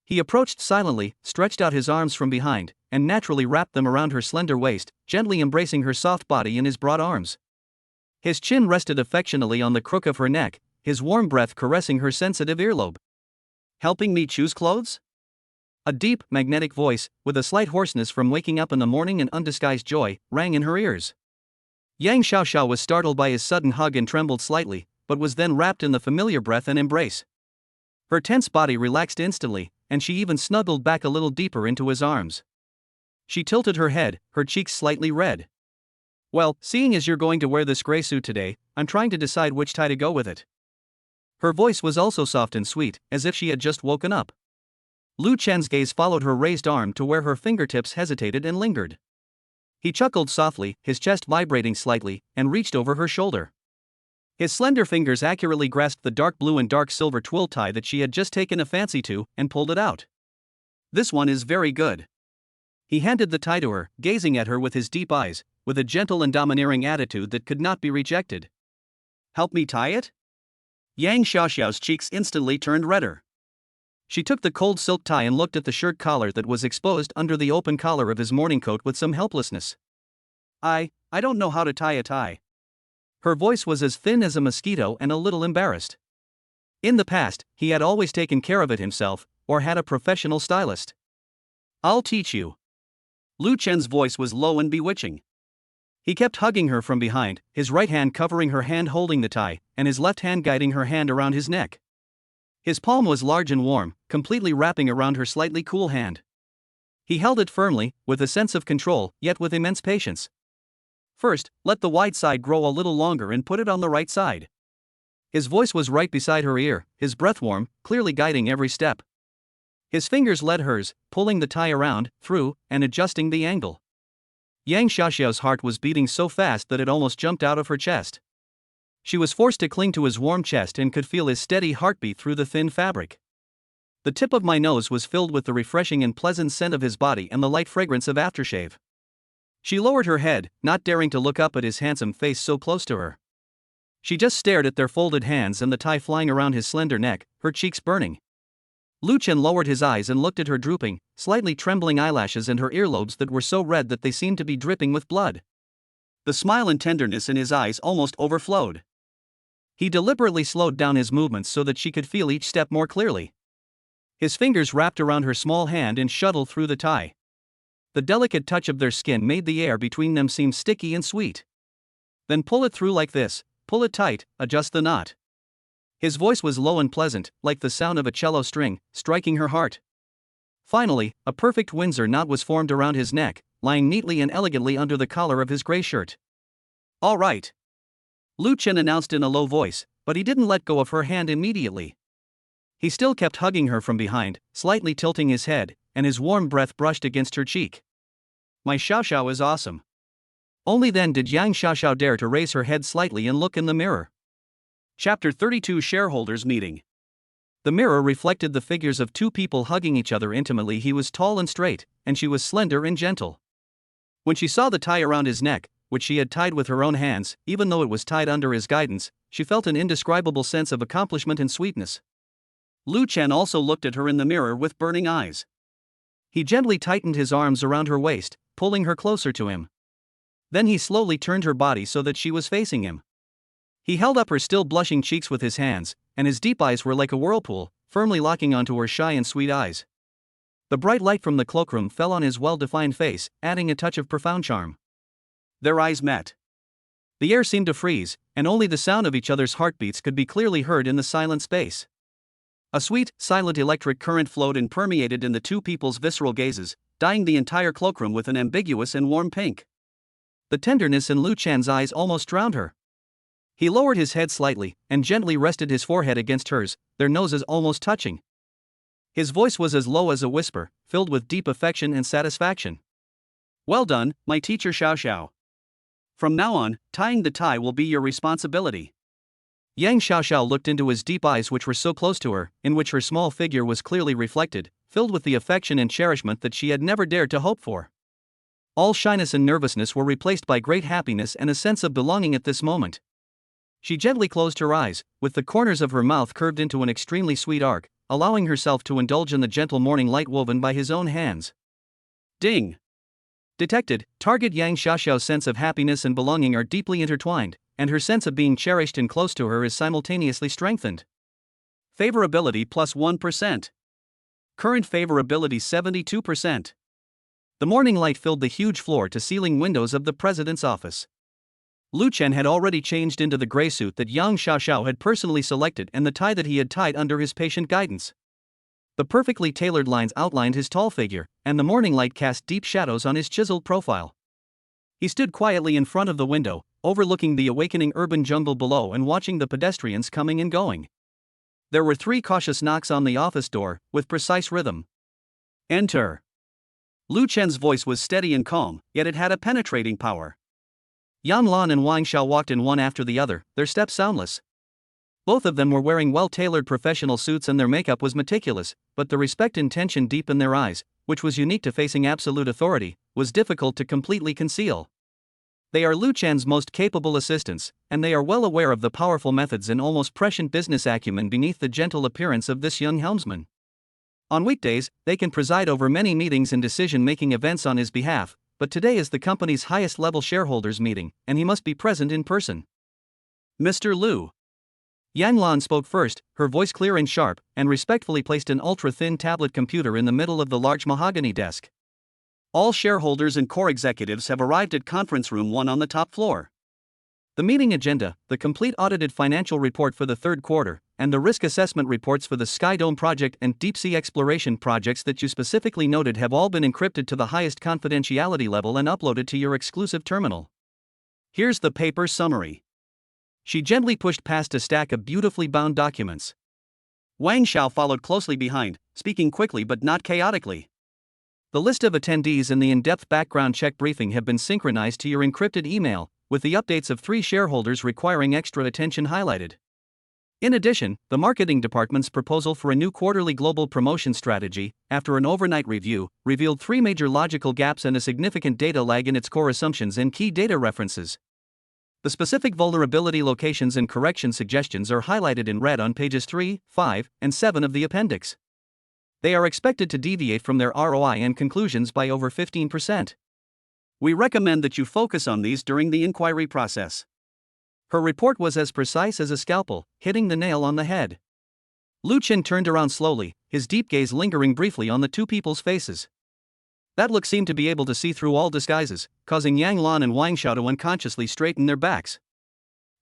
He approached silently, stretched out his arms from behind, and naturally wrapped them around her slender waist, gently embracing her soft body in his broad arms. His chin rested affectionately on the crook of her neck, his warm breath caressing her sensitive earlobe. "Helping me choose clothes?" A deep, magnetic voice, with a slight hoarseness from waking up in the morning and undisguised joy, rang in her ears. Yang Xiaoxiao was startled by his sudden hug and trembled slightly, but was then wrapped in the familiar breath and embrace. Her tense body relaxed instantly, and she even snuggled back a little deeper into his arms. She tilted her head, her cheeks slightly red. "Well, seeing as you're going to wear this gray suit today, I'm trying to decide which tie to go with it." Her voice was also soft and sweet, as if she had just woken up. Lu Chen's gaze followed her raised arm to where her fingertips hesitated and lingered. He chuckled softly, his chest vibrating slightly, and reached over her shoulder. His slender fingers accurately grasped the dark blue and dark silver twill tie that she had just taken a fancy to, and pulled it out. "This one is very good." He handed the tie to her, gazing at her with his deep eyes, with a gentle and domineering attitude that could not be rejected. "Help me tie it?" Yang Xiaoxiao's cheeks instantly turned redder. She took the cold silk tie and looked at the shirt collar that was exposed under the open collar of his morning coat with some helplessness. I don't know how to tie a tie." Her voice was as thin as a mosquito and a little embarrassed. In the past, he had always taken care of it himself, or had a professional stylist. "I'll teach you." Lu Chen's voice was low and bewitching. He kept hugging her from behind, his right hand covering her hand holding the tie, and his left hand guiding her hand around his neck. His palm was large and warm, completely wrapping around her slightly cool hand. He held it firmly, with a sense of control, yet with immense patience. "First, let the wide side grow a little longer and put it on the right side." His voice was right beside her ear, his breath warm, clearly guiding every step. His fingers led hers, pulling the tie around, through, and adjusting the angle. Yang Xiaoxiao's heart was beating so fast that it almost jumped out of her chest. She was forced to cling to his warm chest and could feel his steady heartbeat through the thin fabric. "The tip of my nose was filled with the refreshing and pleasant scent of his body and the light fragrance of aftershave." She lowered her head, not daring to look up at his handsome face so close to her. She just stared at their folded hands and the tie flying around his slender neck, her cheeks burning. Lu Chen lowered his eyes and looked at her drooping, slightly trembling eyelashes and her earlobes that were so red that they seemed to be dripping with blood. The smile and tenderness in his eyes almost overflowed. He deliberately slowed down his movements so that she could feel each step more clearly. His fingers wrapped around her small hand and shuttled through the tie. The delicate touch of their skin made the air between them seem sticky and sweet. "Then pull it through like this, pull it tight, adjust the knot." His voice was low and pleasant, like the sound of a cello string, striking her heart. Finally, a perfect Windsor knot was formed around his neck, lying neatly and elegantly under the collar of his gray shirt. "All right," Lu Chen announced in a low voice, but he didn't let go of her hand immediately. He still kept hugging her from behind, slightly tilting his head, and his warm breath brushed against her cheek. "My Xiaoxiao is awesome." Only then did Yang Xiaoxiao dare to raise her head slightly and look in the mirror. Chapter 32 Shareholders Meeting. The mirror reflected the figures of two people hugging each other intimately. He was tall and straight, and she was slender and gentle. When she saw the tie around his neck, which she had tied with her own hands, even though it was tied under his guidance, she felt an indescribable sense of accomplishment and sweetness. Lu Chen also looked at her in the mirror with burning eyes. He gently tightened his arms around her waist, pulling her closer to him. Then he slowly turned her body so that she was facing him. He held up her still blushing cheeks with his hands, and his deep eyes were like a whirlpool, firmly locking onto her shy and sweet eyes. The bright light from the cloakroom fell on his well-defined face, adding a touch of profound charm. Their eyes met. The air seemed to freeze, and only the sound of each other's heartbeats could be clearly heard in the silent space. A sweet, silent electric current flowed and permeated in the two people's visceral gazes, dyeing the entire cloakroom with an ambiguous and warm pink. The tenderness in Lu Chan's eyes almost drowned her. He lowered his head slightly and gently rested his forehead against hers, their noses almost touching. His voice was as low as a whisper, filled with deep affection and satisfaction. "Well done, my teacher Xiao Xiao. From now on, tying the tie will be your responsibility." Yang Xiaoxiao looked into his deep eyes, which were so close to her, in which her small figure was clearly reflected, filled with the affection and cherishment that she had never dared to hope for. All shyness and nervousness were replaced by great happiness and a sense of belonging at this moment. She gently closed her eyes, with the corners of her mouth curved into an extremely sweet arc, allowing herself to indulge in the gentle morning light woven by his own hands. Ding! Detected, target. Yang Xiaoxiao's sense of happiness and belonging are deeply intertwined, and her sense of being cherished and close to her is simultaneously strengthened. Favorability plus 1%. Current favorability 72%. The morning light filled the huge floor-to-ceiling windows of the president's office. Lu Chen had already changed into the gray suit that Yang Xiaoxiao had personally selected and the tie that he had tied under his patient guidance. The perfectly tailored lines outlined his tall figure, and the morning light cast deep shadows on his chiseled profile. He stood quietly in front of the window, overlooking the awakening urban jungle below and watching the pedestrians coming and going. There were 3 cautious knocks on the office door, with precise rhythm. "Enter." Lu Chen's voice was steady and calm, yet it had a penetrating power. Yan Lan and Wang Xiao walked in one after the other, their steps soundless. Both of them were wearing well-tailored professional suits and their makeup was meticulous, but the respect and tension deep in their eyes, which was unique to facing absolute authority, was difficult to completely conceal. They are Lu Chen's most capable assistants, and they are well aware of the powerful methods and almost prescient business acumen beneath the gentle appearance of this young helmsman. On weekdays, they can preside over many meetings and decision-making events on his behalf, but today is the company's highest-level shareholders' meeting, and he must be present in person. "Mr. Lu." Yang Lan spoke first, her voice clear and sharp, and respectfully placed an ultra-thin tablet computer in the middle of the large mahogany desk. "All shareholders and core executives have arrived at Conference Room 1 on the top floor. The meeting agenda, the complete audited financial report for the third quarter, and the risk assessment reports for the Sky Dome project and deep-sea exploration projects that you specifically noted have all been encrypted to the highest confidentiality level and uploaded to your exclusive terminal. Here's the paper summary." She gently pushed past a stack of beautifully bound documents. Wang Xiao followed closely behind, speaking quickly but not chaotically. "The list of attendees and the in-depth background check briefing have been synchronized to your encrypted email, with the updates of 3 shareholders requiring extra attention highlighted. In addition, the marketing department's proposal for a new quarterly global promotion strategy, after an overnight review, revealed 3 major logical gaps and a significant data lag in its core assumptions and key data references. The specific vulnerability locations and correction suggestions are highlighted in red on pages 3, 5, and 7 of the appendix. They are expected to deviate from their ROI and conclusions by over 15%. We recommend that you focus on these during the inquiry process." Her report was as precise as a scalpel, hitting the nail on the head. Lu Chen turned around slowly, his deep gaze lingering briefly on the two people's faces. That look seemed to be able to see through all disguises, causing Yang Lan and Wang Xiao to unconsciously straighten their backs.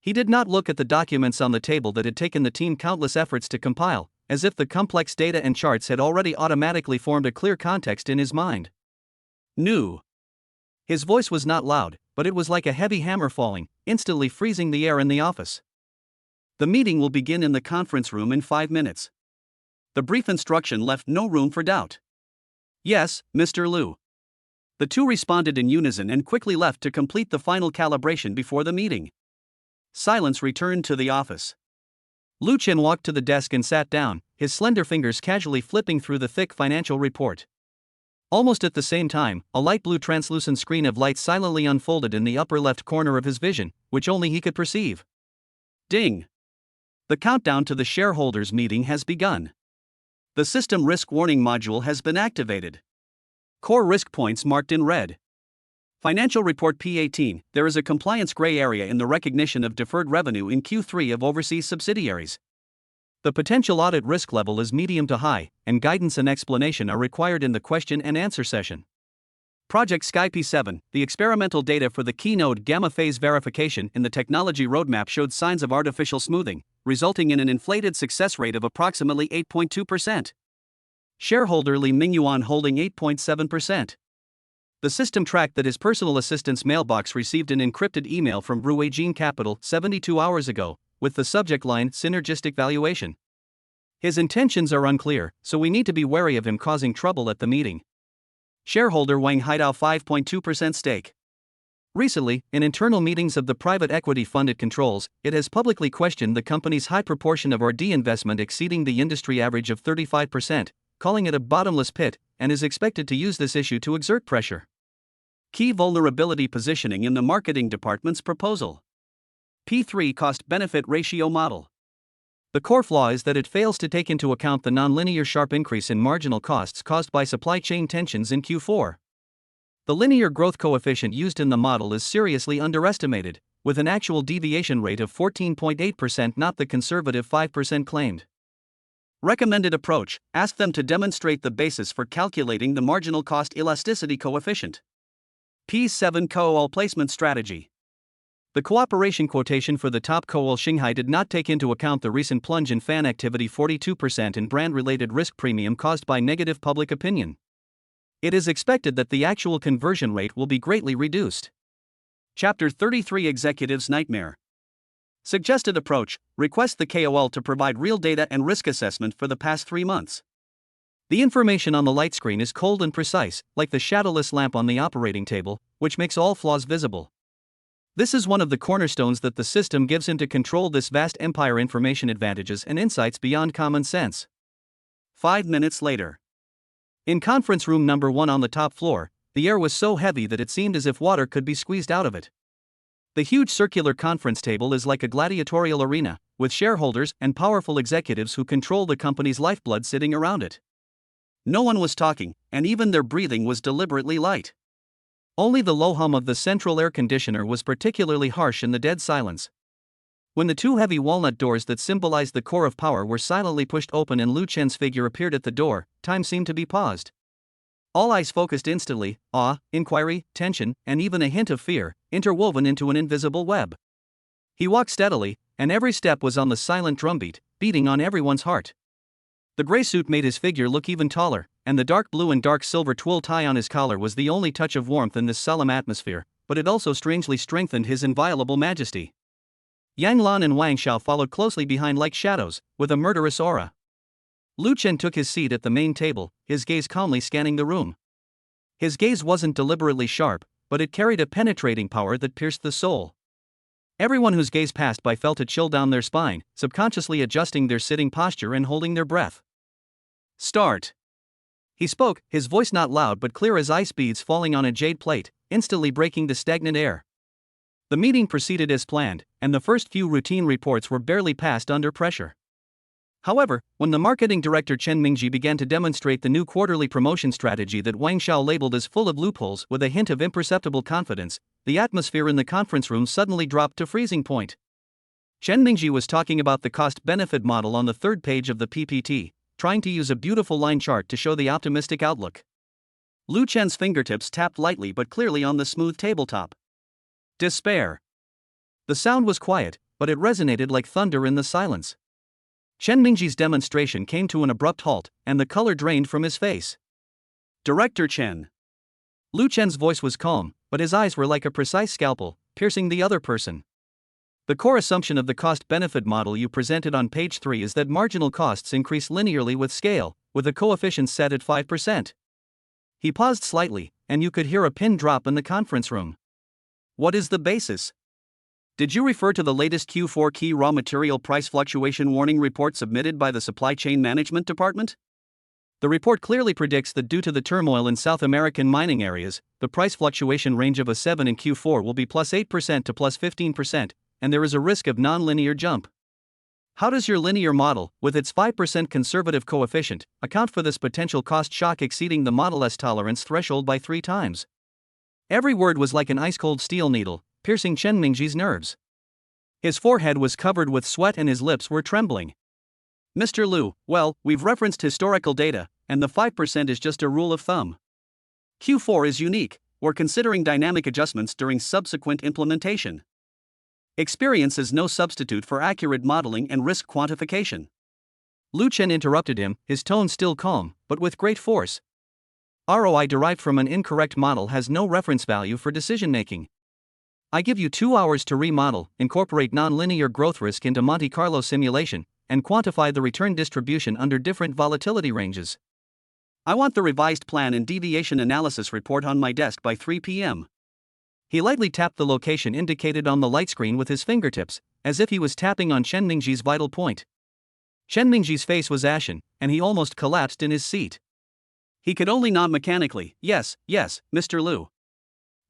He did not look at the documents on the table that had taken the team countless efforts to compile, as if the complex data and charts had already automatically formed a clear context in his mind. "New." His voice was not loud, but it was like a heavy hammer falling, instantly freezing the air in the office. "The meeting will begin in the conference room in 5 minutes." The brief instruction left no room for doubt. "Yes, Mr. Lu." The two responded in unison and quickly left to complete the final calibration before the meeting. Silence returned to the office. Lu Chen walked to the desk and sat down, his slender fingers casually flipping through the thick financial report. Almost at the same time, a light blue translucent screen of light silently unfolded in the upper left corner of his vision, which only he could perceive. Ding! The countdown to the shareholders' meeting has begun. The system risk warning module has been activated. Core risk points marked in red. Financial Report P18, there is a compliance gray area in the recognition of deferred revenue in Q3 of overseas subsidiaries. The potential audit risk level is medium to high, and guidance and explanation are required in the question and answer session. Project Sky P7, the experimental data for the key node gamma phase verification in the technology roadmap showed signs of artificial smoothing, resulting in an inflated success rate of approximately 8.2%. Shareholder Lee Mingyuan holding 8.7%. The system tracked that his personal assistant's mailbox received an encrypted email from Ruijin Capital 72 hours ago, with the subject line Synergistic Valuation. His intentions are unclear, so we need to be wary of him causing trouble at the meeting. Shareholder Wang Haidao 5.2% stake. Recently, in internal meetings of the private equity fund it controls, it has publicly questioned the company's high proportion of R&D investment exceeding the industry average of 35%, calling it a bottomless pit, and is expected to use this issue to exert pressure. Key vulnerability positioning in the marketing department's proposal. P3 cost-benefit ratio model. The core flaw is that it fails to take into account the nonlinear sharp increase in marginal costs caused by supply chain tensions in Q4. The linear growth coefficient used in the model is seriously underestimated, with an actual deviation rate of 14.8%, not the conservative 5% claimed. Recommended approach: ask them to demonstrate the basis for calculating the marginal cost elasticity coefficient. P7 Coal placement strategy. The cooperation quotation for the top coal Shanghai did not take into account the recent plunge in fan activity, 42% in brand-related risk premium caused by negative public opinion. It is expected that the actual conversion rate will be greatly reduced. Chapter 33 Executive's Nightmare. Suggested approach: request the KOL to provide real data and risk assessment for the past 3 months. The information on the light screen is cold and precise, like the shadowless lamp on the operating table, which makes all flaws visible. This is one of the cornerstones that the system gives him to control this vast empire: information advantages and insights beyond common sense. 5 minutes later. In conference room number 1 on the top floor, the air was so heavy that it seemed as if water could be squeezed out of it. The huge circular conference table is like a gladiatorial arena, with shareholders and powerful executives who control the company's lifeblood sitting around it. No one was talking, and even their breathing was deliberately light. Only the low hum of the central air conditioner was particularly harsh in the dead silence. When the 2 heavy walnut doors that symbolized the core of power were silently pushed open and Lu Chen's figure appeared at the door, time seemed to be paused. All eyes focused instantly, awe, inquiry, tension, and even a hint of fear, interwoven into an invisible web. He walked steadily, and every step was on the silent drumbeat, beating on everyone's heart. The gray suit made his figure look even taller, and the dark blue and dark silver twill tie on his collar was the only touch of warmth in this solemn atmosphere, but it also strangely strengthened his inviolable majesty. Yang Lan and Wang Xiao followed closely behind like shadows, with a murderous aura. Lu Chen took his seat at the main table, his gaze calmly scanning the room. His gaze wasn't deliberately sharp, but it carried a penetrating power that pierced the soul. Everyone whose gaze passed by felt a chill down their spine, subconsciously adjusting their sitting posture and holding their breath. Start. He spoke, his voice not loud but clear as ice beads falling on a jade plate, instantly breaking the stagnant air. The meeting proceeded as planned, and the first few routine reports were barely passed under pressure. However, when the marketing director Chen Mingji began to demonstrate the new quarterly promotion strategy that Wang Xiao labeled as full of loopholes with a hint of imperceptible confidence, the atmosphere in the conference room suddenly dropped to freezing point. Chen Mingji was talking about the cost-benefit model on the 3rd page of the PPT, trying to use a beautiful line chart to show the optimistic outlook. Lu Chen's fingertips tapped lightly but clearly on the smooth tabletop. Despair. The sound was quiet, but it resonated like thunder in the silence. Chen Mingji's demonstration came to an abrupt halt, and the color drained from his face. Director Chen. Lu Chen's voice was calm, but his eyes were like a precise scalpel, piercing the other person. The core assumption of the cost-benefit model you presented on page 3 is that marginal costs increase linearly with scale, with a coefficient set at 5%. He paused slightly, and you could hear a pin drop in the conference room. What is the basis? Did you refer to the latest Q4 key raw material price fluctuation warning report submitted by the Supply Chain Management Department? The report clearly predicts that due to the turmoil in South American mining areas, the price fluctuation range of A7 in Q4 will be +8% to +15%, and there is a risk of non-linear jump. How does your linear model, with its 5% conservative coefficient, account for this potential cost shock exceeding the Model S tolerance threshold by 3 times? Every word was like an ice-cold steel needle, piercing Chen Mingji's nerves. His forehead was covered with sweat and his lips were trembling. Mr. Lu, well, we've referenced historical data, and the 5% is just a rule of thumb. Q4 is unique, we're considering dynamic adjustments during subsequent implementation. Experience is no substitute for accurate modeling and risk quantification. Lu Chen interrupted him, his tone still calm, but with great force. ROI derived from an incorrect model has no reference value for decision making. I give you 2 hours to remodel, incorporate nonlinear growth risk into Monte Carlo simulation, and quantify the return distribution under different volatility ranges. I want the revised plan and deviation analysis report on my desk by 3 p.m. He lightly tapped the location indicated on the light screen with his fingertips, as if he was tapping on Chen Mingji's vital point. Chen Mingji's face was ashen, and he almost collapsed in his seat. He could only nod mechanically. Yes, Mr. Lu.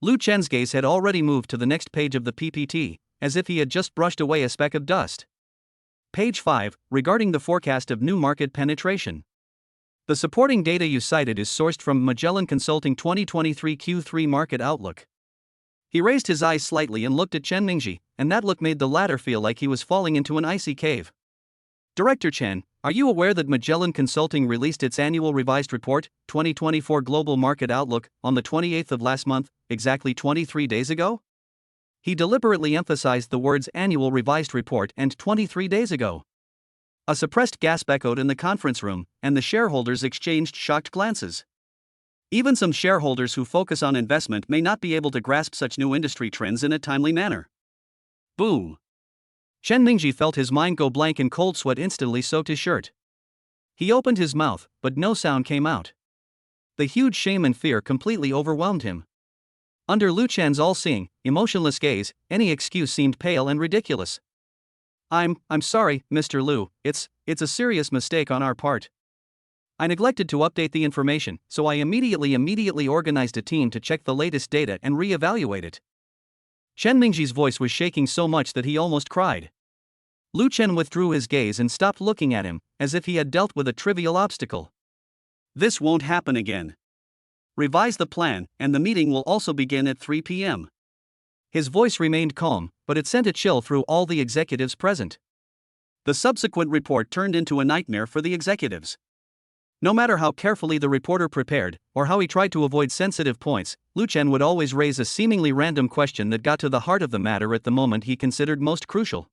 Lu Chen's gaze had already moved to the next page of the PPT, as if he had just brushed away a speck of dust. Page 5, regarding the forecast of new market penetration. The supporting data you cited is sourced from Magellan Consulting 2023 Q3 Market Outlook. He raised his eyes slightly and looked at Chen Mingji, and that look made the latter feel like he was falling into an icy cave. Director Chen, are you aware that Magellan Consulting released its annual revised report, 2024 Global Market Outlook, on the 28th of last month, exactly 23 days ago? He deliberately emphasized the words annual revised report and 23 days ago. A suppressed gasp echoed in the conference room, and the shareholders exchanged shocked glances. Even some shareholders who focus on investment may not be able to grasp such new industry trends in a timely manner. Boom! Chen Mingji felt his mind go blank and cold sweat instantly soaked his shirt. He opened his mouth, but no sound came out. The huge shame and fear completely overwhelmed him. Under Lu Chen's all-seeing, emotionless gaze, any excuse seemed pale and ridiculous. I'm sorry, Mr. Lu, it's a serious mistake on our part. I neglected to update the information, so I immediately organized a team to check the latest data and re-evaluate it. Chen Mingji's voice was shaking so much that he almost cried. Lu Chen withdrew his gaze and stopped looking at him, as if he had dealt with a trivial obstacle. This won't happen again. Revise the plan, and the meeting will also begin at 3 p.m. His voice remained calm, but it sent a chill through all the executives present. The subsequent report turned into a nightmare for the executives. No matter how carefully the reporter prepared, or how he tried to avoid sensitive points, Lu Chen would always raise a seemingly random question that got to the heart of the matter at the moment he considered most crucial.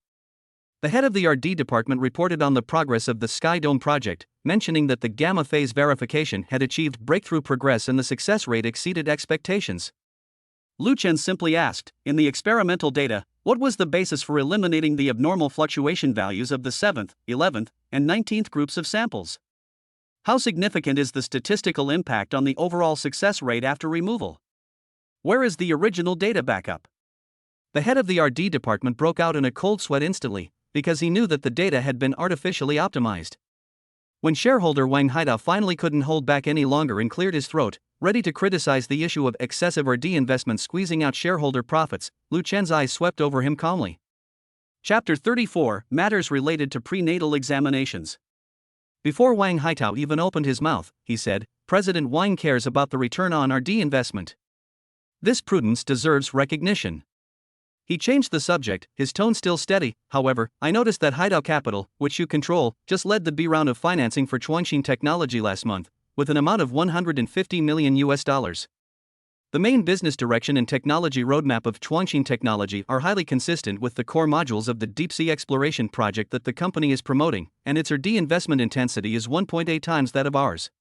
The head of the R&D department reported on the progress of the Sky Dome project, mentioning that the gamma phase verification had achieved breakthrough progress and the success rate exceeded expectations. Lu Chen simply asked, in the experimental data, what was the basis for eliminating the abnormal fluctuation values of the 7th, 11th, and 19th groups of samples? How significant is the statistical impact on the overall success rate after removal? Where is the original data backup? The head of the R&D department broke out in a cold sweat instantly, because he knew that the data had been artificially optimized. When shareholder Wang Haidao finally couldn't hold back any longer and cleared his throat, ready to criticize the issue of excessive R&D investment squeezing out shareholder profits, Lu Chen's eyes swept over him calmly. Chapter 34, Matters Related to Prenatal Examinations. Before Wang Haitao even opened his mouth, he said, President Wang cares about the return on R&D investment. This prudence deserves recognition. He changed the subject, his tone still steady. However, I noticed that Haidao Capital, which you control, just led the B round of financing for Chuangxin Technology last month, with an amount of $150 million. The main business direction and technology roadmap of Chuangxin Technology are highly consistent with the core modules of the deep-sea exploration project that the company is promoting, and its R&D investment intensity is 1.8 times that of ours.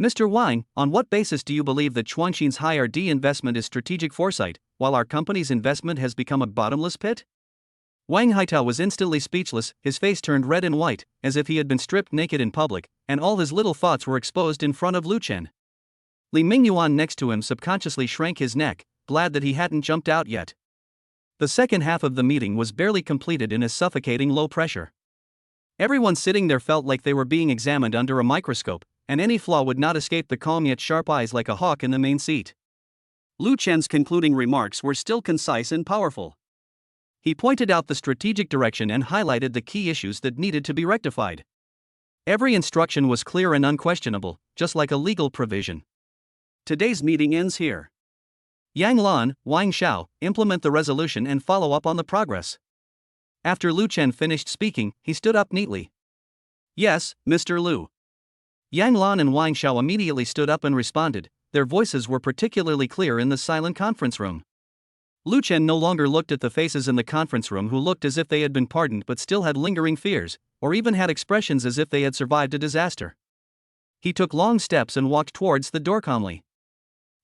Mr. Wang, on what basis do you believe that Chuangxin's high R&D investment is strategic foresight, while our company's investment has become a bottomless pit? Wang Haitao was instantly speechless, his face turned red and white, as if he had been stripped naked in public, and all his little thoughts were exposed in front of Lu Chen. Li Mingyuan next to him subconsciously shrank his neck, glad that he hadn't jumped out yet. The second half of the meeting was barely completed in a suffocating low pressure. Everyone sitting there felt like they were being examined under a microscope, and any flaw would not escape the calm yet sharp eyes like a hawk in the main seat. Lu Chen's concluding remarks were still concise and powerful. He pointed out the strategic direction and highlighted the key issues that needed to be rectified. Every instruction was clear and unquestionable, just like a legal provision. Today's meeting ends here. Yang Lan, Wang Xiao, implement the resolution and follow up on the progress. After Lu Chen finished speaking, he stood up neatly. Yes, Mr. Lu. Yang Lan and Wang Xiao immediately stood up and responded, their voices were particularly clear in the silent conference room. Lu Chen no longer looked at the faces in the conference room who looked as if they had been pardoned but still had lingering fears, or even had expressions as if they had survived a disaster. He took long steps and walked towards the door calmly.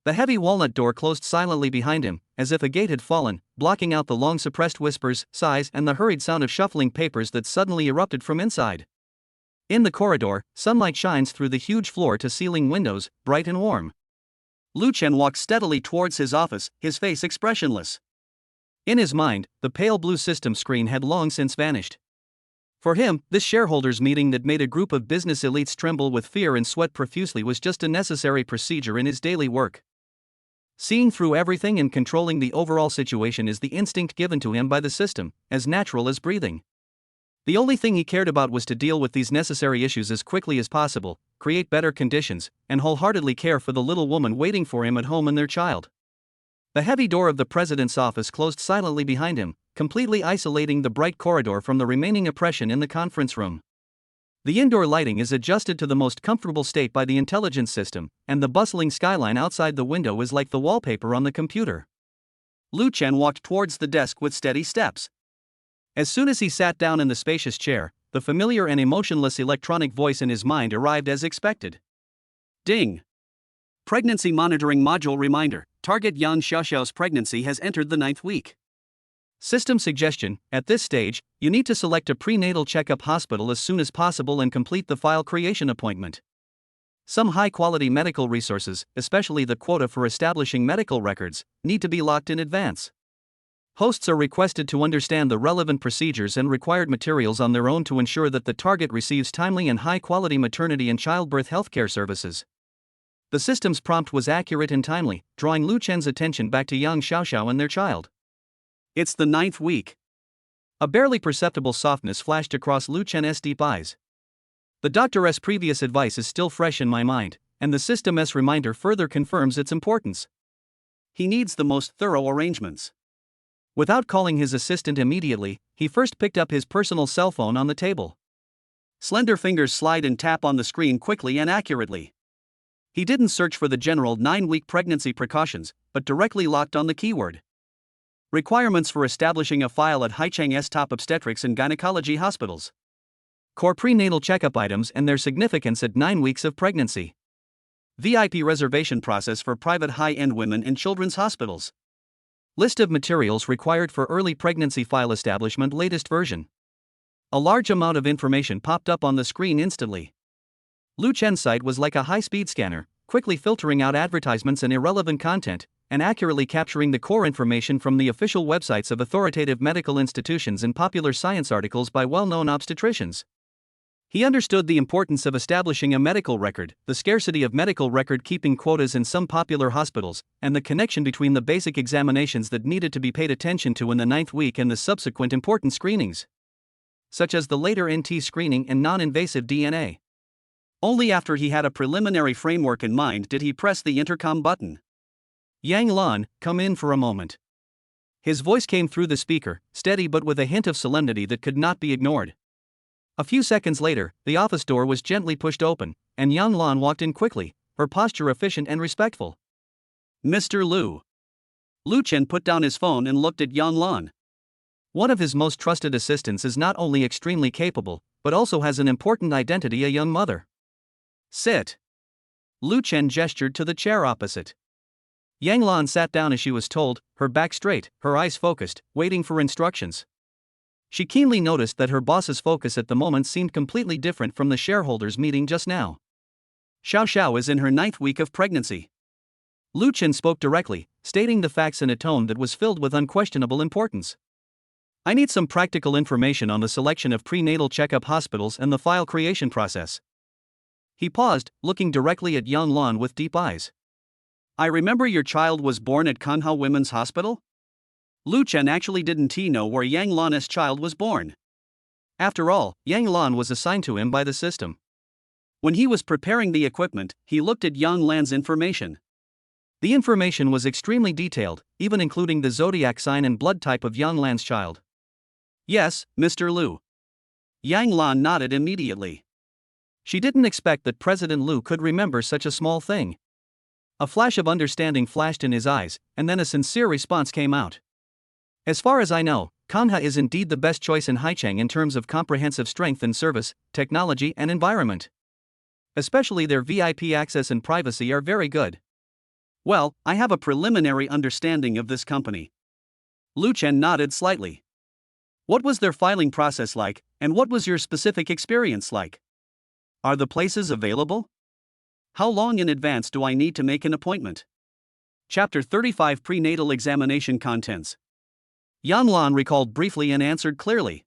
The heavy walnut door closed silently behind him, as if a gate had fallen, blocking out the long suppressed whispers, sighs, and the hurried sound of shuffling papers that suddenly erupted from inside. In the corridor, sunlight shines through the huge floor-to-ceiling windows, bright and warm. Lu Chen walked steadily towards his office, his face expressionless. In his mind, the pale blue system screen had long since vanished. For him, this shareholders' meeting that made a group of business elites tremble with fear and sweat profusely was just a necessary procedure in his daily work. Seeing through everything and controlling the overall situation is the instinct given to him by the system, as natural as breathing. The only thing he cared about was to deal with these necessary issues as quickly as possible, create better conditions, and wholeheartedly care for the little woman waiting for him at home and their child. The heavy door of the president's office closed silently behind him, completely isolating the bright corridor from the remaining oppression in the conference room. The indoor lighting is adjusted to the most comfortable state by the intelligence system, and the bustling skyline outside the window is like the wallpaper on the computer. Lu Chen walked towards the desk with steady steps. As soon as he sat down in the spacious chair, the familiar and emotionless electronic voice in his mind arrived as expected. Ding! Pregnancy monitoring module reminder. Target Yang Xiaoxiao's pregnancy has entered the 9th week. System suggestion: at this stage, you need to select a prenatal checkup hospital as soon as possible and complete the file creation appointment. Some high-quality medical resources, especially the quota for establishing medical records, need to be locked in advance. Hosts are requested to understand the relevant procedures and required materials on their own to ensure that the target receives timely and high-quality maternity and childbirth healthcare services. The system's prompt was accurate and timely, drawing Lu Chen's attention back to Yang Xiaoxiao and their child. It's the 9th week. A barely perceptible softness flashed across Lu Chen's deep eyes. The doctor's previous advice is still fresh in my mind, and the system's reminder further confirms its importance. He needs the most thorough arrangements. Without calling his assistant immediately, he first picked up his personal cell phone on the table. Slender fingers slide and tap on the screen quickly and accurately. He didn't search for the general 9-week pregnancy precautions, but directly locked on the keyword. Requirements for establishing a file at Haicheng's top obstetrics and gynecology hospitals. Core prenatal checkup items and their significance at 9 weeks of pregnancy. VIP reservation process for private high-end women and children's hospitals. List of materials required for early pregnancy file establishment latest version. A large amount of information popped up on the screen instantly. Lu Chen's site was like a high-speed scanner, quickly filtering out advertisements and irrelevant content, and accurately capturing the core information from the official websites of authoritative medical institutions and popular science articles by well-known obstetricians. He understood the importance of establishing a medical record, the scarcity of medical record-keeping quotas in some popular hospitals, and the connection between the basic examinations that needed to be paid attention to in the 9th week and the subsequent important screenings, such as the later NT screening and non-invasive DNA. Only after he had a preliminary framework in mind did he press the intercom button. Yang Lan, come in for a moment. His voice came through the speaker, steady but with a hint of solemnity that could not be ignored. A few seconds later, the office door was gently pushed open, and Yang Lan walked in quickly, her posture efficient and respectful. Mr. Lu. Lu Chen put down his phone and looked at Yang Lan. One of his most trusted assistants is not only extremely capable, but also has an important identity: a young mother. Sit. Lu Chen gestured to the chair opposite. Yang Lan sat down as she was told, her back straight, her eyes focused, waiting for instructions. She keenly noticed that her boss's focus at the moment seemed completely different from the shareholders' meeting just now. Xiao Xiao is in her 9th week of pregnancy. Lu Chen spoke directly, stating the facts in a tone that was filled with unquestionable importance. I need some practical information on the selection of prenatal checkup hospitals and the file creation process. He paused, looking directly at Yang Lan with deep eyes. I remember your child was born at Kanhao Women's Hospital? Lu Chen actually didn't know where Yang Lan's child was born. After all, Yang Lan was assigned to him by the system. When he was preparing the equipment, he looked at Yang Lan's information. The information was extremely detailed, even including the zodiac sign and blood type of Yang Lan's child. Yes, Mr. Lu. Yang Lan nodded immediately. She didn't expect that President Lu could remember such a small thing. A flash of understanding flashed in his eyes, and then a sincere response came out. As far as I know, Kanha is indeed the best choice in Haicheng in terms of comprehensive strength in service, technology, and environment. Especially their VIP access and privacy are very good. Well, I have a preliminary understanding of this company. Lu Chen nodded slightly. What was their filing process like, and what was your specific experience like? Are the places available? How long in advance do I need to make an appointment? Chapter 35 Prenatal Examination Contents. Yan Lan recalled briefly and answered clearly.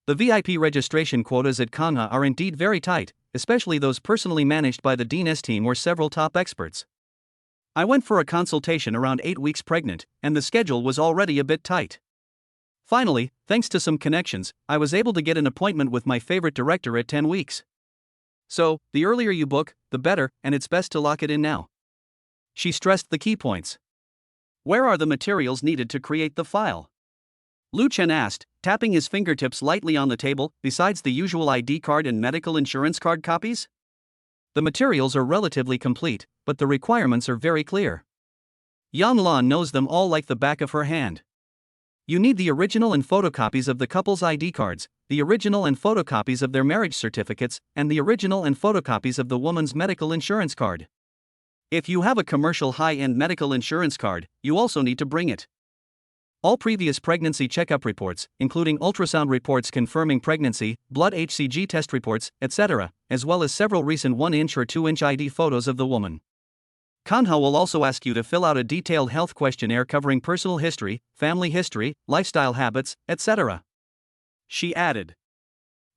The VIP registration quotas at Kanha are indeed very tight, especially those personally managed by the Dean's team or several top experts. I went for a consultation around 8 weeks pregnant, and the schedule was already a bit tight. Finally, thanks to some connections, I was able to get an appointment with my favorite director at 10 weeks. So, the earlier you book, the better, and it's best to lock it in now. She stressed the key points. Where are the materials needed to create the file? Lu Chen asked, tapping his fingertips lightly on the table. Besides the usual ID card and medical insurance card copies? The materials are relatively complete, but the requirements are very clear. Yan Lan knows them all like the back of her hand. You need the original and photocopies of the couple's ID cards, the original and photocopies of their marriage certificates, and the original and photocopies of the woman's medical insurance card. If you have a commercial high-end medical insurance card, you also need to bring it. All previous pregnancy checkup reports, including ultrasound reports confirming pregnancy, blood HCG test reports, etc., as well as several recent 1-inch or 2-inch ID photos of the woman. Kanha will also ask you to fill out a detailed health questionnaire covering personal history, family history, lifestyle habits, etc. She added.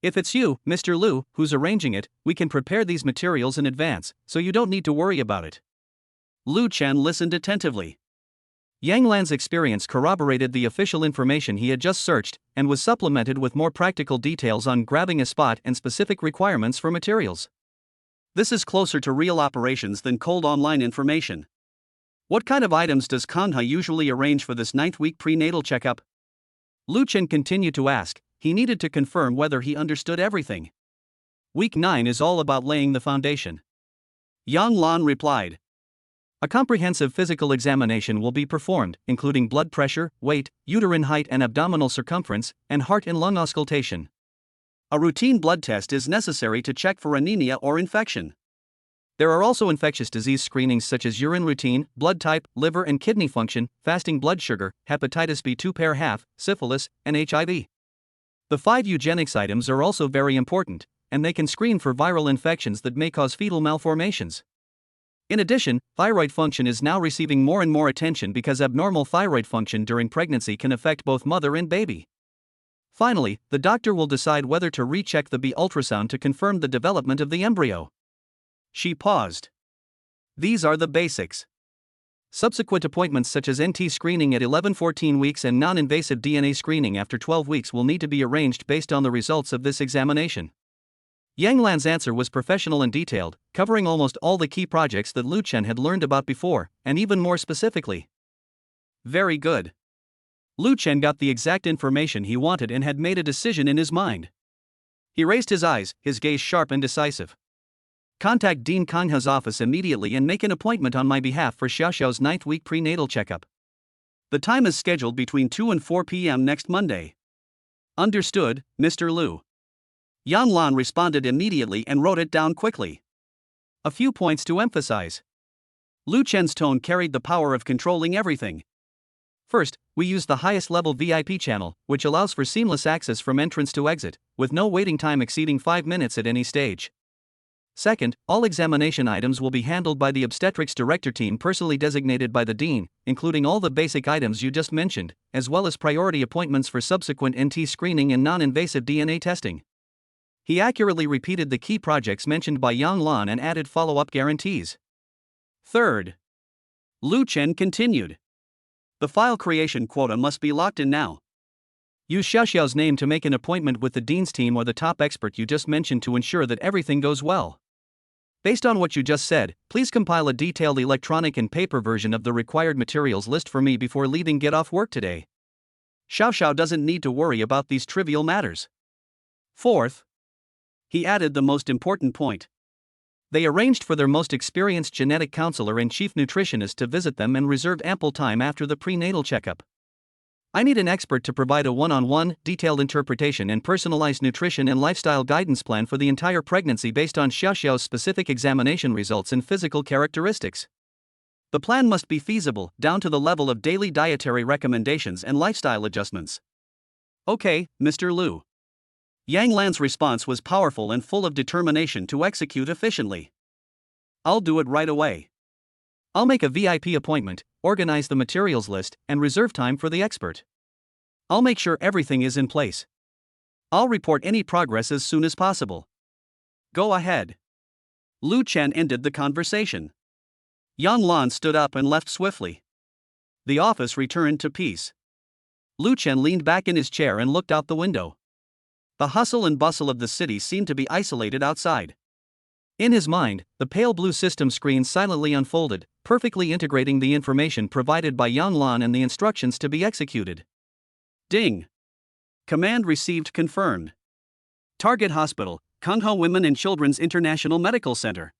If it's you, Mr. Lu, who's arranging it, we can prepare these materials in advance, so you don't need to worry about it. Lu Chen listened attentively. Yang Lan's experience corroborated the official information he had just searched, and was supplemented with more practical details on grabbing a spot and specific requirements for materials. This is closer to real operations than cold online information. What kind of items does Kanha usually arrange for this 9th week prenatal checkup? Lu Chen continued to ask. He needed to confirm whether he understood everything. Week 9 is all about laying the foundation. Yang Lan replied. A comprehensive physical examination will be performed, including blood pressure, weight, uterine height and abdominal circumference, and heart and lung auscultation. A routine blood test is necessary to check for anemia or infection. There are also infectious disease screenings such as urine routine, blood type, liver and kidney function, fasting blood sugar, hepatitis B2 pair half, syphilis, and HIV. The 5 eugenics items are also very important, and they can screen for viral infections that may cause fetal malformations. In addition, thyroid function is now receiving more and more attention because abnormal thyroid function during pregnancy can affect both mother and baby. Finally, the doctor will decide whether to recheck the B ultrasound to confirm the development of the embryo. She paused. These are the basics. Subsequent appointments such as NT screening at 11-14 weeks and non-invasive DNA screening after 12 weeks will need to be arranged based on the results of this examination. Yang Lan's answer was professional and detailed, covering almost all the key projects that Lu Chen had learned about before, and even more specifically. Very good. Lu Chen got the exact information he wanted and had made a decision in his mind. He raised his eyes, his gaze sharp and decisive. Contact Dean Kanha's office immediately and make an appointment on my behalf for Xiaoxiao's 9th week prenatal checkup. The time is scheduled between 2 and 4 p.m. next Monday. Understood, Mr. Lu. Yan Lan responded immediately and wrote it down quickly. A few points to emphasize. Lu Chen's tone carried the power of controlling everything. First, we use the highest level VIP channel, which allows for seamless access from entrance to exit, with no waiting time exceeding 5 minutes at any stage. Second, all examination items will be handled by the obstetrics director team personally designated by the dean, including all the basic items you just mentioned, as well as priority appointments for subsequent NT screening and non-invasive DNA testing. He accurately repeated the key projects mentioned by Yang Lan and added follow-up guarantees. Third, Lu Chen continued. The file creation quota must be locked in now. Use Xiaoxiao's name to make an appointment with the dean's team or the top expert you just mentioned to ensure that everything goes well. Based on what you just said, please compile a detailed electronic and paper version of the required materials list for me before leaving get off work today. Xiaoxiao doesn't need to worry about these trivial matters. Fourth, he added the most important point. They arranged for their most experienced genetic counselor and chief nutritionist to visit them and reserve ample time after the prenatal checkup. I need an expert to provide a one-on-one, detailed interpretation and personalized nutrition and lifestyle guidance plan for the entire pregnancy based on Xiaoxiao's specific examination results and physical characteristics. The plan must be feasible, down to the level of daily dietary recommendations and lifestyle adjustments. Okay, Mr. Liu. Yang Lan's response was powerful and full of determination to execute efficiently. I'll do it right away. I'll make a VIP appointment, organize the materials list, and reserve time for the expert. I'll make sure everything is in place. I'll report any progress as soon as possible. Go ahead. Lu Chen ended the conversation. Yang Lan stood up and left swiftly. The office returned to peace. Lu Chen leaned back in his chair and looked out the window. The hustle and bustle of the city seemed to be isolated outside. In his mind, the pale blue system screen silently unfolded, perfectly integrating the information provided by Yang Lan and the instructions to be executed. Ding! Command received confirmed. Target Hospital, Kangho Women and Children's International Medical Center.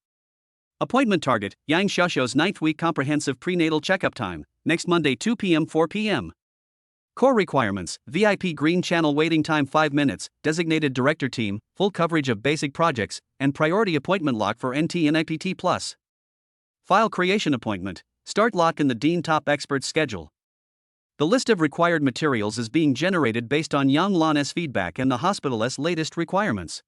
Appointment target, Yang Xiaoxiao's 9th week comprehensive prenatal checkup time, next Monday 2 p.m. 4 p.m. Core requirements, VIP green channel waiting time 5 minutes, designated director team, full coverage of basic projects, and priority appointment lock for NT and IPT+. File creation appointment, start lock in the Dean Top Expert schedule. The list of required materials is being generated based on Yang Lan's feedback and the hospital's latest requirements.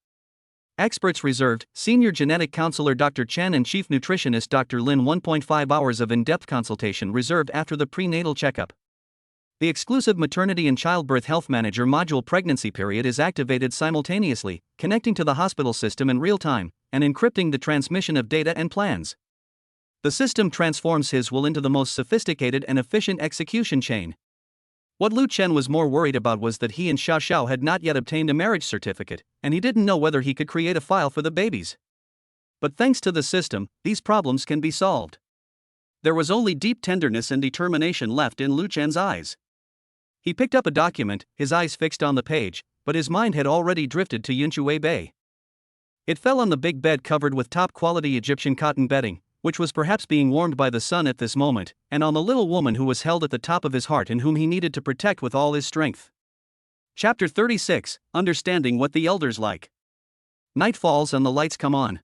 Experts reserved, Senior Genetic Counselor Dr. Chen and Chief Nutritionist Dr. Lin 1.5 hours of in-depth consultation reserved after the prenatal checkup. The exclusive Maternity and Childbirth Health Manager module pregnancy period is activated simultaneously, connecting to the hospital system in real time, and encrypting the transmission of data and plans. The system transforms his will into the most sophisticated and efficient execution chain. What Lu Chen was more worried about was that he and Xiaoxiao had not yet obtained a marriage certificate, and he didn't know whether he could create a file for the babies. But thanks to the system, these problems can be solved. There was only deep tenderness and determination left in Lu Chen's eyes. He picked up a document, his eyes fixed on the page, but his mind had already drifted to Yunshui Bay. It fell on the big bed covered with top-quality Egyptian cotton bedding, which was perhaps being warmed by the sun at this moment, and on the little woman who was held at the top of his heart and whom he needed to protect with all his strength. Chapter 36, Understanding What the Elders Like. Night falls and the lights come on.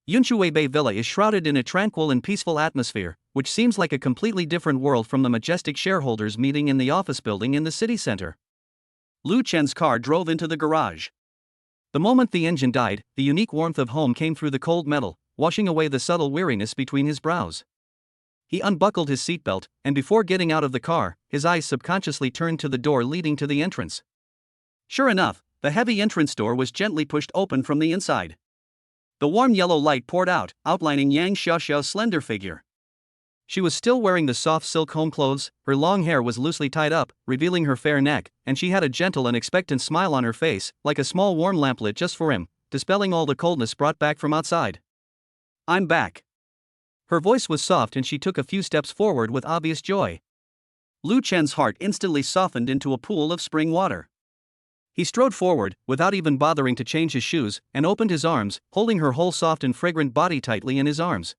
Yunshui Bay Villa is shrouded in a tranquil and peaceful atmosphere, which seems like a completely different world from the majestic shareholders meeting in the office building in the city center. Lu Chen's car drove into the garage. The moment the engine died, the unique warmth of home came through the cold metal, washing away the subtle weariness between his brows. He unbuckled his seatbelt, and before getting out of the car, his eyes subconsciously turned to the door leading to the entrance. Sure enough, the heavy entrance door was gently pushed open from the inside. The warm yellow light poured out, outlining Yang Xiaoxiao's slender figure. She was still wearing the soft silk home clothes, her long hair was loosely tied up, revealing her fair neck, and she had a gentle and expectant smile on her face, like a small warm lamplit just for him, dispelling all the coldness brought back from outside. I'm back. Her voice was soft and she took a few steps forward with obvious joy. Lu Chen's heart instantly softened into a pool of spring water. He strode forward, without even bothering to change his shoes, and opened his arms, holding her whole soft and fragrant body tightly in his arms.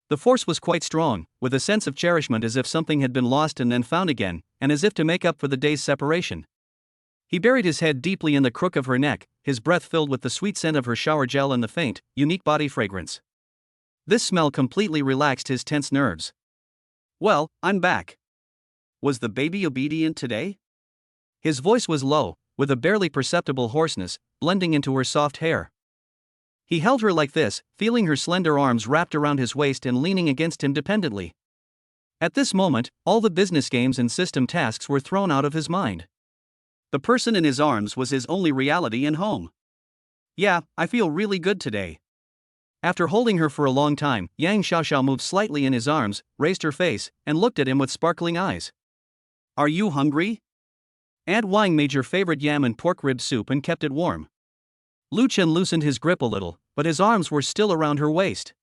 The force was quite strong, with a sense of cherishment as if something had been lost and then found again, and as if to make up for the day's separation. He buried his head deeply in the crook of her neck, his breath filled with the sweet scent of her shower gel and the faint, unique body fragrance. This smell completely relaxed his tense nerves. Well, I'm back. Was the baby obedient today? His voice was low, with a barely perceptible hoarseness, blending into her soft hair. He held her like this, feeling her slender arms wrapped around his waist and leaning against him dependently. At this moment, all the business games and system tasks were thrown out of his mind. The person in his arms was his only reality and home. Yeah, I feel really good today. After holding her for a long time, Yang Xiaoxiao moved slightly in his arms, raised her face, and looked at him with sparkling eyes. Are you hungry? Aunt Wang made your favorite yam and pork rib soup and kept it warm. Lu Chen loosened his grip a little, but his arms were still around her waist.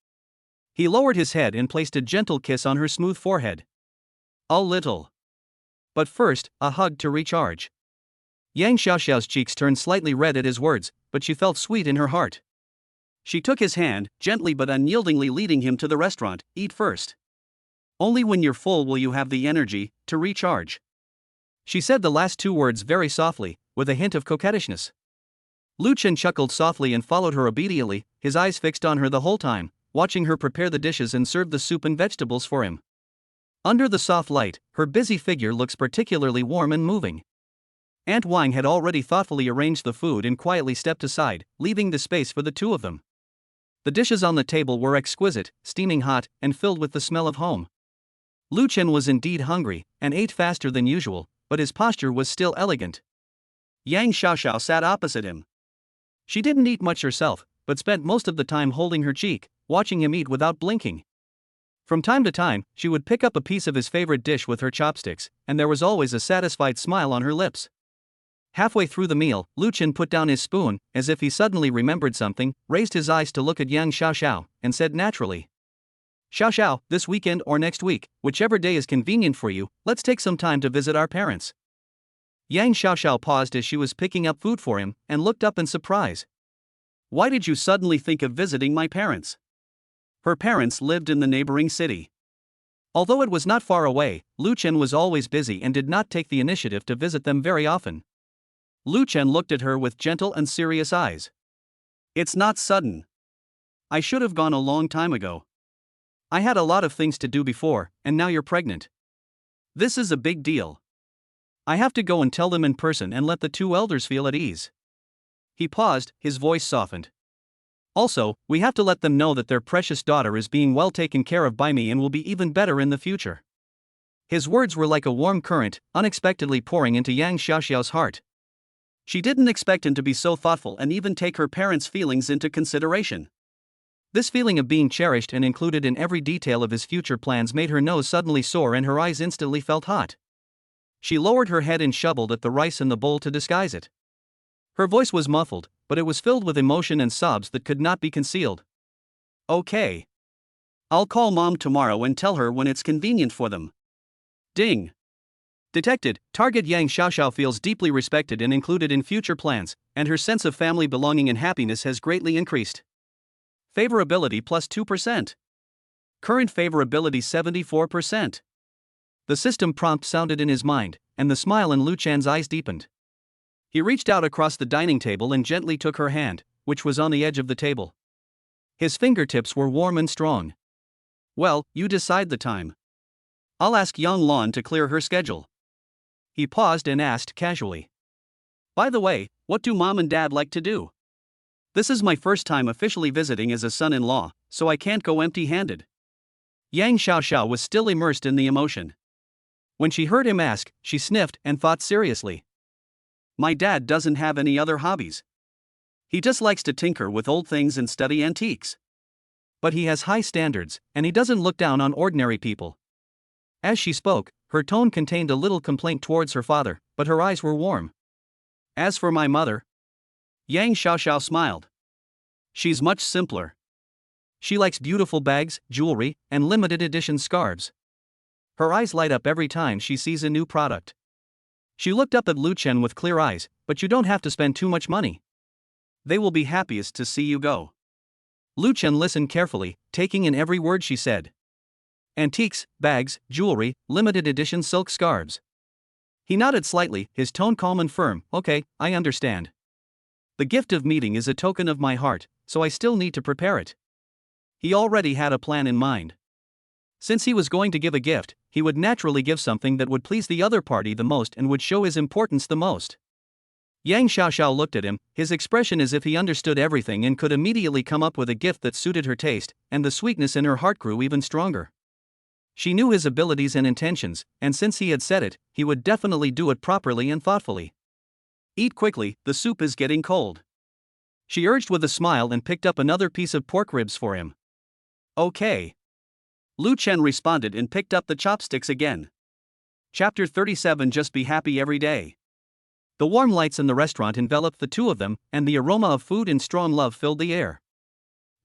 He lowered his head and placed a gentle kiss on her smooth forehead. A little. But first, a hug to recharge. Yang Xiaoxiao's cheeks turned slightly red at his words, but she felt sweet in her heart. She took his hand, gently but unyieldingly leading him to the restaurant. Eat first. Only when you're full will you have the energy to recharge. She said the last two words very softly, with a hint of coquettishness. Lu Chen chuckled softly and followed her obediently, his eyes fixed on her the whole time, watching her prepare the dishes and serve the soup and vegetables for him. Under the soft light, her busy figure looks particularly warm and moving. Aunt Wang had already thoughtfully arranged the food and quietly stepped aside, leaving the space for the two of them. The dishes on the table were exquisite, steaming hot, and filled with the smell of home. Lu Chen was indeed hungry, and ate faster than usual, but his posture was still elegant. Yang Xiaoxiao sat opposite him. She didn't eat much herself, but spent most of the time holding her cheek, watching him eat without blinking. From time to time, she would pick up a piece of his favorite dish with her chopsticks, and there was always a satisfied smile on her lips. Halfway through the meal, Lu Chen put down his spoon, as if he suddenly remembered something, raised his eyes to look at Yang Xiaoxiao, and said naturally, "Xiaoxiao, this weekend or next week, whichever day is convenient for you, let's take some time to visit our parents." Yang Xiaoxiao paused as she was picking up food for him, and looked up in surprise. "Why did you suddenly think of visiting my parents?" Her parents lived in the neighboring city. Although it was not far away, Lu Chen was always busy and did not take the initiative to visit them very often. Lu Chen looked at her with gentle and serious eyes. "It's not sudden. I should have gone a long time ago. I had a lot of things to do before, and now you're pregnant. This is a big deal. I have to go and tell them in person and let the two elders feel at ease." He paused, his voice softened. "Also, we have to let them know that their precious daughter is being well taken care of by me and will be even better in the future." His words were like a warm current, unexpectedly pouring into Yang Xiaoxiao's heart. She didn't expect him to be so thoughtful and even take her parents' feelings into consideration. This feeling of being cherished and included in every detail of his future plans made her nose suddenly sore and her eyes instantly felt hot. She lowered her head and shoveled at the rice in the bowl to disguise it. Her voice was muffled, but it was filled with emotion and sobs that could not be concealed. "Okay. I'll call Mom tomorrow and tell her when it's convenient for them." Ding. Detected, target Yang Xiaoxiao feels deeply respected and included in future plans, and her sense of family belonging and happiness has greatly increased. Favorability plus 2%. Current favorability 74%. The system prompt sounded in his mind, and the smile in Lu Chan's eyes deepened. He reached out across the dining table and gently took her hand, which was on the edge of the table. His fingertips were warm and strong. "Well, you decide the time. I'll ask Yang Lan to clear her schedule." He paused and asked casually, "By the way, what do Mom and Dad like to do? This is my first time officially visiting as a son-in-law, so I can't go empty-handed." Yang Xiaoxiao was still immersed in the emotion. When she heard him ask, she sniffed and thought seriously. "My dad doesn't have any other hobbies. He just likes to tinker with old things and study antiques. But he has high standards, and he doesn't look down on ordinary people." As she spoke, her tone contained a little complaint towards her father, but her eyes were warm. "As for my mother," Yang Xiaoxiao smiled. "She's much simpler. She likes beautiful bags, jewelry, and limited edition scarves. Her eyes light up every time she sees a new product." She looked up at Lu Chen with clear eyes, "But you don't have to spend too much money. They will be happiest to see you go." Lu Chen listened carefully, taking in every word she said. Antiques, bags, jewelry, limited edition silk scarves. He nodded slightly, his tone calm and firm. "Okay, I understand. The gift of meeting is a token of my heart, so I still need to prepare it." He already had a plan in mind. Since he was going to give a gift, he would naturally give something that would please the other party the most and would show his importance the most. Yang Xiaoxiao looked at him, his expression as if he understood everything and could immediately come up with a gift that suited her taste, and the sweetness in her heart grew even stronger. She knew his abilities and intentions, and since he had said it, he would definitely do it properly and thoughtfully. "Eat quickly, the soup is getting cold," she urged with a smile and picked up another piece of pork ribs for him. "Okay." Lu Chen responded and picked up the chopsticks again. Chapter 37. Just be happy every day. The warm lights in the restaurant enveloped the two of them, and the aroma of food and strong love filled the air.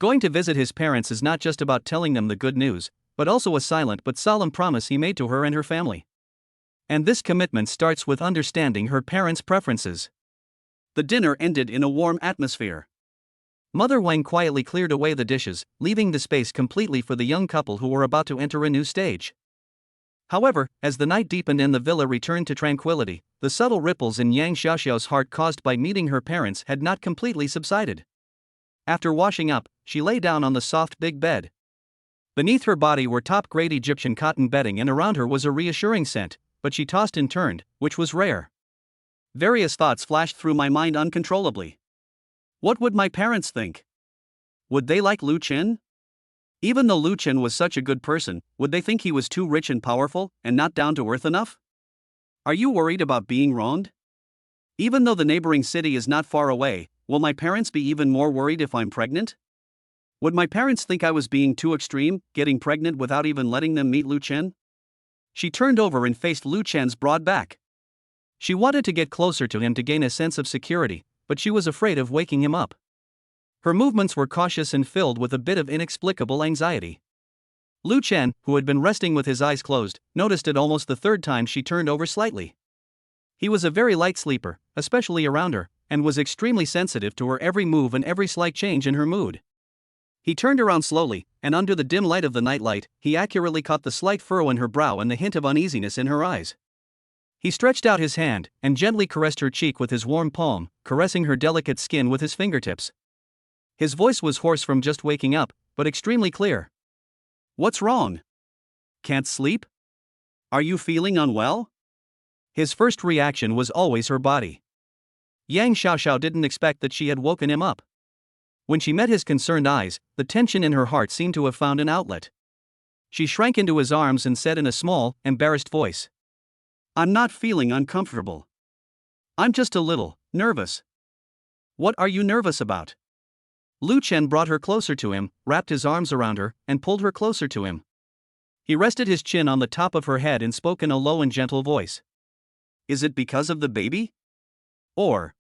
Going to visit his parents is not just about telling them the good news, but also a silent but solemn promise he made to her and her family. And this commitment starts with understanding her parents' preferences. The dinner ended in a warm atmosphere. Mother Wang quietly cleared away the dishes, leaving the space completely for the young couple who were about to enter a new stage. However, as the night deepened and the villa returned to tranquility, the subtle ripples in Yang Xiaoxiao's heart caused by meeting her parents had not completely subsided. After washing up, she lay down on the soft big bed. Beneath her body were top-grade Egyptian cotton bedding and around her was a reassuring scent, but she tossed and turned, which was rare. Various thoughts flashed through my mind uncontrollably. What would my parents think? Would they like Lu Chen? Even though Lu Chen was such a good person, would they think he was too rich and powerful, and not down to earth enough? Are you worried about being wronged? Even though the neighboring city is not far away, will my parents be even more worried if I'm pregnant? Would my parents think I was being too extreme, getting pregnant without even letting them meet Lu Chen? She turned over and faced Lu Chen's broad back. She wanted to get closer to him to gain a sense of security, but she was afraid of waking him up. Her movements were cautious and filled with a bit of inexplicable anxiety. Lu Chen, who had been resting with his eyes closed, noticed it almost the third time she turned over slightly. He was a very light sleeper, especially around her, and was extremely sensitive to her every move and every slight change in her mood. He turned around slowly, and under the dim light of the nightlight, he accurately caught the slight furrow in her brow and the hint of uneasiness in her eyes. He stretched out his hand, and gently caressed her cheek with his warm palm, caressing her delicate skin with his fingertips. His voice was hoarse from just waking up, but extremely clear. What's wrong? Can't sleep? Are you feeling unwell? His first reaction was always her body. Yang Xiaoxiao didn't expect that she had woken him up. When she met his concerned eyes, the tension in her heart seemed to have found an outlet. She shrank into his arms and said in a small, embarrassed voice, I'm not feeling uncomfortable. I'm just a little nervous. What are you nervous about? Lu Chen brought her closer to him, wrapped his arms around her, and pulled her closer to him. He rested his chin on the top of her head and spoke in a low and gentle voice. Is it because of the baby? Or?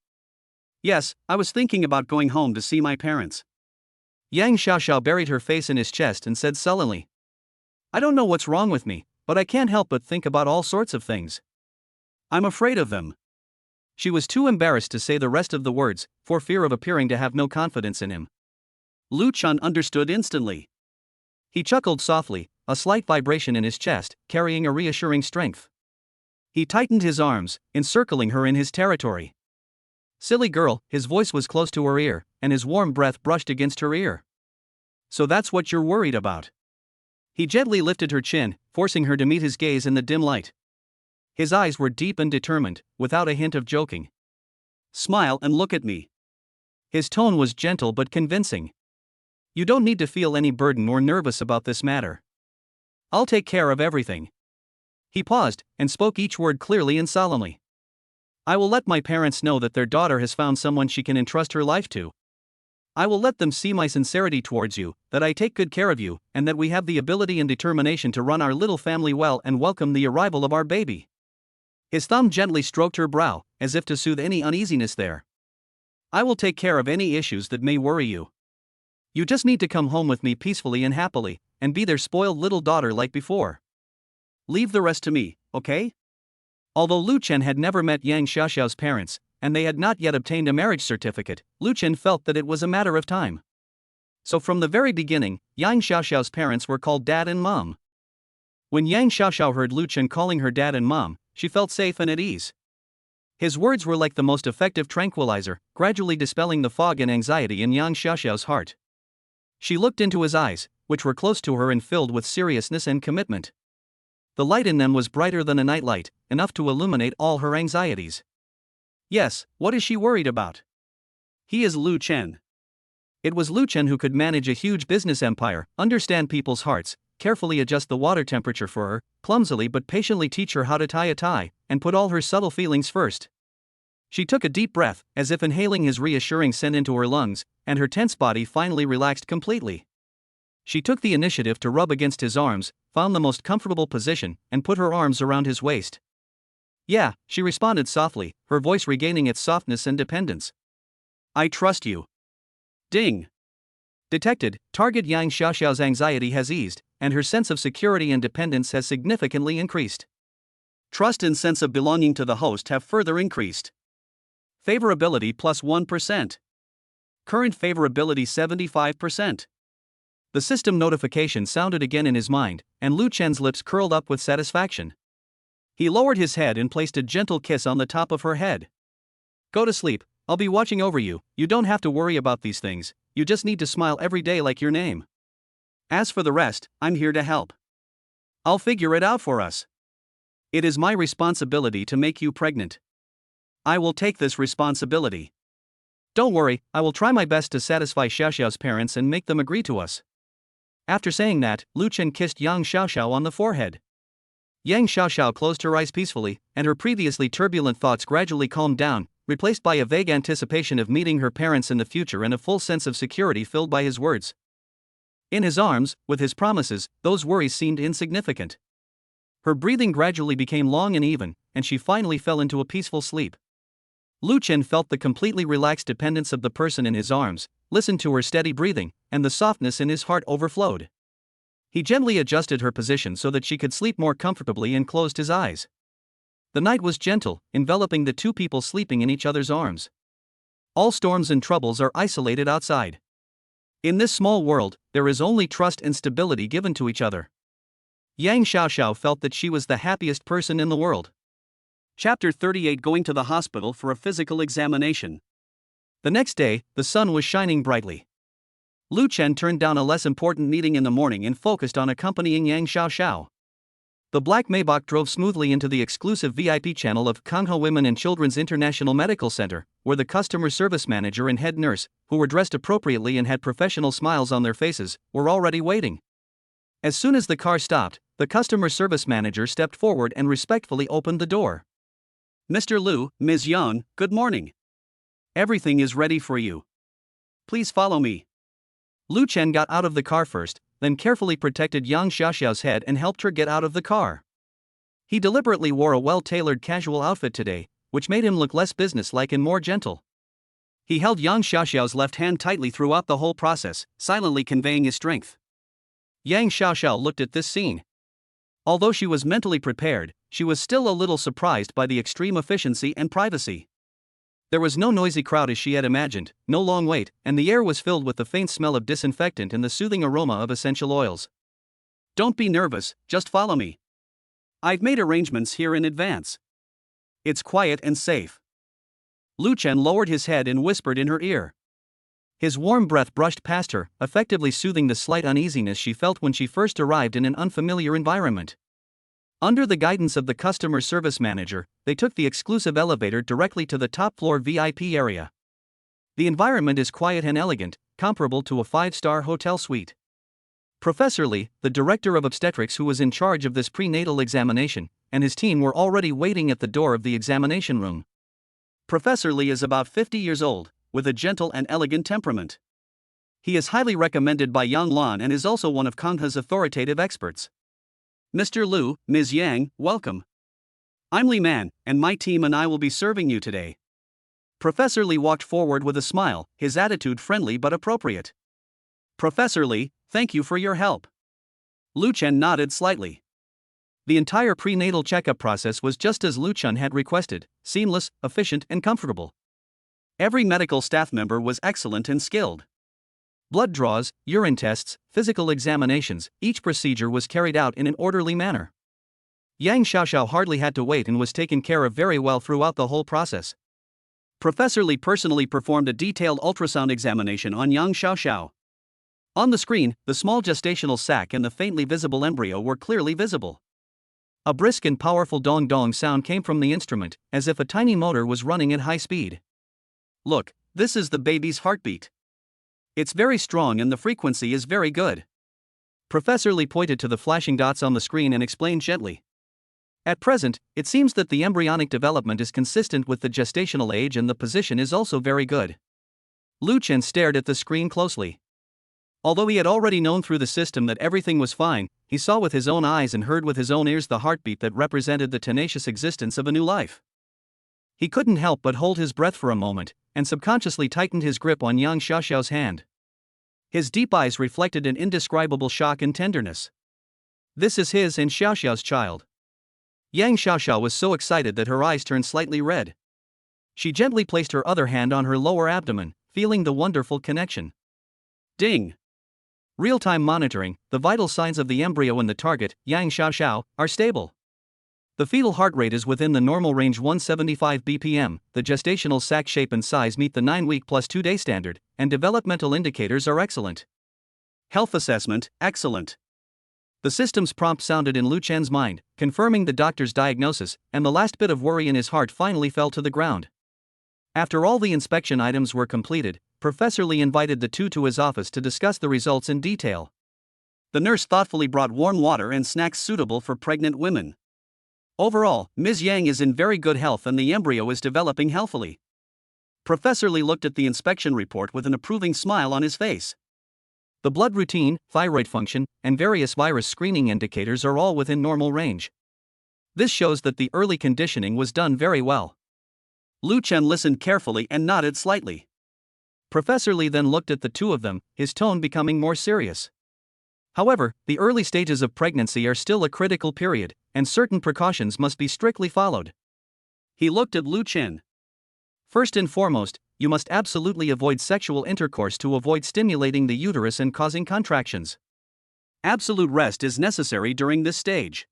Yes, I was thinking about going home to see my parents. Yang Xiaoxiao buried her face in his chest and said sullenly, I don't know what's wrong with me, but I can't help but think about all sorts of things. I'm afraid of them. She was too embarrassed to say the rest of the words, for fear of appearing to have no confidence in him. Lu Chen understood instantly. He chuckled softly, a slight vibration in his chest, carrying a reassuring strength. He tightened his arms, encircling her in his territory. Silly girl, his voice was close to her ear, and his warm breath brushed against her ear. So that's what you're worried about. He gently lifted her chin, forcing her to meet his gaze in the dim light. His eyes were deep and determined, without a hint of joking. Smile and look at me. His tone was gentle but convincing. You don't need to feel any burden or nervous about this matter. I'll take care of everything. He paused, and spoke each word clearly and solemnly. I will let my parents know that their daughter has found someone she can entrust her life to. I will let them see my sincerity towards you, that I take good care of you, and that we have the ability and determination to run our little family well and welcome the arrival of our baby. His thumb gently stroked her brow, as if to soothe any uneasiness there. I will take care of any issues that may worry you. You just need to come home with me peacefully and happily, and be their spoiled little daughter like before. Leave the rest to me, okay? Although Lu Chen had never met Yang Xiaoxiao's parents, and they had not yet obtained a marriage certificate, Lu Chen felt that it was a matter of time. So from the very beginning, Yang Xiaoxiao's parents were called Dad and Mom. When Yang Xiaoxiao heard Lu Chen calling her Dad and Mom, she felt safe and at ease. His words were like the most effective tranquilizer, gradually dispelling the fog and anxiety in Yang Xiaoxiao's heart. She looked into his eyes, which were close to her and filled with seriousness and commitment. The light in them was brighter than a nightlight, enough to illuminate all her anxieties. Yes, what is she worried about? He is Lu Chen. It was Lu Chen who could manage a huge business empire, understand people's hearts, carefully adjust the water temperature for her, clumsily but patiently teach her how to tie a tie, and put all her subtle feelings first. She took a deep breath, as if inhaling his reassuring scent into her lungs, and her tense body finally relaxed completely. She took the initiative to rub against his arms, found the most comfortable position, and put her arms around his waist. Yeah, she responded softly, her voice regaining its softness and dependence. I trust you. Ding. Detected, target Yang Xiaoxiao's anxiety has eased, and her sense of security and dependence has significantly increased. Trust and sense of belonging to the host have further increased. Favorability plus 1%. Current favorability 75%. The system notification sounded again in his mind, and Lu Chen's lips curled up with satisfaction. He lowered his head and placed a gentle kiss on the top of her head. Go to sleep, I'll be watching over you, you don't have to worry about these things, you just need to smile every day like your name. As for the rest, I'm here to help. I'll figure it out for us. It is my responsibility to make you pregnant. I will take this responsibility. Don't worry, I will try my best to satisfy Xiaoxiao's parents and make them agree to us. After saying that, Lu Chen kissed Yang Xiaoxiao on the forehead. Yang Xiaoxiao closed her eyes peacefully, and her previously turbulent thoughts gradually calmed down, replaced by a vague anticipation of meeting her parents in the future and a full sense of security filled by his words. In his arms, with his promises, those worries seemed insignificant. Her breathing gradually became long and even, and she finally fell into a peaceful sleep. Lu Chen felt the completely relaxed dependence of the person in his arms, listened to her steady breathing, and the softness in his heart overflowed. He gently adjusted her position so that she could sleep more comfortably and closed his eyes. The night was gentle, enveloping the two people sleeping in each other's arms. All storms and troubles are isolated outside. In this small world, there is only trust and stability given to each other. Yang Xiaoxiao felt that she was the happiest person in the world. Chapter 38 Going to the hospital for a physical examination. The next day, the sun was shining brightly. Lu Chen turned down a less important meeting in the morning and focused on accompanying Yang Xiaoxiao. The black Maybach drove smoothly into the exclusive VIP channel of Kanghe Women and Children's International Medical Center, where the customer service manager and head nurse, who were dressed appropriately and had professional smiles on their faces, were already waiting. As soon as the car stopped, the customer service manager stepped forward and respectfully opened the door. Mr. Lu, Ms. Yang, good morning. Everything is ready for you. Please follow me. Lu Chen got out of the car first, then carefully protected Yang Xiaoxiao's head and helped her get out of the car. He deliberately wore a well-tailored casual outfit today, which made him look less businesslike and more gentle. He held Yang Xiaoxiao's left hand tightly throughout the whole process, silently conveying his strength. Yang Xiaoxiao looked at this scene. Although she was mentally prepared, she was still a little surprised by the extreme efficiency and privacy. There was no noisy crowd as she had imagined, no long wait, and the air was filled with the faint smell of disinfectant and the soothing aroma of essential oils. Don't be nervous, just follow me. I've made arrangements here in advance. It's quiet and safe. Lu Chen lowered his head and whispered in her ear. His warm breath brushed past her, effectively soothing the slight uneasiness she felt when she first arrived in an unfamiliar environment. Under the guidance of the customer service manager, they took the exclusive elevator directly to the top-floor VIP area. The environment is quiet and elegant, comparable to a 5-star hotel suite. Professor Li, the director of obstetrics who was in charge of this prenatal examination, and his team were already waiting at the door of the examination room. Professor Li is about 50 years old, with a gentle and elegant temperament. He is highly recommended by Yang Lan and is also one of Kanghe's authoritative experts. Mr. Lu, Ms. Yang, welcome. I'm Li Man, and my team and I will be serving you today. Professor Li walked forward with a smile, his attitude friendly but appropriate. Professor Li, thank you for your help. Lu Chen nodded slightly. The entire prenatal checkup process was just as Lu Chen had requested, seamless, efficient, and comfortable. Every medical staff member was excellent and skilled. Blood draws, urine tests, physical examinations, each procedure was carried out in an orderly manner. Yang Xiaoxiao hardly had to wait and was taken care of very well throughout the whole process. Professor Li personally performed a detailed ultrasound examination on Yang Xiaoxiao. On the screen, the small gestational sac and the faintly visible embryo were clearly visible. A brisk and powerful dong-dong sound came from the instrument, as if a tiny motor was running at high speed. Look, this is the baby's heartbeat. It's very strong and the frequency is very good. Professor Li pointed to the flashing dots on the screen and explained gently. At present, it seems that the embryonic development is consistent with the gestational age and the position is also very good. Lu Chen stared at the screen closely. Although he had already known through the system that everything was fine, he saw with his own eyes and heard with his own ears the heartbeat that represented the tenacious existence of a new life. He couldn't help but hold his breath for a moment, and subconsciously tightened his grip on Yang Xiaoxiao's hand. His deep eyes reflected an indescribable shock and tenderness. This is his and Xiaoxiao's child. Yang Xiaoxiao was so excited that her eyes turned slightly red. She gently placed her other hand on her lower abdomen, feeling the wonderful connection. Ding! Real-time monitoring, the vital signs of the embryo and the target, Yang Xiaoxiao, are stable. The fetal heart rate is within the normal range 175 bpm, the gestational sac shape and size meet the 9-week plus 2-day standard, and developmental indicators are excellent. Health assessment, excellent. The system's prompt sounded in Lu Chen's mind, confirming the doctor's diagnosis, and the last bit of worry in his heart finally fell to the ground. After all the inspection items were completed, Professor Li invited the two to his office to discuss the results in detail. The nurse thoughtfully brought warm water and snacks suitable for pregnant women. Overall, Ms. Yang is in very good health and the embryo is developing healthily. Professor Li looked at the inspection report with an approving smile on his face. The blood routine, thyroid function, and various virus screening indicators are all within normal range. This shows that the early conditioning was done very well. Lu Chen listened carefully and nodded slightly. Professor Li then looked at the two of them, his tone becoming more serious. However, the early stages of pregnancy are still a critical period, and certain precautions must be strictly followed. He looked at Lu Chen. First and foremost, you must absolutely avoid sexual intercourse to avoid stimulating the uterus and causing contractions. Absolute rest is necessary during this stage.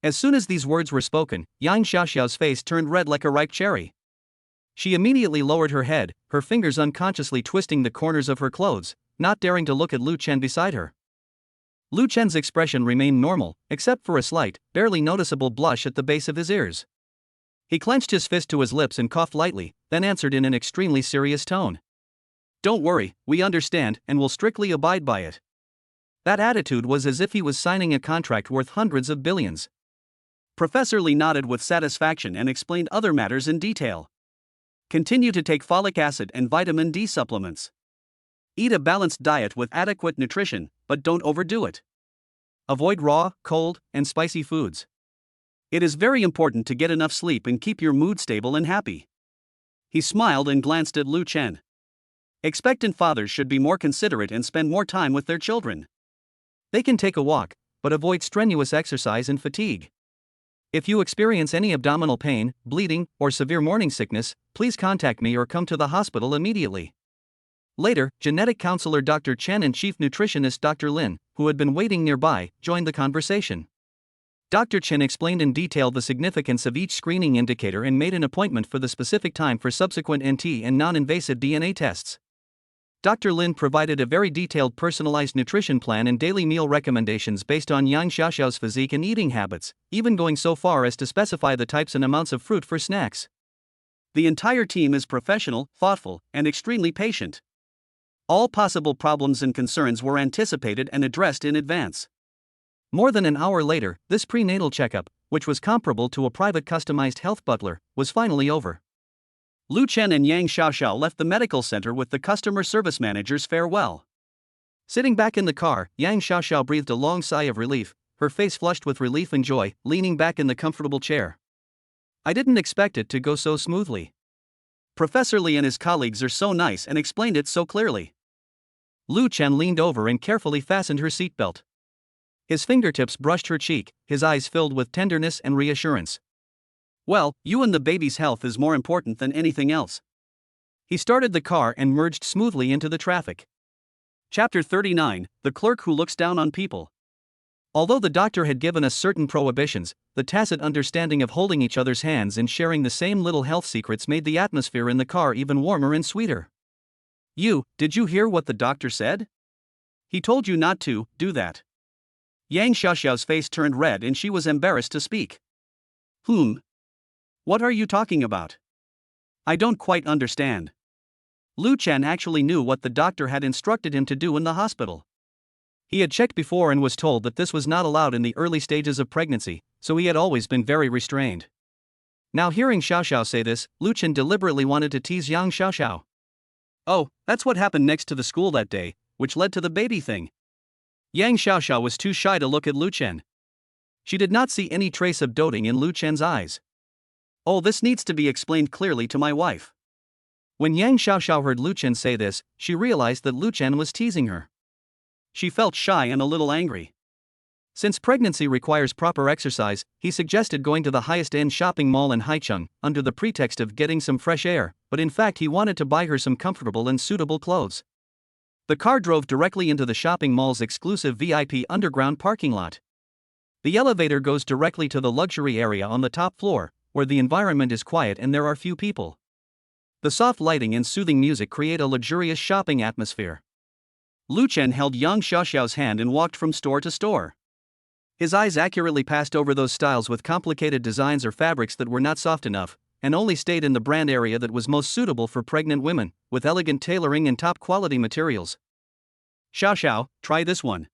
As soon as these words were spoken, Yang Xiaoxiao's face turned red like a ripe cherry. She immediately lowered her head, her fingers unconsciously twisting the corners of her clothes, not daring to look at Lu Chen beside her. Lu Chen's expression remained normal, except for a slight, barely noticeable blush at the base of his ears. He clenched his fist to his lips and coughed lightly, then answered in an extremely serious tone. "Don't worry, we understand and will strictly abide by it." That attitude was as if he was signing a contract worth hundreds of billions. Professor Li nodded with satisfaction and explained other matters in detail. Continue to take folic acid and vitamin D supplements. Eat a balanced diet with adequate nutrition, but don't overdo it. Avoid raw, cold, and spicy foods. It is very important to get enough sleep and keep your mood stable and happy. He smiled and glanced at Lu Chen. Expectant fathers should be more considerate and spend more time with their children. They can take a walk, but avoid strenuous exercise and fatigue. If you experience any abdominal pain, bleeding, or severe morning sickness, please contact me or come to the hospital immediately. Later, genetic counselor Dr. Chen and chief nutritionist Dr. Lin, who had been waiting nearby, joined the conversation. Dr. Chen explained in detail the significance of each screening indicator and made an appointment for the specific time for subsequent NT and non-invasive DNA tests. Dr. Lin provided a very detailed personalized nutrition plan and daily meal recommendations based on Yang Xiaoxiao's physique and eating habits, even going so far as to specify the types and amounts of fruit for snacks. The entire team is professional, thoughtful, and extremely patient. All possible problems and concerns were anticipated and addressed in advance. More than an hour later, this prenatal checkup, which was comparable to a private customized health butler, was finally over. Lu Chen and Yang Xiaoxiao left the medical center with the customer service manager's farewell. Sitting back in the car, Yang Xiaoxiao breathed a long sigh of relief, her face flushed with relief and joy, leaning back in the comfortable chair. I didn't expect it to go so smoothly. Professor Li and his colleagues are so nice and explained it so clearly. Lu Chen leaned over and carefully fastened her seatbelt. His fingertips brushed her cheek, his eyes filled with tenderness and reassurance. Well, you and the baby's health is more important than anything else. He started the car and merged smoothly into the traffic. Chapter 39, The Clerk Who Looks Down on People. Although the doctor had given us certain prohibitions, the tacit understanding of holding each other's hands and sharing the same little health secrets made the atmosphere in the car even warmer and sweeter. Did you hear what the doctor said? He told you not to do that. Yang Xiaoxiao's face turned red and she was embarrassed to speak. What are you talking about? I don't quite understand. Lu Chen actually knew what the doctor had instructed him to do in the hospital. He had checked before and was told that this was not allowed in the early stages of pregnancy, so he had always been very restrained. Now hearing Xiaoxiao say this, Lu Chen deliberately wanted to tease Yang Xiaoxiao. Oh, that's what happened next to the school that day, which led to the baby thing. Yang Xiaoxiao was too shy to look at Lu Chen. She did not see any trace of doting in Lu Chen's eyes. Oh, this needs to be explained clearly to my wife. When Yang Xiaoxiao heard Lu Chen say this, she realized that Lu Chen was teasing her. She felt shy and a little angry. Since pregnancy requires proper exercise, he suggested going to the highest-end shopping mall in Haicheng, under the pretext of getting some fresh air, but in fact he wanted to buy her some comfortable and suitable clothes. The car drove directly into the shopping mall's exclusive VIP underground parking lot. The elevator goes directly to the luxury area on the top floor, where the environment is quiet and there are few people. The soft lighting and soothing music create a luxurious shopping atmosphere. Lu Chen held Yang Xiaoxiao's hand and walked from store to store. His eyes accurately passed over those styles with complicated designs or fabrics that were not soft enough, and only stayed in the brand area that was most suitable for pregnant women, with elegant tailoring and top-quality materials. Xiaoxiao, try this one.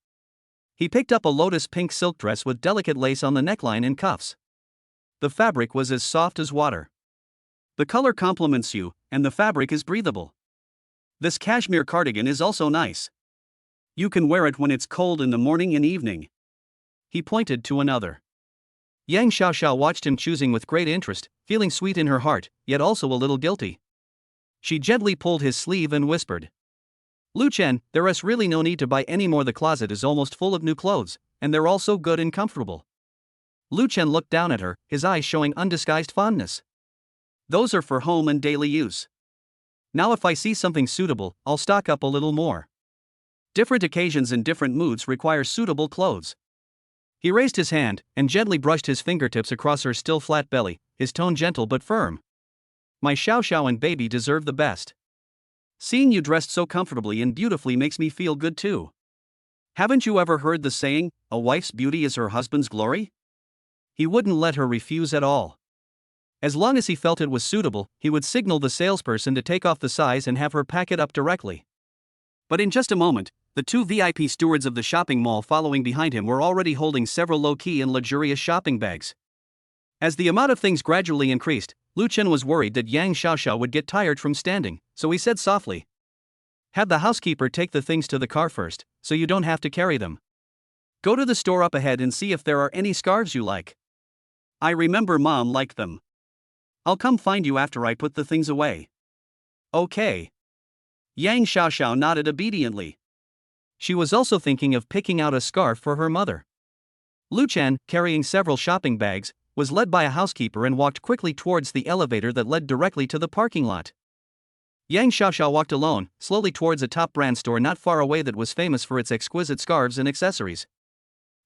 He picked up a lotus pink silk dress with delicate lace on the neckline and cuffs. The fabric was as soft as water. The color complements you, and the fabric is breathable. This cashmere cardigan is also nice. You can wear it when it's cold in the morning and evening. He pointed to another. Yang Xiaoxiao watched him choosing with great interest, feeling sweet in her heart, yet also a little guilty. She gently pulled his sleeve and whispered, "Lu Chen, there is really no need to buy any more. The closet is almost full of new clothes, and they're all so good and comfortable." Lu Chen looked down at her, his eyes showing undisguised fondness. "Those are for home and daily use. Now if I see something suitable, I'll stock up a little more. Different occasions and different moods require suitable clothes." He raised his hand and gently brushed his fingertips across her still flat belly, his tone gentle but firm. "My Xiaoxiao and baby deserve the best. Seeing you dressed so comfortably and beautifully makes me feel good too. Haven't you ever heard the saying, a wife's beauty is her husband's glory?" He wouldn't let her refuse at all. As long as he felt it was suitable, he would signal the salesperson to take off the size and have her pack it up directly. But in just a moment, the two VIP stewards of the shopping mall following behind him were already holding several low-key and luxurious shopping bags. As the amount of things gradually increased, Lu Chen was worried that Yang Xiaoxiao would get tired from standing, so he said softly, "Have the housekeeper take the things to the car first, so you don't have to carry them. Go to the store up ahead and see if there are any scarves you like. I remember Mom liked them. I'll come find you after I put the things away." "Okay." Yang Xiaoxiao nodded obediently. She was also thinking of picking out a scarf for her mother. Lu Chen, carrying several shopping bags, was led by a housekeeper and walked quickly towards the elevator that led directly to the parking lot. Yang Xiaoxiao walked alone, slowly towards a top brand store not far away that was famous for its exquisite scarves and accessories.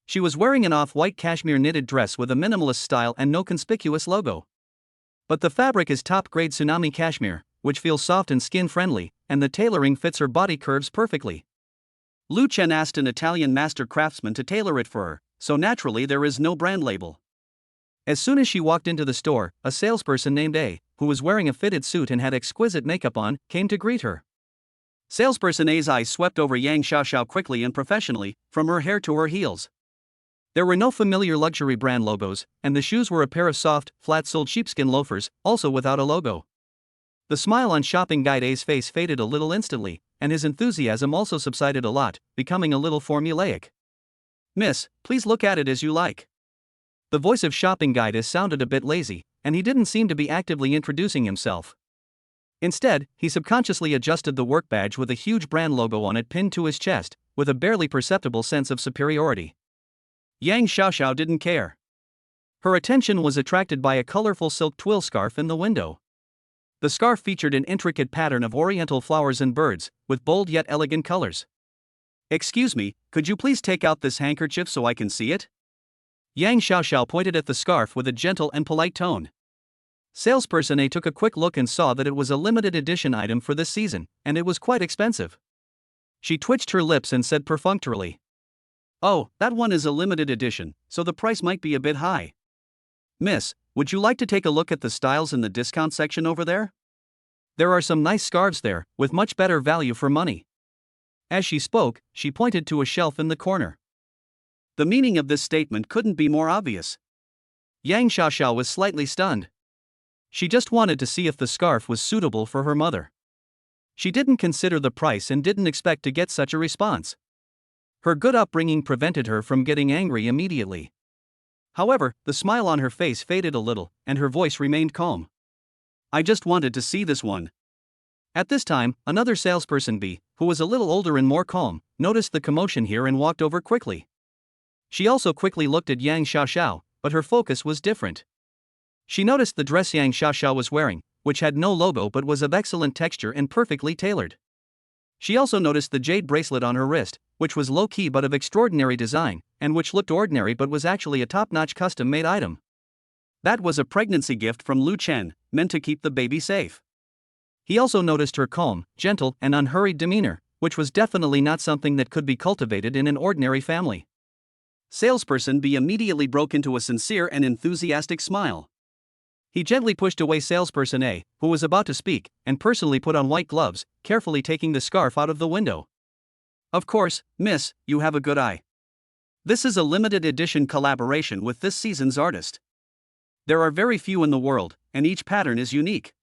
She was wearing an off-white cashmere knitted dress with a minimalist style and no conspicuous logo. But the fabric is top-grade tsunami cashmere, which feels soft and skin-friendly, and the tailoring fits her body curves perfectly. Lu Chen asked an Italian master craftsman to tailor it for her, so naturally there is no brand label. As soon as she walked into the store, a salesperson named A, who was wearing a fitted suit and had exquisite makeup on, came to greet her. Salesperson A's eyes swept over Yang Xiaoxiao quickly and professionally, from her hair to her heels. There were no familiar luxury brand logos, and the shoes were a pair of soft, flat-soled sheepskin loafers, also without a logo. The smile on shopping guide A's face faded a little instantly, and his enthusiasm also subsided a lot, becoming a little formulaic. "Miss, please look at it as you like." The voice of shopping guide S sounded a bit lazy, and he didn't seem to be actively introducing himself. Instead, he subconsciously adjusted the work badge with a huge brand logo on it pinned to his chest, with a barely perceptible sense of superiority. Yang Xiaoxiao didn't care. Her attention was attracted by a colorful silk twill scarf in the window. The scarf featured an intricate pattern of oriental flowers and birds, with bold yet elegant colors. "Excuse me, could you please take out this handkerchief so I can see it?" Yang Xiaoxiao pointed at the scarf with a gentle and polite tone. Salesperson A took a quick look and saw that it was a limited edition item for this season, and it was quite expensive. She twitched her lips and said perfunctorily, "Oh, that one is a limited edition, so the price might be a bit high. Miss, would you like to take a look at the styles in the discount section over there? There are some nice scarves there, with much better value for money." As she spoke, she pointed to a shelf in the corner. The meaning of this statement couldn't be more obvious. Yang Xiaoxiao was slightly stunned. She just wanted to see if the scarf was suitable for her mother. She didn't consider the price and didn't expect to get such a response. Her good upbringing prevented her from getting angry immediately. However, the smile on her face faded a little, and her voice remained calm. "I just wanted to see this one." At this time, another salesperson B, who was a little older and more calm, noticed the commotion here and walked over quickly. She also quickly looked at Yang Xiaoxiao, but her focus was different. She noticed the dress Yang Xiaoxiao was wearing, which had no logo but was of excellent texture and perfectly tailored. She also noticed the jade bracelet on her wrist, which was low-key but of extraordinary design, and which looked ordinary but was actually a top-notch custom-made item. That was a pregnancy gift from Lu Chen, meant to keep the baby safe. He also noticed her calm, gentle, and unhurried demeanor, which was definitely not something that could be cultivated in an ordinary family. Salesperson B immediately broke into a sincere and enthusiastic smile. He gently pushed away salesperson A, who was about to speak, and personally put on white gloves, carefully taking the scarf out of the window. Of course, miss, you have a good eye. This is a limited edition collaboration with this season's artist. There are very few in the world, and each pattern is unique.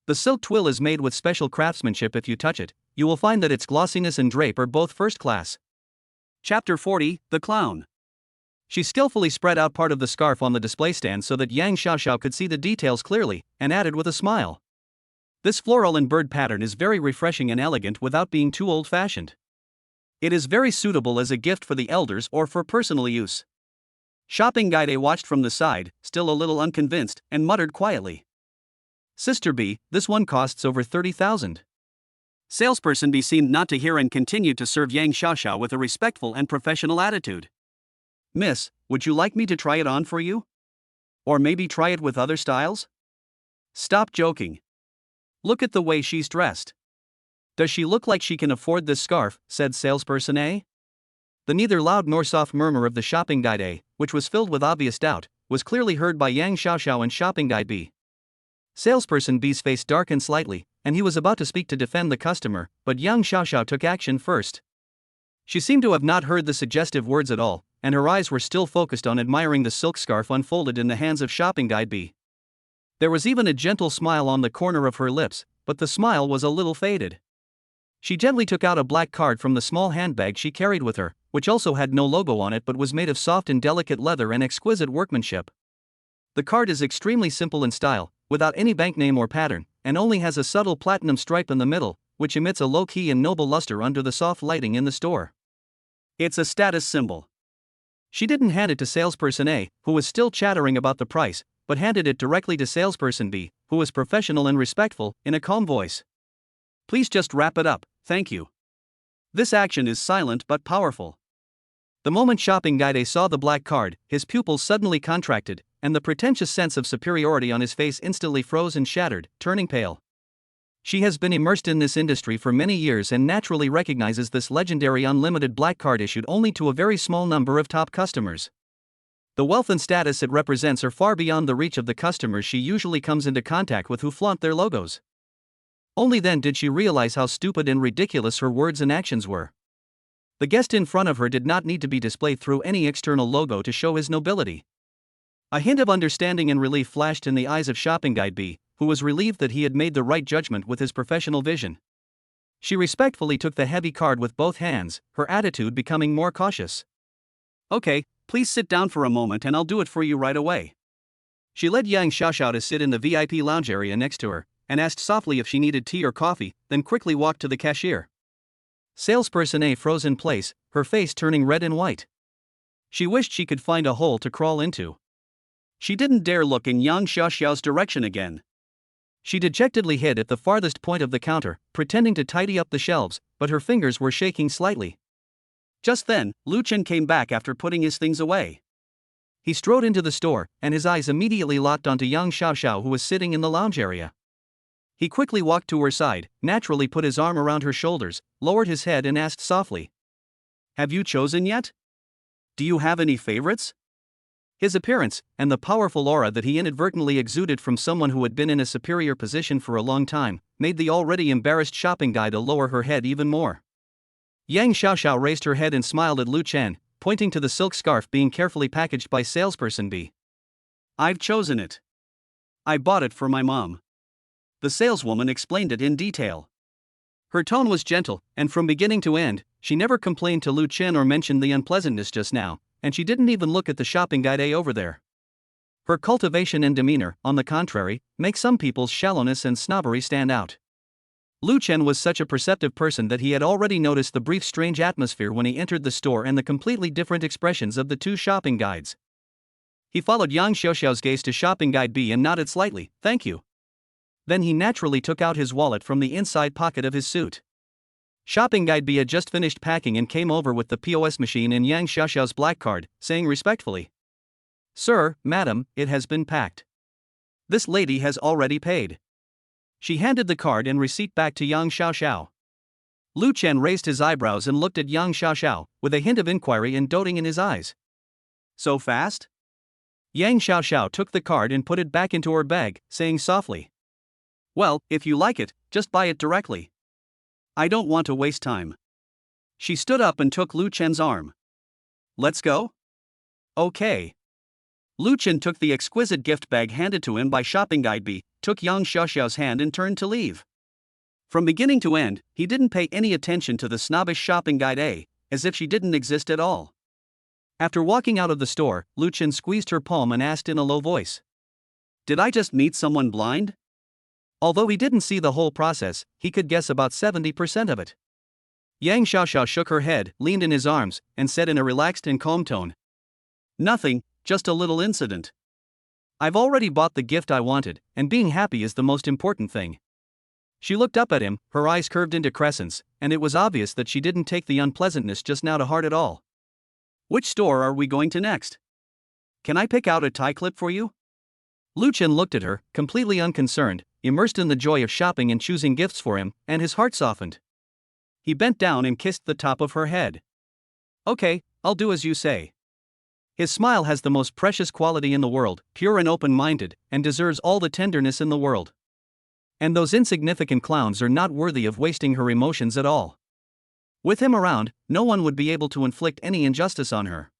The silk twill is made with special craftsmanship. If you touch it, you will find that its glossiness and drape are both first class. Chapter 40, The Clown. She skillfully spread out part of the scarf on the display stand so that Yang Xiaoxiao could see the details clearly, and added with a smile. This floral and bird pattern is very refreshing and elegant without being too old-fashioned. It is very suitable as a gift for the elders or for personal use. Shopping Guide watched from the side, still a little unconvinced, and muttered quietly. Sister B, this one costs over 30,000. Salesperson B seemed not to hear and continued to serve Yang Xiaoxiao with a respectful and professional attitude. Miss, would you like me to try it on for you? Or maybe try it with other styles? Stop joking. Look at the way she's dressed. Does she look like she can afford this scarf? Said salesperson A. The neither loud nor soft murmur of the shopping guide A, which was filled with obvious doubt, was clearly heard by Yang Xiaoxiao and shopping guide B. Salesperson B's face darkened slightly, and he was about to speak to defend the customer, but Yang Xiaoxiao took action first. She seemed to have not heard the suggestive words at all, and her eyes were still focused on admiring the silk scarf unfolded in the hands of shopping guide B. There was even a gentle smile on the corner of her lips, but the smile was a little faded. She gently took out a black card from the small handbag she carried with her, which also had no logo on it but was made of soft and delicate leather and exquisite workmanship. The card is extremely simple in style, without any bank name or pattern, and only has a subtle platinum stripe in the middle, which emits a low-key and noble luster under the soft lighting in the store. It's a status symbol. She didn't hand it to salesperson A, who was still chattering about the price, but handed it directly to salesperson B, who was professional and respectful, in a calm voice. Please just wrap it up, thank you. This action is silent but powerful. The moment shopping guide A saw the black card, his pupils suddenly contracted, and the pretentious sense of superiority on his face instantly froze and shattered, turning pale. She has been immersed in this industry for many years and naturally recognizes this legendary unlimited black card issued only to a very small number of top customers. The wealth and status it represents are far beyond the reach of the customers she usually comes into contact with who flaunt their logos. Only then did she realize how stupid and ridiculous her words and actions were. The guest in front of her did not need to be displayed through any external logo to show his nobility. A hint of understanding and relief flashed in the eyes of shopping guide B, who was relieved that he had made the right judgment with his professional vision. She respectfully took the heavy card with both hands, her attitude becoming more cautious. Okay, please sit down for a moment and I'll do it for you right away. She led Yang Xiaoxiao to sit in the VIP lounge area next to her, and asked softly if she needed tea or coffee, then quickly walked to the cashier. Salesperson A froze in place, her face turning red and white. She wished she could find a hole to crawl into. She didn't dare look in Yang Xiaoxiao's direction again. She dejectedly hid at the farthest point of the counter, pretending to tidy up the shelves, but her fingers were shaking slightly. Just then, Lu Chen came back after putting his things away. He strode into the store, and his eyes immediately locked onto Yang Xiaoxiao, who was sitting in the lounge area. He quickly walked to her side, naturally put his arm around her shoulders, lowered his head and asked softly, "Have you chosen yet? Do you have any favorites?" His appearance, and the powerful aura that he inadvertently exuded from someone who had been in a superior position for a long time, made the already embarrassed shopping guide lower her head even more. Yang Xiaoxiao raised her head and smiled at Lu Chen, pointing to the silk scarf being carefully packaged by salesperson B. "I've chosen it. I bought it for my mom." The saleswoman explained it in detail. Her tone was gentle, and from beginning to end, she never complained to Lu Chen or mentioned the unpleasantness just now, and she didn't even look at the shopping guide over there. Her cultivation and demeanor, on the contrary, make some people's shallowness and snobbery stand out. Lu Chen was such a perceptive person that he had already noticed the brief strange atmosphere when he entered the store and the completely different expressions of the two shopping guides. He followed Yang Xiaoxiao's gaze to shopping guide B and nodded slightly, "Thank you." Then he naturally took out his wallet from the inside pocket of his suit. Shopping Guide B had just finished packing and came over with the POS machine and Yang Xiaoxiao's black card, saying respectfully, "Sir, madam, it has been packed. This lady has already paid." She handed the card and receipt back to Yang Xiaoxiao. Lu Chen raised his eyebrows and looked at Yang Xiaoxiao, with a hint of inquiry and doting in his eyes. "So fast?" Yang Xiaoxiao took the card and put it back into her bag, saying softly, "Well, if you like it, just buy it directly. I don't want to waste time." She stood up and took Lu Chen's arm. "Let's go?" "Okay." Lu Chen took the exquisite gift bag handed to him by Shopping Guide B, took Yang Xiaoxiao's hand and turned to leave. From beginning to end, he didn't pay any attention to the snobbish Shopping Guide A, as if she didn't exist at all. After walking out of the store, Lu Chen squeezed her palm and asked in a low voice, "Did I just meet someone blind?" Although he didn't see the whole process, he could guess about 70% of it. Yang Xiaoxiao shook her head, leaned in his arms, and said in a relaxed and calm tone, "Nothing, just a little incident. I've already bought the gift I wanted, and being happy is the most important thing." She looked up at him, her eyes curved into crescents, and it was obvious that she didn't take the unpleasantness just now to heart at all. "Which store are we going to next? Can I pick out a tie clip for you?" Lu Chen looked at her, completely unconcerned, immersed in the joy of shopping and choosing gifts for him, and his heart softened. He bent down and kissed the top of her head. "Okay, I'll do as you say." His smile has the most precious quality in the world, pure and open-minded, and deserves all the tenderness in the world. And those insignificant clowns are not worthy of wasting her emotions at all. With him around, no one would be able to inflict any injustice on her.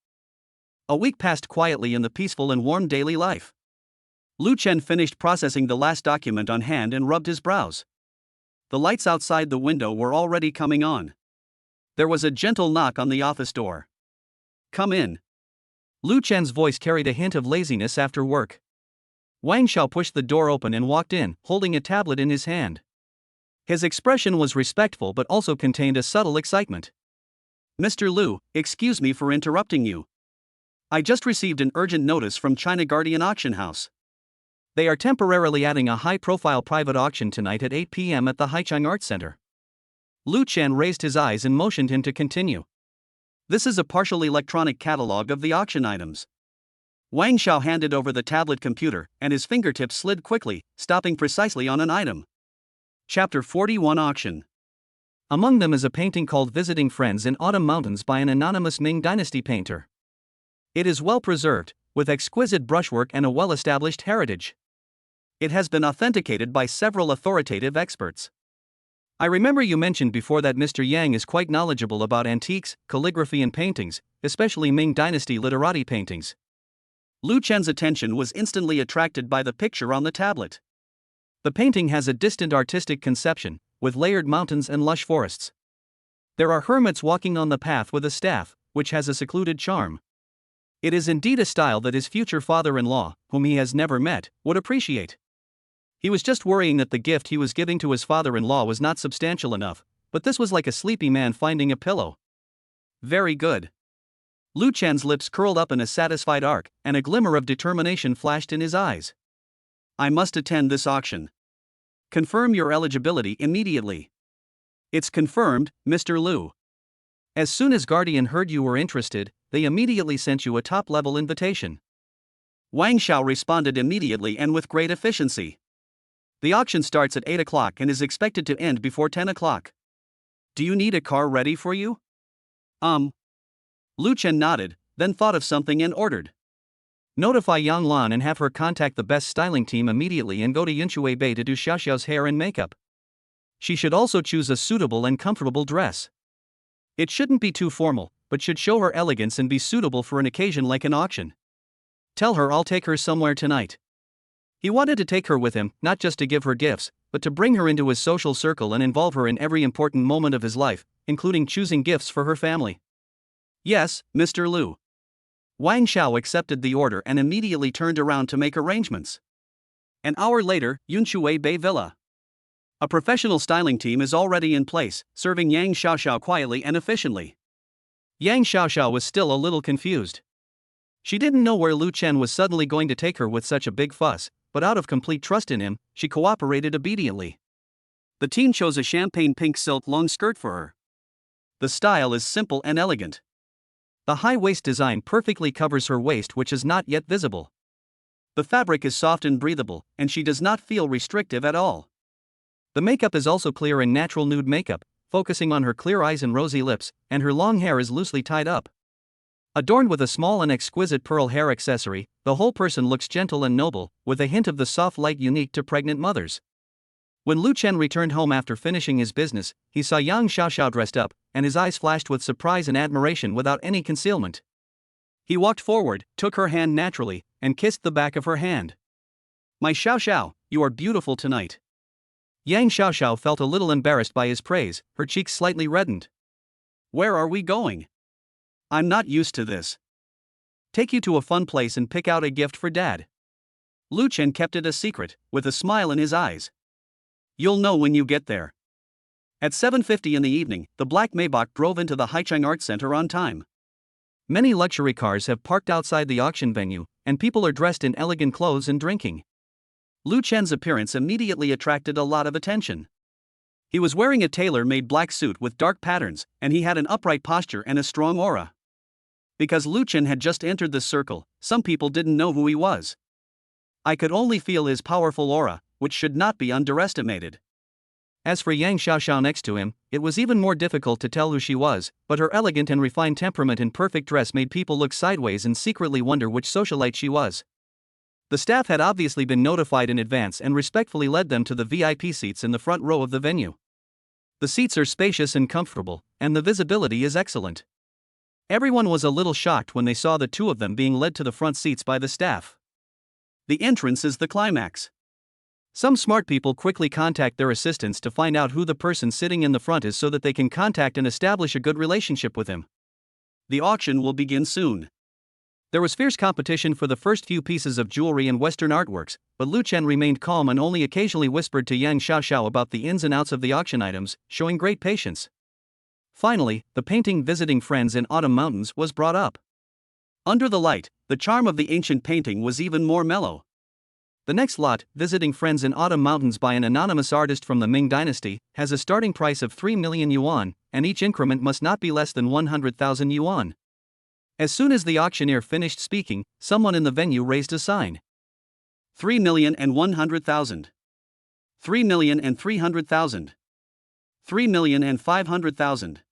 A week passed quietly in the peaceful and warm daily life. Lu Chen finished processing the last document on hand and rubbed his brows. The lights outside the window were already coming on. There was a gentle knock on the office door. "Come in." Lu Chen's voice carried a hint of laziness after work. Wang Xiao pushed the door open and walked in, holding a tablet in his hand. His expression was respectful but also contained a subtle excitement. "Mr. Lu, excuse me for interrupting you. I just received an urgent notice from China Guardian Auction House. They are temporarily adding a high-profile private auction tonight at 8 p.m. at the Haichang Arts Center." Lu Chen raised his eyes and motioned him to continue. "This is a partial electronic catalog of the auction items." Wang Xiao handed over the tablet computer, and his fingertips slid quickly, stopping precisely on an item. Chapter 41 Auction. Among them is a painting called Visiting Friends in Autumn Mountains by an anonymous Ming Dynasty painter. It is well preserved, with exquisite brushwork and a well-established heritage. It has been authenticated by several authoritative experts. "I remember you mentioned before that Mr. Yang is quite knowledgeable about antiques, calligraphy and paintings, especially Ming Dynasty literati paintings." Lu Chen's attention was instantly attracted by the picture on the tablet. The painting has a distant artistic conception, with layered mountains and lush forests. There are hermits walking on the path with a staff, which has a secluded charm. It is indeed a style that his future father-in-law, whom he has never met, would appreciate. He was just worrying that the gift he was giving to his father-in-law was not substantial enough, but this was like a sleepy man finding a pillow. "Very good." Lu Chen's lips curled up in a satisfied arc, and a glimmer of determination flashed in his eyes. "I must attend this auction. Confirm your eligibility immediately." "It's confirmed, Mr. Lu. As soon as Guardian heard you were interested, they immediately sent you a top-level invitation." Wang Xiao responded immediately and with great efficiency. "The auction starts at 8 o'clock and is expected to end before 10 o'clock. Do you need a car ready for you?" Lu Chen nodded, then thought of something and ordered. "Notify Yang Lan and have her contact the best styling team immediately and go to Yunshui Bay to do Xiaoxiao's hair and makeup. She should also choose a suitable and comfortable dress. It shouldn't be too formal, but should show her elegance and be suitable for an occasion like an auction. Tell her I'll take her somewhere tonight." He wanted to take her with him, not just to give her gifts, but to bring her into his social circle and involve her in every important moment of his life, including choosing gifts for her family. "Yes, Mr. Lu." Wang Xiao accepted the order and immediately turned around to make arrangements. An hour later, Yunshui Bay Villa. A professional styling team is already in place, serving Yang Xiaoxiao quietly and efficiently. Yang Xiaoxiao was still a little confused. She didn't know where Lu Chen was suddenly going to take her with such a big fuss, but out of complete trust in him, she cooperated obediently. The teen chose a champagne pink silk long skirt for her. The style is simple and elegant. The high waist design perfectly covers her waist, which is not yet visible. The fabric is soft and breathable, and she does not feel restrictive at all. The makeup is also clear and natural nude makeup, focusing on her clear eyes and rosy lips, and her long hair is loosely tied up. Adorned with a small and exquisite pearl hair accessory, the whole person looks gentle and noble, with a hint of the soft light unique to pregnant mothers. When Lu Chen returned home after finishing his business, he saw Yang Xiaoxiao dressed up, and his eyes flashed with surprise and admiration without any concealment. He walked forward, took her hand naturally, and kissed the back of her hand. "My Xiaoxiao, you are beautiful tonight." Yang Xiaoxiao felt a little embarrassed by his praise, her cheeks slightly reddened. "Where are we going? I'm not used to this." "Take you to a fun place and pick out a gift for Dad." Lu Chen kept it a secret, with a smile in his eyes. "You'll know when you get there." At 7:50 in the evening, the black Maybach drove into the Haicheng Art Center on time. Many luxury cars have parked outside the auction venue, and people are dressed in elegant clothes and drinking. Lu Chen's appearance immediately attracted a lot of attention. He was wearing a tailor-made black suit with dark patterns, and he had an upright posture and a strong aura. Because Lu Chen had just entered the circle, some people didn't know who he was. I could only feel his powerful aura, which should not be underestimated. As for Yang Xiaoxiao next to him, it was even more difficult to tell who she was, but her elegant and refined temperament and perfect dress made people look sideways and secretly wonder which socialite she was. The staff had obviously been notified in advance and respectfully led them to the VIP seats in the front row of the venue. The seats are spacious and comfortable, and the visibility is excellent. Everyone was a little shocked when they saw the two of them being led to the front seats by the staff. The entrance is the climax. Some smart people quickly contact their assistants to find out who the person sitting in the front is so that they can contact and establish a good relationship with him. The auction will begin soon. There was fierce competition for the first few pieces of jewelry and Western artworks, but Lu Chen remained calm and only occasionally whispered to Yang Xiaoxiao about the ins and outs of the auction items, showing great patience. Finally, the painting Visiting Friends in Autumn Mountains was brought up. Under the light, the charm of the ancient painting was even more mellow. The next lot, Visiting Friends in Autumn Mountains by an anonymous artist from the Ming Dynasty, has a starting price of 3 million yuan, and each increment must not be less than 100,000 yuan. As soon as the auctioneer finished speaking, someone in the venue raised a sign. 3,100,000. 3,300,000. 3,500,000.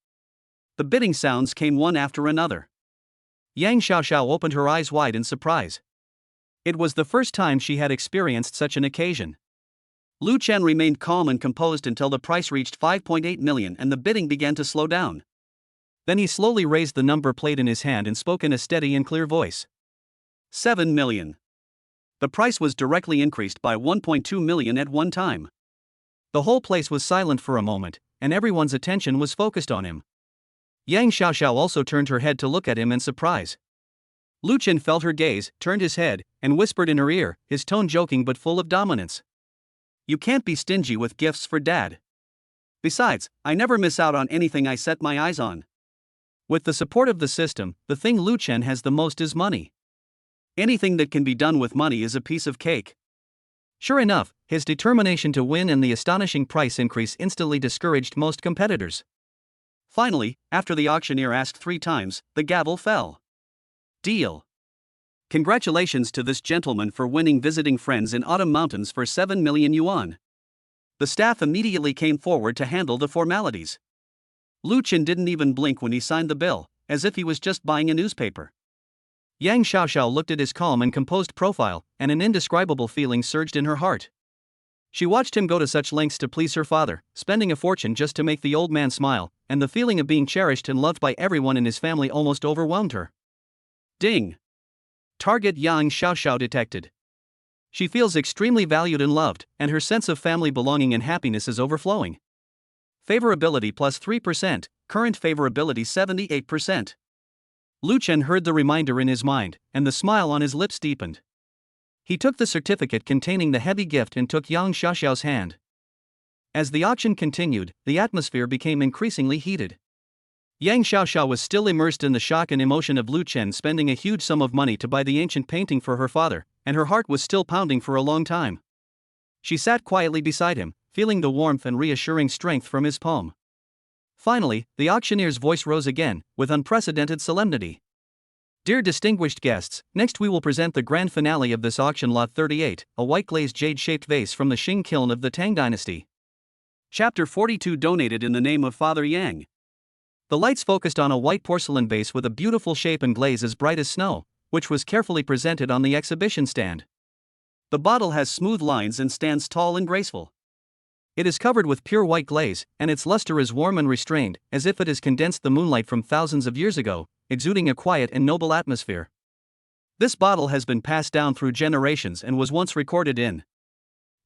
The bidding sounds came one after another. Yang Xiaoxiao opened her eyes wide in surprise. It was the first time she had experienced such an occasion. Lu Chen remained calm and composed until the price reached 5.8 million and the bidding began to slow down. Then he slowly raised the number plate in his hand and spoke in a steady and clear voice. 7 million. The price was directly increased by 1.2 million at one time. The whole place was silent for a moment, and everyone's attention was focused on him. Yang Xiaoxiao also turned her head to look at him in surprise. Lu Chen felt her gaze, turned his head, and whispered in her ear, his tone joking but full of dominance. "You can't be stingy with gifts for Dad. Besides, I never miss out on anything I set my eyes on." With the support of the system, the thing Lu Chen has the most is money. Anything that can be done with money is a piece of cake. Sure enough, his determination to win and the astonishing price increase instantly discouraged most competitors. Finally, after the auctioneer asked 3 times, the gavel fell. Deal. Congratulations to this gentleman for winning Visiting Friends in Autumn Mountains for 7 million yuan. The staff immediately came forward to handle the formalities. Lu Chen didn't even blink when he signed the bill, as if he was just buying a newspaper. Yang Xiaoxiao looked at his calm and composed profile, and an indescribable feeling surged in her heart. She watched him go to such lengths to please her father, spending a fortune just to make the old man smile, and the feeling of being cherished and loved by everyone in his family almost overwhelmed her. Ding! Target Yang Xiaoxiao detected. She feels extremely valued and loved, and her sense of family belonging and happiness is overflowing. Favorability plus 3%, current favorability 78%. Lu Chen heard the reminder in his mind, and the smile on his lips deepened. He took the certificate containing the heavy gift and took Yang Xiaoxiao's hand. As the auction continued, the atmosphere became increasingly heated. Yang Xiaoxiao was still immersed in the shock and emotion of Lu Chen spending a huge sum of money to buy the ancient painting for her father, and her heart was still pounding for a long time. She sat quietly beside him, feeling the warmth and reassuring strength from his palm. Finally, the auctioneer's voice rose again, with unprecedented solemnity. Dear distinguished guests, next we will present the grand finale of this auction, Lot 38, a white glazed jade-shaped vase from the Qing kiln of the Tang dynasty. Chapter 42, donated in the name of Father Yang. The lights focused on a white porcelain vase with a beautiful shape and glaze as bright as snow, which was carefully presented on the exhibition stand. The bottle has smooth lines and stands tall and graceful. It is covered with pure white glaze, and its luster is warm and restrained, as if it has condensed the moonlight from thousands of years ago, exuding a quiet and noble atmosphere. This bottle has been passed down through generations and was once recorded in.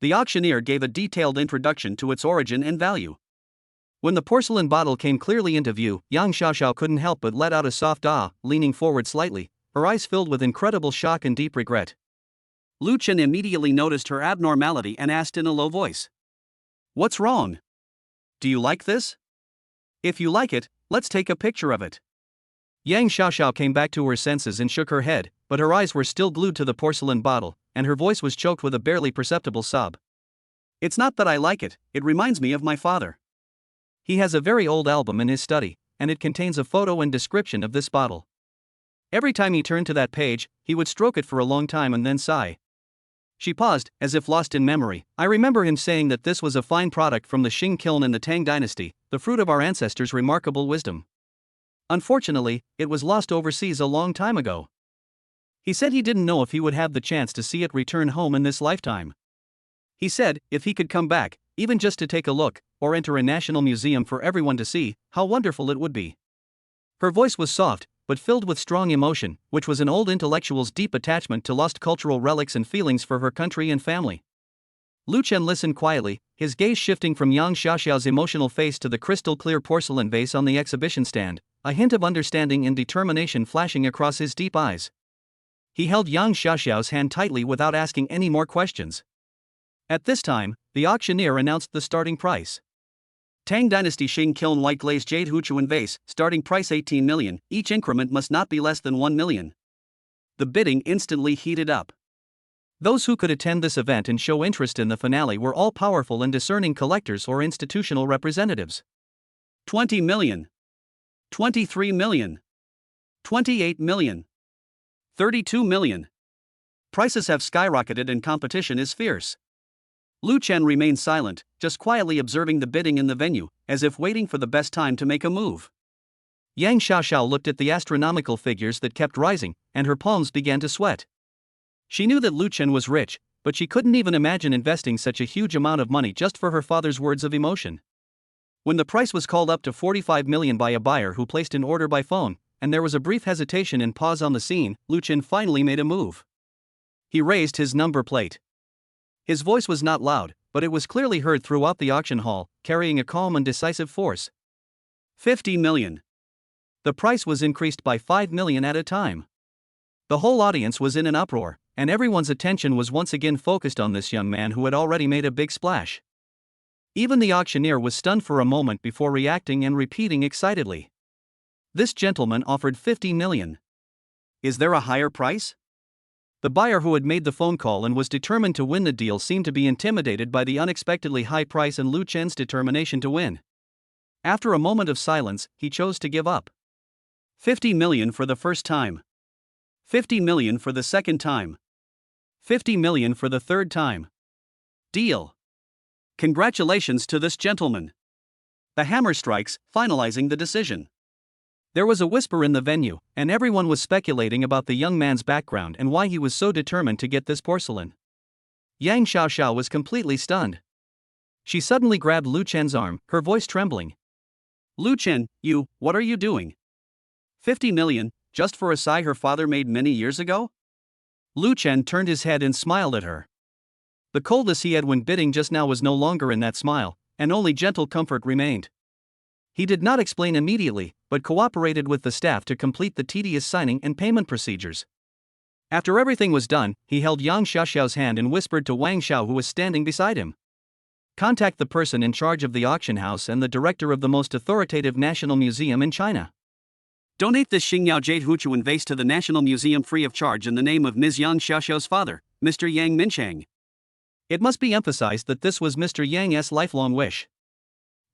The auctioneer gave a detailed introduction to its origin and value. When the porcelain bottle came clearly into view, Yang Xiaoxiao couldn't help but let out a soft ah, leaning forward slightly, her eyes filled with incredible shock and deep regret. Lu Chen immediately noticed her abnormality and asked in a low voice, "What's wrong? Do you like this? If you like it, let's take a picture of it." Yang Xiaoxiao came back to her senses and shook her head, but her eyes were still glued to the porcelain bottle, and her voice was choked with a barely perceptible sob. "It's not that I like it, it reminds me of my father. He has a very old album in his study, and it contains a photo and description of this bottle. Every time he turned to that page, he would stroke it for a long time and then sigh." She paused, as if lost in memory. "I remember him saying that this was a fine product from the Qing kiln in the Tang dynasty, the fruit of our ancestors' remarkable wisdom. Unfortunately, it was lost overseas a long time ago. He said he didn't know if he would have the chance to see it return home in this lifetime. He said, if he could come back, even just to take a look, or enter a national museum for everyone to see, how wonderful it would be." Her voice was soft, but filled with strong emotion, which was an old intellectual's deep attachment to lost cultural relics and feelings for her country and family. Lu Chen listened quietly, his gaze shifting from Yang Xiaoxiao's emotional face to the crystal-clear porcelain vase on the exhibition stand, a hint of understanding and determination flashing across his deep eyes. He held Yang Xiaoxiao's hand tightly without asking any more questions. At this time, the auctioneer announced the starting price. Tang Dynasty Qing Kiln White Glazed Jade Huchuan Vase, starting price 18 million, each increment must not be less than 1 million. The bidding instantly heated up. Those who could attend this event and show interest in the finale were all powerful and discerning collectors or institutional representatives. 20 million. 23 million. 28 million. 32 million. Prices have skyrocketed and competition is fierce. Lu Chen remained silent, just quietly observing the bidding in the venue, as if waiting for the best time to make a move. Yang Xiaoxiao looked at the astronomical figures that kept rising, and her palms began to sweat. She knew that Lu Chen was rich, but she couldn't even imagine investing such a huge amount of money just for her father's words of emotion. When the price was called up to 45 million by a buyer who placed an order by phone, and there was a brief hesitation and pause on the scene, Lu Chen finally made a move. He raised his number plate. His voice was not loud, but it was clearly heard throughout the auction hall, carrying a calm and decisive force. 50 million. The price was increased by 5 million at a time. The whole audience was in an uproar, and everyone's attention was once again focused on this young man who had already made a big splash. Even the auctioneer was stunned for a moment before reacting and repeating excitedly. This gentleman offered 50 million. Is there a higher price? The buyer who had made the phone call and was determined to win the deal seemed to be intimidated by the unexpectedly high price and Lu Chen's determination to win. After a moment of silence, he chose to give up. 50 million for the first time. 50 million for the second time. 50 million for the third time. Deal. Congratulations to this gentleman. The hammer strikes, finalizing the decision. There was a whisper in the venue, and everyone was speculating about the young man's background and why he was so determined to get this porcelain. Yang Xiaoxiao was completely stunned. She suddenly grabbed Lu Chen's arm, her voice trembling. "Lu Chen, what are you doing? 50 million, just for a sigh her father made many years ago?" Lu Chen turned his head and smiled at her. The coldness he had when bidding just now was no longer in that smile, and only gentle comfort remained. He did not explain immediately, but cooperated with the staff to complete the tedious signing and payment procedures. After everything was done, he held Yang Xiaoxiao's hand and whispered to Wang Xiao, who was standing beside him. "Contact the person in charge of the auction house and the director of the most authoritative national museum in China. Donate this Xingyao Jade Huchuan vase to the National Museum free of charge in the name of Ms. Yang Xiaoxiao's father, Mr. Yang Minchang." It must be emphasized that this was Mr. Yang's lifelong wish.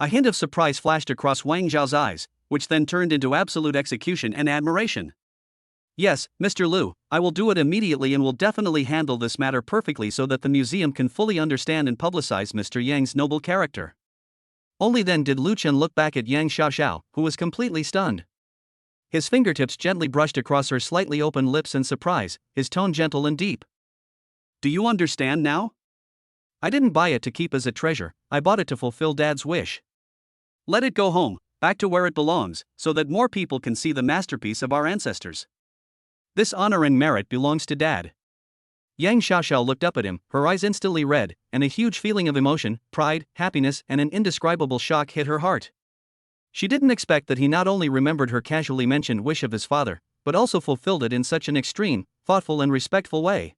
A hint of surprise flashed across Wang Zhao's eyes, which then turned into absolute execution and admiration. Yes, Mr. Liu, I will do it immediately and will definitely handle this matter perfectly so that the museum can fully understand and publicize Mr. Yang's noble character. Only then did Lu Chen look back at Yang Xiaoxiao, who was completely stunned. His fingertips gently brushed across her slightly open lips in surprise, his tone gentle and deep. Do you understand now? I didn't buy it to keep as a treasure, I bought it to fulfill Dad's wish. Let it go home, back to where it belongs, so that more people can see the masterpiece of our ancestors. This honor and merit belongs to Dad. Yang Xiaoxiao looked up at him, her eyes instantly red, and a huge feeling of emotion, pride, happiness, and an indescribable shock hit her heart. She didn't expect that he not only remembered her casually mentioned wish of his father, but also fulfilled it in such an extreme, thoughtful, and respectful way.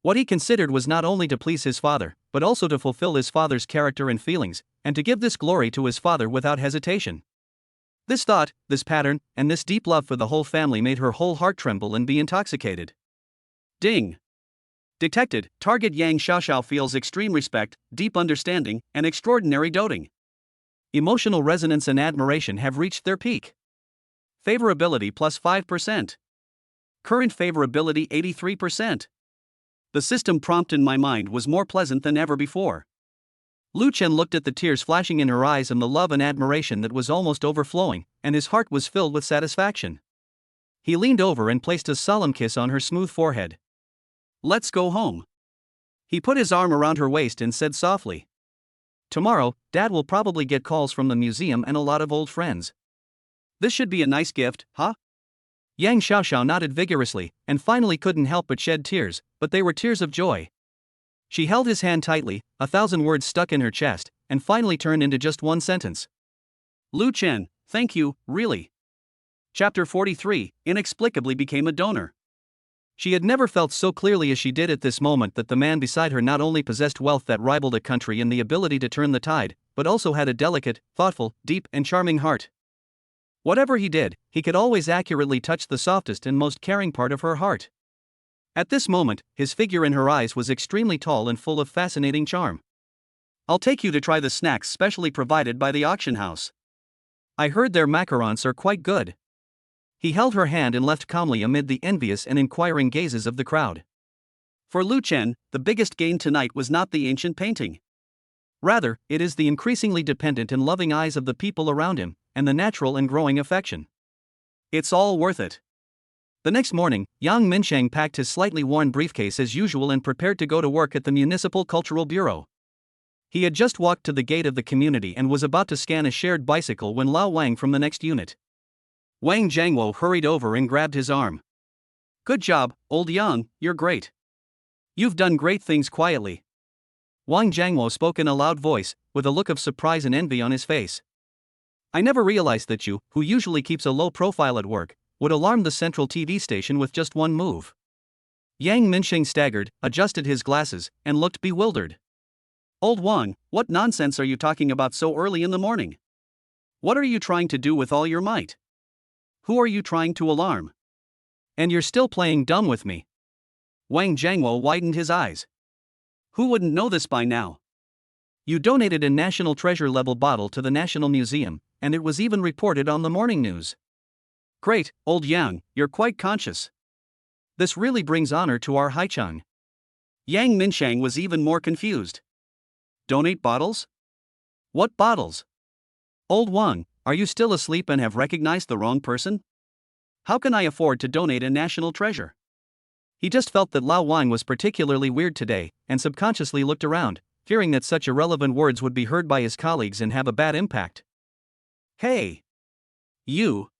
What he considered was not only to please his father, but also to fulfill his father's character and feelings, and to give this glory to his father without hesitation. This thought, this pattern, and this deep love for the whole family made her whole heart tremble and be intoxicated. Ding! Detected, target Yang Xiaoxiao feels extreme respect, deep understanding, and extraordinary doting. Emotional resonance and admiration have reached their peak. Favorability plus 5%. Current favorability 83%. The system prompt in my mind was more pleasant than ever before. Lu Chen looked at the tears flashing in her eyes and the love and admiration that was almost overflowing, and his heart was filled with satisfaction. He leaned over and placed a solemn kiss on her smooth forehead. Let's go home. He put his arm around her waist and said softly. Tomorrow, Dad will probably get calls from the museum and a lot of old friends. This should be a nice gift, huh? Yang Xiaoxiao nodded vigorously, and finally couldn't help but shed tears, but they were tears of joy. She held his hand tightly, 1,000 words stuck in her chest, and finally turned into just one sentence. Lu Chen, thank you, really. Chapter 43, inexplicably became a donor. She had never felt so clearly as she did at this moment that the man beside her not only possessed wealth that rivaled a country and the ability to turn the tide, but also had a delicate, thoughtful, deep, and charming heart. Whatever he did, he could always accurately touch the softest and most caring part of her heart. At this moment, his figure in her eyes was extremely tall and full of fascinating charm. I'll take you to try the snacks specially provided by the auction house. I heard their macarons are quite good. He held her hand and left calmly amid the envious and inquiring gazes of the crowd. For Lu Chen, the biggest gain tonight was not the ancient painting. Rather, it is the increasingly dependent and loving eyes of the people around him, and the natural and growing affection. It's all worth it. The next morning, Yang Minsheng packed his slightly worn briefcase as usual and prepared to go to work at the Municipal Cultural Bureau. He had just walked to the gate of the community and was about to scan a shared bicycle when Lao Wang from the next unit. Wang Jiangwo hurried over and grabbed his arm. Good job, old Yang, you're great. You've done great things quietly. Wang Jiangwo spoke in a loud voice, with a look of surprise and envy on his face. I never realized that you, who usually keeps a low profile at work, would alarm the central TV station with just one move. Yang Minsheng staggered, adjusted his glasses, and looked bewildered. Old Wang, what nonsense are you talking about so early in the morning? What are you trying to do with all your might? Who are you trying to alarm? And you're still playing dumb with me. Wang Jiangwo widened his eyes. Who wouldn't know this by now? You donated a national treasure level bottle to the National Museum, and it was even reported on the morning news. Great, old Yang, you're quite conscious. This really brings honor to our Haicheng. Yang Minsheng was even more confused. Donate bottles? What bottles? Old Wang, are you still asleep and have recognized the wrong person? How can I afford to donate a national treasure? He just felt that Lao Wang was particularly weird today, and subconsciously looked around, fearing that such irrelevant words would be heard by his colleagues and have a bad impact. Hey! You!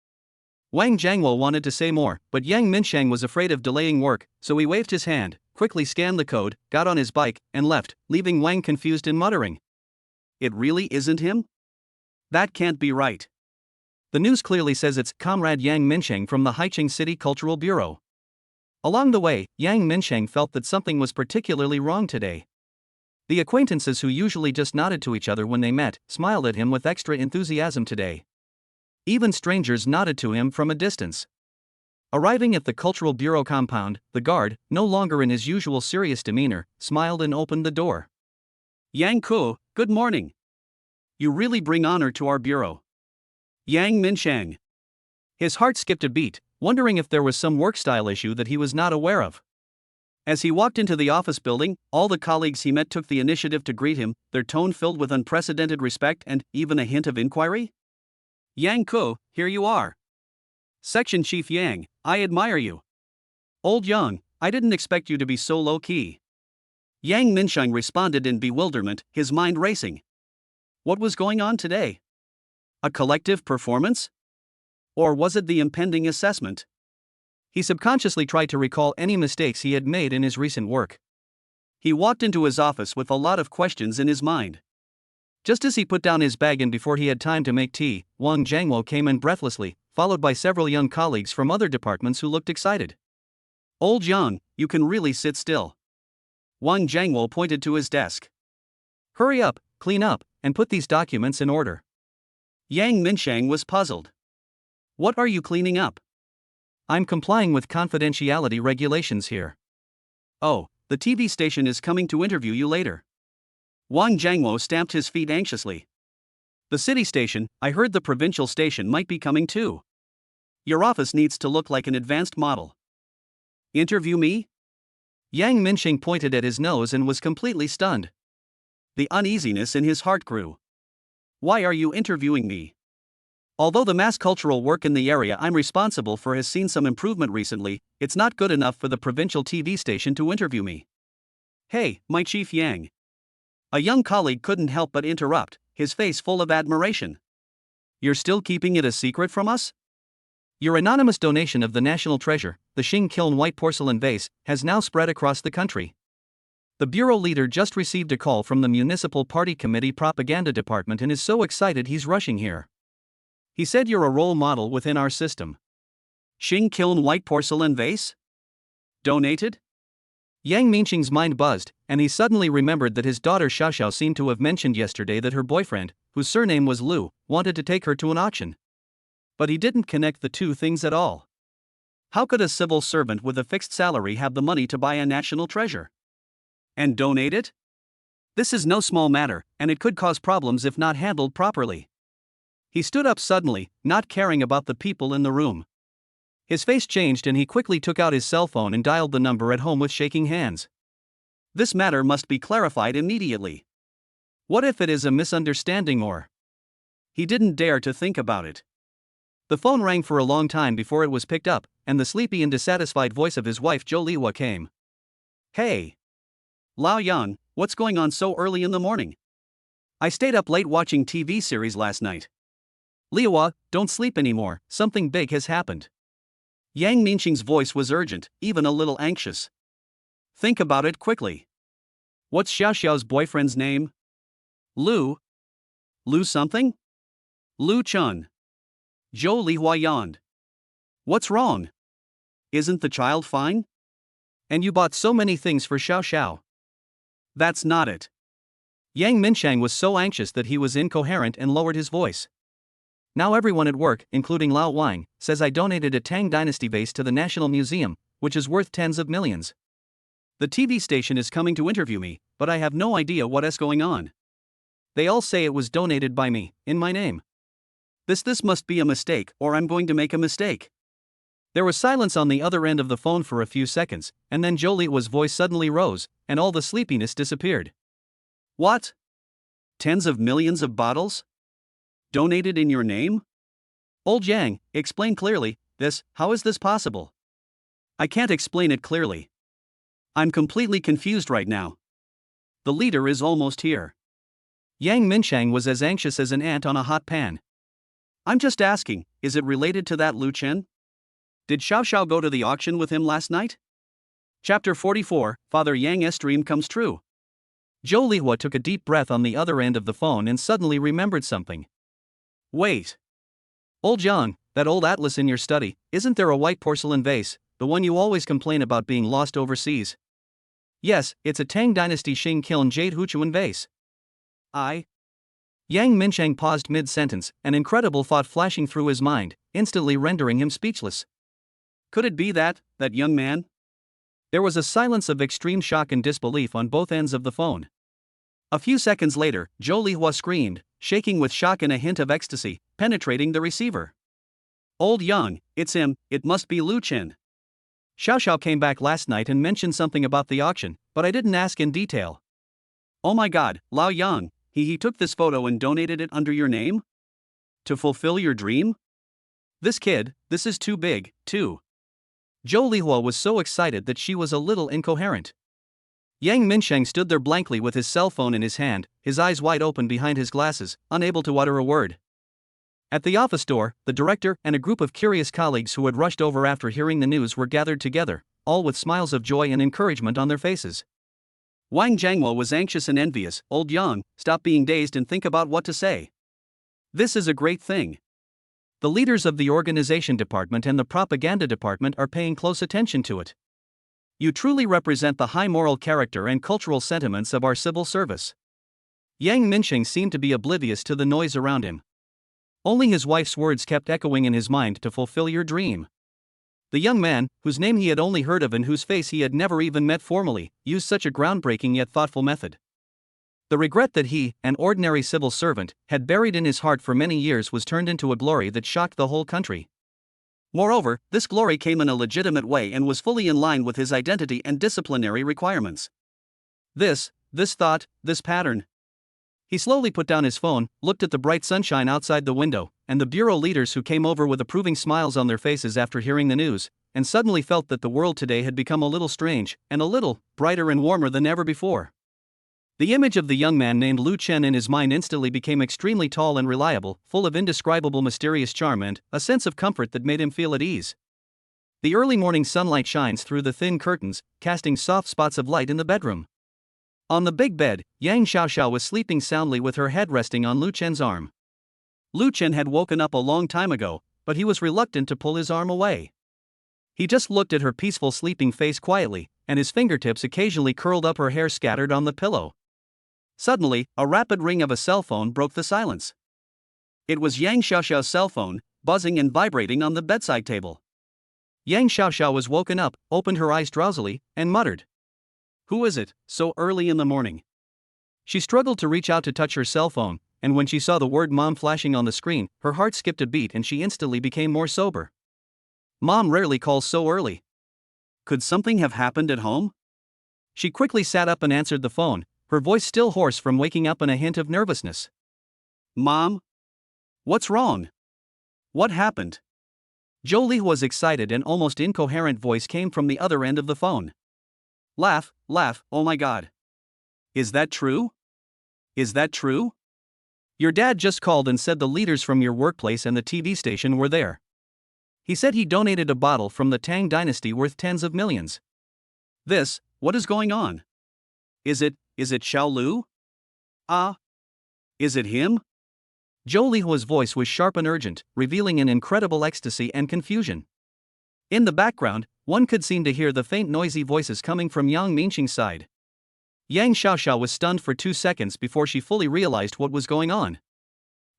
Wang Jiangwo wanted to say more, but Yang Minsheng was afraid of delaying work, so he waved his hand, quickly scanned the code, got on his bike, and left, leaving Wang confused and muttering. It really isn't him? That can't be right. The news clearly says it's Comrade Yang Minsheng from the Haicheng City Cultural Bureau. Along the way, Yang Minsheng felt that something was particularly wrong today. The acquaintances who usually just nodded to each other when they met, smiled at him with extra enthusiasm today. Even strangers nodded to him from a distance. Arriving at the Cultural Bureau compound, the guard, no longer in his usual serious demeanor, smiled and opened the door. Yang Ku, good morning. You really bring honor to our bureau. Yang Minshang. His heart skipped a beat, wondering if there was some work-style issue that he was not aware of. As he walked into the office building, all the colleagues he met took the initiative to greet him, their tone filled with unprecedented respect and even a hint of inquiry. Yang Ku, here you are. Section Chief Yang, I admire you. Old Yang, I didn't expect you to be so low-key. Yang Minshang responded in bewilderment, his mind racing. What was going on today? A collective performance? Or was it the impending assessment? He subconsciously tried to recall any mistakes he had made in his recent work. He walked into his office with a lot of questions in his mind. Just as he put down his bag and before he had time to make tea, Wang Jiangwo came in breathlessly, followed by several young colleagues from other departments who looked excited. Old Yang, you can really sit still. Wang Jiangwo pointed to his desk. Hurry up, clean up, and put these documents in order. Yang Minshang was puzzled. What are you cleaning up? I'm complying with confidentiality regulations here. Oh, the TV station is coming to interview you later. Wang Jiangwo stamped his feet anxiously. The city station, I heard the provincial station might be coming too. Your office needs to look like an advanced model. Interview me? Yang Minshang pointed at his nose and was completely stunned. The uneasiness in his heart grew. Why are you interviewing me? Although the mass cultural work in the area I'm responsible for has seen some improvement recently, it's not good enough for the provincial TV station to interview me. Hey, my Chief Yang. A young colleague couldn't help but interrupt, his face full of admiration. You're still keeping it a secret from us? Your anonymous donation of the national treasure, the Xing Kiln white porcelain vase, has now spread across the country. The bureau leader just received a call from the Municipal Party Committee Propaganda Department and is so excited he's rushing here. He said you're a role model within our system. Xing Kiln white porcelain vase? Donated? Yang Minshang's mind buzzed, and he suddenly remembered that his daughter Xiaoxiao seemed to have mentioned yesterday that her boyfriend, whose surname was Lu, wanted to take her to an auction. But he didn't connect the two things at all. How could a civil servant with a fixed salary have the money to buy a national treasure? And donate it? This is no small matter, and it could cause problems if not handled properly. He stood up suddenly, not caring about the people in the room. His face changed and he quickly took out his cell phone and dialed the number at home with shaking hands. This matter must be clarified immediately. What if it is a misunderstanding or? He didn't dare to think about it. The phone rang for a long time before it was picked up, and the sleepy and dissatisfied voice of his wife Zhou Liwa came. Hey! Lao Yang, what's going on so early in the morning? I stayed up late watching TV series last night. Liwa, don't sleep anymore, something big has happened. Yang Minshang's voice was urgent, even a little anxious. Think about it quickly. What's Xiaoxiao's boyfriend's name? Lu? Lu something? Lu Chun. Zhou Lihua yawned. What's wrong? Isn't the child fine? And you bought so many things for Xiaoxiao. That's not it. Yang Minshang was so anxious that he was incoherent and lowered his voice. Now everyone at work, including Lao Wang, says I donated a Tang Dynasty vase to the National Museum, which is worth tens of millions. The TV station is coming to interview me, but I have no idea what is going on. They all say it was donated by me, in my name. This must be a mistake, or I'm going to make a mistake. There was silence on the other end of the phone for a few seconds, and then Zhou Liwa's voice suddenly rose, and all the sleepiness disappeared. What? Tens of millions of bottles? Donated in your name? Old Yang, explain clearly, how is this possible? I can't explain it clearly. I'm completely confused right now. The leader is almost here. Yang Minshang was as anxious as an ant on a hot pan. I'm just asking, is it related to that Lu Chen? Did Xiaoxiao go to the auction with him last night? Chapter 44, Father Yang's dream comes true. Zhou Lihua took a deep breath on the other end of the phone and suddenly remembered something. Wait. Old Yang, that old atlas in your study, isn't there a white porcelain vase, the one you always complain about being lost overseas? Yes, it's a Tang Dynasty Xing Kiln jade Huchuan vase. Yang Minshang paused mid-sentence, an incredible thought flashing through his mind, instantly rendering him speechless. Could it be that young man? There was a silence of extreme shock and disbelief on both ends of the phone. A few seconds later, Zhou Lihua screamed, shaking with shock and a hint of ecstasy, penetrating the receiver. Old Yang, it's him, it must be Lu Chen. Xiao Xiao came back last night and mentioned something about the auction, but I didn't ask in detail. Oh my god, Lao Yang, he took this photo and donated it under your name? To fulfill your dream? This kid, this is too big, too. Zhou Lihua was so excited that she was a little incoherent. Yang Minsheng stood there blankly with his cell phone in his hand, his eyes wide open behind his glasses, unable to utter a word. At the office door, the director and a group of curious colleagues who had rushed over after hearing the news were gathered together, all with smiles of joy and encouragement on their faces. Wang Jianghua was anxious and envious. Old Yang, stop being dazed and think about what to say. This is a great thing. The leaders of the organization department and the propaganda department are paying close attention to it. You truly represent the high moral character and cultural sentiments of our civil service. Yang Minsheng seemed to be oblivious to the noise around him. Only his wife's words kept echoing in his mind: to fulfill your dream. The young man, whose name he had only heard of and whose face he had never even met formally, used such a groundbreaking yet thoughtful method. The regret that he, an ordinary civil servant, had buried in his heart for many years was turned into a glory that shocked the whole country. Moreover, this glory came in a legitimate way and was fully in line with his identity and disciplinary requirements. This thought, this pattern. He slowly put down his phone, looked at the bright sunshine outside the window, and the bureau leaders who came over with approving smiles on their faces after hearing the news, and suddenly felt that the world today had become a little strange, and a little brighter and warmer than ever before. The image of the young man named Lu Chen in his mind instantly became extremely tall and reliable, full of indescribable mysterious charm and a sense of comfort that made him feel at ease. The early morning sunlight shines through the thin curtains, casting soft spots of light in the bedroom. On the big bed, Yang Xiaoxiao was sleeping soundly with her head resting on Lu Chen's arm. Lu Chen had woken up a long time ago, but he was reluctant to pull his arm away. He just looked at her peaceful sleeping face quietly, and his fingertips occasionally curled up her hair scattered on the pillow. Suddenly, a rapid ring of a cell phone broke the silence. It was Yang Xiaoxiao's cell phone, buzzing and vibrating on the bedside table. Yang Xiaoxiao was woken up, opened her eyes drowsily, and muttered, "Who is it, so early in the morning?" She struggled to reach out to touch her cell phone, and when she saw the word Mom flashing on the screen, her heart skipped a beat and she instantly became more sober. Mom rarely calls so early. Could something have happened at home? She quickly sat up and answered the phone, her voice still hoarse from waking up and a hint of nervousness. Mom? What's wrong? What happened? Jolie was excited and almost incoherent voice came from the other end of the phone. Laugh, oh my god. Is that true? Is that true? Your dad just called and said the leaders from your workplace and the TV station were there. He said he donated a bottle from the Tang dynasty worth tens of millions. What is going on? Is it Xiao Lu? Is it him? Zhou Lihua's voice was sharp and urgent, revealing an incredible ecstasy and confusion. In the background, one could seem to hear the faint noisy voices coming from Yang Minsheng's side. Yang Xiaoxiao was stunned for 2 seconds before she fully realized what was going on.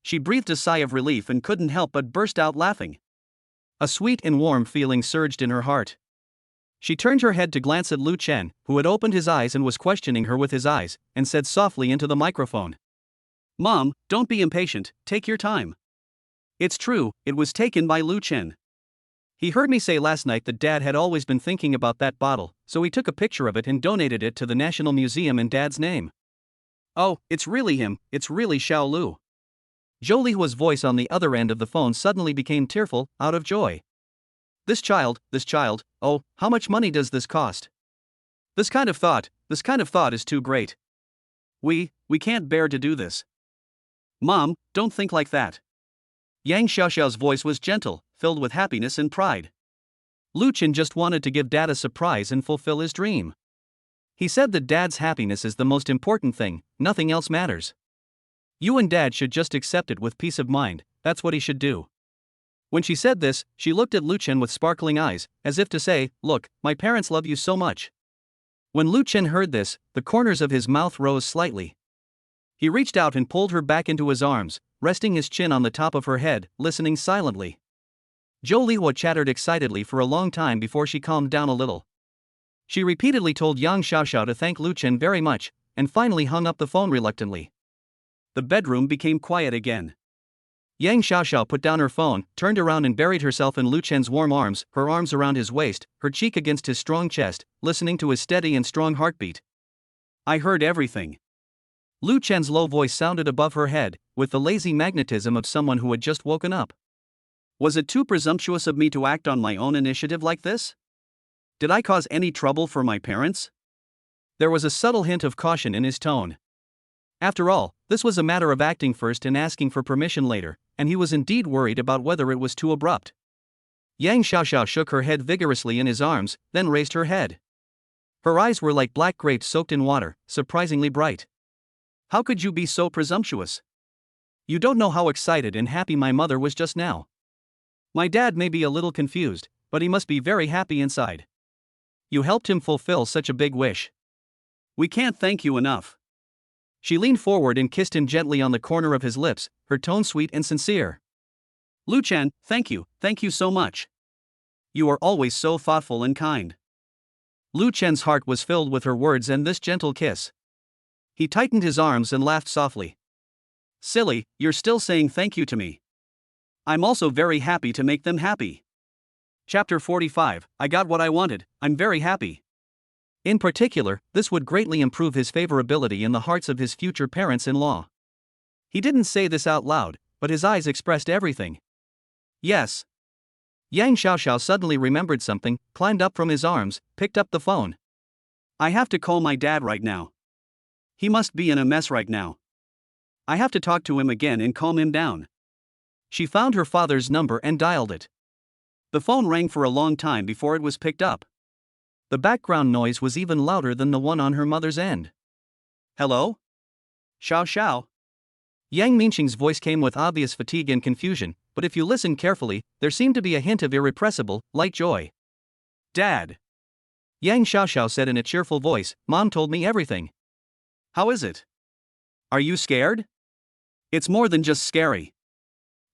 She breathed a sigh of relief and couldn't help but burst out laughing. A sweet and warm feeling surged in her heart. She turned her head to glance at Lu Chen, who had opened his eyes and was questioning her with his eyes, and said softly into the microphone, "Mom, don't be impatient, take your time. It's true, it was taken by Lu Chen. He heard me say last night that Dad had always been thinking about that bottle, so he took a picture of it and donated it to the National Museum in Dad's name. Oh, it's really him, it's really Xiao Lu." Zhou Lihua's voice on the other end of the phone suddenly became tearful, out of joy. This child, oh, how much money does this cost? This kind of thought is too great. We can't bear to do this. Mom, don't think like that. Yang Xiaoxiao's voice was gentle, filled with happiness and pride. Lu Chen just wanted to give Dad a surprise and fulfill his dream. He said that Dad's happiness is the most important thing, nothing else matters. You and Dad should just accept it with peace of mind, that's what he should do. When she said this, she looked at Lu Chen with sparkling eyes, as if to say, "Look, my parents love you so much." When Lu Chen heard this, the corners of his mouth rose slightly. He reached out and pulled her back into his arms, resting his chin on the top of her head, listening silently. Zhou Lihua chattered excitedly for a long time before she calmed down a little. She repeatedly told Yang Xiaoxiao to thank Lu Chen very much, and finally hung up the phone reluctantly. The bedroom became quiet again. Yang Xiaoxiao put down her phone, turned around and buried herself in Lu Chen's warm arms, her arms around his waist, her cheek against his strong chest, listening to his steady and strong heartbeat. I heard everything. Lu Chen's low voice sounded above her head, with the lazy magnetism of someone who had just woken up. Was it too presumptuous of me to act on my own initiative like this? Did I cause any trouble for my parents? There was a subtle hint of caution in his tone. After all, this was a matter of acting first and asking for permission later, and he was indeed worried about whether it was too abrupt. Yang Xiaoxiao shook her head vigorously in his arms, then raised her head. Her eyes were like black grapes soaked in water, surprisingly bright. How could you be so presumptuous? You don't know how excited and happy my mother was just now. My dad may be a little confused, but he must be very happy inside. You helped him fulfill such a big wish. We can't thank you enough. She leaned forward and kissed him gently on the corner of his lips, her tone sweet and sincere. Lu Chen, thank you so much. You are always so thoughtful and kind. Lu Chen's heart was filled with her words and this gentle kiss. He tightened his arms and laughed softly. Silly, you're still saying thank you to me. I'm also very happy to make them happy. Chapter 45, I got what I wanted, I'm very happy. In particular, this would greatly improve his favorability in the hearts of his future parents-in-law. He didn't say this out loud, but his eyes expressed everything. Yes. Yang Xiaoxiao suddenly remembered something, climbed up from his arms, picked up the phone. I have to call my dad right now. He must be in a mess right now. I have to talk to him again and calm him down. She found her father's number and dialed it. The phone rang for a long time before it was picked up. The background noise was even louder than the one on her mother's end. Hello? Xiao. Yang Minqing's voice came with obvious fatigue and confusion, but if you listened carefully, there seemed to be a hint of irrepressible, light joy. Dad. Yang Xiaoxiao said in a cheerful voice, Mom told me everything. How is it? Are you scared? It's more than just scary.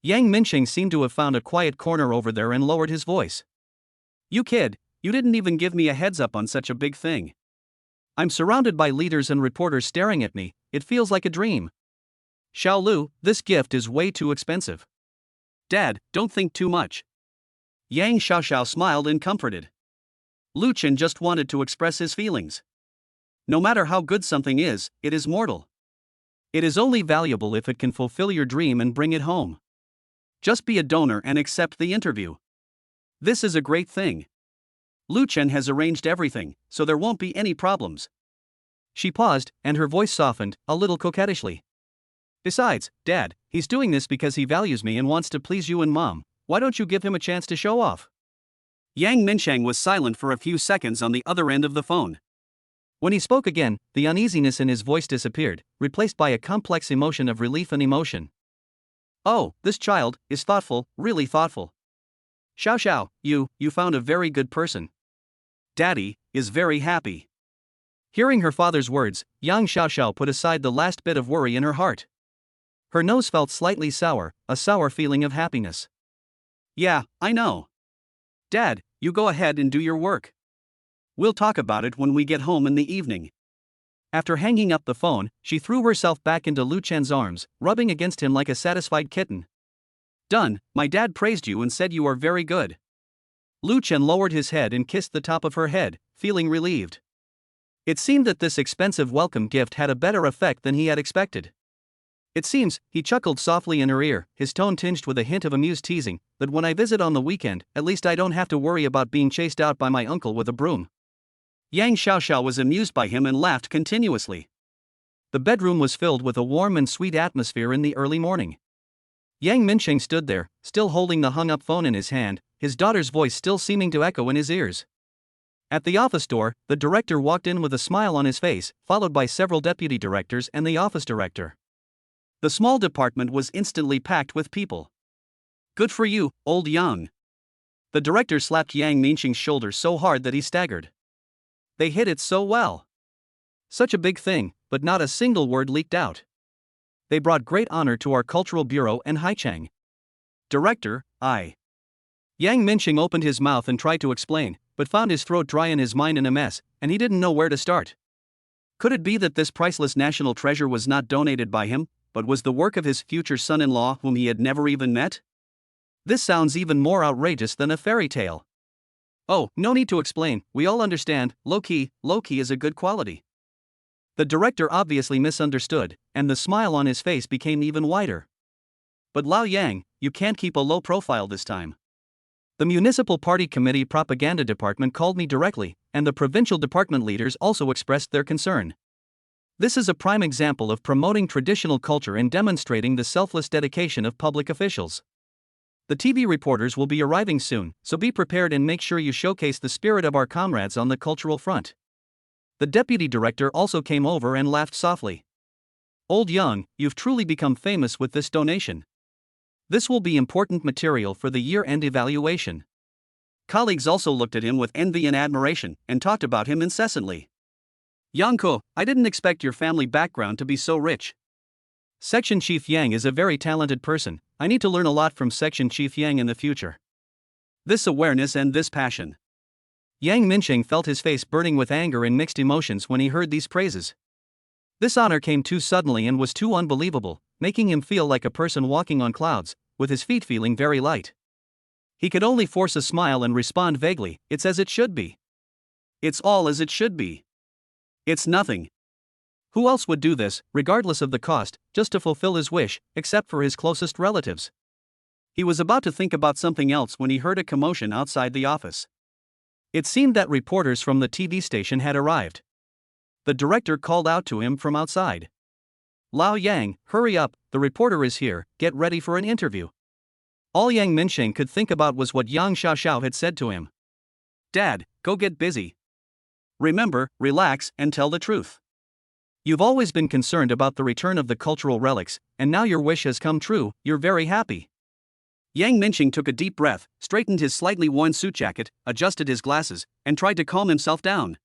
Yang Minqing seemed to have found a quiet corner over there and lowered his voice. You kid, you didn't even give me a heads up on such a big thing. I'm surrounded by leaders and reporters staring at me, it feels like a dream. Xiao Lu, this gift is way too expensive. Dad, don't think too much. Yang Xiaoxiao smiled and comforted. Lu Chen just wanted to express his feelings. No matter how good something is, it is mortal. It is only valuable if it can fulfill your dream and bring it home. Just be a donor and accept the interview. This is a great thing. Lu Chen has arranged everything, so there won't be any problems. She paused, and her voice softened, a little coquettishly. Besides, Dad, he's doing this because he values me and wants to please you and Mom. Why don't you give him a chance to show off? Yang Minsheng was silent for a few seconds on the other end of the phone. When he spoke again, the uneasiness in his voice disappeared, replaced by a complex emotion of relief and emotion. Oh, this child is thoughtful, really thoughtful. Xiao, you found a very good person. Daddy is very happy. Hearing her father's words, Yang Xiaoxiao put aside the last bit of worry in her heart. Her nose felt slightly sour, a sour feeling of happiness. Yeah, I know. Dad, you go ahead and do your work. We'll talk about it when we get home in the evening. After hanging up the phone, she threw herself back into Lu Chen's arms, rubbing against him like a satisfied kitten. Done, my dad praised you and said you are very good. Lu Chen lowered his head and kissed the top of her head, feeling relieved. It seemed that this expensive welcome gift had a better effect than he had expected. It seems, he chuckled softly in her ear, his tone tinged with a hint of amused teasing, that when I visit on the weekend, at least I don't have to worry about being chased out by my uncle with a broom. Yang Xiaoxiao was amused by him and laughed continuously. The bedroom was filled with a warm and sweet atmosphere in the early morning. Yang Minsheng stood there, still holding the hung-up phone in his hand, his daughter's voice still seeming to echo in his ears. At the office door, the director walked in with a smile on his face, followed by several deputy directors and the office director. The small department was instantly packed with people. Good for you, old Yang. The director slapped Yang Minsheng's shoulder so hard that he staggered. They hit it so well. Such a big thing, but not a single word leaked out. They brought great honor to our cultural bureau and Haicheng. Director, I. Yang Minqing opened his mouth and tried to explain, but found his throat dry and his mind in a mess, and he didn't know where to start. Could it be that this priceless national treasure was not donated by him, but was the work of his future son-in-law whom he had never even met? This sounds even more outrageous than a fairy tale. Oh, no need to explain, we all understand, low-key is a good quality. The director obviously misunderstood, and the smile on his face became even wider. But Lao Yang, you can't keep a low profile this time. The municipal party committee propaganda department called me directly, and the provincial department leaders also expressed their concern. This is a prime example of promoting traditional culture and demonstrating the selfless dedication of public officials. The TV reporters will be arriving soon, so be prepared and make sure you showcase the spirit of our comrades on the cultural front. The deputy director also came over and laughed softly. Old Young, you've truly become famous with this donation. This will be important material for the year-end evaluation. Colleagues also looked at him with envy and admiration, and talked about him incessantly. Yang, I didn't expect your family background to be so rich. Section Chief Yang is a very talented person. I need to learn a lot from Section Chief Yang in the future. This awareness and this passion. Yang Minqing felt his face burning with anger and mixed emotions when he heard these praises. This honor came too suddenly and was too unbelievable, making him feel like a person walking on clouds, with his feet feeling very light. He could only force a smile and respond vaguely, it's as it should be. It's all as it should be. It's nothing. Who else would do this, regardless of the cost, just to fulfill his wish, except for his closest relatives? He was about to think about something else when he heard a commotion outside the office. It seemed that reporters from the TV station had arrived. The director called out to him from outside. Lao Yang, hurry up, the reporter is here, get ready for an interview. All Yang Minqing could think about was what Yang Xiaoxiao had said to him. Dad, go get busy. Remember, relax and tell the truth. You've always been concerned about the return of the cultural relics, and now your wish has come true, you're very happy. Yang Minqing took a deep breath, straightened his slightly worn suit jacket, adjusted his glasses, and tried to calm himself down.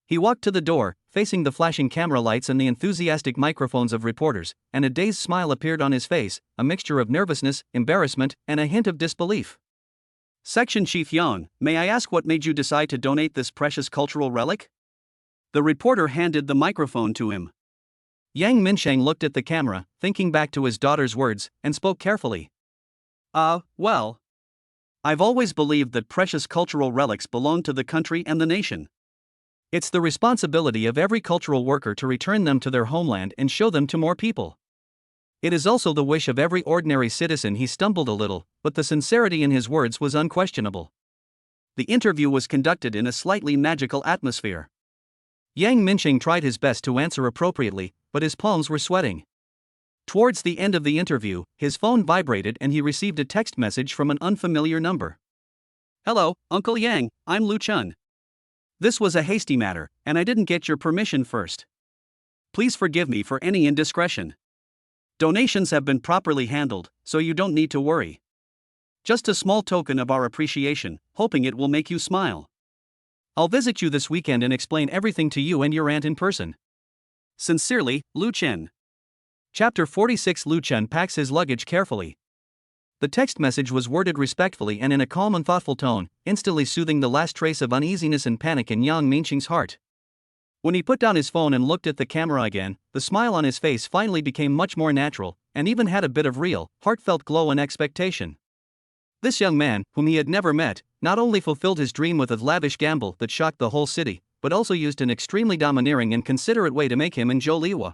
He walked to the door, facing the flashing camera lights and the enthusiastic microphones of reporters, and a dazed smile appeared on his face, a mixture of nervousness, embarrassment, and a hint of disbelief. Section Chief Yang, may I ask what made you decide to donate this precious cultural relic? The reporter handed the microphone to him. Yang Minqing looked at the camera, thinking back to his daughter's words, and spoke carefully. Well. I've always believed that precious cultural relics belong to the country and the nation. It's the responsibility of every cultural worker to return them to their homeland and show them to more people. It is also the wish of every ordinary citizen. He stumbled a little, but the sincerity in his words was unquestionable. The interview was conducted in a slightly magical atmosphere. Yang Minqing tried his best to answer appropriately, but his palms were sweating. Towards the end of the interview, his phone vibrated and he received a text message from an unfamiliar number. Hello, Uncle Yang, I'm Lu Chun. This was a hasty matter, and I didn't get your permission first. Please forgive me for any indiscretion. Donations have been properly handled, so you don't need to worry. Just a small token of our appreciation, hoping it will make you smile. I'll visit you this weekend and explain everything to you and your aunt in person. Sincerely, Lu Chen. Chapter 46. Lu Chen packs his luggage carefully. The text message was worded respectfully and in a calm and thoughtful tone, instantly soothing the last trace of uneasiness and panic in Yang Minqing's heart. When he put down his phone and looked at the camera again, the smile on his face finally became much more natural, and even had a bit of real, heartfelt glow and expectation. This young man, whom he had never met, not only fulfilled his dream with a lavish gamble that shocked the whole city, but also used an extremely domineering and considerate way to make him enjoy Liwa.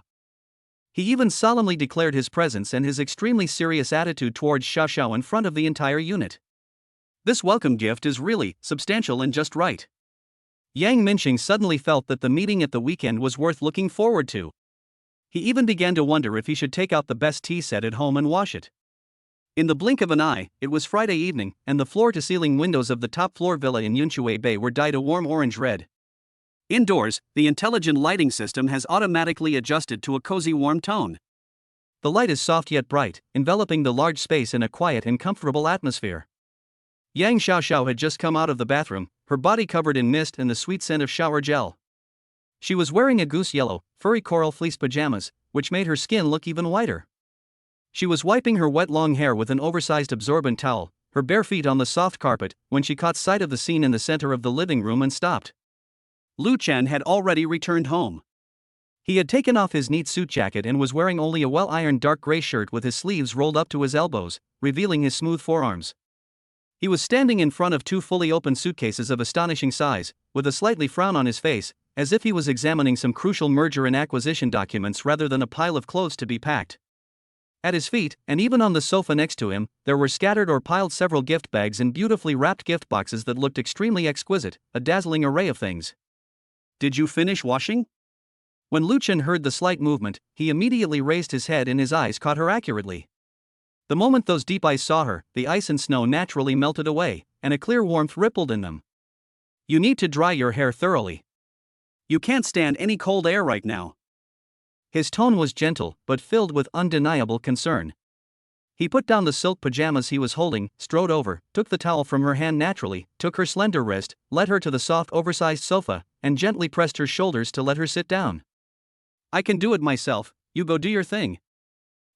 He even solemnly declared his presence and his extremely serious attitude towards Xiaoxiao in front of the entire unit. This welcome gift is really substantial and just right. Yang Minqing suddenly felt that the meeting at the weekend was worth looking forward to. He even began to wonder if he should take out the best tea set at home and wash it. In the blink of an eye, it was Friday evening, and the floor-to-ceiling windows of the top-floor villa in Yunshui Bay were dyed a warm orange-red. Indoors, the intelligent lighting system has automatically adjusted to a cozy warm tone. The light is soft yet bright, enveloping the large space in a quiet and comfortable atmosphere. Yang Xiaoxiao had just come out of the bathroom, her body covered in mist and the sweet scent of shower gel. She was wearing a goose yellow, furry coral fleece pajamas, which made her skin look even whiter. She was wiping her wet long hair with an oversized absorbent towel, her bare feet on the soft carpet, when she caught sight of the scene in the center of the living room and stopped. Lu Chen had already returned home. He had taken off his neat suit jacket and was wearing only a well-ironed dark gray shirt with his sleeves rolled up to his elbows, revealing his smooth forearms. He was standing in front of two fully open suitcases of astonishing size, with a slightly frown on his face, as if he was examining some crucial merger and acquisition documents rather than a pile of clothes to be packed. At his feet, and even on the sofa next to him, there were scattered or piled several gift bags and beautifully wrapped gift boxes that looked extremely exquisite, a dazzling array of things. "Did you finish washing?" When Lu Chen heard the slight movement, he immediately raised his head and his eyes caught her accurately. The moment those deep eyes saw her, the ice and snow naturally melted away, and a clear warmth rippled in them. "You need to dry your hair thoroughly. You can't stand any cold air right now." His tone was gentle, but filled with undeniable concern. He put down the silk pajamas he was holding, strode over, took the towel from her hand naturally, took her slender wrist, led her to the soft oversized sofa, and gently pressed her shoulders to let her sit down. "I can do it myself, you go do your thing."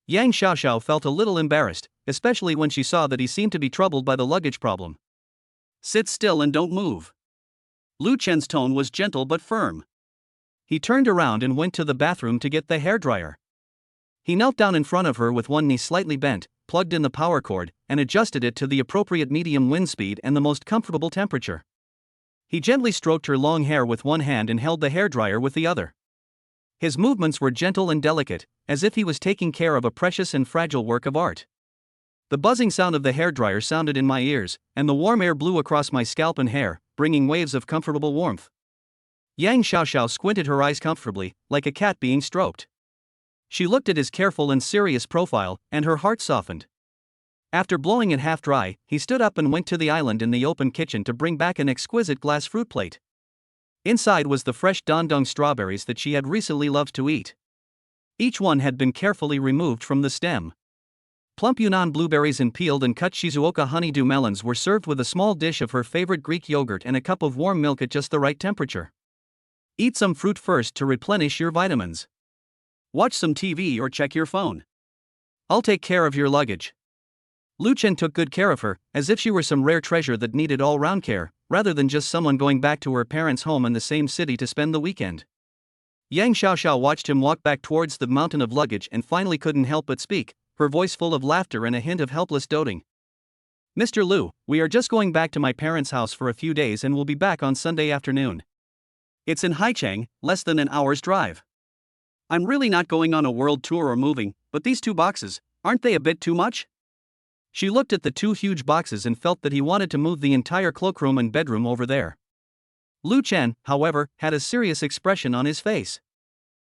Yang Xiaoxiao felt a little embarrassed, especially when she saw that he seemed to be troubled by the luggage problem. "Sit still and don't move." Lu Chen's tone was gentle but firm. He turned around and went to the bathroom to get the hairdryer. He knelt down in front of her with one knee slightly bent, plugged in the power cord, and adjusted it to the appropriate medium wind speed and the most comfortable temperature. He gently stroked her long hair with one hand and held the hairdryer with the other. His movements were gentle and delicate, as if he was taking care of a precious and fragile work of art. The buzzing sound of the hairdryer sounded in my ears, and the warm air blew across my scalp and hair, bringing waves of comfortable warmth. Yang Xiaoxiao squinted her eyes comfortably, like a cat being stroked. She looked at his careful and serious profile, and her heart softened. After blowing it half dry, he stood up and went to the island in the open kitchen to bring back an exquisite glass fruit plate. Inside was the fresh dandong strawberries that she had recently loved to eat. Each one had been carefully removed from the stem. Plump Yunnan blueberries and peeled and cut Shizuoka honeydew melons were served with a small dish of her favorite Greek yogurt and a cup of warm milk at just the right temperature. Eat some fruit first to replenish your vitamins. Watch some TV or check your phone. I'll take care of your luggage. Lu Chen took good care of her, as if she were some rare treasure that needed all-round care, rather than just someone going back to her parents' home in the same city to spend the weekend. Yang Xiaoxiao watched him walk back towards the mountain of luggage and finally couldn't help but speak, her voice full of laughter and a hint of helpless doting. "Mr. Lu, we are just going back to my parents' house for a few days and we'll be back on Sunday afternoon. It's in Haicheng, less than an hour's drive. I'm really not going on a world tour or moving, but these 2 boxes, aren't they a bit too much?" She looked at the 2 huge boxes and felt that he wanted to move the entire cloakroom and bedroom over there. Lu Chen, however, had a serious expression on his face.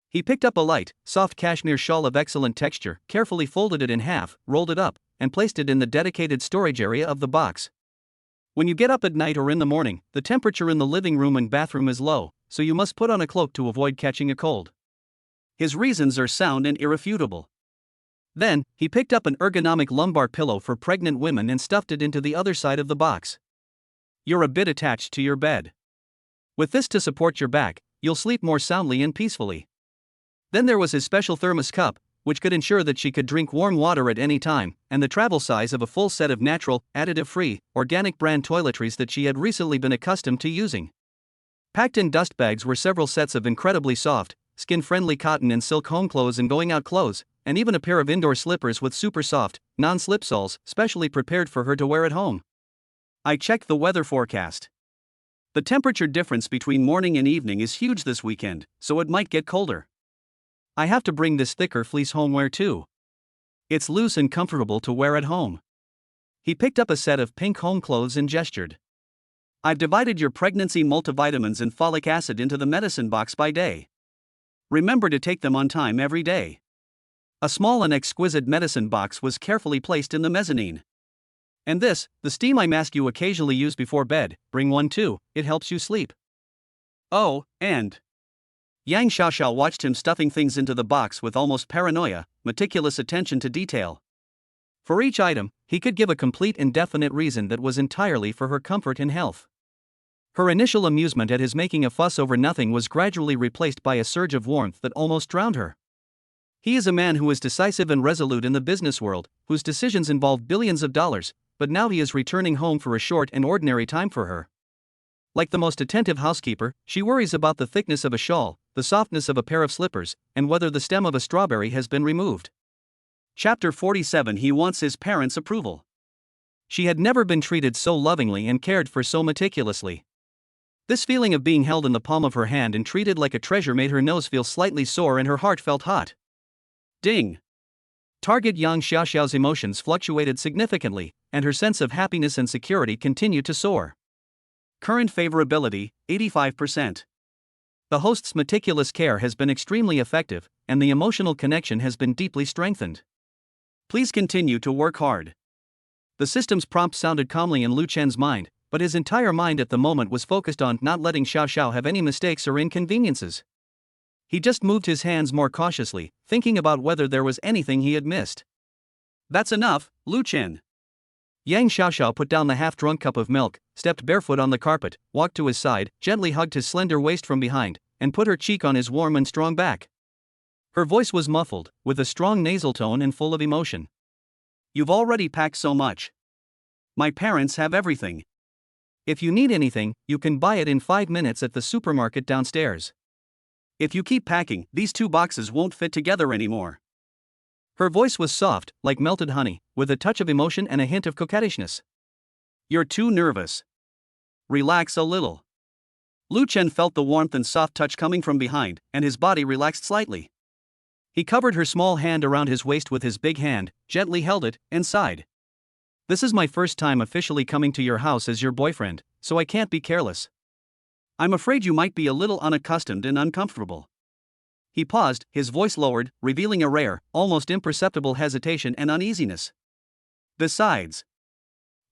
He picked up a light, soft cashmere shawl of excellent texture, carefully folded it in half, rolled it up, and placed it in the dedicated storage area of the box. "When you get up at night or in the morning, the temperature in the living room and bathroom is low, so you must put on a cloak to avoid catching a cold." His reasons are sound and irrefutable. Then, he picked up an ergonomic lumbar pillow for pregnant women and stuffed it into the other side of the box. "You're a bit attached to your bed. With this to support your back, you'll sleep more soundly and peacefully." Then there was his special thermos cup, which could ensure that she could drink warm water at any time, and the travel size of a full set of natural, additive-free, organic brand toiletries that she had recently been accustomed to using. Packed in dust bags were several sets of incredibly soft, skin-friendly cotton and silk home clothes and going-out clothes, and even a pair of indoor slippers with super soft, non-slip soles, specially prepared for her to wear at home. I checked the weather forecast. The temperature difference between morning and evening is huge this weekend, so it might get colder. I have to bring this thicker fleece homeware too. It's loose and comfortable to wear at home. He picked up a set of pink home clothes and gestured. I've divided your pregnancy multivitamins and folic acid into the medicine box by day. Remember to take them on time every day. A small and exquisite medicine box was carefully placed in the mezzanine. And this, the steam eye mask you occasionally use before bed, bring one too, it helps you sleep. Oh, and... Yang Xiaoxiao watched him stuffing things into the box with almost paranoia, meticulous attention to detail. For each item, he could give a complete and definite reason that was entirely for her comfort and health. Her initial amusement at his making a fuss over nothing was gradually replaced by a surge of warmth that almost drowned her. He is a man who is decisive and resolute in the business world, whose decisions involve billions of dollars, but now he is returning home for a short and ordinary time for her. Like the most attentive housekeeper, she worries about the thickness of a shawl, the softness of a pair of slippers, and whether the stem of a strawberry has been removed. Chapter 47. He wants his parents' approval. She had never been treated so lovingly and cared for so meticulously. This feeling of being held in the palm of her hand and treated like a treasure made her nose feel slightly sore and her heart felt hot. Ding! Target Yang Xiaoxiao's emotions fluctuated significantly, and her sense of happiness and security continued to soar. Current favorability, 85%. The host's meticulous care has been extremely effective, and the emotional connection has been deeply strengthened. Please continue to work hard. The system's prompt sounded calmly in Lu Chen's mind, but his entire mind at the moment was focused on not letting Xiao Xiao have any mistakes or inconveniences. He just moved his hands more cautiously, thinking about whether there was anything he had missed. That's enough, Lu Chen. Yang Xiaoxiao put down the half-drunk cup of milk, stepped barefoot on the carpet, walked to his side, gently hugged his slender waist from behind, and put her cheek on his warm and strong back. Her voice was muffled, with a strong nasal tone and full of emotion. You've already packed so much. My parents have everything. If you need anything, you can buy it in 5 minutes at the supermarket downstairs. If you keep packing, these 2 boxes won't fit together anymore. Her voice was soft, like melted honey, with a touch of emotion and a hint of coquettishness. You're too nervous. Relax a little. Lu Chen felt the warmth and soft touch coming from behind, and his body relaxed slightly. He covered her small hand around his waist with his big hand, gently held it, and sighed. This is my first time officially coming to your house as your boyfriend, so I can't be careless. I'm afraid you might be a little unaccustomed and uncomfortable. He paused, his voice lowered, revealing a rare, almost imperceptible hesitation and uneasiness. Besides,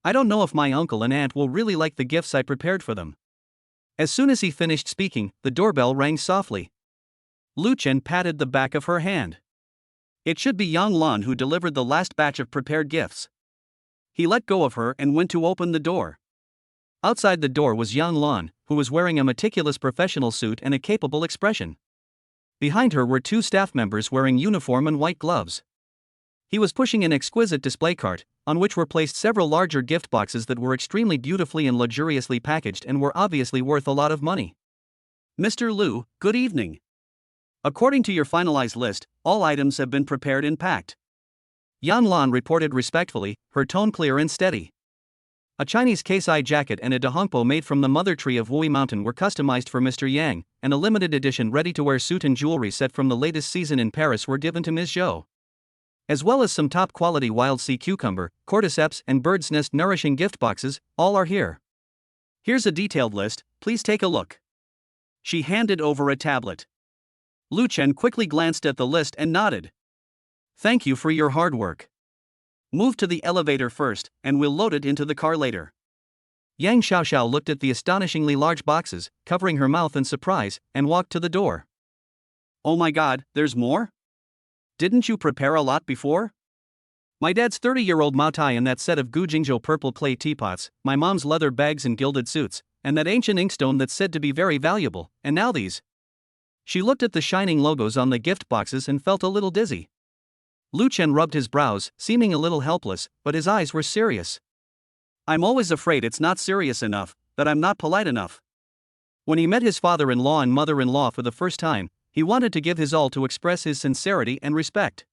I don't know if my uncle and aunt will really like the gifts I prepared for them. As soon as he finished speaking, the doorbell rang softly. Lu Chen patted the back of her hand. It should be Yang Lan who delivered the last batch of prepared gifts. He let go of her and went to open the door. Outside the door was Yang Lan, who was wearing a meticulous professional suit and a capable expression. Behind her were 2 staff members wearing uniform and white gloves. He was pushing an exquisite display cart, on which were placed several larger gift boxes that were extremely beautifully and luxuriously packaged and were obviously worth a lot of money. Mr. Lu, good evening. According to your finalized list, all items have been prepared and packed. Yan Lan reported respectfully, her tone clear and steady. A Chinese case-eye jacket and a dahongpo made from the mother tree of Wui Mountain were customized for Mr. Yang, and a limited edition ready-to-wear suit and jewelry set from the latest season in Paris were given to Ms. Zhou. As well as some top-quality wild sea cucumber, cordyceps and bird's nest nourishing gift boxes, all are here. Here's a detailed list, please take a look. She handed over a tablet. Lu Chen quickly glanced at the list and nodded. Thank you for your hard work. Move to the elevator first, and we'll load it into the car later. Yang Xiaoxiao looked at the astonishingly large boxes, covering her mouth in surprise, and walked to the door. Oh my god, there's more? Didn't you prepare a lot before? My dad's 30-year-old Mao Tai and that set of Gujingzhou purple clay teapots, my mom's leather bags and gilded suits, and that ancient inkstone that's said to be very valuable, and now these. She looked at the shining logos on the gift boxes and felt a little dizzy. Lu Chen rubbed his brows, seeming a little helpless, but his eyes were serious. I'm always afraid it's not serious enough, that I'm not polite enough. When he met his father-in-law and mother-in-law for the first time, he wanted to give his all to express his sincerity and respect.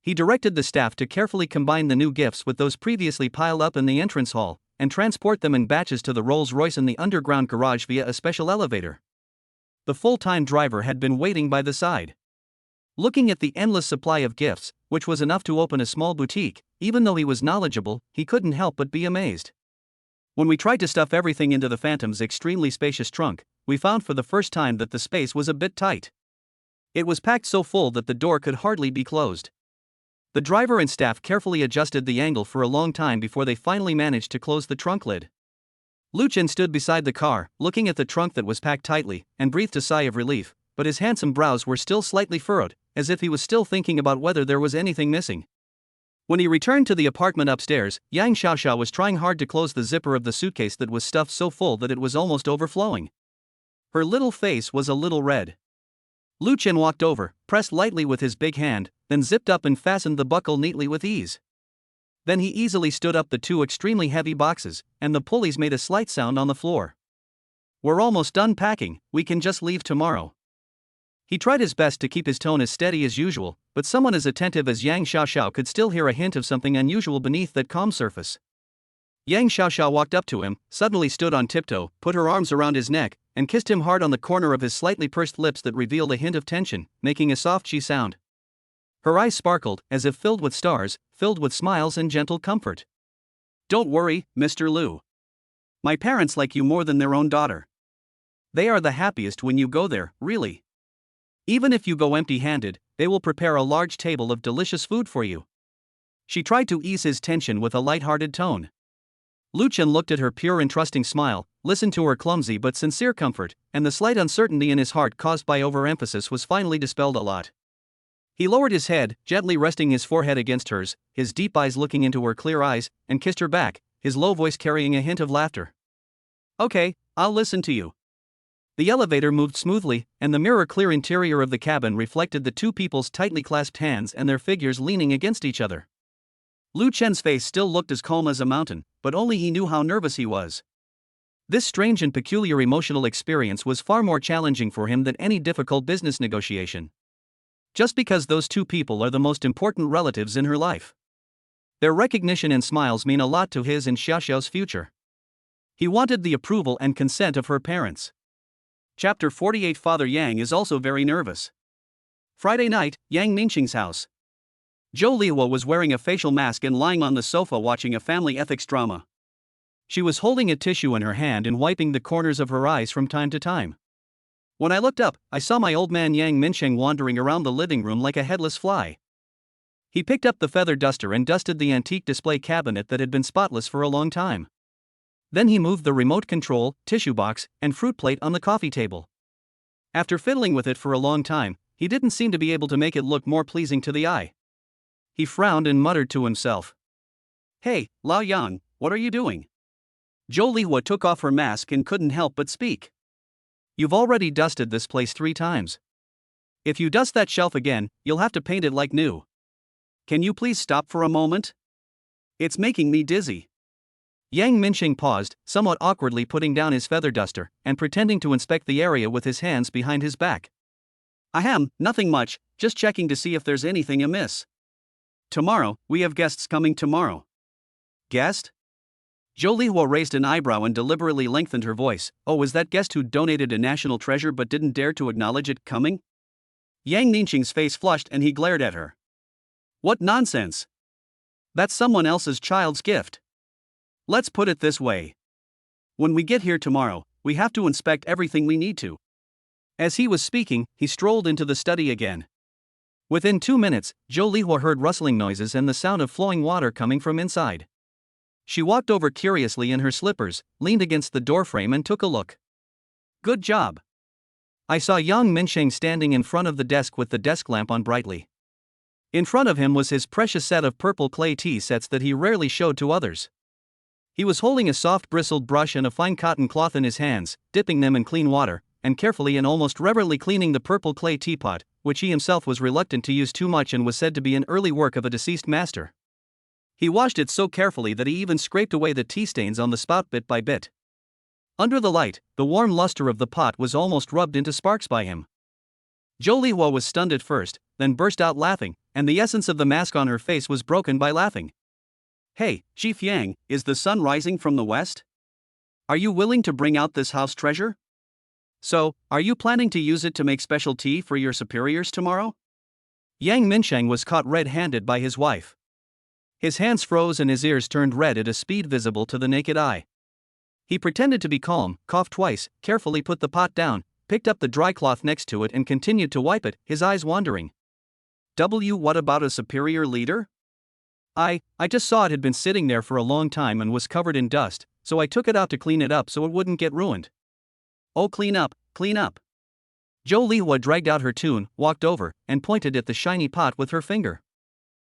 He directed the staff to carefully combine the new gifts with those previously piled up in the entrance hall, and transport them in batches to the Rolls-Royce in the underground garage via a special elevator. The full-time driver had been waiting by the side. Looking at the endless supply of gifts, which was enough to open a small boutique, even though he was knowledgeable, he couldn't help but be amazed. When we tried to stuff everything into the Phantom's extremely spacious trunk, we found for the first time that the space was a bit tight. It was packed so full that the door could hardly be closed. The driver and staff carefully adjusted the angle for a long time before they finally managed to close the trunk lid. Lu Chen stood beside the car, looking at the trunk that was packed tightly, and breathed a sigh of relief, but his handsome brows were still slightly furrowed, as if he was still thinking about whether there was anything missing. When he returned to the apartment upstairs, Yang Xiaoxiao was trying hard to close the zipper of the suitcase that was stuffed so full that it was almost overflowing. Her little face was a little red. Lu Chen walked over, pressed lightly with his big hand, then zipped up and fastened the buckle neatly with ease. Then he easily stood up the two extremely heavy boxes, and the pulleys made a slight sound on the floor. "We're almost done packing, we can just leave tomorrow." He tried his best to keep his tone as steady as usual, but someone as attentive as Yang Xiaoxiao could still hear a hint of something unusual beneath that calm surface. Yang Xiaoxiao walked up to him, suddenly stood on tiptoe, put her arms around his neck, and kissed him hard on the corner of his slightly pursed lips that revealed a hint of tension, making a soft chi sound. Her eyes sparkled, as if filled with stars, filled with smiles and gentle comfort. "Don't worry, Mr. Liu. My parents like you more than their own daughter. They are the happiest when you go there, really. Even if you go empty-handed, they will prepare a large table of delicious food for you." She tried to ease his tension with a light-hearted tone. Lu Chen looked at her pure and trusting smile, listened to her clumsy but sincere comfort, and the slight uncertainty in his heart caused by overemphasis was finally dispelled a lot. He lowered his head, gently resting his forehead against hers, his deep eyes looking into her clear eyes, and kissed her back, his low voice carrying a hint of laughter. "Okay, I'll listen to you." The elevator moved smoothly, and the mirror-clear interior of the cabin reflected the two people's tightly clasped hands and their figures leaning against each other. Lu Chen's face still looked as calm as a mountain, but only he knew how nervous he was. This strange and peculiar emotional experience was far more challenging for him than any difficult business negotiation. Just because those two people are the most important relatives in her life. Their recognition and smiles mean a lot to his and Xiaoxiao's future. He wanted the approval and consent of her parents. Chapter 48. Father Yang is also very nervous. Friday night, Yang Mingqing's house. Zhou Lihuo was wearing a facial mask and lying on the sofa watching a family ethics drama. She was holding a tissue in her hand and wiping the corners of her eyes from time to time. When I looked up, I saw my old man Yang Mingqing wandering around the living room like a headless fly. He picked up the feather duster and dusted the antique display cabinet that had been spotless for a long time. Then he moved the remote control, tissue box, and fruit plate on the coffee table. After fiddling with it for a long time, he didn't seem to be able to make it look more pleasing to the eye. He frowned and muttered to himself. "Hey, Lao Yang, what are you doing?" Zhou Lihua took off her mask and couldn't help but speak. "You've already dusted this place 3 times. If you dust that shelf again, you'll have to paint it like new. Can you please stop for a moment? It's making me dizzy." Yang Mingqing paused, somewhat awkwardly putting down his feather duster, and pretending to inspect the area with his hands behind his back. "Ahem, nothing much, just checking to see if there's anything amiss. Tomorrow, we have guests coming tomorrow." "Guest?" Zhou Lihua raised an eyebrow and deliberately lengthened her voice. "Oh, was that guest who donated a national treasure but didn't dare to acknowledge it coming?" Yang Ningqing's face flushed and he glared at her. "What nonsense! That's someone else's child's gift. Let's put it this way. When we get here tomorrow, we have to inspect everything we need to." As he was speaking, he strolled into the study again. Within 2 minutes, Zhou Lihua heard rustling noises and the sound of flowing water coming from inside. She walked over curiously in her slippers, leaned against the doorframe and took a look. "Good job." I saw Yang Mingqing standing in front of the desk with the desk lamp on brightly. In front of him was his precious set of purple clay tea sets that he rarely showed to others. He was holding a soft bristled brush and a fine cotton cloth in his hands, dipping them in clean water, and carefully and almost reverently cleaning the purple clay teapot, which he himself was reluctant to use too much and was said to be an early work of a deceased master. He washed it so carefully that he even scraped away the tea stains on the spout bit by bit. Under the light, the warm luster of the pot was almost rubbed into sparks by him. Zhou Lihua was stunned at first, then burst out laughing, and the essence of the mask on her face was broken by laughing. "Hey, Chief Yang, is the sun rising from the west? Are you willing to bring out this house treasure? So, are you planning to use it to make special tea for your superiors tomorrow?" Yang Mingqing was caught red-handed by his wife. His hands froze and his ears turned red at a speed visible to the naked eye. He pretended to be calm, coughed twice, carefully put the pot down, picked up the dry cloth next to it and continued to wipe it, his eyes wandering. What about a superior leader? I just saw it had been sitting there for a long time and was covered in dust, so I took it out to clean it up so it wouldn't get ruined." "Oh, clean up, clean up." Zhou Lihua dragged out her tune, walked over, and pointed at the shiny pot with her finger.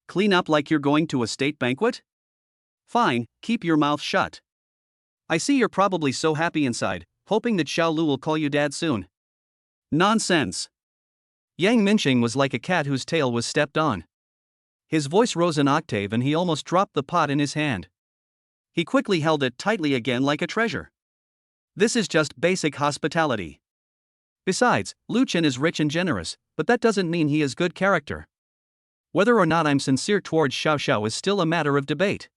"Clean up like you're going to a state banquet? Fine, keep your mouth shut. I see you're probably so happy inside, hoping that Xiao Lu will call you dad soon." "Nonsense." Yang Mingqing was like a cat whose tail was stepped on. His voice rose an octave and he almost dropped the pot in his hand. He quickly held it tightly again like a treasure. This is just basic hospitality. Besides, Lu Chen is rich and generous, but that doesn't mean he is good character. Whether or not I'm sincere towards Xiao Xiao is still a matter of debate.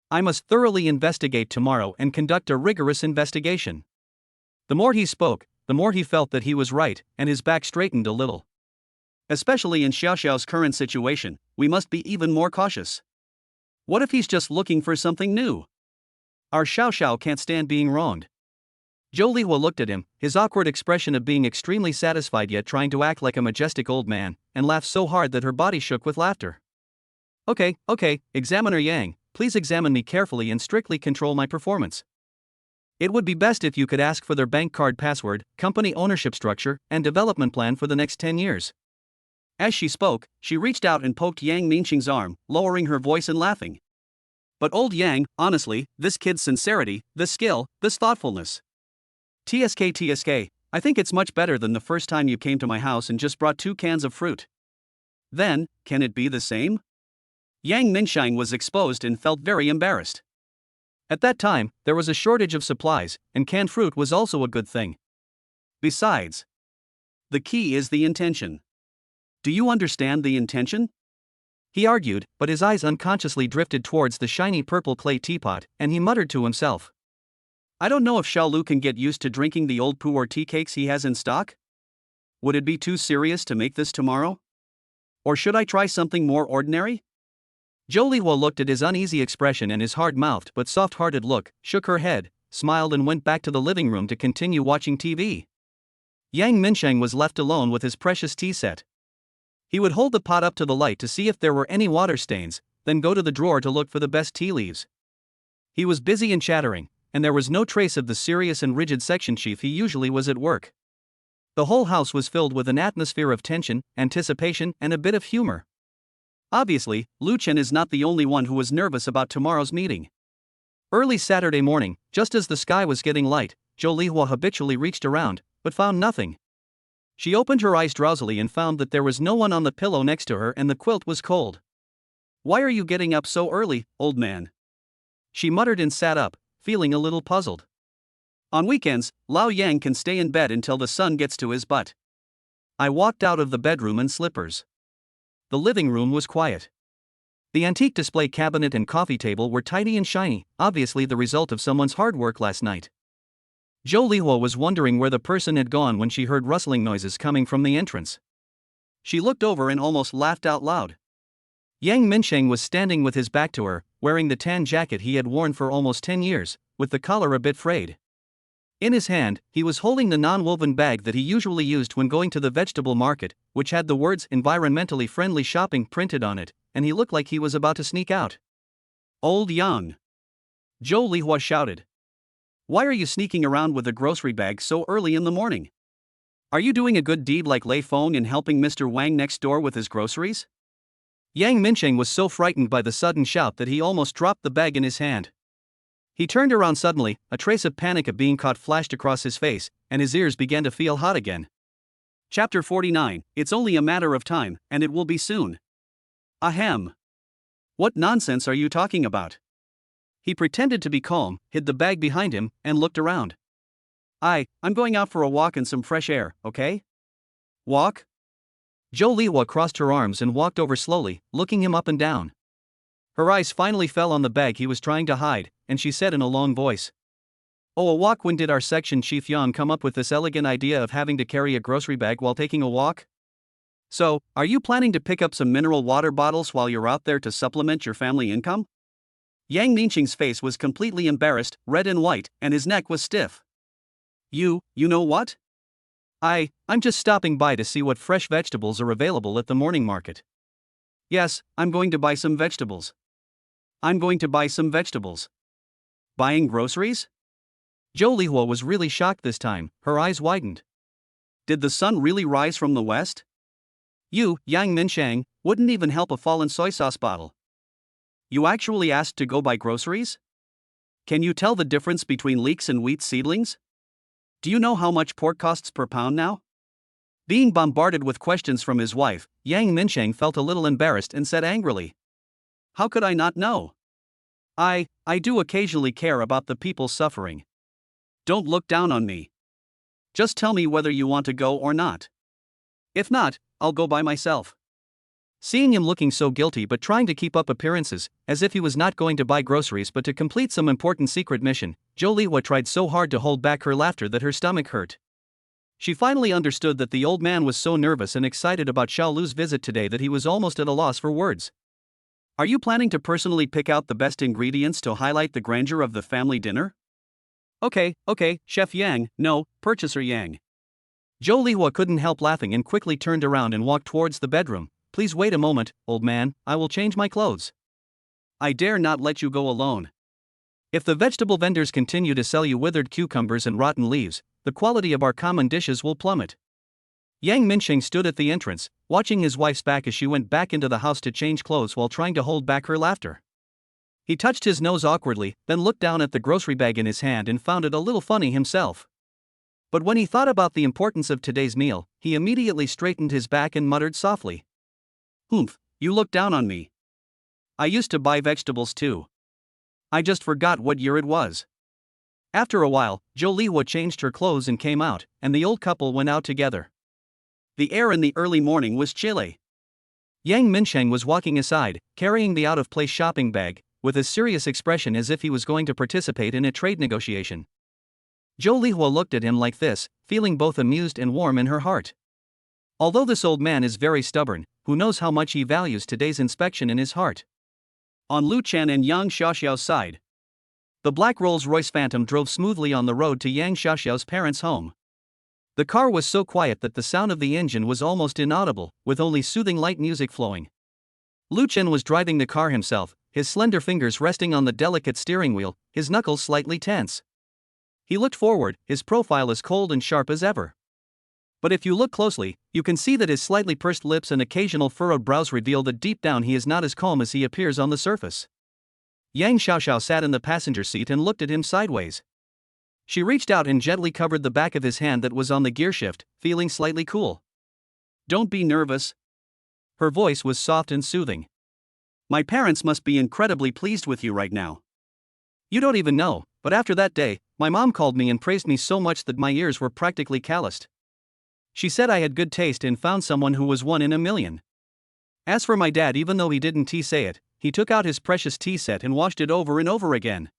I must thoroughly investigate tomorrow and conduct a rigorous investigation. The more he spoke, the more he felt that he was right, and his back straightened a little. Especially in Xiao Xiao's current situation, we must be even more cautious. What if he's just looking for something new? Our Xiao Xiao can't stand being wronged. Zhou Lihua looked at him, his awkward expression of being extremely satisfied yet trying to act like a majestic old man, and laughed so hard that her body shook with laughter. Okay, Examiner Yang, please examine me carefully and strictly control my performance. It would be best if you could ask for their bank card password, company ownership structure, and development plan for the next 10 years. As she spoke, she reached out and poked Yang Minqing's arm, lowering her voice and laughing. But old Yang, honestly, this kid's sincerity, this skill, this thoughtfulness. TSK, I think it's much better than the first time you came to my house and just brought 2 cans of fruit. Then, can it be the same? Yang Minshang was exposed and felt very embarrassed. At that time, there was a shortage of supplies, and canned fruit was also a good thing. Besides, the key is the intention. Do you understand the intention? He argued, but his eyes unconsciously drifted towards the shiny purple clay teapot, and he muttered to himself. I don't know if Xiaolu can get used to drinking the old pu'er tea cakes he has in stock. Would it be too serious to make this tomorrow? Or should I try something more ordinary? Zhou Lihua looked at his uneasy expression and his hard-mouthed but soft-hearted look, shook her head, smiled and went back to the living room to continue watching TV. Yang Minsheng was left alone with his precious tea set. He would hold the pot up to the light to see if there were any water stains, then go to the drawer to look for the best tea leaves. He was busy and chattering, and there was no trace of the serious and rigid section chief he usually was at work. The whole house was filled with an atmosphere of tension, anticipation, and a bit of humor. Obviously, Lu Chen is not the only one who was nervous about tomorrow's meeting. Early Saturday morning, just as the sky was getting light, Zhou Lihua habitually reached around, but found nothing. She opened her eyes drowsily and found that there was no one on the pillow next to her and the quilt was cold. Why are you getting up so early, old man? She muttered and sat up, feeling a little puzzled. On weekends, Lao Yang can stay in bed until the sun gets to his butt. I walked out of the bedroom in slippers. The living room was quiet. The antique display cabinet and coffee table were tidy and shiny, obviously the result of someone's hard work last night. Zhou Lihua was wondering where the person had gone when she heard rustling noises coming from the entrance. She looked over and almost laughed out loud. Yang Minsheng was standing with his back to her, wearing the tan jacket he had worn for almost 10 years, with the collar a bit frayed. In his hand, he was holding the non-woven bag that he usually used when going to the vegetable market, which had the words environmentally friendly shopping printed on it, and he looked like he was about to sneak out. Old Yang! Zhou Lihua shouted. Why are you sneaking around with a grocery bag so early in the morning? Are you doing a good deed like Lei Feng and helping Mr. Wang next door with his groceries? Yang Minsheng was so frightened by the sudden shout that he almost dropped the bag in his hand. He turned around suddenly, a trace of panic of being caught flashed across his face, and his ears began to feel hot again. Chapter 49, It's only a matter of time, and it will be soon. Ahem. What nonsense are you talking about? He pretended to be calm, hid the bag behind him, and looked around. I'm going out for a walk and some fresh air, okay? Walk? Zhou Lihua crossed her arms and walked over slowly, looking him up and down. Her eyes finally fell on the bag he was trying to hide, and she said in a long voice. Oh, a walk. When did our section chief Yan come up with this elegant idea of having to carry a grocery bag while taking a walk? So, are you planning to pick up some mineral water bottles while you're out there to supplement your family income? Yang Minqing's face was completely embarrassed, red and white, and his neck was stiff. You know what? I'm just stopping by to see what fresh vegetables are available at the morning market. Yes, I'm going to buy some vegetables. Buying groceries? Zhou Lihua was really shocked this time, her eyes widened. Did the sun really rise from the west? You, Yang Minsheng, wouldn't even help a fallen soy sauce bottle. You actually asked to go buy groceries? Can you tell the difference between leeks and wheat seedlings? Do you know how much pork costs per pound now? Being bombarded with questions from his wife, Yang Minsheng felt a little embarrassed and said angrily, "How could I not know? I do occasionally care about the people suffering. Don't look down on me. Just tell me whether you want to go or not. If not, I'll go by myself." Seeing him looking so guilty but trying to keep up appearances, as if he was not going to buy groceries but to complete some important secret mission, Zhou Lihua tried so hard to hold back her laughter that her stomach hurt. She finally understood that the old man was so nervous and excited about Xiaolu's visit today that he was almost at a loss for words. "Are you planning to personally pick out the best ingredients to highlight the grandeur of the family dinner?" Okay, Chef Yang, no, Purchaser Yang." Zhou Lihua couldn't help laughing and quickly turned around and walked towards the bedroom. "Please wait a moment, old man, I will change my clothes. I dare not let you go alone. If the vegetable vendors continue to sell you withered cucumbers and rotten leaves, the quality of our common dishes will plummet." Yang Minsheng stood at the entrance, watching his wife's back as she went back into the house to change clothes while trying to hold back her laughter. He touched his nose awkwardly, then looked down at the grocery bag in his hand and found it a little funny himself. But when he thought about the importance of today's meal, he immediately straightened his back and muttered softly, "Humph, you look down on me. I used to buy vegetables too. I just forgot what year it was." After a while, Zhou Lihua changed her clothes and came out, and the old couple went out together. The air in the early morning was chilly. Yang Minsheng was walking aside, carrying the out-of-place shopping bag, with a serious expression as if he was going to participate in a trade negotiation. Zhou Lihua looked at him like this, feeling both amused and warm in her heart. Although this old man is very stubborn, who knows how much he values today's inspection in his heart. On Lu Chen and Yang Xiaoxiao's side, the black Rolls-Royce Phantom drove smoothly on the road to Yang Xiaoxiao's parents' home. The car was so quiet that the sound of the engine was almost inaudible, with only soothing light music flowing. Lu Chen was driving the car himself, his slender fingers resting on the delicate steering wheel, his knuckles slightly tense. He looked forward, his profile as cold and sharp as ever. But if you look closely, you can see that his slightly pursed lips and occasional furrowed brows reveal that deep down he is not as calm as he appears on the surface. Yang Xiaoxiao sat in the passenger seat and looked at him sideways. She reached out and gently covered the back of his hand that was on the gearshift, feeling slightly cool. "Don't be nervous." Her voice was soft and soothing. "My parents must be incredibly pleased with you right now. You don't even know, but after that day, my mom called me and praised me so much that my ears were practically calloused. She said I had good taste and found someone who was one in a million. As for my dad, even though he didn't say it, he took out his precious tea set and washed it over and over again.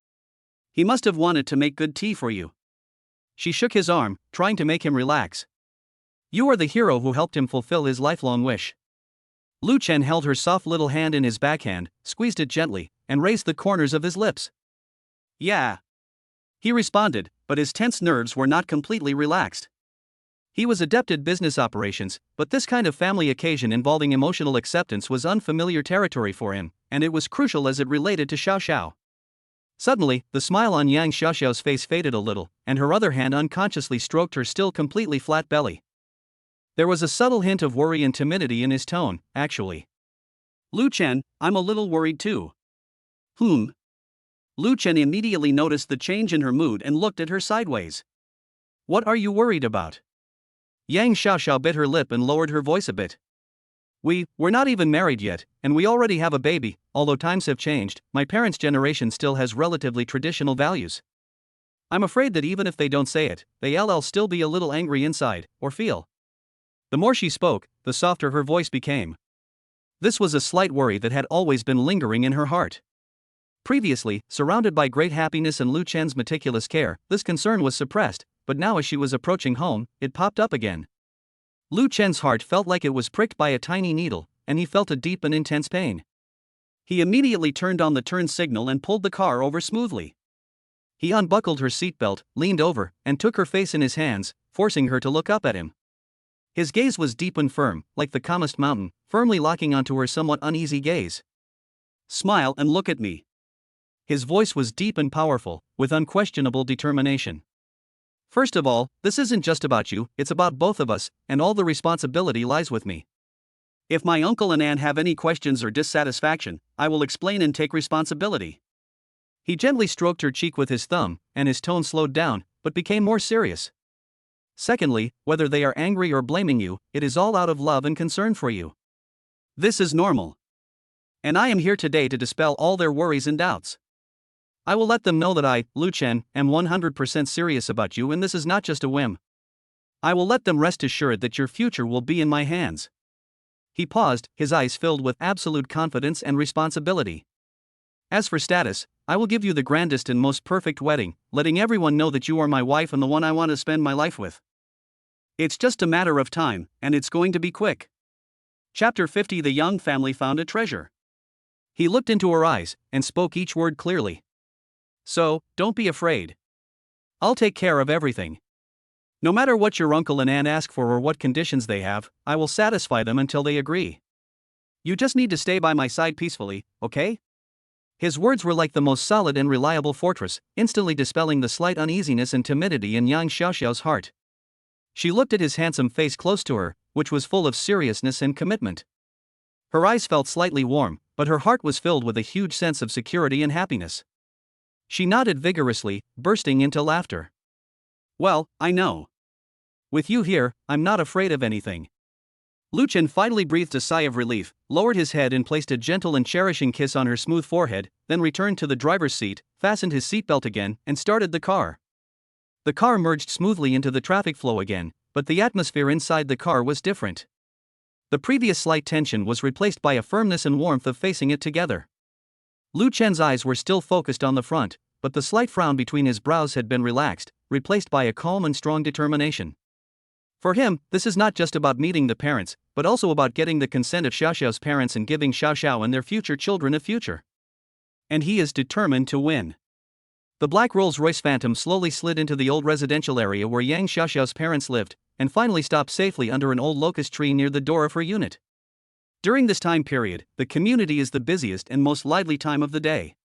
He must have wanted to make good tea for you." She shook his arm, trying to make him relax. "You are the hero who helped him fulfill his lifelong wish." Lu Chen held her soft little hand in his backhand, squeezed it gently, and raised the corners of his lips. "Yeah," he responded, but his tense nerves were not completely relaxed. He was adept at business operations, but this kind of family occasion involving emotional acceptance was unfamiliar territory for him, and it was crucial as it related to Xiao Xiao. Suddenly, the smile on Yang Xiaoxiao's face faded a little, and her other hand unconsciously stroked her still completely flat belly. There was a subtle hint of worry and timidity in his tone, actually. "Lu Chen, I'm a little worried too." Lu Chen immediately noticed the change in her mood and looked at her sideways. "What are you worried about?" Yang Xiaoxiao bit her lip and lowered her voice a bit. We're not even married yet, and we already have a baby. Although times have changed, my parents' generation still has relatively traditional values. I'm afraid that even if they don't say it, they'll still be a little angry inside, or feel." The more she spoke, the softer her voice became. This was a slight worry that had always been lingering in her heart. Previously, surrounded by great happiness and Lu Chen's meticulous care, this concern was suppressed, but now as she was approaching home, it popped up again. Lu Chen's heart felt like it was pricked by a tiny needle, and he felt a deep and intense pain. He immediately turned on the turn signal and pulled the car over smoothly. He unbuckled her seatbelt, leaned over, and took her face in his hands, forcing her to look up at him. His gaze was deep and firm, like the calmest mountain, firmly locking onto her somewhat uneasy gaze. "Smile and look at me." His voice was deep and powerful, with unquestionable determination. "First of all, this isn't just about you, it's about both of us, and all the responsibility lies with me. If my uncle and aunt have any questions or dissatisfaction, I will explain and take responsibility." He gently stroked her cheek with his thumb, and his tone slowed down, but became more serious. Secondly, whether they are angry or blaming you, it is all out of love and concern for you. This is normal. And I am here today to dispel all their worries and doubts. I will let them know that I, Lu Chen, am 100% serious about you, and this is not just a whim. I will let them rest assured that your future will be in my hands. He paused, his eyes filled with absolute confidence and responsibility. As for status, I will give you the grandest and most perfect wedding, letting everyone know that you are my wife and the one I want to spend my life with. It's just a matter of time, and it's going to be quick. Chapter 50. The young family found a treasure. He looked into her eyes, and spoke each word clearly. So, don't be afraid. I'll take care of everything. No matter what your uncle and aunt ask for or what conditions they have, I will satisfy them until they agree. You just need to stay by my side peacefully, okay? His words were like the most solid and reliable fortress, instantly dispelling the slight uneasiness and timidity in Yang Xiaoxiao's heart. She looked at his handsome face close to her, which was full of seriousness and commitment. Her eyes felt slightly warm, but her heart was filled with a huge sense of security and happiness. She nodded vigorously, bursting into laughter. Well, I know. With you here, I'm not afraid of anything. Lu Chen finally breathed a sigh of relief, lowered his head and placed a gentle and cherishing kiss on her smooth forehead, then returned to the driver's seat, fastened his seatbelt again, and started the car. The car merged smoothly into the traffic flow again, but the atmosphere inside the car was different. The previous slight tension was replaced by a firmness and warmth of facing it together. Lu Chen's eyes were still focused on the front, but the slight frown between his brows had been relaxed, replaced by a calm and strong determination. For him, this is not just about meeting the parents, but also about getting the consent of Xiaoxiao's parents and giving Xiaoxiao and their future children a future. And he is determined to win. The black Rolls-Royce Phantom slowly slid into the old residential area where Yang Xiaoxiao's parents lived, and finally stopped safely under an old locust tree near the door of her unit. During this time period, the community is the busiest and most lively time of the day.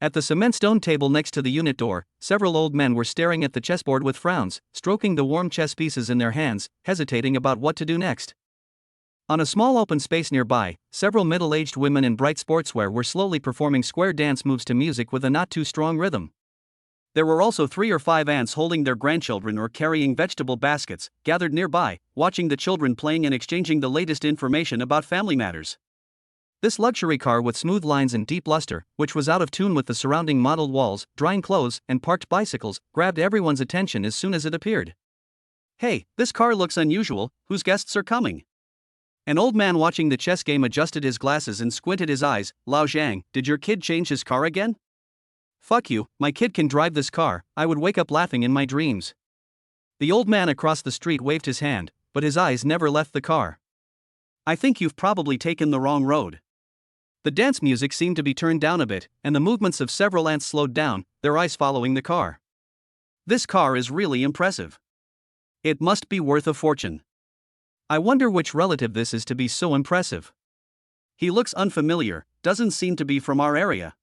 At the cement stone table next to the unit door, several old men were staring at the chessboard with frowns, stroking the warm chess pieces in their hands, hesitating about what to do next. On a small open space nearby, several middle-aged women in bright sportswear were slowly performing square dance moves to music with a not-too-strong rhythm. There were also 3 or 5 aunts holding their grandchildren or carrying vegetable baskets, gathered nearby, watching the children playing and exchanging the latest information about family matters. This luxury car with smooth lines and deep luster, which was out of tune with the surrounding mottled walls, drying clothes, and parked bicycles, grabbed everyone's attention as soon as it appeared. Hey, this car looks unusual, whose guests are coming? An old man watching the chess game adjusted his glasses and squinted his eyes. Lao Zhang, did your kid change his car again? Fuck you, my kid can drive this car, I would wake up laughing in my dreams. The old man across the street waved his hand, but his eyes never left the car. I think you've probably taken the wrong road. The dance music seemed to be turned down a bit, and the movements of several ants slowed down, their eyes following the car. This car is really impressive. It must be worth a fortune. I wonder which relative this is to be so impressive. He looks unfamiliar, doesn't seem to be from our area.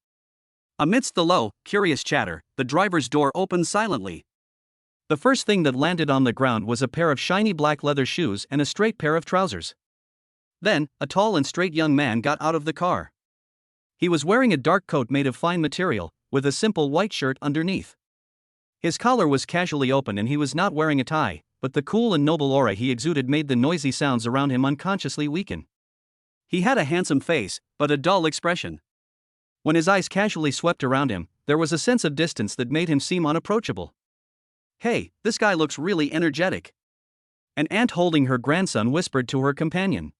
Amidst the low, curious chatter, the driver's door opened silently. The first thing that landed on the ground was a pair of shiny black leather shoes and a straight pair of trousers. Then, a tall and straight young man got out of the car. He was wearing a dark coat made of fine material, with a simple white shirt underneath. His collar was casually open and he was not wearing a tie, but the cool and noble aura he exuded made the noisy sounds around him unconsciously weaken. He had a handsome face, but a dull expression. When his eyes casually swept around him, there was a sense of distance that made him seem unapproachable. Hey, this guy looks really energetic. An aunt holding her grandson whispered to her companion.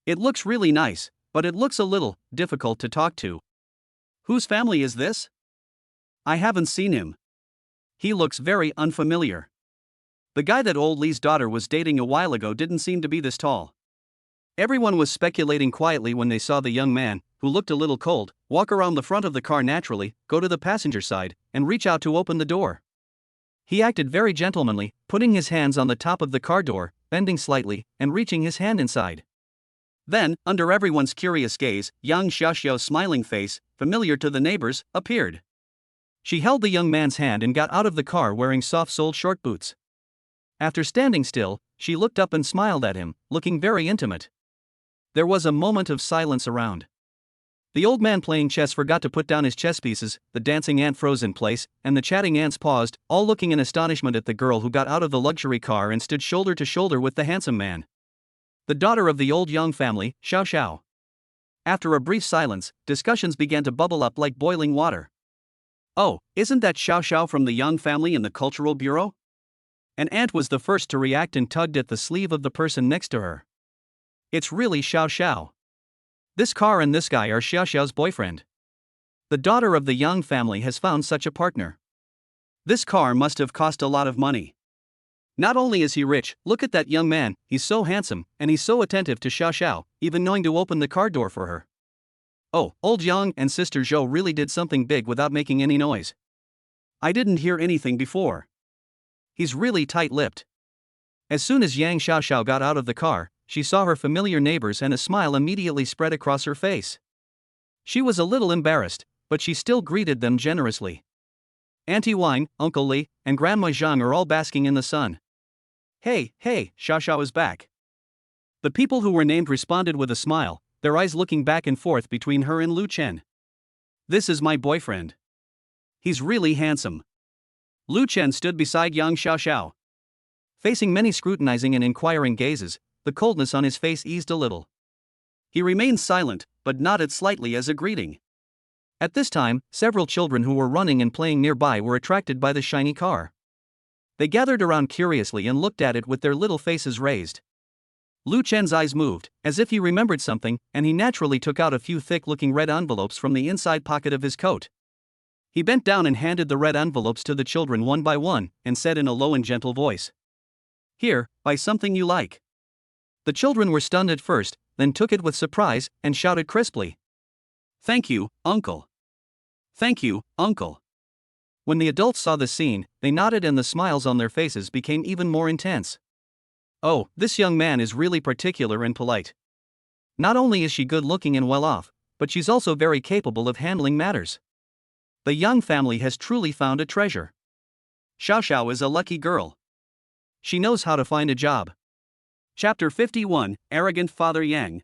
It looks really nice, but it looks a little difficult to talk to. Whose family is this? I haven't seen him. He looks very unfamiliar. The guy that old Lee's daughter was dating a while ago didn't seem to be this tall. Everyone was speculating quietly when they saw the young man, who looked a little cold, walk around the front of the car naturally, go to the passenger side, and reach out to open the door. He acted very gentlemanly, putting his hands on the top of the car door, bending slightly, and reaching his hand inside. Then, under everyone's curious gaze, Yang Xiaoxiao's smiling face, familiar to the neighbors, appeared. She held the young man's hand and got out of the car wearing soft-soled short boots. After standing still, she looked up and smiled at him, looking very intimate. There was a moment of silence around. The old man playing chess forgot to put down his chess pieces, the dancing ant froze in place, and the chatting ants paused, all looking in astonishment at the girl who got out of the luxury car and stood shoulder to shoulder with the handsome man. The daughter of the old Yang family, Xiao Xiao. After a brief silence, discussions began to bubble up like boiling water. Oh, isn't that Xiao Xiao from the Yang family in the Cultural Bureau? An ant was the first to react and tugged at the sleeve of the person next to her. It's really Xiao Xiao. This car and this guy are Xiao Xiao's boyfriend. The daughter of the Yang family has found such a partner. This car must have cost a lot of money. Not only is he rich, look at that young man, he's so handsome, and he's so attentive to Xiao Xiao, even knowing to open the car door for her. Oh, old Yang and Sister Zhou really did something big without making any noise. I didn't hear anything before. He's really tight-lipped. As soon as Yang Xiaoxiao got out of the car, she saw her familiar neighbors and a smile immediately spread across her face. She was a little embarrassed, but she still greeted them generously. Auntie Wang, Uncle Li, and Grandma Zhang are all basking in the sun. Hey, Xiaoxiao is back. The people who were named responded with a smile, their eyes looking back and forth between her and Lu Chen. This is my boyfriend. He's really handsome. Lu Chen stood beside young Xiaoxiao. Facing many scrutinizing and inquiring gazes, the coldness on his face eased a little. He remained silent, but nodded slightly as a greeting. At this time, several children who were running and playing nearby were attracted by the shiny car. They gathered around curiously and looked at it with their little faces raised. Lu Chen's eyes moved, as if he remembered something, and he naturally took out a few thick-looking red envelopes from the inside pocket of his coat. He bent down and handed the red envelopes to the children one by one, and said in a low and gentle voice, "Here, buy something you like." The children were stunned at first, then took it with surprise, and shouted crisply, "Thank you, Uncle. Thank you, Uncle." When the adults saw the scene, they nodded and the smiles on their faces became even more intense. Oh, this young man is really particular and polite. Not only is she good-looking and well-off, but she's also very capable of handling matters. The Yang family has truly found a treasure. Xiao Xiao is a lucky girl. She knows how to find a job. Chapter 51, Arrogant Father Yang.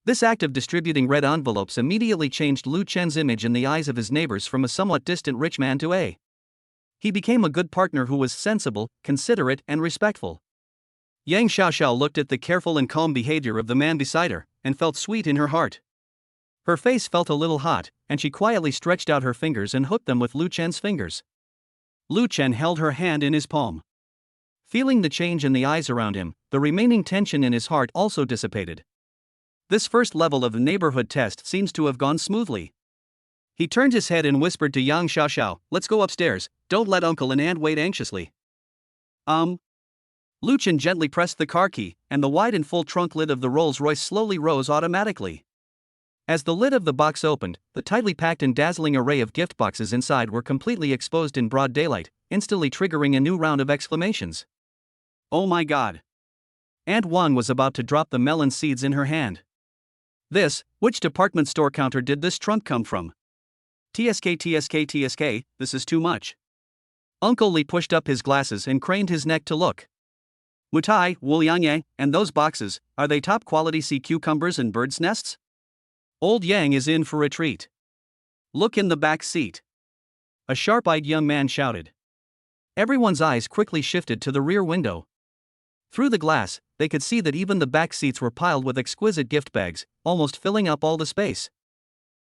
This act of distributing red envelopes immediately changed Lu Chen's image in the eyes of his neighbors from a somewhat distant rich man to a. He became a good partner who was sensible, considerate, and respectful. Yang Xiaoxiao looked at the careful and calm behavior of the man beside her, and felt sweet in her heart. Her face felt a little hot, and she quietly stretched out her fingers and hooked them with Lu Chen's fingers. Lu Chen held her hand in his palm. Feeling the change in the eyes around him, the remaining tension in his heart also dissipated. This first level of the neighborhood test seems to have gone smoothly. He turned his head and whispered to Yang Xiaoxiao, "Let's go upstairs, don't let Uncle and Aunt wait anxiously." Lu Chen gently pressed the car key, and the wide and full trunk lid of the Rolls-Royce slowly rose automatically. As the lid of the box opened, the tightly packed and dazzling array of gift boxes inside were completely exposed in broad daylight, instantly triggering a new round of exclamations. Oh my god! Aunt Wang was about to drop the melon seeds in her hand. Which department store counter did this trunk come from? TSK, this is too much. Uncle Li pushed up his glasses and craned his neck to look. Mutai, Wuliang, and those boxes, are they top quality sea cucumbers and birds' nests? Old Yang is in for a treat. Look in the back seat. A sharp-eyed young man shouted. Everyone's eyes quickly shifted to the rear window. Through the glass, they could see that even the back seats were piled with exquisite gift bags, almost filling up all the space.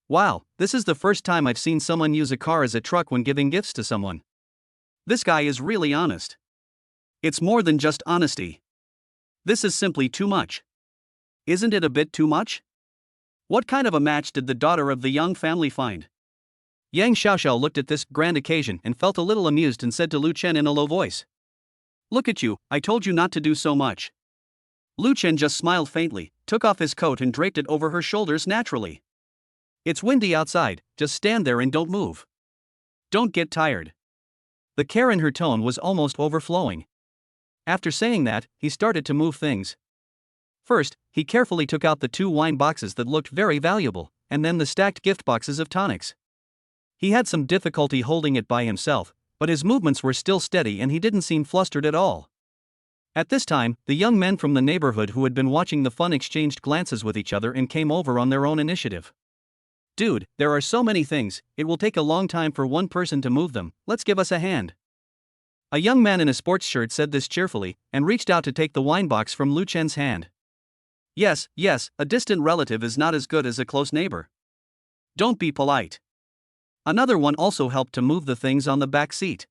Wow, this is the first time I've seen someone use a car as a truck when giving gifts to someone. This guy is really honest. It's more than just honesty. This is simply too much. Isn't it a bit too much? What kind of a match did the daughter of the Yang family find? Yang Xiaoxiao looked at this grand occasion and felt a little amused and said to Lu Chen in a low voice. Look at you, I told you not to do so much. Lu Chen just smiled faintly, took off his coat and draped it over her shoulders naturally. It's windy outside, just stand there and don't move. Don't get tired. The care in her tone was almost overflowing. After saying that, he started to move things. First, he carefully took out the 2 wine boxes that looked very valuable, and then the stacked gift boxes of tonics. He had some difficulty holding it by himself, but his movements were still steady and he didn't seem flustered at all. At this time, the young men from the neighborhood who had been watching the fun exchanged glances with each other and came over on their own initiative. Dude, there are so many things, it will take a long time for one person to move them, let's give us a hand. A young man in a sports shirt said this cheerfully, and reached out to take the wine box from Lu Chen's hand. Yes, a distant relative is not as good as a close neighbor. Don't be polite. Another one also helped to move the things on the back seat.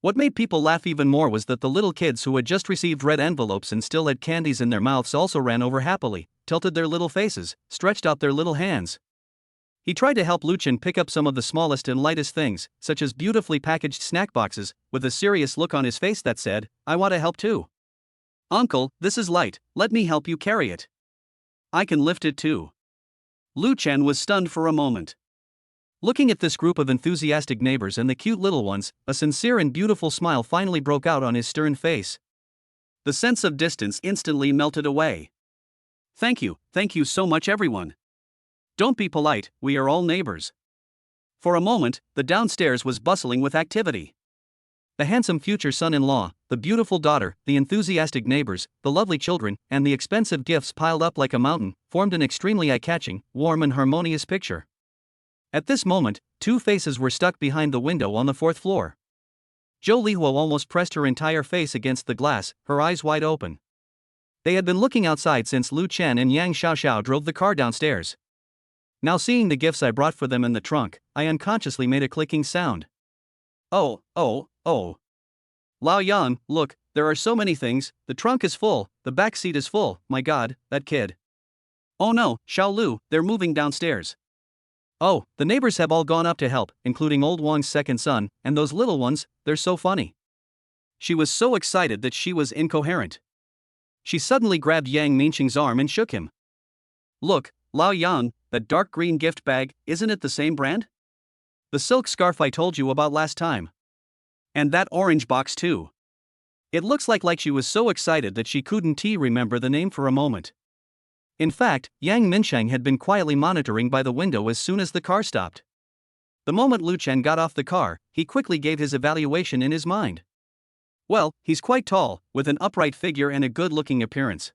What made people laugh even more was that the little kids who had just received red envelopes and still had candies in their mouths also ran over happily, tilted their little faces, stretched out their little hands. He tried to help Lu Chen pick up some of the smallest and lightest things, such as beautifully packaged snack boxes, with a serious look on his face that said, "I want to help too. Uncle, this is light, let me help you carry it. I can lift it too." Lu Chen was stunned for a moment. Looking at this group of enthusiastic neighbors and the cute little ones, a sincere and beautiful smile finally broke out on his stern face. The sense of distance instantly melted away. Thank you so much everyone. Don't be polite, we are all neighbors. For a moment, the downstairs was bustling with activity. The handsome future son-in-law, the beautiful daughter, the enthusiastic neighbors, the lovely children, and the expensive gifts piled up like a mountain, formed an extremely eye-catching, warm and harmonious picture. At this moment, two faces were stuck behind the window on the fourth floor. Zhou Lihuo almost pressed her entire face against the glass, her eyes wide open. They had been looking outside since Lu Chen and Yang Xiaoxiao drove the car downstairs. Now seeing the gifts I brought for them in the trunk, I unconsciously made a clicking sound. Oh. Lao Yan, look, there are so many things, the trunk is full, the back seat is full, my god, that kid. Oh no, Xiao Lu, they're moving downstairs. Oh, the neighbors have all gone up to help, including old Wang's second son, and those little ones, they're so funny. She was so excited that she was incoherent. She suddenly grabbed Yang Minqing's arm and shook him. Look, Lao Yan, that dark green gift bag, isn't it the same brand? The silk scarf I told you about last time. And that orange box too. It looks like she was so excited that she couldn't remember the name for a moment. In fact, Yang Minsheng had been quietly monitoring by the window as soon as the car stopped. The moment Lu Chen got off the car, he quickly gave his evaluation in his mind. Well, he's quite tall, with an upright figure and a good-looking appearance.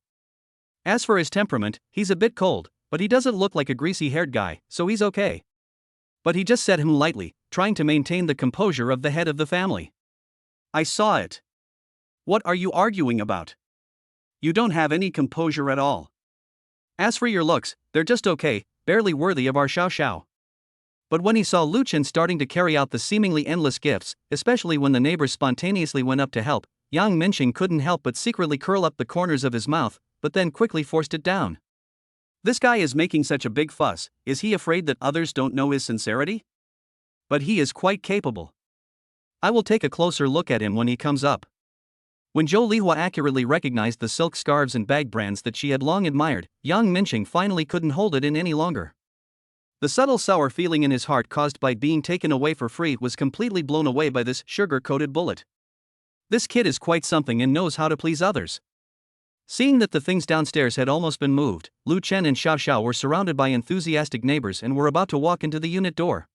As for his temperament, he's a bit cold, but he doesn't look like a greasy-haired guy, so he's okay. But he just said him lightly, trying to maintain the composure of the head of the family. I saw it. What are you arguing about? You don't have any composure at all. As for your looks, they're just okay, barely worthy of our Xiao Xiao. But when he saw Lu Chen starting to carry out the seemingly endless gifts, especially when the neighbors spontaneously went up to help, Yang Minqing couldn't help but secretly curl up the corners of his mouth, but then quickly forced it down. This guy is making such a big fuss, is he afraid that others don't know his sincerity? But he is quite capable. I will take a closer look at him when he comes up. When Zhou Lihua accurately recognized the silk scarves and bag brands that she had long admired, Yang Minqing finally couldn't hold it in any longer. The subtle sour feeling in his heart caused by being taken away for free was completely blown away by this sugar-coated bullet. This kid is quite something and knows how to please others. Seeing that the things downstairs had almost been moved, Lu Chen and Xiao Xiao were surrounded by enthusiastic neighbors and were about to walk into the unit door.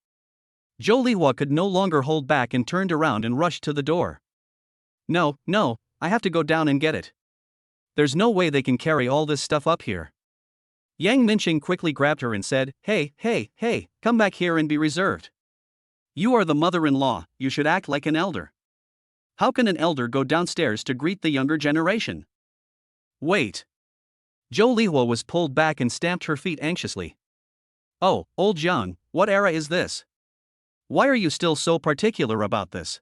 Zhou Lihua could no longer hold back and turned around and rushed to the door. No, I have to go down and get it. There's no way they can carry all this stuff up here. Yang Minqing quickly grabbed her and said, Hey, come back here and be reserved. You are the mother-in-law, you should act like an elder. How can an elder go downstairs to greet the younger generation? Wait. Zhou Lihua was pulled back and stamped her feet anxiously. Oh, old Jiang, what era is this? Why are you still so particular about this?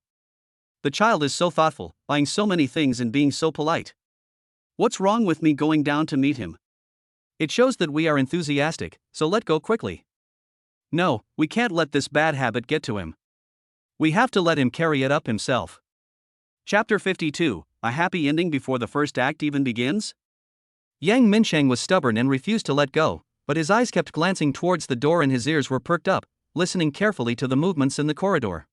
The child is so thoughtful, buying so many things and being so polite. What's wrong with me going down to meet him? It shows that we are enthusiastic, so let go quickly. No, we can't let this bad habit get to him. We have to let him carry it up himself. Chapter 52, a happy ending before the first act even begins? Yang Minsheng was stubborn and refused to let go, but his eyes kept glancing towards the door and his ears were perked up, listening carefully to the movements in the corridor.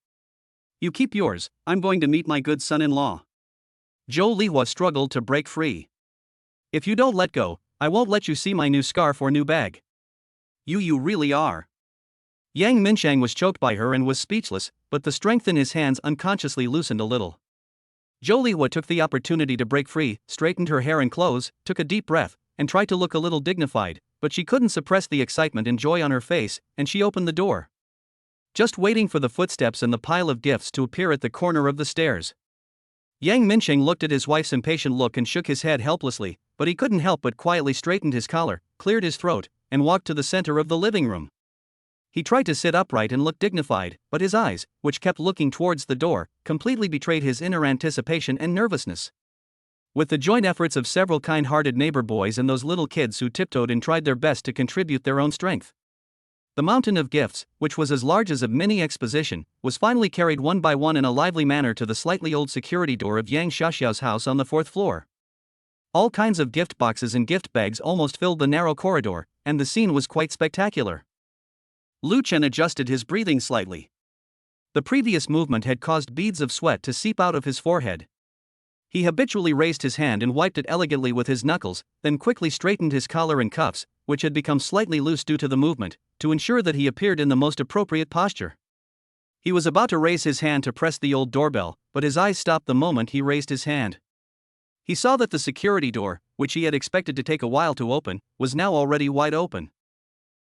You keep yours, I'm going to meet my good son-in-law. Zhou Lihua struggled to break free. If you don't let go, I won't let you see my new scarf or new bag. You really are. Yang Minsheng was choked by her and was speechless, but the strength in his hands unconsciously loosened a little. Zhou Lihua took the opportunity to break free, straightened her hair and clothes, took a deep breath, and tried to look a little dignified, but she couldn't suppress the excitement and joy on her face, and she opened the door. Just waiting for the footsteps and the pile of gifts to appear at the corner of the stairs. Yang Minsheng looked at his wife's impatient look and shook his head helplessly, but he couldn't help but quietly straightened his collar, cleared his throat, and walked to the center of the living room. He tried to sit upright and look dignified, but his eyes, which kept looking towards the door, completely betrayed his inner anticipation and nervousness. With the joint efforts of several kind-hearted neighbor boys and those little kids who tiptoed and tried their best to contribute their own strength, the mountain of gifts, which was as large as a mini exposition, was finally carried one by one in a lively manner to the slightly old security door of Yang Xiaoxiao's house on the 4th floor. All kinds of gift boxes and gift bags almost filled the narrow corridor, and the scene was quite spectacular. Lu Chen adjusted his breathing slightly. The previous movement had caused beads of sweat to seep out of his forehead. He habitually raised his hand and wiped it elegantly with his knuckles, then quickly straightened his collar and cuffs, which had become slightly loose due to the movement, to ensure that he appeared in the most appropriate posture. He was about to raise his hand to press the old doorbell, but his eyes stopped the moment he raised his hand. He saw that the security door, which he had expected to take a while to open, was now already wide open.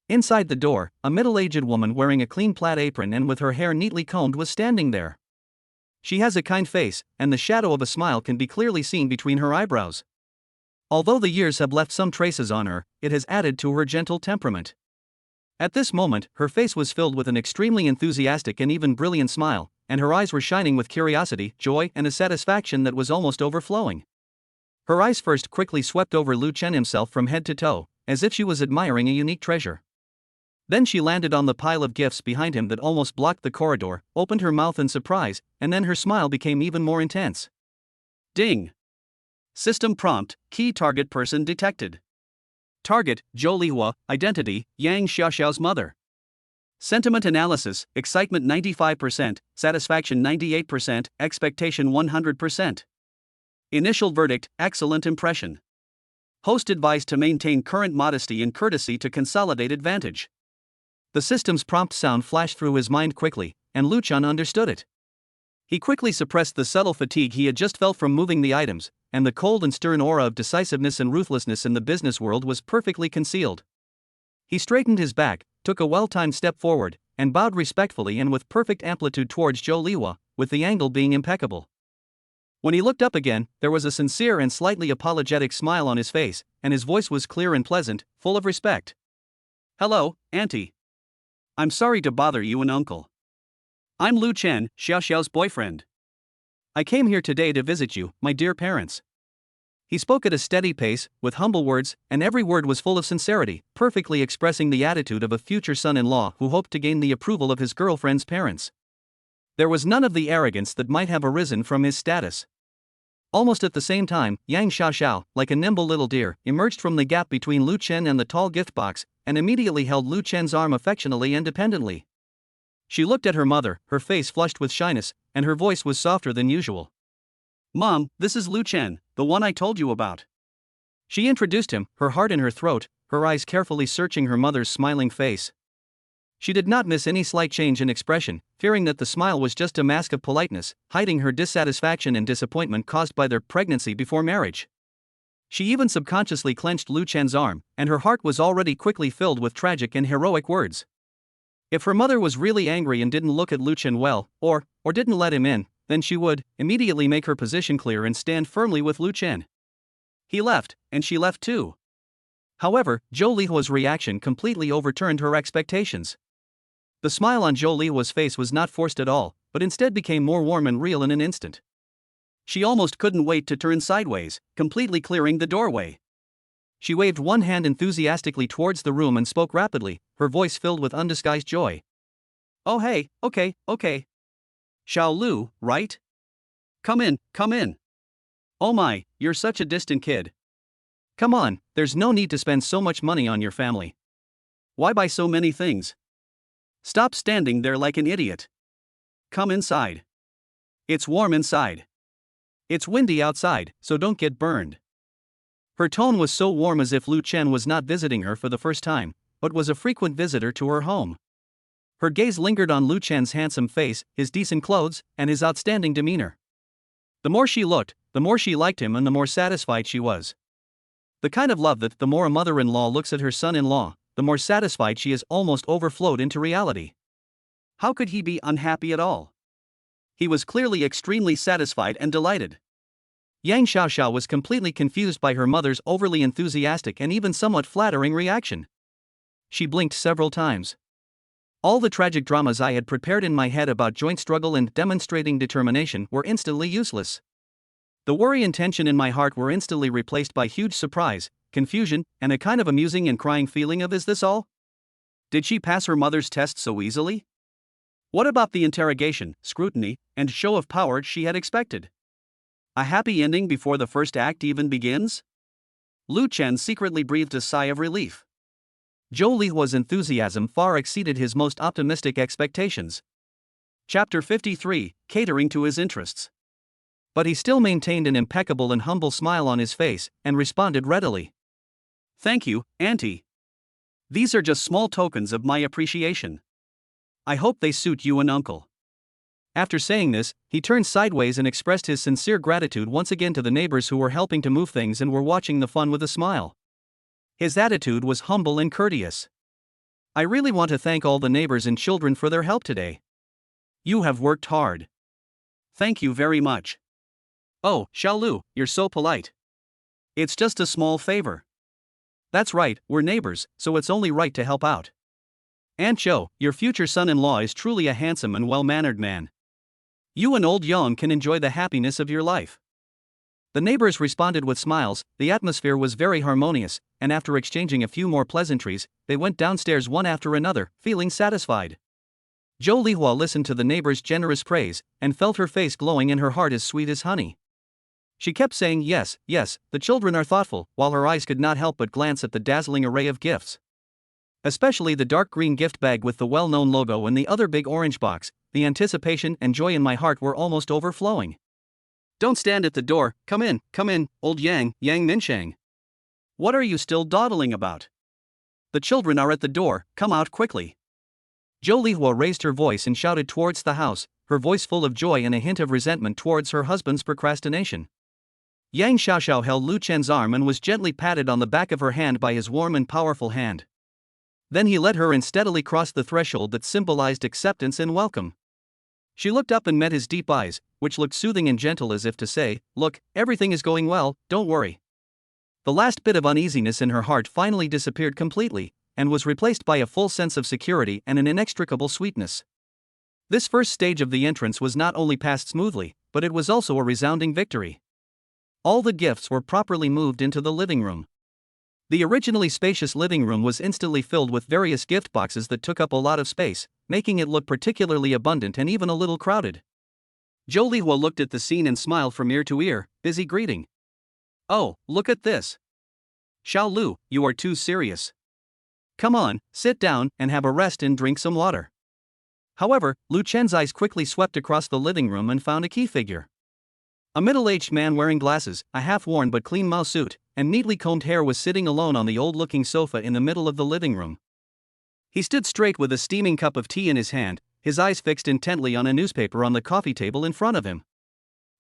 Inside the door, a middle-aged woman wearing a clean plaid apron and with her hair neatly combed was standing there. She has a kind face, and the shadow of a smile can be clearly seen between her eyebrows. Although the years have left some traces on her, it has added to her gentle temperament. At this moment, her face was filled with an extremely enthusiastic and even brilliant smile, and her eyes were shining with curiosity, joy, and a satisfaction that was almost overflowing. Her eyes first quickly swept over Lu Chen himself from head to toe, as if she was admiring a unique treasure. Then she landed on the pile of gifts behind him that almost blocked the corridor, opened her mouth in surprise, and then her smile became even more intense. Ding! System prompt, key target person detected. Target, Zhou Lihua, identity, Yang Xiaoxiao's mother. Sentiment analysis, excitement 95%, satisfaction 98%, expectation 100%. Initial verdict, excellent impression. Host advised to maintain current modesty and courtesy to consolidate advantage. The system's prompt sound flashed through his mind quickly, and Lu Chen understood it. He quickly suppressed the subtle fatigue he had just felt from moving the items, and the cold and stern aura of decisiveness and ruthlessness in the business world was perfectly concealed. He straightened his back, took a well-timed step forward, and bowed respectfully and with perfect amplitude towards Zhou Lihua, with the angle being impeccable. When he looked up again, there was a sincere and slightly apologetic smile on his face, and his voice was clear and pleasant, full of respect. "Hello, Auntie. I'm sorry to bother you and Uncle. I'm Lu Chen, Xiaoxiao's boyfriend. I came here today to visit you, my dear parents." He spoke at a steady pace, with humble words, and every word was full of sincerity, perfectly expressing the attitude of a future son-in-law who hoped to gain the approval of his girlfriend's parents. There was none of the arrogance that might have arisen from his status. Almost at the same time, Yang Xiaoxiao, like a nimble little deer, emerged from the gap between Lu Chen and the tall gift box, and immediately held Lu Chen's arm affectionately and dependently. She looked at her mother, her face flushed with shyness, and her voice was softer than usual. "Mom, this is Lu Chen, the one I told you about." She introduced him, her heart in her throat, her eyes carefully searching her mother's smiling face. She did not miss any slight change in expression, fearing that the smile was just a mask of politeness, hiding her dissatisfaction and disappointment caused by their pregnancy before marriage. She even subconsciously clenched Lu Chen's arm, and her heart was already quickly filled with tragic and heroic words. If her mother was really angry and didn't look at Lu Chen well, or didn't let him in, then she would immediately make her position clear and stand firmly with Lu Chen. He left, and she left too. However, Zhou Lihua's reaction completely overturned her expectations. The smile on Zhou Lihua's face was not forced at all, but instead became more warm and real in an instant. She almost couldn't wait to turn sideways, completely clearing the doorway. She waved one hand enthusiastically towards the room and spoke rapidly, her voice filled with undisguised joy. "Oh hey, okay. Xiao Lu, right? Come in. Oh my, you're such a distant kid. Come on, there's no need to spend so much money on your family. Why buy so many things? Stop standing there like an idiot. Come inside. It's warm inside. It's windy outside, so don't get burned." Her tone was so warm as if Lu Chen was not visiting her for the first time, but was a frequent visitor to her home. Her gaze lingered on Lu Chen's handsome face, his decent clothes, and his outstanding demeanor. The more she looked, the more she liked him and the more satisfied she was. The kind of love that the more a mother-in-law looks at her son-in-law, the more satisfied she is, almost overflowed into reality. How could he be unhappy at all? He was clearly extremely satisfied and delighted. Yang Xiaoxiao was completely confused by her mother's overly enthusiastic and even somewhat flattering reaction. She blinked several times. All the tragic dramas I had prepared in my head about joint struggle and demonstrating determination were instantly useless. The worry and tension in my heart were instantly replaced by huge surprise, confusion, and a kind of amusing and crying feeling of, is this all? Did she pass her mother's test so easily? What about the interrogation, scrutiny, and show of power she had expected? A happy ending before the first act even begins? Lu Chen secretly breathed a sigh of relief. Zhou Lihua's enthusiasm far exceeded his most optimistic expectations. Chapter 53, Catering to his interests. But he still maintained an impeccable and humble smile on his face, and responded readily. Thank you, Auntie. These are just small tokens of my appreciation. I hope they suit you and Uncle. After saying this, he turned sideways and expressed his sincere gratitude once again to the neighbors who were helping to move things and were watching the fun with a smile. His attitude was humble and courteous. I really want to thank all the neighbors and children for their help today. You have worked hard. Thank you very much. Oh, Xiaolu, you're so polite. It's just a small favor. That's right, we're neighbors, so it's only right to help out. Aunt Zhou, your future son-in-law is truly a handsome and well-mannered man. You and old Yang can enjoy the happiness of your life. The neighbors responded with smiles. The atmosphere was very harmonious, and after exchanging a few more pleasantries, they went downstairs one after another, feeling satisfied. Zhou Lihua listened to the neighbors' generous praise, and felt her face glowing and her heart as sweet as honey. She kept saying yes, yes, the children are thoughtful, while her eyes could not help but glance at the dazzling array of gifts. Especially the dark green gift bag with the well-known logo and the other big orange box. The anticipation and joy in my heart were almost overflowing. Don't stand at the door, come in, old Yang Minsheng. What are you still dawdling about? The children are at the door, come out quickly. Zhou Lihua raised her voice and shouted towards the house, her voice full of joy and a hint of resentment towards her husband's procrastination. Yang Xiaoxiao held Lu Chen's arm and was gently patted on the back of her hand by his warm and powerful hand. Then he led her and steadily crossed the threshold that symbolized acceptance and welcome. She looked up and met his deep eyes, which looked soothing and gentle as if to say, look, everything is going well, don't worry. The last bit of uneasiness in her heart finally disappeared completely, and was replaced by a full sense of security and an inextricable sweetness. This first stage of the entrance was not only passed smoothly, but it was also a resounding victory. All the gifts were properly moved into the living room. The originally spacious living room was instantly filled with various gift boxes that took up a lot of space, making it look particularly abundant and even a little crowded. Zhou Lihua looked at the scene and smiled from ear to ear, busy greeting. Oh, look at this. Xiao Lu, you are too serious. Come on, sit down and have a rest and drink some water. However, Lu Chen's eyes quickly swept across the living room and found a key figure. A middle-aged man wearing glasses, a half-worn but clean Mao suit, and neatly combed hair was sitting alone on the old-looking sofa in the middle of the living room. He stood straight with a steaming cup of tea in his hand, his eyes fixed intently on a newspaper on the coffee table in front of him.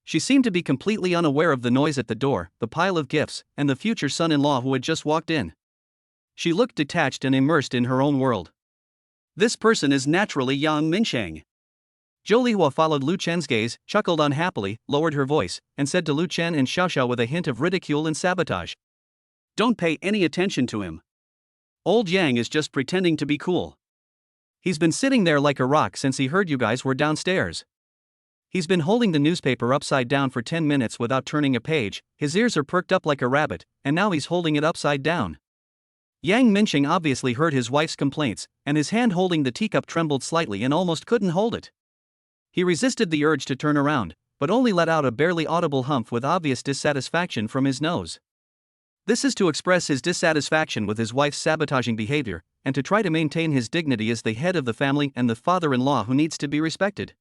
She seemed to be completely unaware of the noise at the door, the pile of gifts, and the future son-in-law who had just walked in. She looked detached and immersed in her own world. This person is naturally Yang Minsheng. Zhou Lihua followed Lu Chen's gaze, chuckled unhappily, lowered her voice, and said to Lu Chen and Xiaoxiao with a hint of ridicule and sabotage. Don't pay any attention to him. Old Yang is just pretending to be cool. He's been sitting there like a rock since he heard you guys were downstairs. He's been holding the newspaper upside down for 10 minutes without turning a page, his ears are perked up like a rabbit, and now he's holding it upside down. Yang Minsheng obviously heard his wife's complaints, and his hand holding the teacup trembled slightly and almost couldn't hold it. He resisted the urge to turn around, but only let out a barely audible humph with obvious dissatisfaction from his nose. This is to express his dissatisfaction with his wife's sabotaging behavior, and to try to maintain his dignity as the head of the family and the father-in-law who needs to be respected.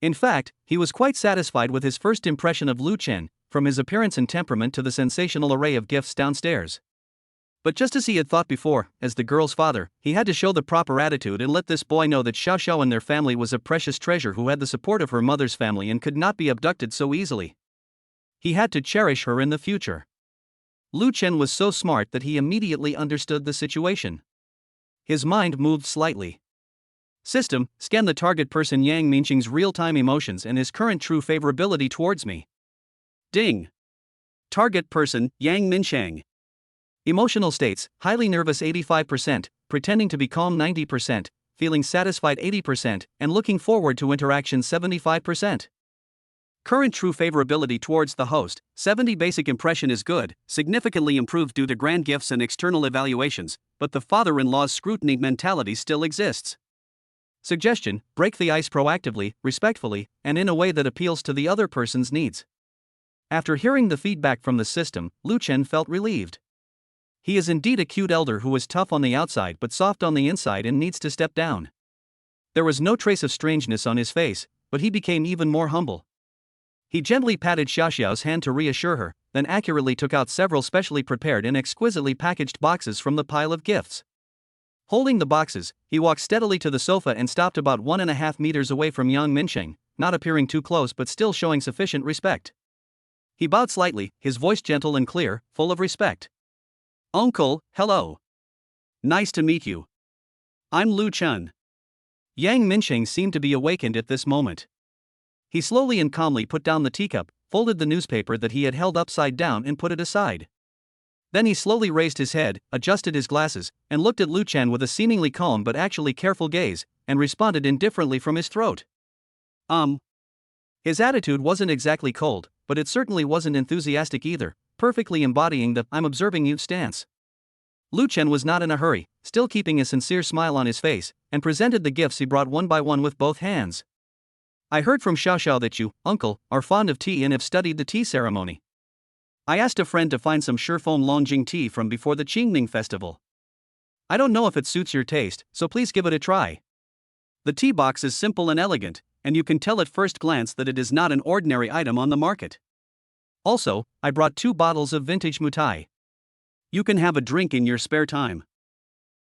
In fact, he was quite satisfied with his first impression of Lu Chen, from his appearance and temperament to the sensational array of gifts downstairs. But just as he had thought before, as the girl's father, he had to show the proper attitude and let this boy know that Xiaoxiao and their family was a precious treasure who had the support of her mother's family and could not be abducted so easily. He had to cherish her in the future. Lu Chen was so smart that he immediately understood the situation. His mind moved slightly. System, scan the target person Yang Minqing's real-time emotions and his current true favorability towards me. Ding. Target person, Yang Minsheng. Emotional states, highly nervous 85%, pretending to be calm 90%, feeling satisfied 80%, and looking forward to interaction 75%. Current true favorability towards the host, 70 basic impression is good, significantly improved due to grand gifts and external evaluations, but the father-in-law's scrutiny mentality still exists. Suggestion, break the ice proactively, respectfully, and in a way that appeals to the other person's needs. After hearing the feedback from the system, Lu Chen felt relieved. He is indeed a cute elder who is tough on the outside but soft on the inside and needs to step down. There was no trace of strangeness on his face, but he became even more humble. He gently patted Xiaoxiao's hand to reassure her, then accurately took out several specially prepared and exquisitely packaged boxes from the pile of gifts. Holding the boxes, he walked steadily to the sofa and stopped about 1.5 meters away from Yang Minsheng, not appearing too close but still showing sufficient respect. He bowed slightly, his voice gentle and clear, full of respect. Uncle, hello. Nice to meet you. I'm Lu Chen. Yang Minsheng seemed to be awakened at this moment. He slowly and calmly put down the teacup, folded the newspaper that he had held upside down and put it aside. Then he slowly raised his head, adjusted his glasses, and looked at Lu Chen with a seemingly calm but actually careful gaze, and responded indifferently from his throat. His attitude wasn't exactly cold, but it certainly wasn't enthusiastic either, perfectly embodying the "I'm observing you" stance. Lu Chen was not in a hurry, still keeping a sincere smile on his face, and presented the gifts he brought one by one with both hands. I heard from Xiaoxiao that you, uncle, are fond of tea and have studied the tea ceremony. I asked a friend to find some Shifoam Longjing tea from before the Qingming festival. I don't know if it suits your taste, so please give it a try. The tea box is simple and elegant, and you can tell at first glance that it is not an ordinary item on the market. Also, I brought 2 bottles of vintage mutai. You can have a drink in your spare time.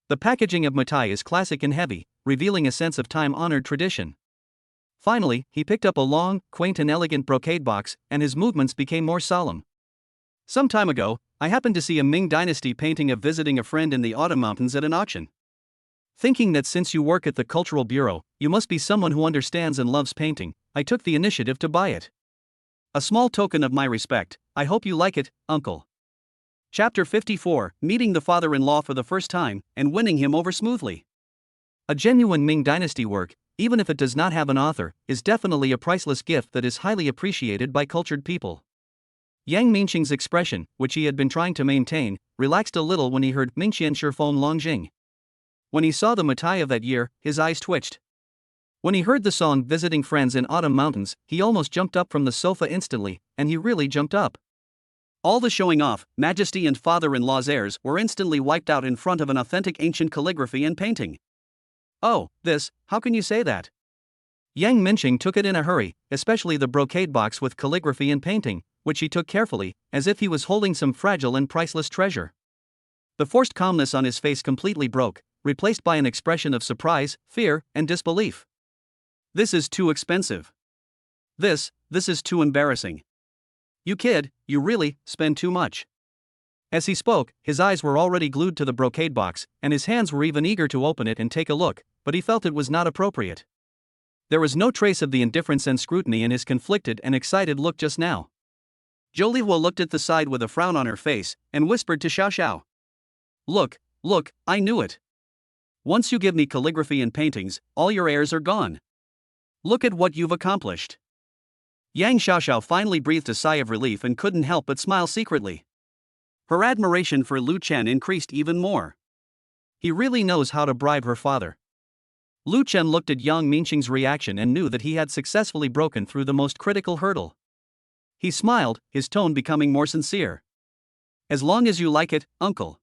The packaging of mutai is classic and heavy, revealing a sense of time-honored tradition. Finally, he picked up a long, quaint and elegant brocade box, and his movements became more solemn. Some time ago, I happened to see a Ming Dynasty painting of visiting a friend in the Autumn Mountains at an auction. Thinking that since you work at the Cultural Bureau, you must be someone who understands and loves painting, I took the initiative to buy it. A small token of my respect. I hope you like it, uncle. Chapter 54, Meeting the father-in-law for the first time, and winning him over smoothly. A genuine Ming Dynasty work, even if it does not have an author, is definitely a priceless gift that is highly appreciated by cultured people. Yang Minqing's expression, which he had been trying to maintain, relaxed a little when he heard Mingqian Shifoam Longjing. When he saw the mutai of that year, his eyes twitched. When he heard the song Visiting Friends in Autumn Mountains, he almost jumped up from the sofa instantly, and he really jumped up. All the showing off, majesty and father-in-law's airs were instantly wiped out in front of an authentic ancient calligraphy and painting. Oh, this, how can you say that? Yang Minqing took it in a hurry, especially the brocade box with calligraphy and painting, which he took carefully, as if he was holding some fragile and priceless treasure. The forced calmness on his face completely broke, replaced by an expression of surprise, fear, and disbelief. This is too expensive. This is too embarrassing. You kid, you really spend too much. As he spoke, his eyes were already glued to the brocade box, and his hands were even eager to open it and take a look, but he felt it was not appropriate. There was no trace of the indifference and scrutiny in his conflicted and excited look just now. Zhou looked at the side with a frown on her face, and whispered to Xiaoxiao. Look, I knew it. Once you give me calligraphy and paintings, all your airs are gone. Look at what you've accomplished. Yang Xiaoxiao finally breathed a sigh of relief and couldn't help but smile secretly. Her admiration for Lu Chen increased even more. He really knows how to bribe her father. Lu Chen looked at Yang Minqing's reaction and knew that he had successfully broken through the most critical hurdle. He smiled, his tone becoming more sincere. As long as you like it, uncle.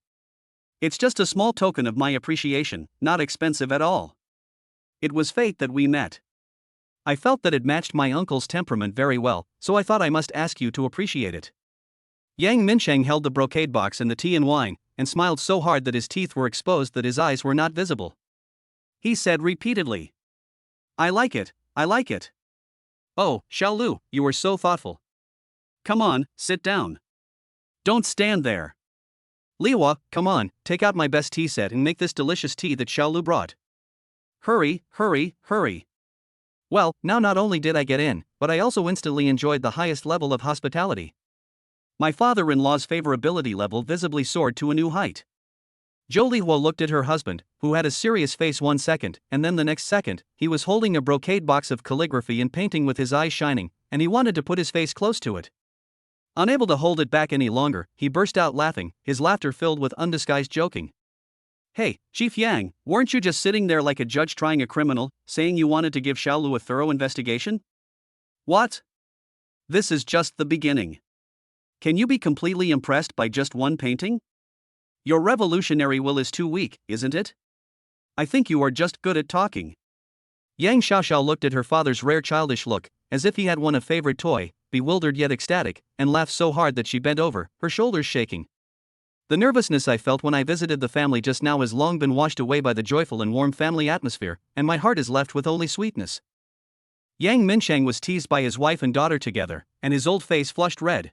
It's just a small token of my appreciation, not expensive at all. It was fate that we met. I felt that it matched my uncle's temperament very well, so I thought I must ask you to appreciate it. Yang Minsheng held the brocade box and the tea and wine, and smiled so hard that his teeth were exposed that his eyes were not visible. He said repeatedly, I like it, I like it. Oh, Xiaolu, you are so thoughtful. Come on, sit down. Don't stand there. Liwa, come on, take out my best tea set and make this delicious tea that Xiaolu brought. Hurry, hurry, hurry. Well, now not only did I get in, but I also instantly enjoyed the highest level of hospitality. My father-in-law's favorability level visibly soared to a new height. Zhou Lihua looked at her husband, who had a serious face 1 second, and then the next second, he was holding a brocade box of calligraphy and painting with his eyes shining, and he wanted to put his face close to it. Unable to hold it back any longer, he burst out laughing, his laughter filled with undisguised joking. Hey, Chief Yang, weren't you just sitting there like a judge trying a criminal, saying you wanted to give Xiaolu a thorough investigation? What? This is just the beginning. Can you be completely impressed by just one painting? Your revolutionary will is too weak, isn't it? I think you are just good at talking. Yang Xiaoxiao looked at her father's rare childish look, as if he had won a favorite toy, bewildered yet ecstatic, and laughed so hard that she bent over, her shoulders shaking. The nervousness I felt when I visited the family just now has long been washed away by the joyful and warm family atmosphere, and my heart is left with only sweetness. Yang Minsheng was teased by his wife and daughter together, and his old face flushed red.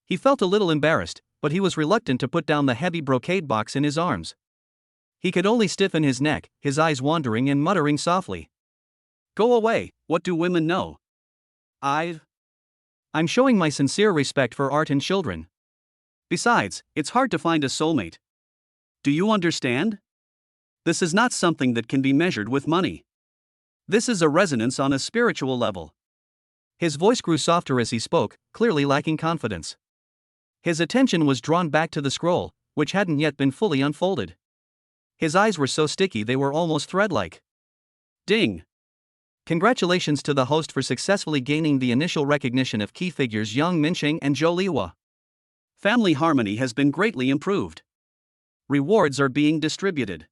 He felt a little embarrassed, but he was reluctant to put down the heavy brocade box in his arms. He could only stiffen his neck, his eyes wandering and muttering softly. Go away, what do women know? I'm showing my sincere respect for art and children. Besides, it's hard to find a soulmate. Do you understand? This is not something that can be measured with money. This is a resonance on a spiritual level. His voice grew softer as he spoke, clearly lacking confidence. His attention was drawn back to the scroll, which hadn't yet been fully unfolded. His eyes were so sticky they were almost thread-like. Ding! Congratulations to the host for successfully gaining the initial recognition of key figures Yang Minsheng and Zhou Liwa. Family harmony has been greatly improved. Rewards are being distributed.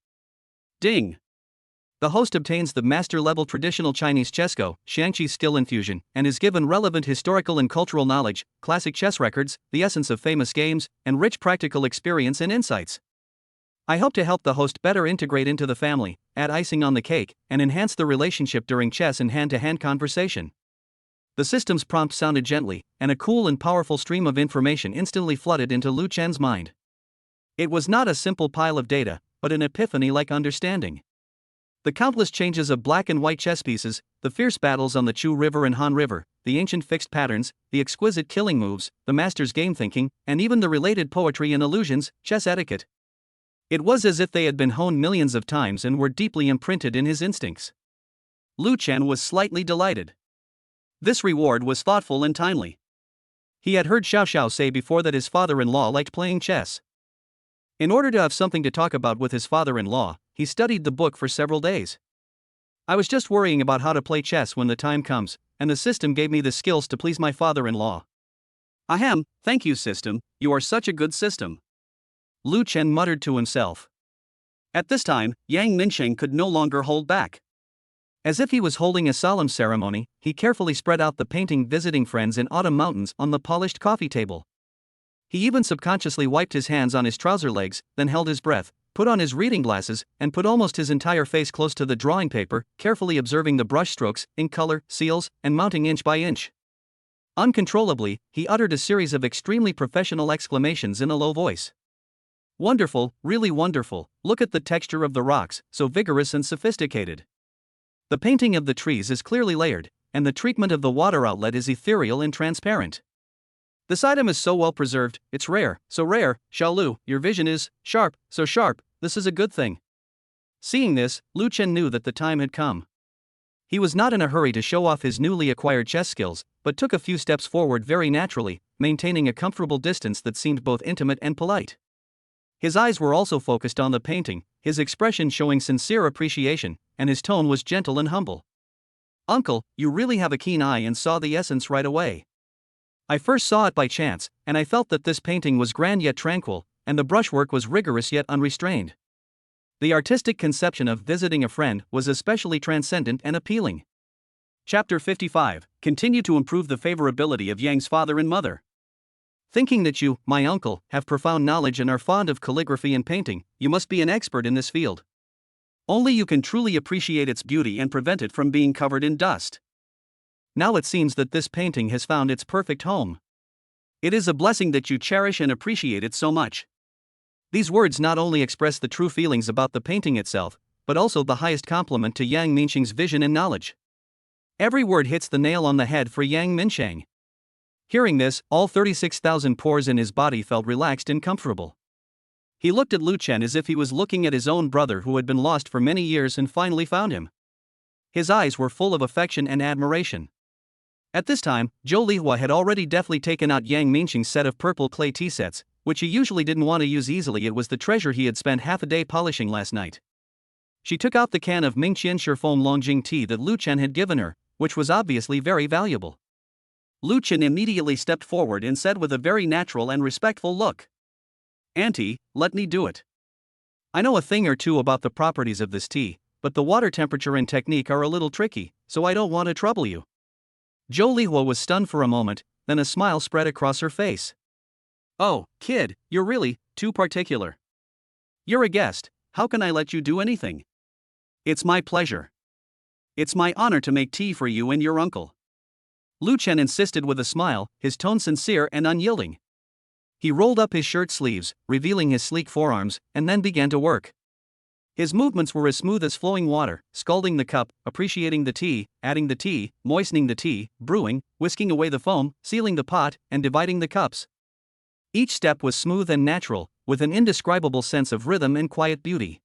Ding! The host obtains the master-level traditional Chinese chessgo, Xiangqi skill infusion, and is given relevant historical and cultural knowledge, classic chess records, the essence of famous games, and rich practical experience and insights. I hope to help the host better integrate into the family, add icing on the cake, and enhance the relationship during chess and hand-to-hand conversation. The system's prompt sounded gently, and a cool and powerful stream of information instantly flooded into Lu Chen's mind. It was not a simple pile of data, but an epiphany-like understanding. The countless changes of black and white chess pieces, the fierce battles on the Chu River and Han River, the ancient fixed patterns, the exquisite killing moves, the master's game thinking, and even the related poetry and allusions, chess etiquette. It was as if they had been honed millions of times and were deeply imprinted in his instincts. Lu Chen was slightly delighted. This reward was thoughtful and timely. He had heard Xiao Xiao say before that his father-in-law liked playing chess. In order to have something to talk about with his father-in-law, he studied the book for several days. I was just worrying about how to play chess when the time comes, and the system gave me the skills to please my father-in-law. Ahem, thank you system, you are such a good system. Lu Chen muttered to himself. At this time, Yang Minsheng could no longer hold back. As if he was holding a solemn ceremony, he carefully spread out the painting visiting friends in autumn mountains on the polished coffee table. He even subconsciously wiped his hands on his trouser legs, then held his breath, put on his reading glasses, and put almost his entire face close to the drawing paper, carefully observing the brush strokes, ink color, seals, and mounting inch by inch. Uncontrollably, he uttered a series of extremely professional exclamations in a low voice. Wonderful, really wonderful, look at the texture of the rocks, so vigorous and sophisticated. The painting of the trees is clearly layered, and the treatment of the water outlet is ethereal and transparent. This item is so well preserved, it's rare, so rare, Xiaolu, your vision is sharp, so sharp, this is a good thing. Seeing this, Lu Chen knew that the time had come. He was not in a hurry to show off his newly acquired chess skills, but took a few steps forward very naturally, maintaining a comfortable distance that seemed both intimate and polite. His eyes were also focused on the painting, his expression showing sincere appreciation, and his tone was gentle and humble. Uncle, you really have a keen eye and saw the essence right away. I first saw it by chance, and I felt that this painting was grand yet tranquil, and the brushwork was rigorous yet unrestrained. The artistic conception of visiting a friend was especially transcendent and appealing. Chapter 55, Continue to improve the favorability of Yang's father and mother. Thinking that you, my uncle, have profound knowledge and are fond of calligraphy and painting, you must be an expert in this field. Only you can truly appreciate its beauty and prevent it from being covered in dust. Now it seems that this painting has found its perfect home. It is a blessing that you cherish and appreciate it so much. These words not only express the true feelings about the painting itself, but also the highest compliment to Yang Minsheng's vision and knowledge. Every word hits the nail on the head for Yang Minsheng. Hearing this, all 36,000 pores in his body felt relaxed and comfortable. He looked at Lu Chen as if he was looking at his own brother who had been lost for many years and finally found him. His eyes were full of affection and admiration. At this time, Zhou Lihua had already deftly taken out Yang Minsheng's set of purple clay tea sets, which he usually didn't want to use easily. It was the treasure he had spent half a day polishing last night. She took out the can of Mingqian Shifeng Longjing tea that Lu Chen had given her, which was obviously very valuable. Lu Chen immediately stepped forward and said with a very natural and respectful look, "Auntie, let me do it. I know a thing or two about the properties of this tea, but the water temperature and technique are a little tricky, so I don't want to trouble you." Zhou Lihua was stunned for a moment, then a smile spread across her face. "Oh, kid, you're really too particular. You're a guest, how can I let you do anything? It's my pleasure. It's my honor to make tea for you and your uncle." Lu Chen insisted with a smile, his tone sincere and unyielding. He rolled up his shirt sleeves, revealing his sleek forearms, and then began to work. His movements were as smooth as flowing water, scalding the cup, appreciating the tea, adding the tea, moistening the tea, brewing, whisking away the foam, sealing the pot, and dividing the cups. Each step was smooth and natural, with an indescribable sense of rhythm and quiet beauty.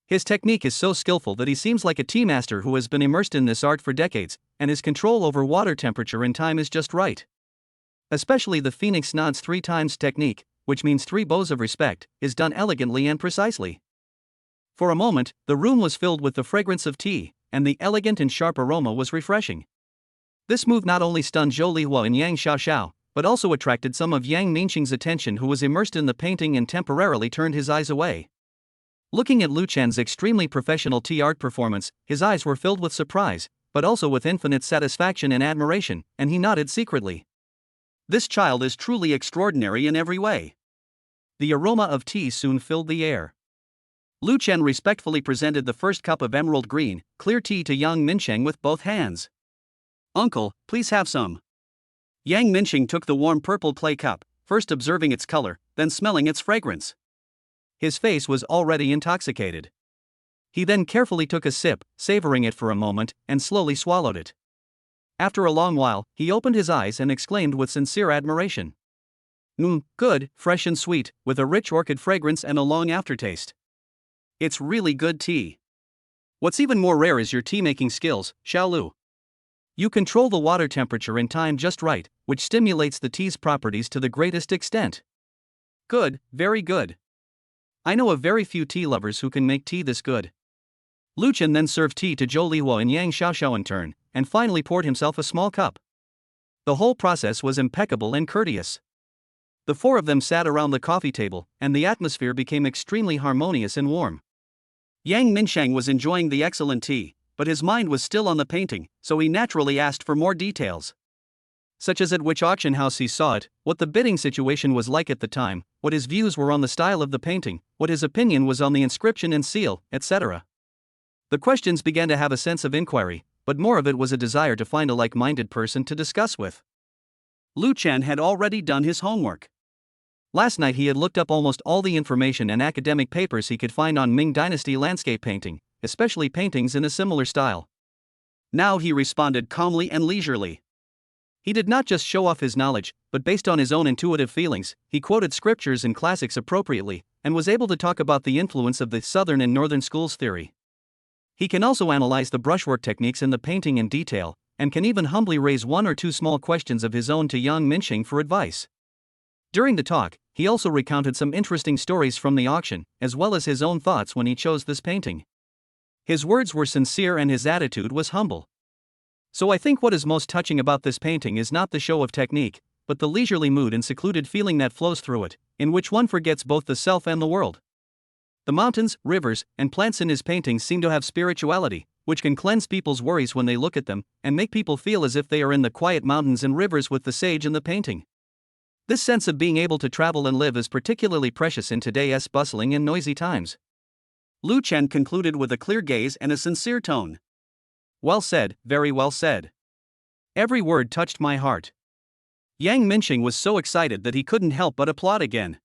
His technique is so skillful that he seems like a tea master who has been immersed in this art for decades, and his control over water temperature and time is just right. Especially the Phoenix nods 3 times technique, which means 3 bows of respect, is done elegantly and precisely. For a moment, the room was filled with the fragrance of tea, and the elegant and sharp aroma was refreshing. This move not only stunned Zhou Lihua and Yang Xiaoxiao, but also attracted some of Yang Minsheng's attention, who was immersed in the painting and temporarily turned his eyes away. Looking at Lu Chen's extremely professional tea art performance, his eyes were filled with surprise, but also with infinite satisfaction and admiration, and he nodded secretly. This child is truly extraordinary in every way. The aroma of tea soon filled the air. Lu Chen respectfully presented the first cup of emerald green, clear tea to Yang Minsheng with both hands. "Uncle, please have some." Yang Minsheng took the warm purple clay cup, first observing its color, then smelling its fragrance. His face was already intoxicated. He then carefully took a sip, savoring it for a moment, and slowly swallowed it. After a long while, he opened his eyes and exclaimed with sincere admiration, Good, fresh and sweet, with a rich orchid fragrance and a long aftertaste. It's really good tea. What's even more rare is your tea-making skills, Xiaolu. You control the water temperature and time just right, which stimulates the tea's properties to the greatest extent. Good, very good. I know of very few tea lovers who can make tea this good." Lu Chen then served tea to Zhou Lihua and Yang Xiaoxiao in turn, and finally poured himself a small cup. The whole process was impeccable and courteous. The 4 of them sat around the coffee table, and the atmosphere became extremely harmonious and warm. Yang Minsheng was enjoying the excellent tea, but his mind was still on the painting, so he naturally asked for more details. Such as at which auction house he saw it, what the bidding situation was like at the time, what his views were on the style of the painting, what his opinion was on the inscription and seal, etc. The questions began to have a sense of inquiry, but more of it was a desire to find a like-minded person to discuss with. Lu Chen had already done his homework. Last night he had looked up almost all the information and academic papers he could find on Ming Dynasty landscape painting, especially paintings in a similar style. Now he responded calmly and leisurely. He did not just show off his knowledge, but based on his own intuitive feelings, he quoted scriptures and classics appropriately, and was able to talk about the influence of the Southern and Northern schools theory. He can also analyze the brushwork techniques in the painting in detail, and can even humbly raise 1 or 2 small questions of his own to Yang Minsheng for advice. During the talk, he also recounted some interesting stories from the auction, as well as his own thoughts when he chose this painting. His words were sincere and his attitude was humble. So I think what is most touching about this painting is not the show of technique, but the leisurely mood and secluded feeling that flows through it, in which one forgets both the self and the world. The mountains, rivers, and plants in his paintings seem to have spirituality, which can cleanse people's worries when they look at them, and make people feel as if they are in the quiet mountains and rivers with the sage in the painting. This sense of being able to travel and live is particularly precious in today's bustling and noisy times. Lu Chen concluded with a clear gaze and a sincere tone. Well said, very well said. Every word touched my heart. Yang Minxing was so excited that he couldn't help but applaud again.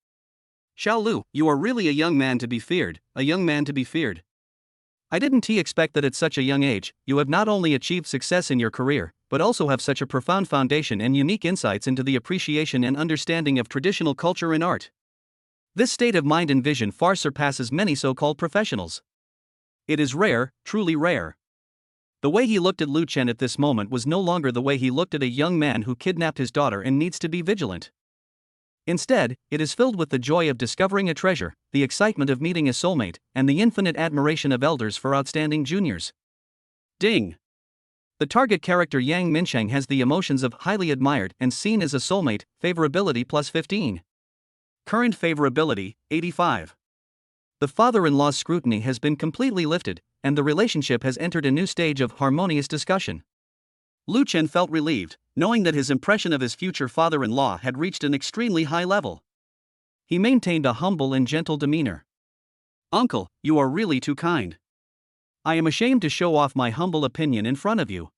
Xiao Lu, you are really a young man to be feared, a young man to be feared. I didn't expect that at such a young age, you have not only achieved success in your career, but also have such a profound foundation and unique insights into the appreciation and understanding of traditional culture and art. This state of mind and vision far surpasses many so-called professionals. It is rare, truly rare. The way he looked at Lu Chen at this moment was no longer the way he looked at a young man who kidnapped his daughter and needs to be vigilant. Instead, it is filled with the joy of discovering a treasure, the excitement of meeting a soulmate, and the infinite admiration of elders for outstanding juniors. Ding! The target character Yang Minsheng has the emotions of highly admired and seen as a soulmate, favorability plus 15. Current favorability, 85. The father-in-law's scrutiny has been completely lifted, and the relationship has entered a new stage of harmonious discussion. Lu Chen felt relieved, knowing that his impression of his future father-in-law had reached an extremely high level. He maintained a humble and gentle demeanor. Uncle, you are really too kind. I am ashamed to show off my humble opinion in front of you.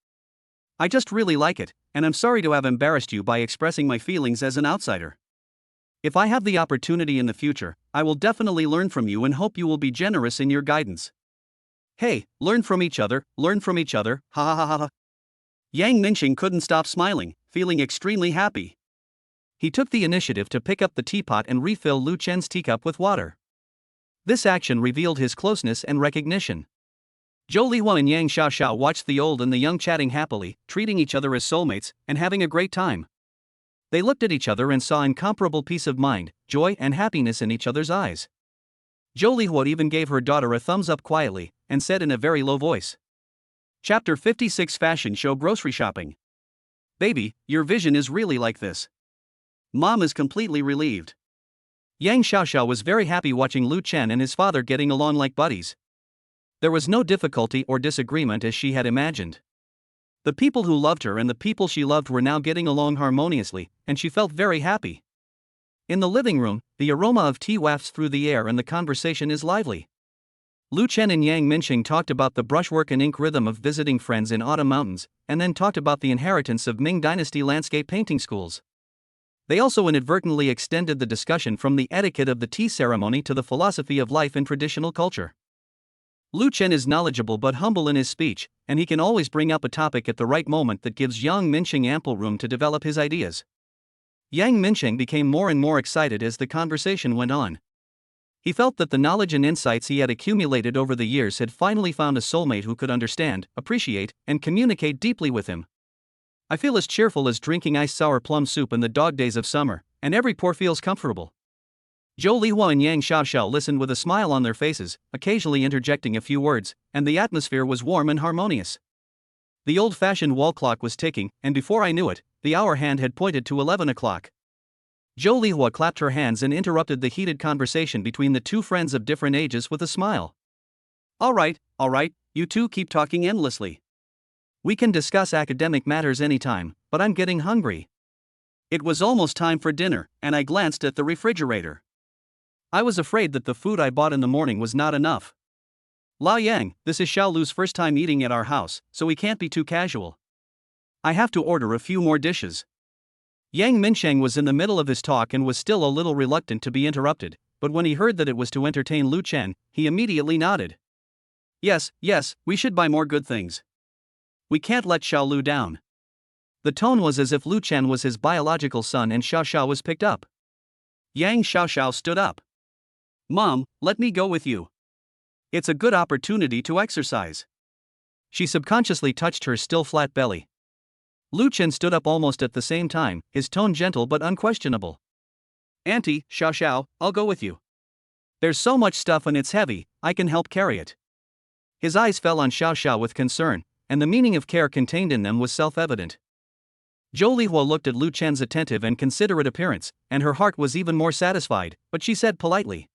I just really like it, and I'm sorry to have embarrassed you by expressing my feelings as an outsider. If I have the opportunity in the future, I will definitely learn from you and hope you will be generous in your guidance. Hey, learn from each other, ha ha ha ha. Yang Minxing couldn't stop smiling, feeling extremely happy. He took the initiative to pick up the teapot and refill Lu Chen's teacup with water. This action revealed his closeness and recognition. Zhou Lihua and Yang Xiaoxiao watched the old and the young chatting happily, treating each other as soulmates, and having a great time. They looked at each other and saw incomparable peace of mind, joy and happiness in each other's eyes. Zhou Lihua even gave her daughter a thumbs up quietly, and said in a very low voice. Chapter 56 Fashion Show Grocery Shopping. Baby, your vision is really like this. Mom is completely relieved. Yang Xiaoxiao was very happy watching Lu Chen and his father getting along like buddies. There was no difficulty or disagreement as she had imagined. The people who loved her and the people she loved were now getting along harmoniously, and she felt very happy. In the living room, the aroma of tea wafts through the air and the conversation is lively. Lu Chen and Yang Minxing talked about the brushwork and ink rhythm of visiting friends in autumn mountains, and then talked about the inheritance of Ming Dynasty landscape painting schools. They also inadvertently extended the discussion from the etiquette of the tea ceremony to the philosophy of life in traditional culture. Lu Chen is knowledgeable but humble in his speech, and he can always bring up a topic at the right moment that gives Yang Minxing ample room to develop his ideas. Yang Minxing became more and more excited as the conversation went on. He felt that the knowledge and insights he had accumulated over the years had finally found a soulmate who could understand, appreciate, and communicate deeply with him. I feel as cheerful as drinking iced sour plum soup in the dog days of summer, and every pore feels comfortable. Zhou Lihua and Yang Xiaoxiao listened with a smile on their faces, occasionally interjecting a few words, and the atmosphere was warm and harmonious. The old-fashioned wall clock was ticking, and before I knew it, the hour hand had pointed to 11 o'clock. Zhou Lihua clapped her hands and interrupted the heated conversation between the two friends of different ages with a smile. All right, you two keep talking endlessly. We can discuss academic matters anytime, but I'm getting hungry. It was almost time for dinner, and I glanced at the refrigerator. I was afraid that the food I bought in the morning was not enough. Lao Yang, this is Xiao Lu's first time eating at our house, so we can't be too casual. I have to order a few more dishes. Yang Minsheng was in the middle of his talk and was still a little reluctant to be interrupted, but when he heard that it was to entertain Lu Chen, he immediately nodded. Yes, we should buy more good things. We can't let Xiao Lu down. The tone was as if Lu Chen was his biological son and Xiaoxiao was picked up. Yang Xiaoxiao stood up. Mom, let me go with you. It's a good opportunity to exercise. She subconsciously touched her still flat belly. Lu Chen stood up almost at the same time, his tone gentle but unquestionable. Auntie, Xiaoxiao, I'll go with you. There's so much stuff and it's heavy, I can help carry it. His eyes fell on Xiaoxiao with concern, and the meaning of care contained in them was self-evident. Zhou Lihua looked at Lu Chen's attentive and considerate appearance, and her heart was even more satisfied, but she said politely.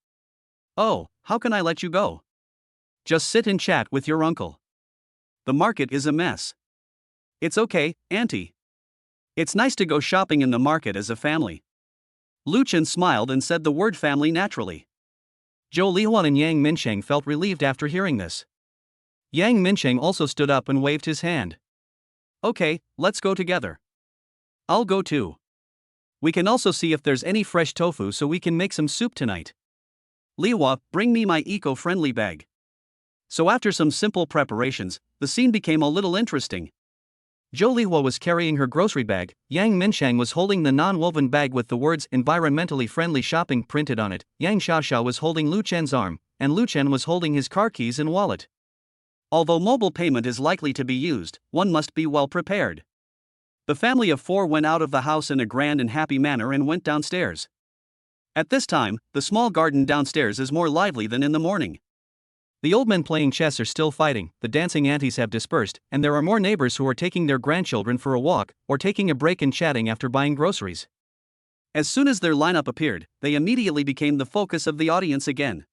Oh, how can I let you go? Just sit and chat with your uncle. The market is a mess. It's okay, Auntie. It's nice to go shopping in the market as a family. Lu Chen smiled and said the word family naturally. Zhou Lihua and Yang Minsheng felt relieved after hearing this. Yang Minsheng also stood up and waved his hand. Okay, let's go together. I'll go too. We can also see if there's any fresh tofu so we can make some soup tonight. Liwa, bring me my eco-friendly bag. So after some simple preparations, the scene became a little interesting. Zhou Lihua was carrying her grocery bag, Yang Minsheng was holding the non-woven bag with the words environmentally friendly shopping printed on it, Yang Xiaoxiao was holding Lu Chen's arm, and Lu Chen was holding his car keys and wallet. Although mobile payment is likely to be used, one must be well prepared. The family of four went out of the house in a grand and happy manner and went downstairs. At this time, the small garden downstairs is more lively than in the morning. The old men playing chess are still fighting, the dancing aunties have dispersed, and there are more neighbors who are taking their grandchildren for a walk, or taking a break and chatting after buying groceries. As soon as their lineup appeared, they immediately became the focus of the audience again.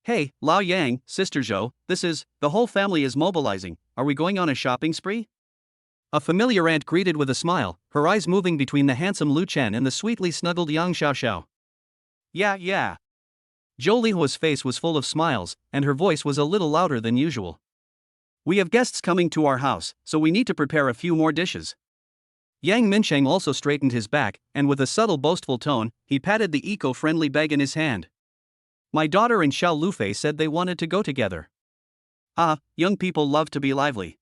Hey, Lao Yang, Sister Zhou, the whole family is mobilizing, are we going on a shopping spree? A familiar aunt greeted with a smile, her eyes moving between the handsome Lu Chen and the sweetly snuggled Yang Xiaoxiao. Yeah. Zhou Lihua's face was full of smiles, and her voice was a little louder than usual. We have guests coming to our house, so we need to prepare a few more dishes. Yang Minsheng also straightened his back, and with a subtle boastful tone, he patted the eco-friendly bag in his hand. My daughter and Xiao Lufei said they wanted to go together. Young people love to be lively.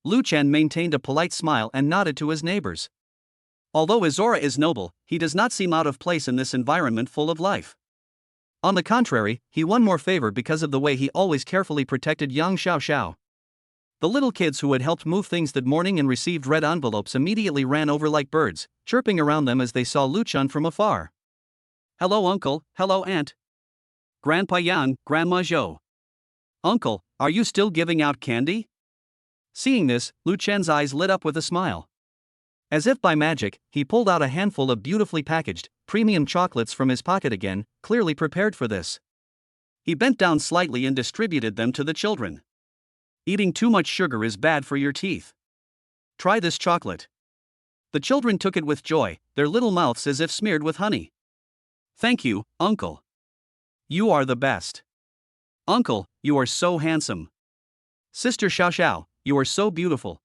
Lu Chen maintained a polite smile and nodded to his neighbors. Although his aura is noble, he does not seem out of place in this environment full of life. On the contrary, he won more favor because of the way he always carefully protected Yang Xiaoxiao. The little kids who had helped move things that morning and received red envelopes immediately ran over like birds, chirping around them as they saw Lu Chen from afar. Hello uncle, hello aunt. Grandpa Yan, Grandma Zhou. Uncle, are you still giving out candy? Seeing this, Lu Chen's eyes lit up with a smile. As if by magic, he pulled out a handful of beautifully packaged, premium chocolates from his pocket again, clearly prepared for this. He bent down slightly and distributed them to the children. Eating too much sugar is bad for your teeth. Try this chocolate. The children took it with joy, their little mouths as if smeared with honey. Thank you, uncle. You are the best. Uncle, you are so handsome. Sister Xiaoxiao, you are so beautiful.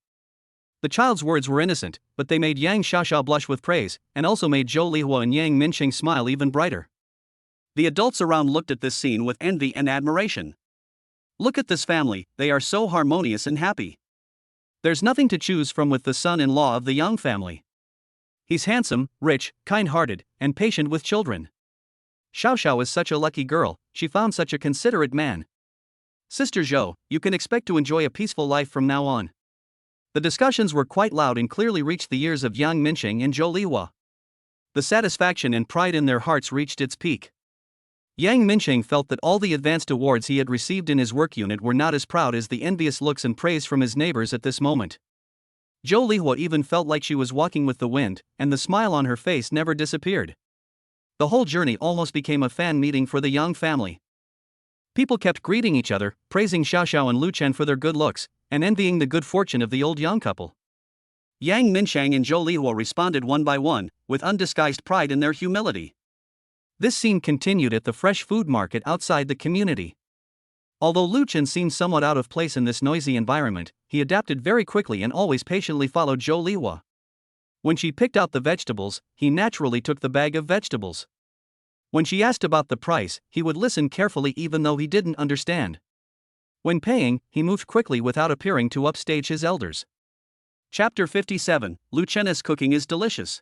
The child's words were innocent, but they made Yang Xiaoxiao blush with praise, and also made Zhou Lihua and Yang Minsheng smile even brighter. The adults around looked at this scene with envy and admiration. Look at this family, they are so harmonious and happy. There's nothing to choose from with the son-in-law of the Yang family. He's handsome, rich, kind-hearted, and patient with children. Xiaoxiao is such a lucky girl, she found such a considerate man. Sister Zhou, you can expect to enjoy a peaceful life from now on. The discussions were quite loud and clearly reached the ears of Yang Minsheng and Zhou Lihua. The satisfaction and pride in their hearts reached its peak. Yang Minsheng felt that all the advanced awards he had received in his work unit were not as proud as the envious looks and praise from his neighbors at this moment. Zhou Lihua even felt like she was walking with the wind, and the smile on her face never disappeared. The whole journey almost became a fan meeting for the Yang family. People kept greeting each other, praising Xiaoxiao and Lu Chen for their good looks, and envying the good fortune of the old Yang couple. Yang Minsheng and Zhou Lihua responded one by one, with undisguised pride in their humility. This scene continued at the fresh food market outside the community. Although Lu Chen seemed somewhat out of place in this noisy environment, he adapted very quickly and always patiently followed Zhou Lihua. When she picked out the vegetables, he naturally took the bag of vegetables. When she asked about the price, he would listen carefully even though he didn't understand. When paying, he moved quickly without appearing to upstage his elders. Chapter 57, Lu Chen's cooking is delicious.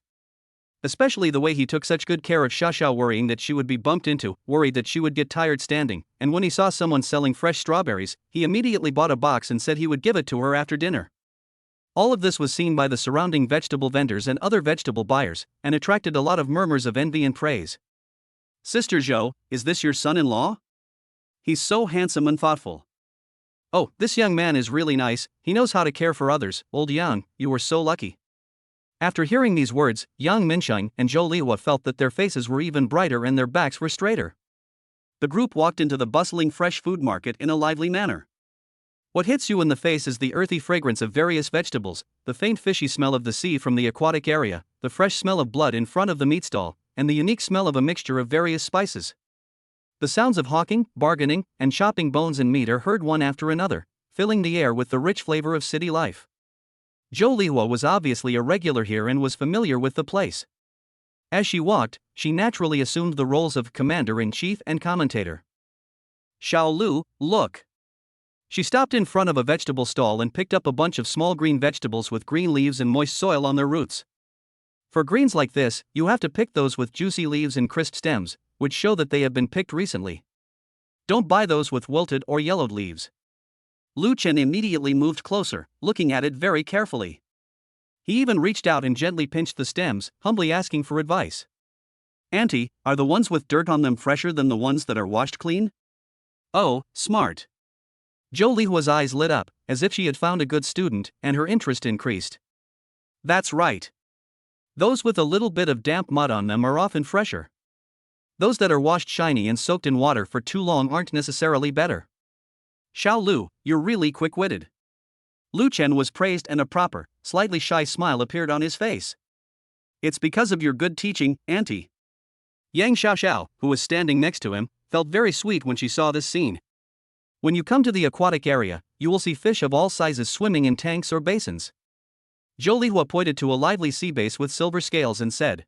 Especially the way he took such good care of Xiaoxiao, worrying that she would be bumped into, worried that she would get tired standing, and when he saw someone selling fresh strawberries, he immediately bought a box and said he would give it to her after dinner. All of this was seen by the surrounding vegetable vendors and other vegetable buyers, and attracted a lot of murmurs of envy and praise. Sister Zhou, is this your son-in-law? He's so handsome and thoughtful. Oh, this young man is really nice, he knows how to care for others. Old Yang, you were so lucky. After hearing these words, Yang Minsheng and Zhou Lihua felt that their faces were even brighter and their backs were straighter. The group walked into the bustling fresh food market in a lively manner. What hits you in the face is the earthy fragrance of various vegetables, the faint fishy smell of the sea from the aquatic area, the fresh smell of blood in front of the meat stall, and the unique smell of a mixture of various spices. The sounds of hawking, bargaining, and chopping bones and meat are heard one after another, filling the air with the rich flavor of city life. Zhou Lihua was obviously a regular here and was familiar with the place. As she walked, she naturally assumed the roles of commander-in-chief and commentator. Xiao Lu, look! She stopped in front of a vegetable stall and picked up a bunch of small green vegetables with green leaves and moist soil on their roots. For greens like this, you have to pick those with juicy leaves and crisp stems, which show that they have been picked recently. Don't buy those with wilted or yellowed leaves. Lu Chen immediately moved closer, looking at it very carefully. He even reached out and gently pinched the stems, humbly asking for advice. Auntie, are the ones with dirt on them fresher than the ones that are washed clean? Oh, smart. Zhou Lihua's eyes lit up, as if she had found a good student, and her interest increased. That's right. Those with a little bit of damp mud on them are often fresher. Those that are washed shiny and soaked in water for too long aren't necessarily better. Xiao Lu, you're really quick-witted. Lu Chen was praised and a proper, slightly shy smile appeared on his face. It's because of your good teaching, Auntie. Yang Xiaoxiao, who was standing next to him, felt very sweet when she saw this scene. When you come to the aquatic area, you will see fish of all sizes swimming in tanks or basins. Zhou Lihua pointed to a lively sea bass with silver scales and said,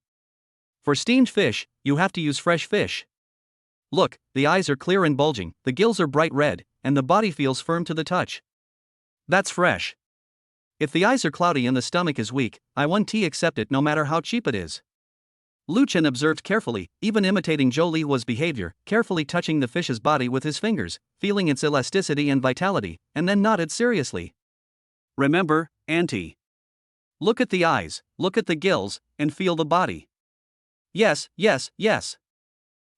for steamed fish, you have to use fresh fish. Look, the eyes are clear and bulging, the gills are bright red, and the body feels firm to the touch. That's fresh. If the eyes are cloudy and the stomach is weak, I won't accept it no matter how cheap it is. Lu Chen observed carefully, even imitating Zhou Lihua's behavior, carefully touching the fish's body with his fingers, feeling its elasticity and vitality, and then nodded seriously. Remember, Auntie. Look at the eyes, look at the gills, and feel the body. Yes, yes, yes.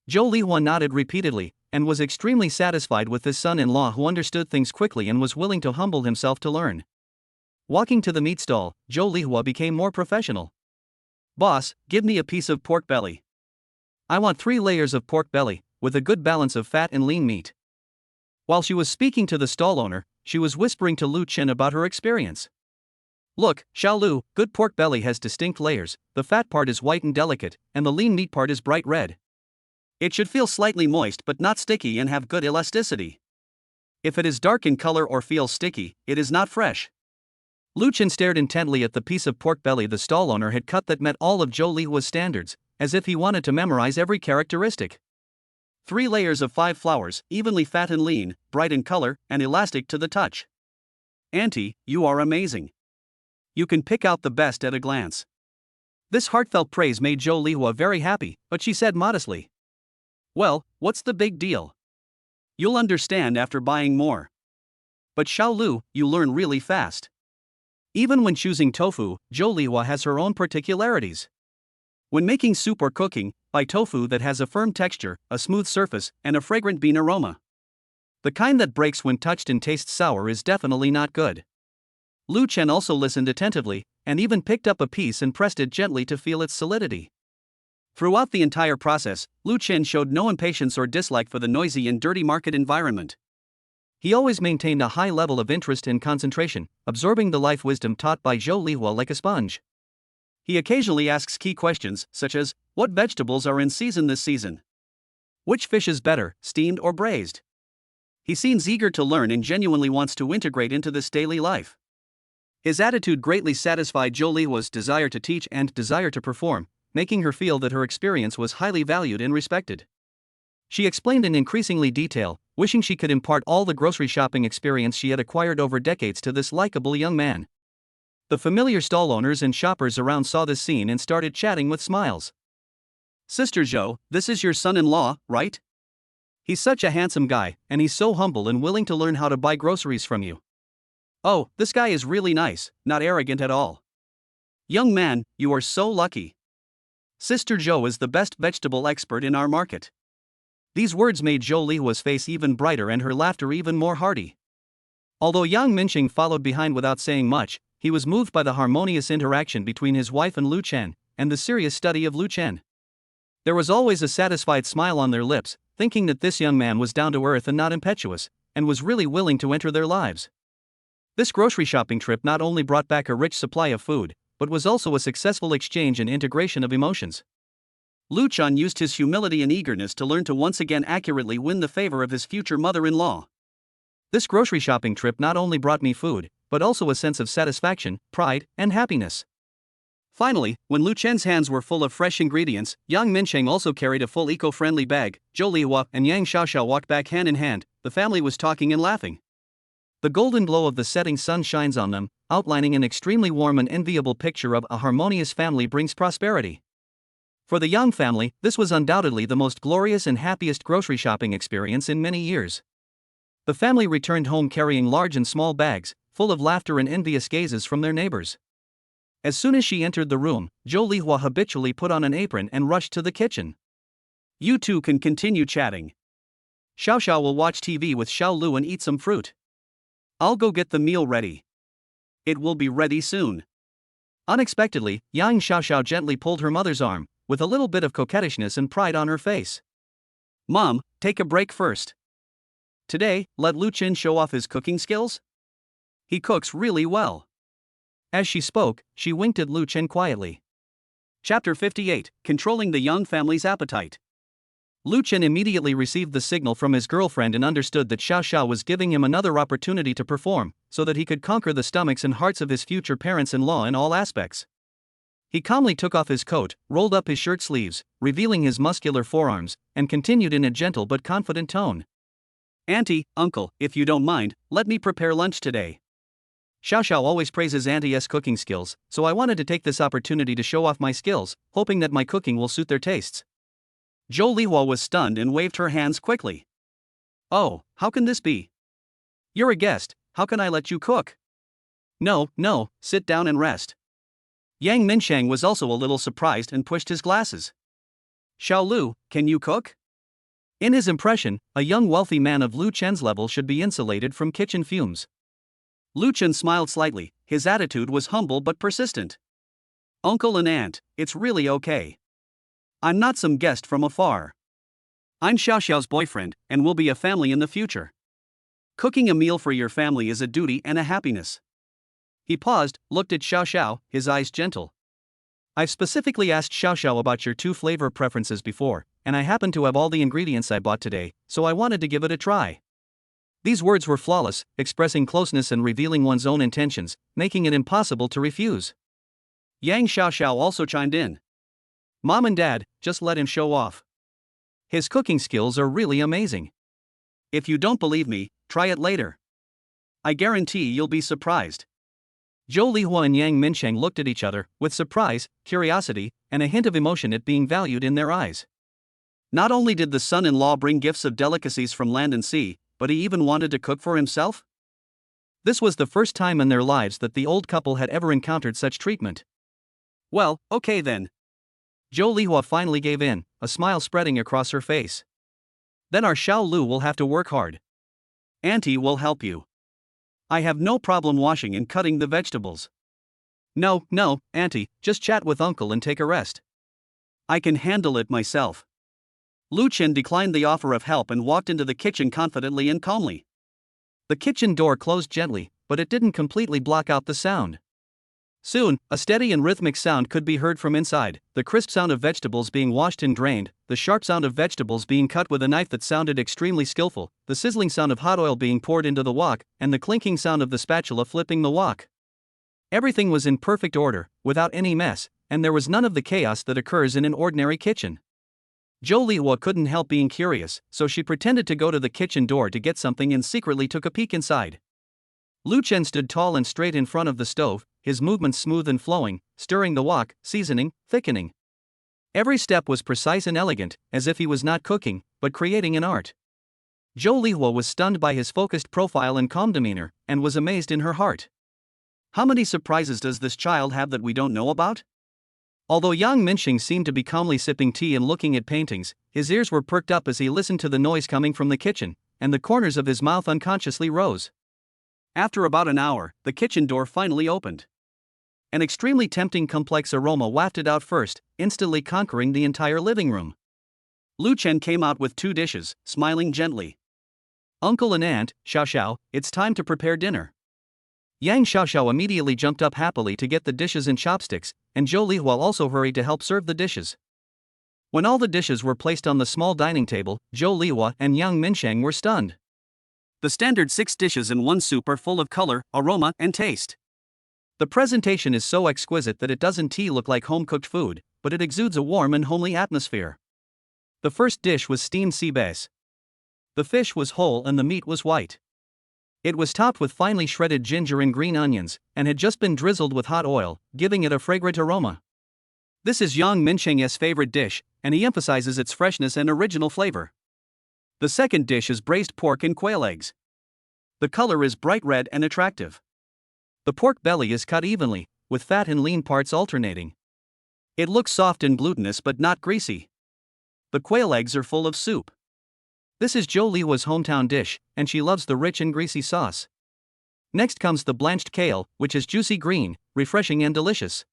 Zhou Lihua nodded repeatedly, and was extremely satisfied with his son-in-law who understood things quickly and was willing to humble himself to learn. Walking to the meat stall, Zhou Lihua became more professional. Boss, give me a piece of pork belly. I want 3 layers of pork belly, with a good balance of fat and lean meat. While she was speaking to the stall owner, she was whispering to Lu Chen about her experience. Look, Xiao Lu, good pork belly has distinct layers, the fat part is white and delicate, and the lean meat part is bright red. It should feel slightly moist but not sticky and have good elasticity. If it is dark in color or feels sticky, it is not fresh. Lu Chen stared intently at the piece of pork belly the stall owner had cut that met all of Zhou Lihua's standards, as if he wanted to memorize every characteristic. 3 layers of 5 flours, evenly fat and lean, bright in color, and elastic to the touch. Auntie, you are amazing. You can pick out the best at a glance. This heartfelt praise made Zhou Lihua very happy, but she said modestly, well, what's the big deal? You'll understand after buying more. But Xiao Lu, you learn really fast. Even when choosing tofu, Zhou Lihua has her own particularities. When making soup or cooking, buy tofu that has a firm texture, a smooth surface, and a fragrant bean aroma. The kind that breaks when touched and tastes sour is definitely not good. Lu Chen also listened attentively, and even picked up a piece and pressed it gently to feel its solidity. Throughout the entire process, Lu Chen showed no impatience or dislike for the noisy and dirty market environment. He always maintained a high level of interest and concentration, absorbing the life wisdom taught by Zhou Lihua like a sponge. He occasionally asks key questions, such as, what vegetables are in season this season? Which fish is better, steamed or braised? He seems eager to learn and genuinely wants to integrate into this daily life. His attitude greatly satisfied Zhou Lihua's desire to teach and desire to perform, making her feel that her experience was highly valued and respected. She explained in increasingly detail, wishing she could impart all the grocery shopping experience she had acquired over decades to this likable young man. The familiar stall owners and shoppers around saw this scene and started chatting with smiles. Sister Zhou, this is your son-in-law, right? He's such a handsome guy, and he's so humble and willing to learn how to buy groceries from you. Oh, this guy is really nice, not arrogant at all. Young man, you are so lucky. Sister Zhou is the best vegetable expert in our market. These words made Zhou Lihua's face even brighter and her laughter even more hearty. Although Yang Minqing followed behind without saying much, he was moved by the harmonious interaction between his wife and Lu Chen, and the serious study of Lu Chen. There was always a satisfied smile on their lips, thinking that this young man was down to earth and not impetuous, and was really willing to enter their lives. This grocery shopping trip not only brought back a rich supply of food, but was also a successful exchange and integration of emotions. Lu Chen used his humility and eagerness to learn to once again accurately win the favor of his future mother-in-law. This grocery shopping trip not only brought me food, but also a sense of satisfaction, pride, and happiness. Finally, when Lu Chen's hands were full of fresh ingredients, Yang Minsheng also carried a full eco-friendly bag. Zhou Lihua and Yang Xiaoxiao walked back hand in hand. The family was talking and laughing. The golden glow of the setting sun shines on them, outlining an extremely warm and enviable picture of a harmonious family brings prosperity. For the Yang family, this was undoubtedly the most glorious and happiest grocery shopping experience in many years. The family returned home carrying large and small bags, full of laughter and envious gazes from their neighbors. As soon as she entered the room, Zhou Lihua habitually put on an apron and rushed to the kitchen. You two can continue chatting. Xiao Xiao will watch TV with Xiao Lu and eat some fruit. I'll go get the meal ready. It will be ready soon. Unexpectedly, Yang Xiaoxiao gently pulled her mother's arm, with a little bit of coquettishness and pride on her face. Mom, take a break first. Today, let Lu Chen show off his cooking skills? He cooks really well. As she spoke, she winked at Lu Chen quietly. Chapter 58, Controlling the Young Family's Appetite. Lu Chen immediately received the signal from his girlfriend and understood that Xiao Xiao was giving him another opportunity to perform, so that he could conquer the stomachs and hearts of his future parents-in-law in all aspects. He calmly took off his coat, rolled up his shirt sleeves, revealing his muscular forearms, and continued in a gentle but confident tone. Auntie, uncle, if you don't mind, let me prepare lunch today. Xiao Xiao always praises Auntie's cooking skills, so I wanted to take this opportunity to show off my skills, hoping that my cooking will suit their tastes. Zhou Lihua was stunned and waved her hands quickly. Oh, how can this be? You're a guest, how can I let you cook? No, sit down and rest. Yang Minsheng was also a little surprised and pushed his glasses. Xiao Lu, can you cook? In his impression, a young wealthy man of Lu Chen's level should be insulated from kitchen fumes. Lu Chen smiled slightly, his attitude was humble but persistent. Uncle and aunt, it's really okay. I'm not some guest from afar. I'm Xiao Xiao's boyfriend, and we'll be a family in the future. Cooking a meal for your family is a duty and a happiness. He paused, looked at Xiao Xiao, his eyes gentle. I've specifically asked Xiao Xiao about your two flavor preferences before, and I happen to have all the ingredients I bought today, so I wanted to give it a try. These words were flawless, expressing closeness and revealing one's own intentions, making it impossible to refuse. Yang Xiaoxiao also chimed in. Mom and Dad, just let him show off. His cooking skills are really amazing. If you don't believe me, try it later. I guarantee you'll be surprised. Zhou Lihua and Yang Minsheng looked at each other, with surprise, curiosity, and a hint of emotion at being valued in their eyes. Not only did the son-in-law bring gifts of delicacies from land and sea, but he even wanted to cook for himself? This was the first time in their lives that the old couple had ever encountered such treatment. Well, okay then. Zhou Lihua finally gave in, a smile spreading across her face. Then our Xiao Lu will have to work hard. Auntie will help you. I have no problem washing and cutting the vegetables. No, Auntie, just chat with Uncle and take a rest. I can handle it myself. Lu Chen declined the offer of help and walked into the kitchen confidently and calmly. The kitchen door closed gently, but it didn't completely block out the sound. Soon, a steady and rhythmic sound could be heard from inside, the crisp sound of vegetables being washed and drained, the sharp sound of vegetables being cut with a knife that sounded extremely skillful, the sizzling sound of hot oil being poured into the wok, and the clinking sound of the spatula flipping the wok. Everything was in perfect order, without any mess, and there was none of the chaos that occurs in an ordinary kitchen. Zhou Lihua couldn't help being curious, so she pretended to go to the kitchen door to get something and secretly took a peek inside. Lu Chen stood tall and straight in front of the stove, his movements smooth and flowing, stirring the wok, seasoning, thickening. Every step was precise and elegant, as if he was not cooking, but creating an art. Zhou Lihua was stunned by his focused profile and calm demeanor, and was amazed in her heart. How many surprises does this child have that we don't know about? Although Yang Minsheng seemed to be calmly sipping tea and looking at paintings, his ears were perked up as he listened to the noise coming from the kitchen, and the corners of his mouth unconsciously rose. After about an hour, the kitchen door finally opened. An extremely tempting complex aroma wafted out first, instantly conquering the entire living room. Lu Chen came out with two dishes, smiling gently. Uncle and Aunt, Xiao Xiao, it's time to prepare dinner. Yang Xiaoxiao immediately jumped up happily to get the dishes and chopsticks, and Zhou Lihua also hurried to help serve the dishes. When all the dishes were placed on the small dining table, Zhou Lihua and Yang Minsheng were stunned. The standard 6 dishes in one soup are full of color, aroma, and taste. The presentation is so exquisite that it doesn't look like home-cooked food, but it exudes a warm and homely atmosphere. The first dish was steamed sea bass. The fish was whole and the meat was white. It was topped with finely shredded ginger and green onions, and had just been drizzled with hot oil, giving it a fragrant aroma. This is Yang Minsheng's favorite dish, and he emphasizes its freshness and original flavor. The second dish is braised pork and quail eggs. The color is bright red and attractive. The pork belly is cut evenly, with fat and lean parts alternating. It looks soft and glutinous but not greasy. The quail eggs are full of soup. This is Jo Liwa's hometown dish, and she loves the rich and greasy sauce. Next comes the blanched kale, which is juicy green, refreshing and delicious.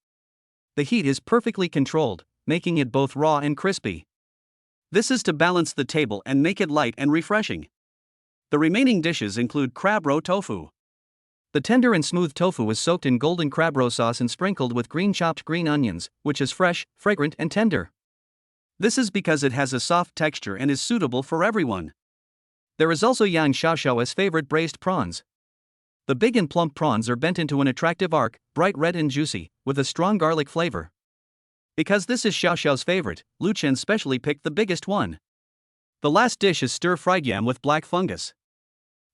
The heat is perfectly controlled, making it both raw and crispy. This is to balance the table and make it light and refreshing. The remaining dishes include crab roe tofu. The tender and smooth tofu is soaked in golden crab roe sauce and sprinkled with chopped green onions, which is fresh, fragrant and tender. This is because it has a soft texture and is suitable for everyone. There is also Yang Xiaoxiao's favorite braised prawns. The big and plump prawns are bent into an attractive arc, bright red and juicy, with a strong garlic flavor. Because this is Xiaoxiao's favorite, Lu Chen specially picked the biggest one. The last dish is stir-fried yam with black fungus.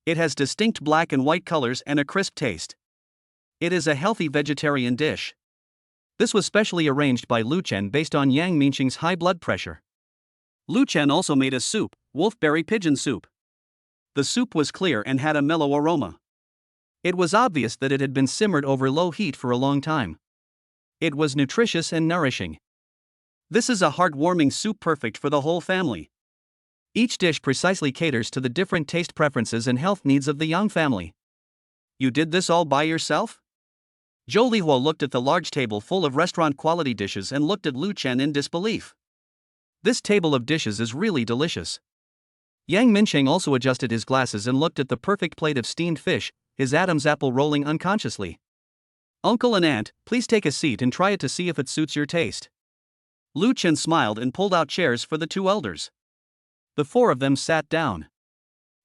It has distinct black and white colors and a crisp taste. It is a healthy vegetarian dish. This was specially arranged by Lu Chen based on Yang Minsheng's high blood pressure. Lu Chen also made a soup, wolfberry pigeon soup. The soup was clear and had a mellow aroma. It was obvious that it had been simmered over low heat for a long time. It was nutritious and nourishing. This is a heartwarming soup perfect for the whole family. Each dish precisely caters to the different taste preferences and health needs of the Yang family. You did this all by yourself? Jo Lihua looked at the large table full of restaurant-quality dishes and looked at Lu Chen in disbelief. This table of dishes is really delicious. Yang Minsheng also adjusted his glasses and looked at the perfect plate of steamed fish, his Adam's apple rolling unconsciously. Uncle and Aunt, please take a seat and try it to see if it suits your taste. Lu Chen smiled and pulled out chairs for the two elders. The four of them sat down.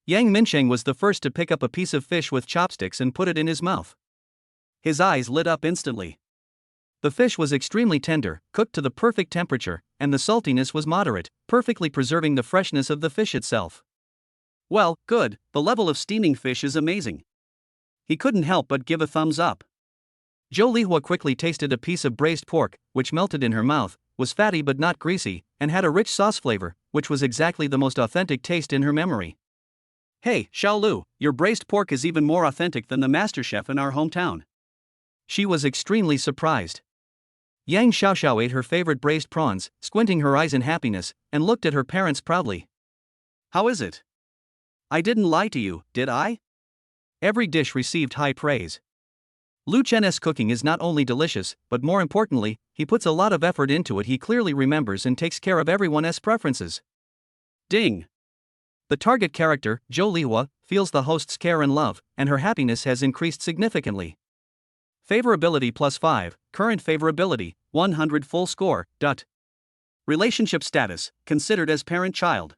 Yang Minsheng was the first to pick up a piece of fish with chopsticks and put it in his mouth. His eyes lit up instantly. The fish was extremely tender, cooked to the perfect temperature, and the saltiness was moderate, perfectly preserving the freshness of the fish itself. Well, good, the level of steaming fish is amazing. He couldn't help but give a thumbs up. Jo Lihua quickly tasted a piece of braised pork, which melted in her mouth, was fatty but not greasy, and had a rich sauce flavor, which was exactly the most authentic taste in her memory. Hey, Xiaolu, your braised pork is even more authentic than the master chef in our hometown. She was extremely surprised. Yang Xiaoxiao ate her favorite braised prawns, squinting her eyes in happiness, and looked at her parents proudly. How is it? I didn't lie to you, did I? Every dish received high praise. Lu Chen's cooking is not only delicious, but more importantly, he puts a lot of effort into it. He clearly remembers and takes care of everyone's preferences. Ding! The target character, Jo Lihua, feels the host's care and love, and her happiness has increased significantly. Favorability +5, current favorability, 100 full score. Relationship status, considered as parent-child.